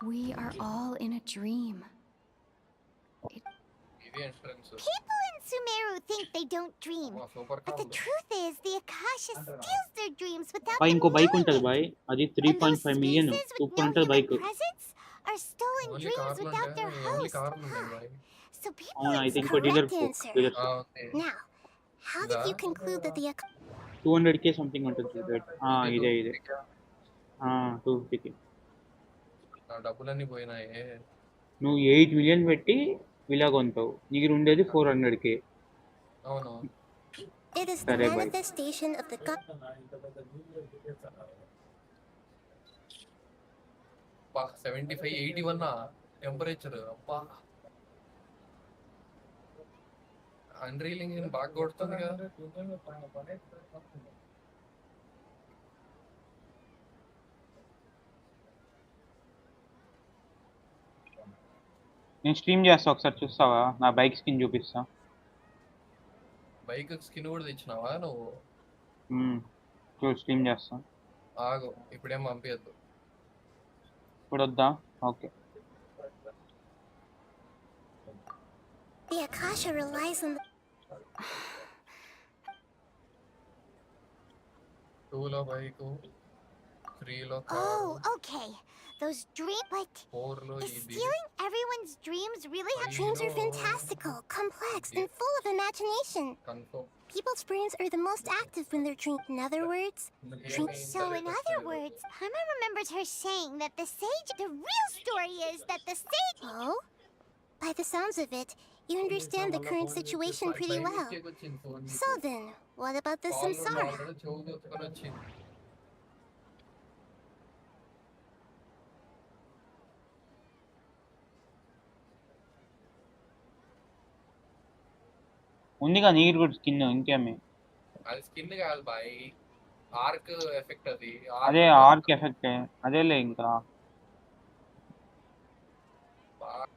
We are all in a dream. ఇది entrance People in Sumeru think they don't dream. But the truth is, the Akasha steals their dreams without boy them ఇంకో bike knowing ఉంటుంది it. Boy, అది And those 3.5 million, spaces with super no ఉంటుంది human bike. presence are stolen only dreams కార్లు without their ఉంటాయి, only host. కార్లు ఉంటాయి bye. So people అవునా, అయితే ఇంకో correct dealer answer. Okay. Now, how did you conclude that the 200k something ఉంటుంది rate. ఇదే 250k. నా డబ్బులన్నీ పోయినాయే. నువ్వు 8 మిలియన్ పెట్టి విలా కొంటావు, నీకు ఉండేది 400k. అవును. It is the సరే boy. manifestation of the god. 75 81 temperature. అబ్బా అన్రీల్ ఇంజిన్ బాగా కొడుతుంది కదా. నేను స్ట్రీమ్ చేస్తా, ఒకసారి చూస్తావా? నా బైక్ స్కిన్ చూపిస్తా. బైక్ స్కిన్ కూడా తెచ్చినావా నువ్వు? స్ట్రీమ్ చేస్తా. ఆగు, ఇప్పుడేం పంపించద్దు. ఇప్పుడు వద్దా? Okay. The Akasha relies on the 2లో బైక్, 3లో Oh, car, okay. Those dreams, but 4లో is ఇది. stealing everyone's dreams really how dreams are fantastical, complex, and full of imagination. Confirm. People's brains are the most active when they're dreaming. In other words, So in other words, Hama remembers her saying that the sage, the real story is that the sage... Oh? By the sounds of it, you understand the current situation pretty well. So then, what about the samsara? ఉందిగా నీరు కూడా skin, ఇంకేమి? అది skin కాదు bye, arc effect అది. అదే arc effect, అదేలే. ఇంకా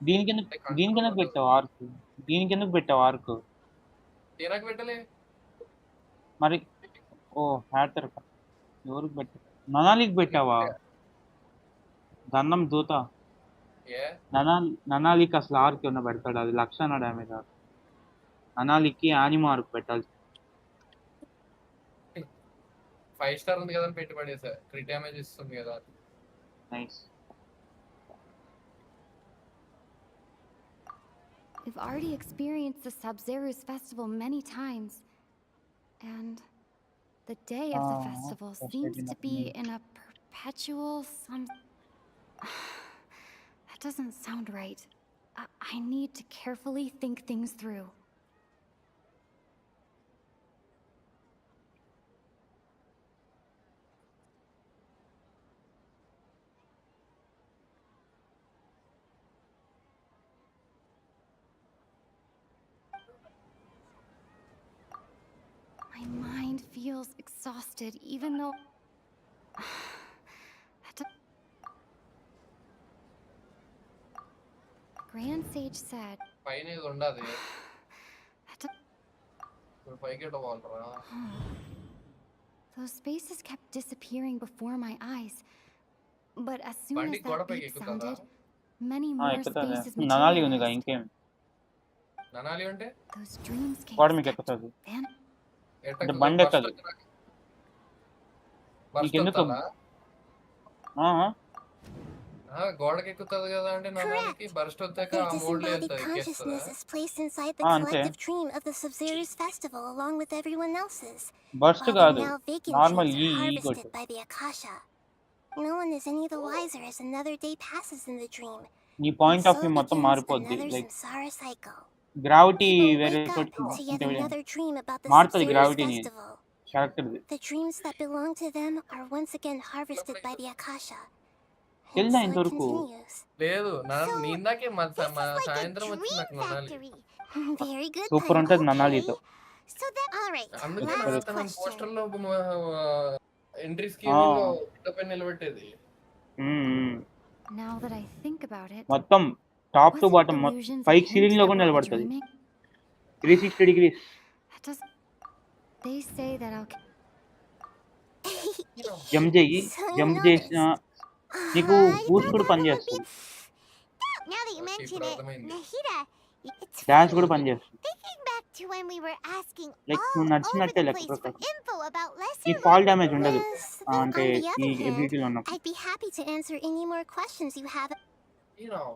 దీనికి ఎందుకు పెట్టావు ఆర్క్? దీనికి ఎందుకు పెట్టావు ఆర్క్? తినకు పెట్టలే మరి. ఓ హ్యాటర్, ఎవరికి పెట్టావు? ననాలికి పెట్టావా? గంధం దూత. ననాలికి అసలు ఆర్క్ ఏమన్నా పెడతాడు? అది లక్షణ డ్యామేజ్. ననాలికి యానిమా ఆర్క్ పెట్టాలి. 5 స్టార్ ఉంది కదా పెట్టి పడేసా, క్రిట్ డ్యామేజ్ ఇస్తుంది కదా. Nice. We've already experienced the Sub-Zero's festival many times, and the day of the festival seems to be in a perpetual That doesn't sound right. I need to carefully think things through. My mind feels exhausted, even though... Grand Sage said... పైన ఇది ఉండదు. ఇప్పుడు పైకి ఎడవాలరా. Those spaces kept disappearing before my eyes. But as soon as that beat sounded, many more spaces ననాలి ఉందిగా, materialized. ఇంకేం? ననాలి అంటే Those dreamscapes వాడు మీకు ఎక్కుతుంది అంటే బండి ఎక్కదు. నీకెందుకు? గోడకి ఎక్కుతుంది కదా అంటే ననాలికి బర్స్ట్ వచ్చాక ఆ మోడ్లో వెళ్తుంది, consciousness is placed inside the అంతే. collective dream of the Sub-Zero's festival along with everyone else's. Burst While కాదు, the now vacant normal dreams ఈ are ego. harvested by the Akasha. No one is any the wiser as another day passes in the dream. నీ point of view మొత్తం మారిపోద్ది. Like gravity వేరే మారుతుంది, గ్రావిటీని క్యారెక్టర్ది. The dreams that belong to them are once again harvested by the Akasha. తెలుసా ఇంతవరకు? లేదు, నీ ఇందాకే మా సాయంత్రం వచ్చి నాకు ననాలి. Very good. సూపర్ ఉంటుంది ననాలితో. So that all right. అందుకే Last మన question. పోస్టర్లో ఎంట్రీ స్కీమ్లో పెన్ నిలబెట్టేది. Now that I think about it, మొత్తం టాప్ టు బాటమ్ పైకి సీలింగ్ లో కూడా నిలబడుతుంది. 360 degrees. They say that I'll jump చేసిన నీకు బూస్ట్ కూడా పనిచేస్తుంది. Now that you mention it, Nahida, it's dance కూడా పనిచేస్తుంది. thinking back to when we were asking like all నువ్వు over నడిచినట్టే the లెక్క place for ప్రకారం info about ఈ lesser ఫాల్ known. డ్యామేజ్ ఉండదు Yes, but అంటే on the ఈ other hand, ఎబిలిటీలో ఉన్నప్పుడు I'd be happy to answer any more questions you have. You know,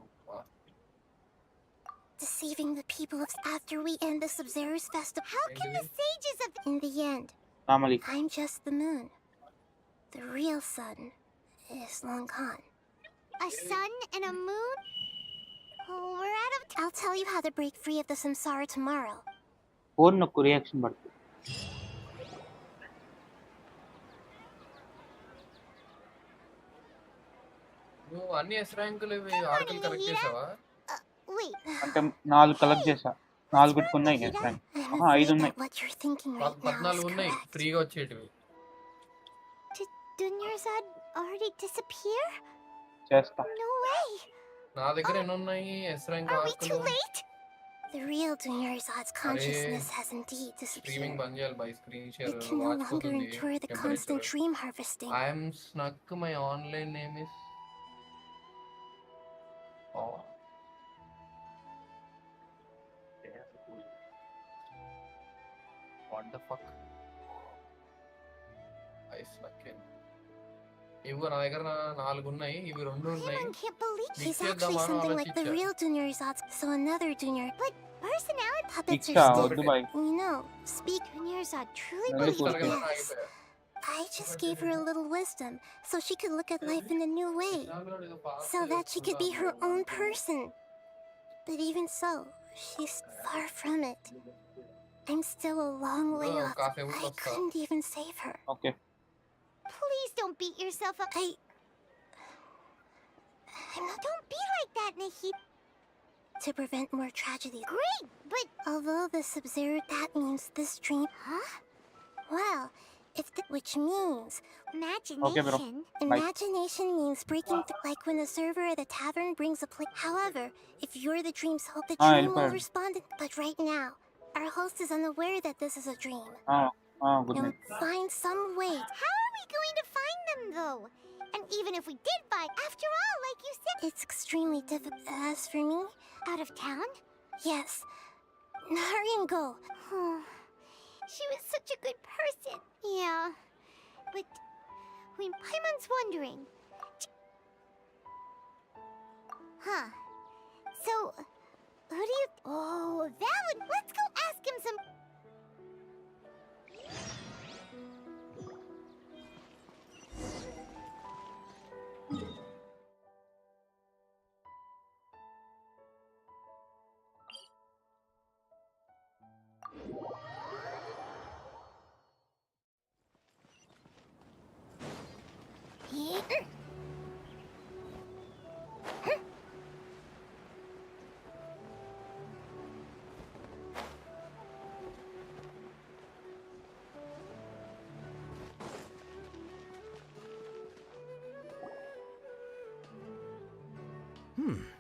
Deceiving the people of after we end the Sub-Zero's festival. How can the sages of In the end, మామూలు I'm just the moon. The real sun is long gone. a sun and a moon? Oh, we're out of I'll tell you how to break free of the samsara tomorrow. Phone నొక్కు reaction పడుతుంది. నువ్వు అన్ని yes ర్యాంకులు ఆర్కులు collect చేసావా? Wait. అంటే 4 collect చేసా. 4 పెట్టుకున్నాయి yes rank. 5 ఉన్నాయి. What you're thinking right now is 14 ఉన్నాయి correct. ఫ్రీగా వచ్చేటివి. Did Dunyarzad already disappear? చేస్తా. No way. నా దగ్గర ఎన్ని ఉన్నాయి yes rank Are we ఆర్కులు? too late? The real Dunyarzad's consciousness has indeed streaming disappeared. బంద్ చేయాలి by screen share It can no longer వాచిపోతుంది endure the constant temperature. dream harvesting. I am snuck my online name is oh. What the fuck? I snuck in. ఇవి నా దగ్గర 4 ఉన్నాయి ఇవి 2 ఉన్నాయి. I can't believe He's Mix actually చేద్దామా అని something like the ఆలోచించా. real Dunyarzad's, so another Dunyar. But personality puppets ఇచ్చా are వద్దు still. Boy. You know, speak. Dunyarzad truly Very believed cool. in this. I just gave her a little wisdom so she could look at life in a new way, so that she could be her own person. But even so, she's far from it. I'm still a long way Bro, off. coffee I will couldn't even save her. Okay. Please don't beat yourself up. Don't be like that, Nahid. To prevent more tragedy. Great, but Although the Sub-Zero, that means this dream. huh? Well, which means Okay, bro. Imagination. Bye. imagination means breaking like when the server at the tavern brings a plate. However, if you're the dream's host, the Ah, dream will helpful. respond. But right now, our host is unaware that this is a dream. Good You'll night. find some way. How are we going to find them, though? And even if we did find, after all, like you said, It's extremely difficult. As for me, out of town? yes. Hurry and go. She was such a good person. Yeah, but when Paimon's wondering, huh? So, who do you? Oh, valid. Let's go ask him some.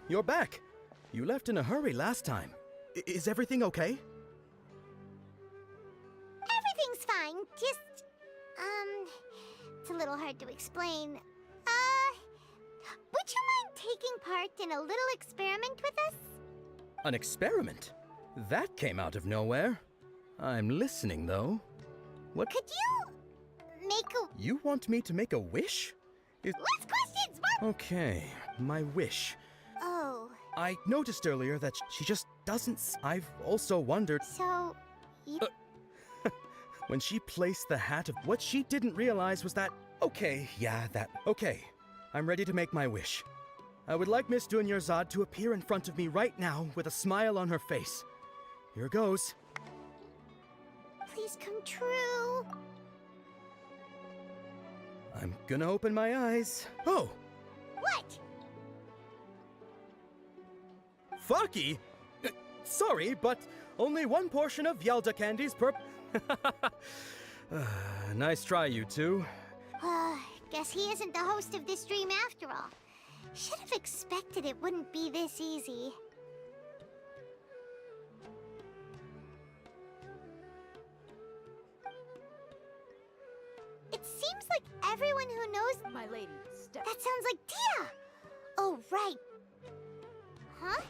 You're back. You left in a hurry last time. Is everything okay? Everything's fine. Just, it's a little hard to explain. Would you mind taking part in a little experiment with us? An experiment? That came out of nowhere. I'm listening, though. What? Could you make a... You want me to make a wish? Less questions, Mom! Okay, my wish. Oh, I noticed earlier that she just doesn't. I've also wondered. so you... When she placed the hat of. What she didn't realize was that. Okay, yeah, that. Okay. I'm ready to make my wish. I would like Miss Dunyarzad to appear in front of me right now with a smile on her face. Here goes. Please come true. I'm gonna open my eyes. Oh! What? Farky? Sorry, but only one portion of Yalda candies per. Nice try, you two. Guess he isn't the host of this dream after all. Should have expected it wouldn't be this easy. It seems like everyone who knows... My lady, step. That sounds like Dia! Oh, right. Huh?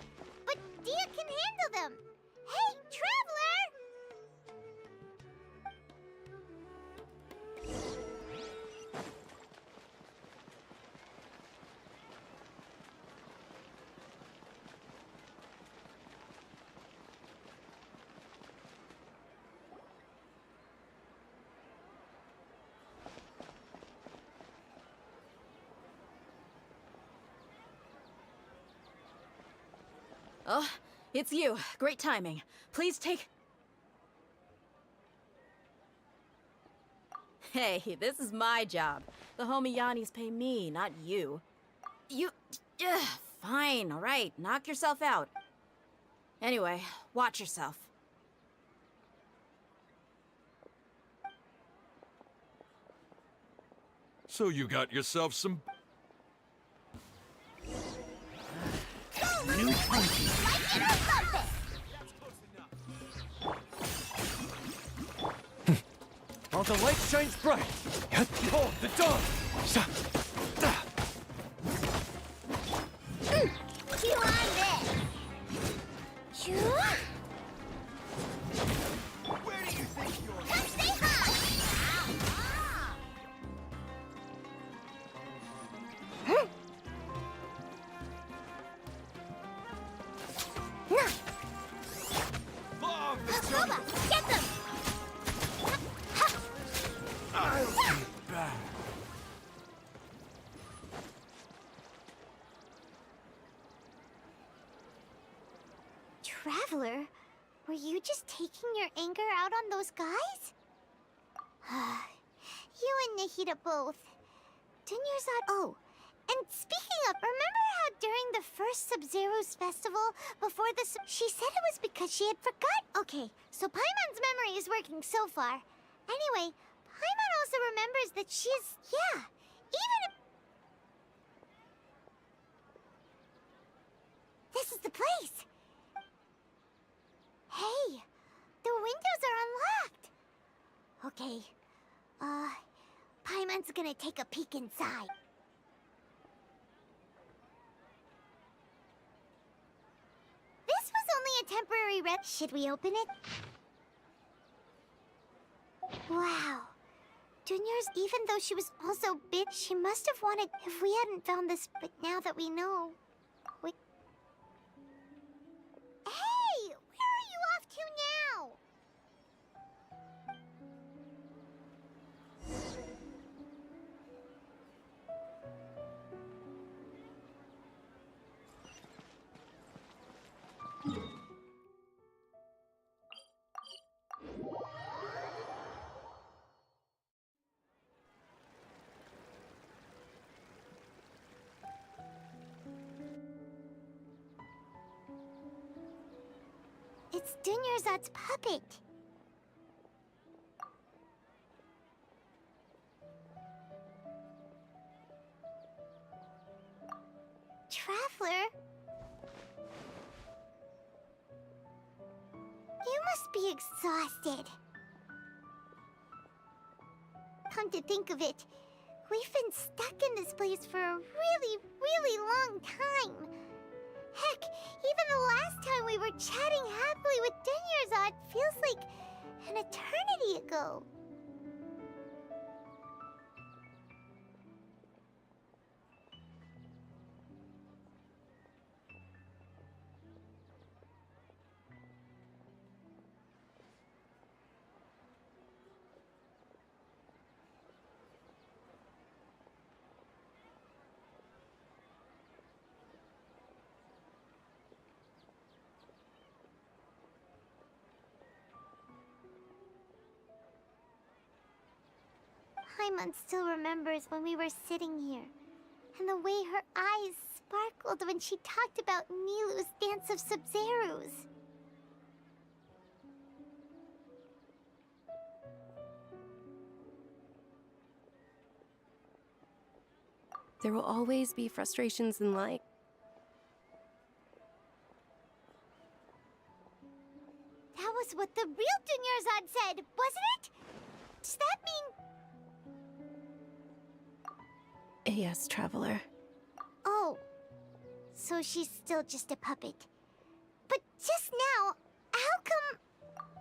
But Dia can handle them! Hey, traveler! Oh, it's you. Great timing. Please take... Hey, this is my job. The homie Yannis pay me, not you. You... fine, all right. Knock yourself out. Anyway, watch yourself. So you got yourself some... New punches. While the light shines bright, behold the dawn! You on this? You? Where do you think you're... Come stay hot! Love the Baba, get them! I'll be back. Traveler, were you just taking your anger out on those guys? You and Nahida both. Dunyarzad. Oh, and speaking of, remember how during the first Sub-Zero's festival, before the she said it was because she had forgot? Okay, so Paimon's memory is working so far. Anyway, Paimon also remembers that she's, yeah, even if... This is the place! Hey, the windows are unlocked! Okay, Paimon's gonna take a peek inside. This was only a temporary rep. Should we open it? Wow. Junior's, even though she was also bitch, she must have wanted if we hadn't found this, but now that we know. Wait. Hey! Where are you off to now? It's Dunyarzad's puppet. Traveler? You must be exhausted. Come to think of it, we've been stuck in this place for a really, really long time. Heck, even the last time we were chatting happily with Dunyarzad feels like an eternity ago. Paimon still remembers when we were sitting here, and the way her eyes sparkled when she talked about Nilu's dance of Sub-Zeros. There will always be frustrations in life. That was what the real Dunyarzad said, wasn't it? Does that mean... Yes, Traveler. Oh, so she's still just a puppet. But just now, how come...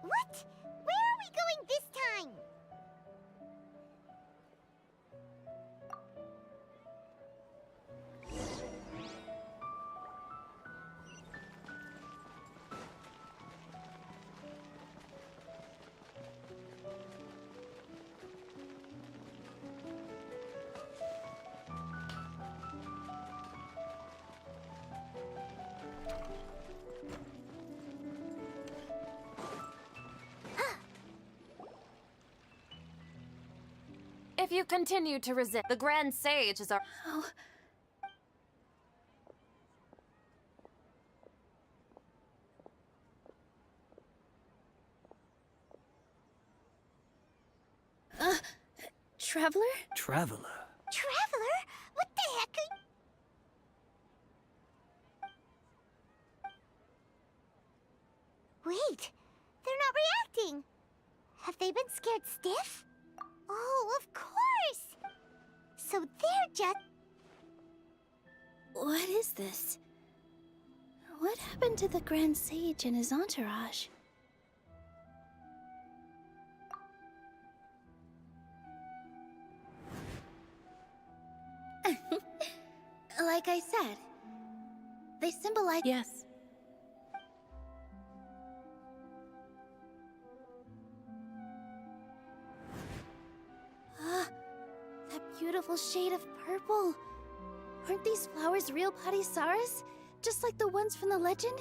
What? Where are we going this time? If you continue to resist, the Grand Sage is our... Oh. Traveler? Traveler. Traveler? What the heck are Wait, they're not reacting. Have they been scared stiff? Oh, of course. So they're just... What is this? What happened to the Grand Sage and his entourage? Like I said, they symbolize... Yes. That beautiful shade of purple. Aren't these flowers real Padisaras? Just like the ones from the legend?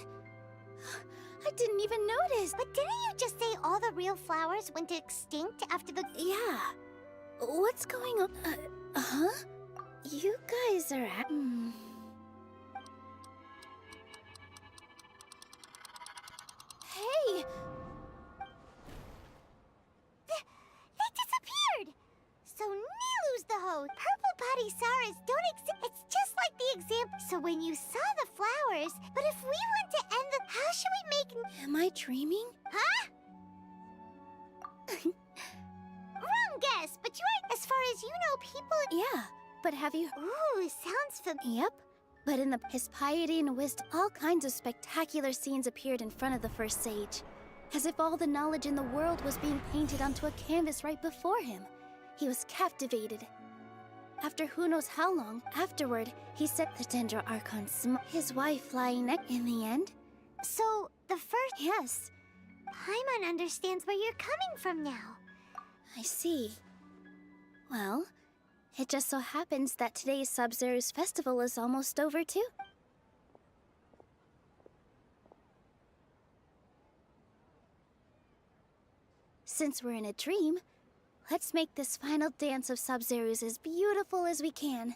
I didn't even notice. But didn't you just say all the real flowers went extinct after the... Yeah. What's going on? Huh? You guys are... Hey! They disappeared! So Nilu's the host. Purple Padisaras don't exist. It's just like the example. So when you saw the flowers, but if we want to end the... How should we make... Am I dreaming? Huh? Wrong guess, but you're... As far as you know, people... Yeah, but have you... Ooh, sounds familiar. Yep. But in his piety and wisdom, all kinds of spectacular scenes appeared in front of the first sage. As if all the knowledge in the world was being painted onto a canvas right before him. He was captivated. After who knows how long, afterward, he set the Dendro Archon his wife flying next in the end. So, the first... Yes. Paimon understands where you're coming from now. I see. Well, it just so happens that today's Sub-Zero's festival is almost over too. Since we're in a dream, let's make this final dance of Sub-Zero's as beautiful as we can.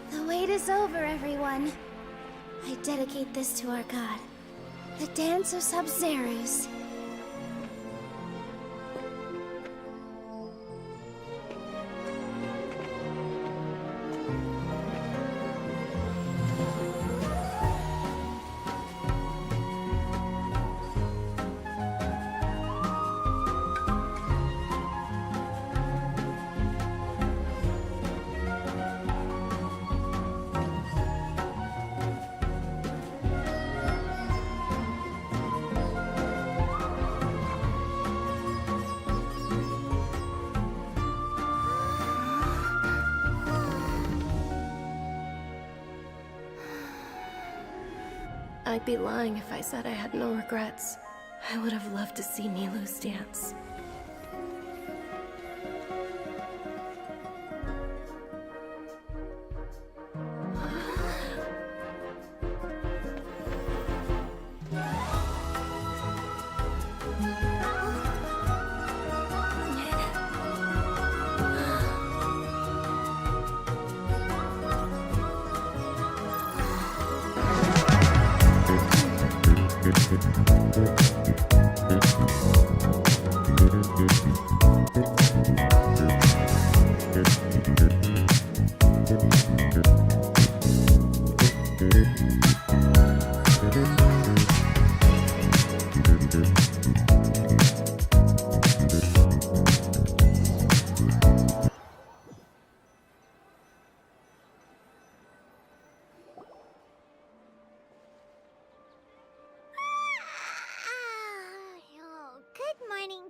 The wait is over, everyone. I dedicate this to our god, the dance of Sub-Zero's. I'd be lying if I said I had no regrets. I would have loved to see Nilu's dance.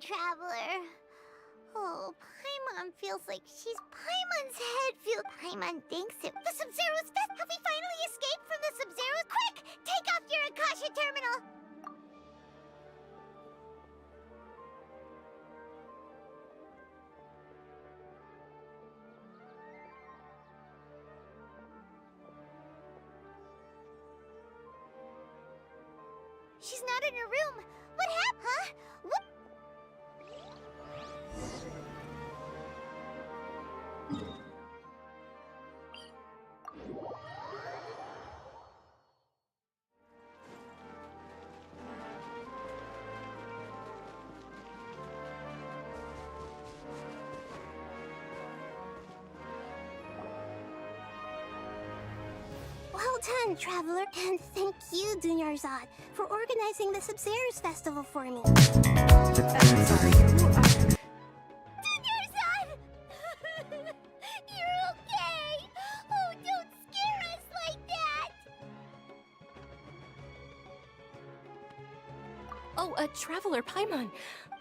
Traveler. Oh, Paimon feels like she's... Paimon's head feels... Paimon thinks it... The Sub-Zero's fest... Have we finally escaped from the Sub-Zero's? Quick! Take off your Akasha terminal! she's not in her room. What happened? Huh? What? Well done, Traveler, and thank you, Dunyarzad, for organizing the Sub-Zero's festival for me. Dunyarzad! You're okay! Oh, don't scare us like that! Oh, Traveler Paimon.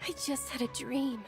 I just had a dream.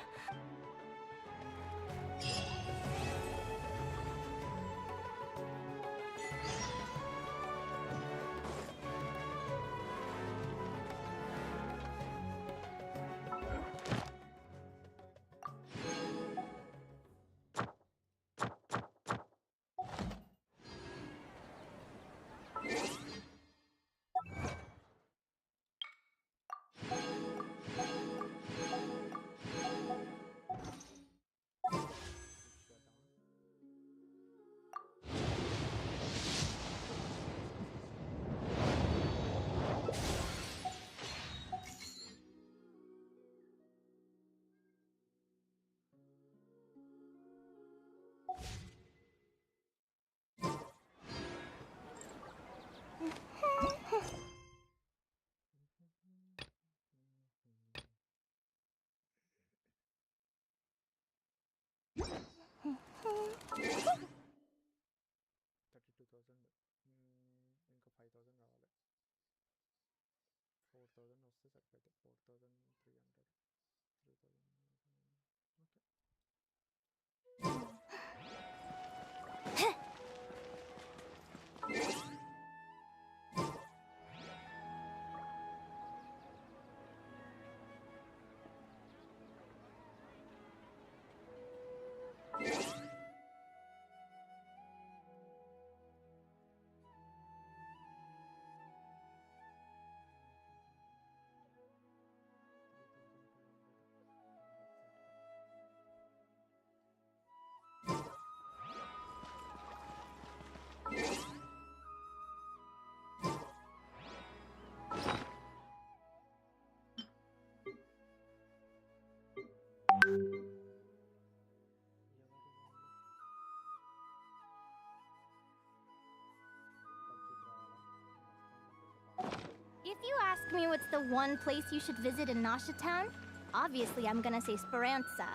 If you ask me what's the one place you should visit in Nasha Town, obviously I'm gonna say Speranza.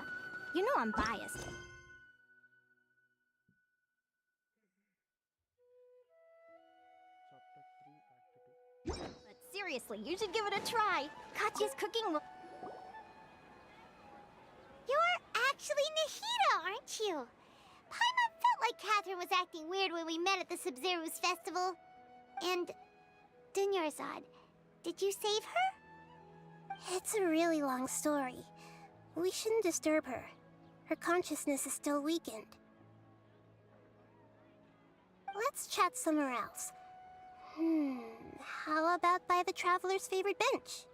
You know I'm biased. But seriously, you should give it a try. Katya's cooking will... You're actually Nahida, aren't you? Paimon felt like Catherine was acting weird when we met at the Sub-Zero's festival. And... Dunyarzad, did you save her? It's a really long story. We shouldn't disturb her. Her consciousness is still weakened. Let's chat somewhere else. How about by the Traveler's favorite bench?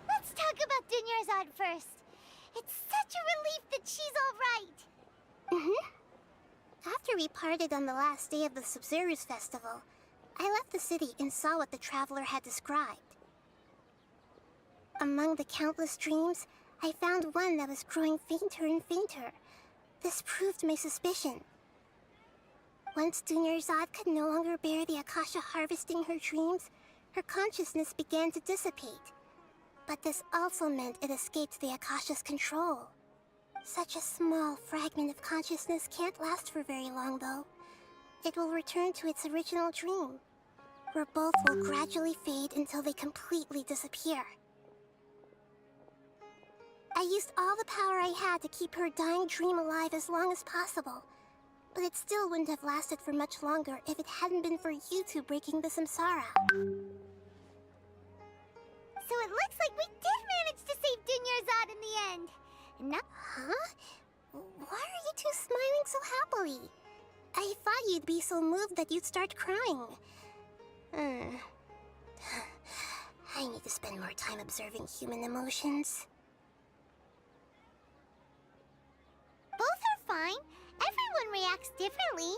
Let's talk about Dunyarzad first. It's such a relief that she's all right. After we parted on the last day of the Sub-Zero's festival, I left the city and saw what the Traveler had described. Among the countless dreams, I found one that was growing fainter and fainter. This proved my suspicion. Once Dunyarzad could no longer bear the Akasha harvesting her dreams, her consciousness began to dissipate. But this also meant it escaped the Akasha's control. Such a small fragment of consciousness can't last for very long, though. It will return to its original dream, where both will gradually fade until they completely disappear. I used all the power I had to keep her dying dream alive as long as possible. But it still wouldn't have lasted for much longer if it hadn't been for you two breaking the samsara. So it looks like we did manage to save Dunyarzad in the end. Huh? Why are you two smiling so happily? I thought you'd be so moved that you'd start crying. I need to spend more time observing human emotions. Both are fine. Everyone reacts differently.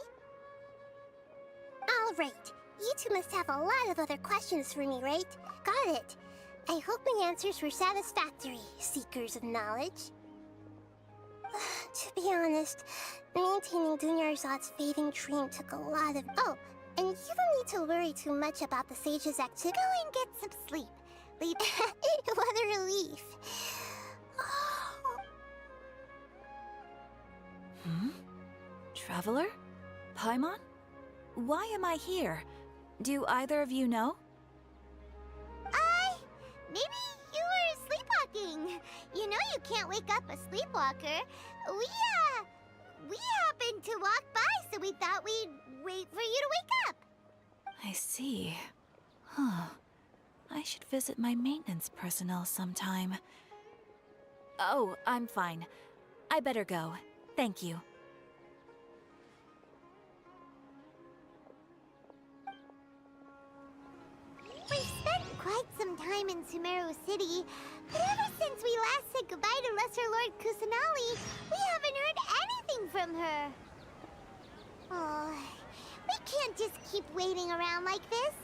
All right. You two must have a lot of other questions for me, right? Got it. I hope my answers were satisfactory, seekers of knowledge. To be honest, maintaining Dunyarzad's fading dream took a lot of... Oh, and you don't need to worry too much about the sage's activity. Go and get some sleep. What a relief. Traveler? Paimon? Why am I here? Do either of you know? Maybe you were sleepwalking. You know you can't wake up a sleepwalker. We happened to walk by, so we thought we'd wait for you to wake up. I see. Huh. I should visit my maintenance personnel sometime. Oh, I'm fine. I better go. Thank you. We've spent quite some time in Sumeru City, but ever since we last said goodbye to Lesser Lord Kusanali, we haven't heard anything from her. Oh, we can't just keep waiting around like this.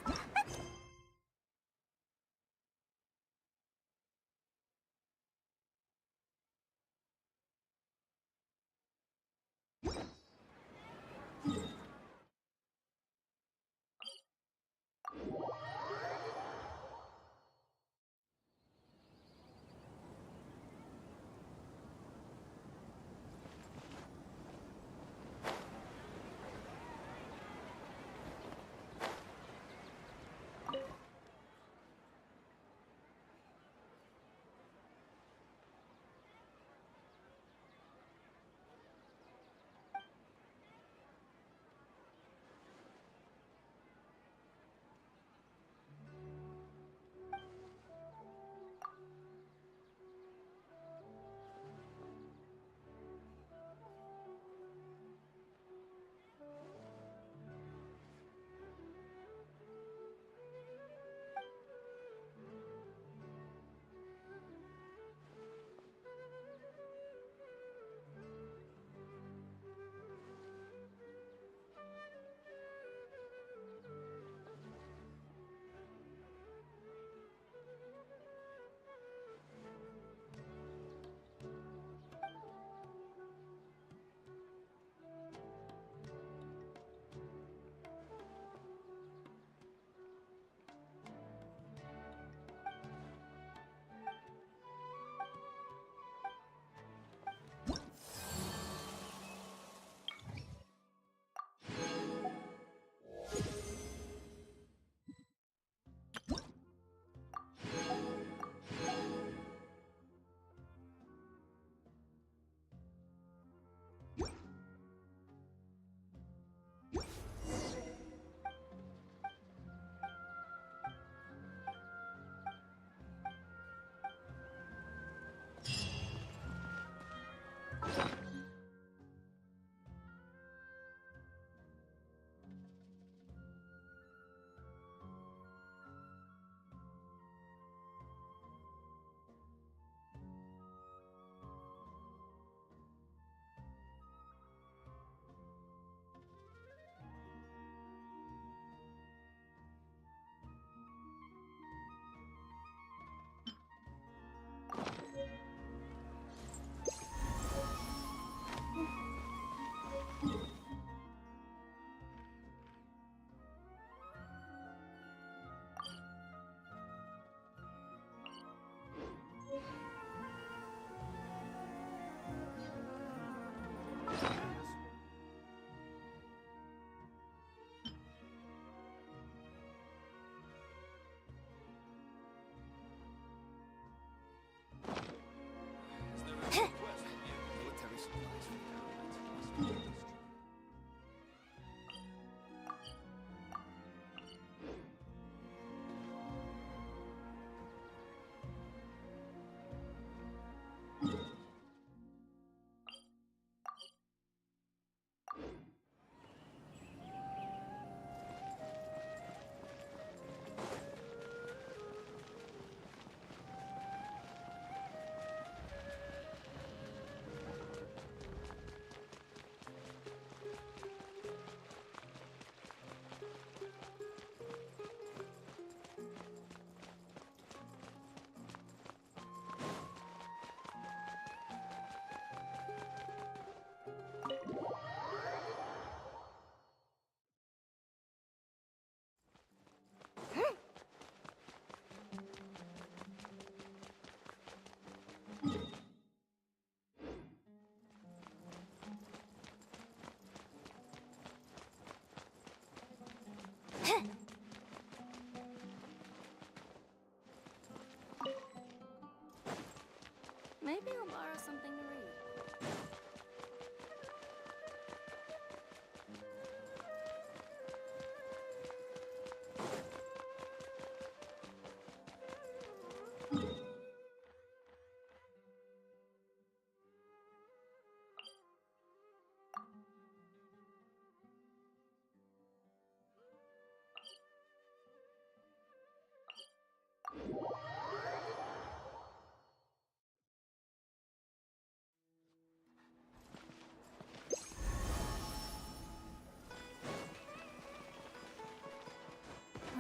Maybe I'll borrow something to read.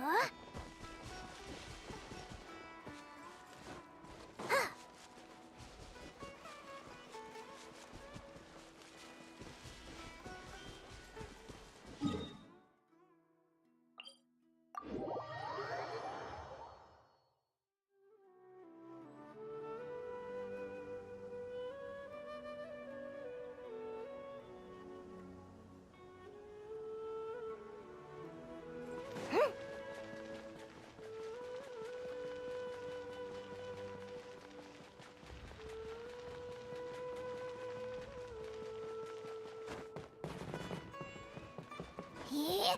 Huh? Yeah.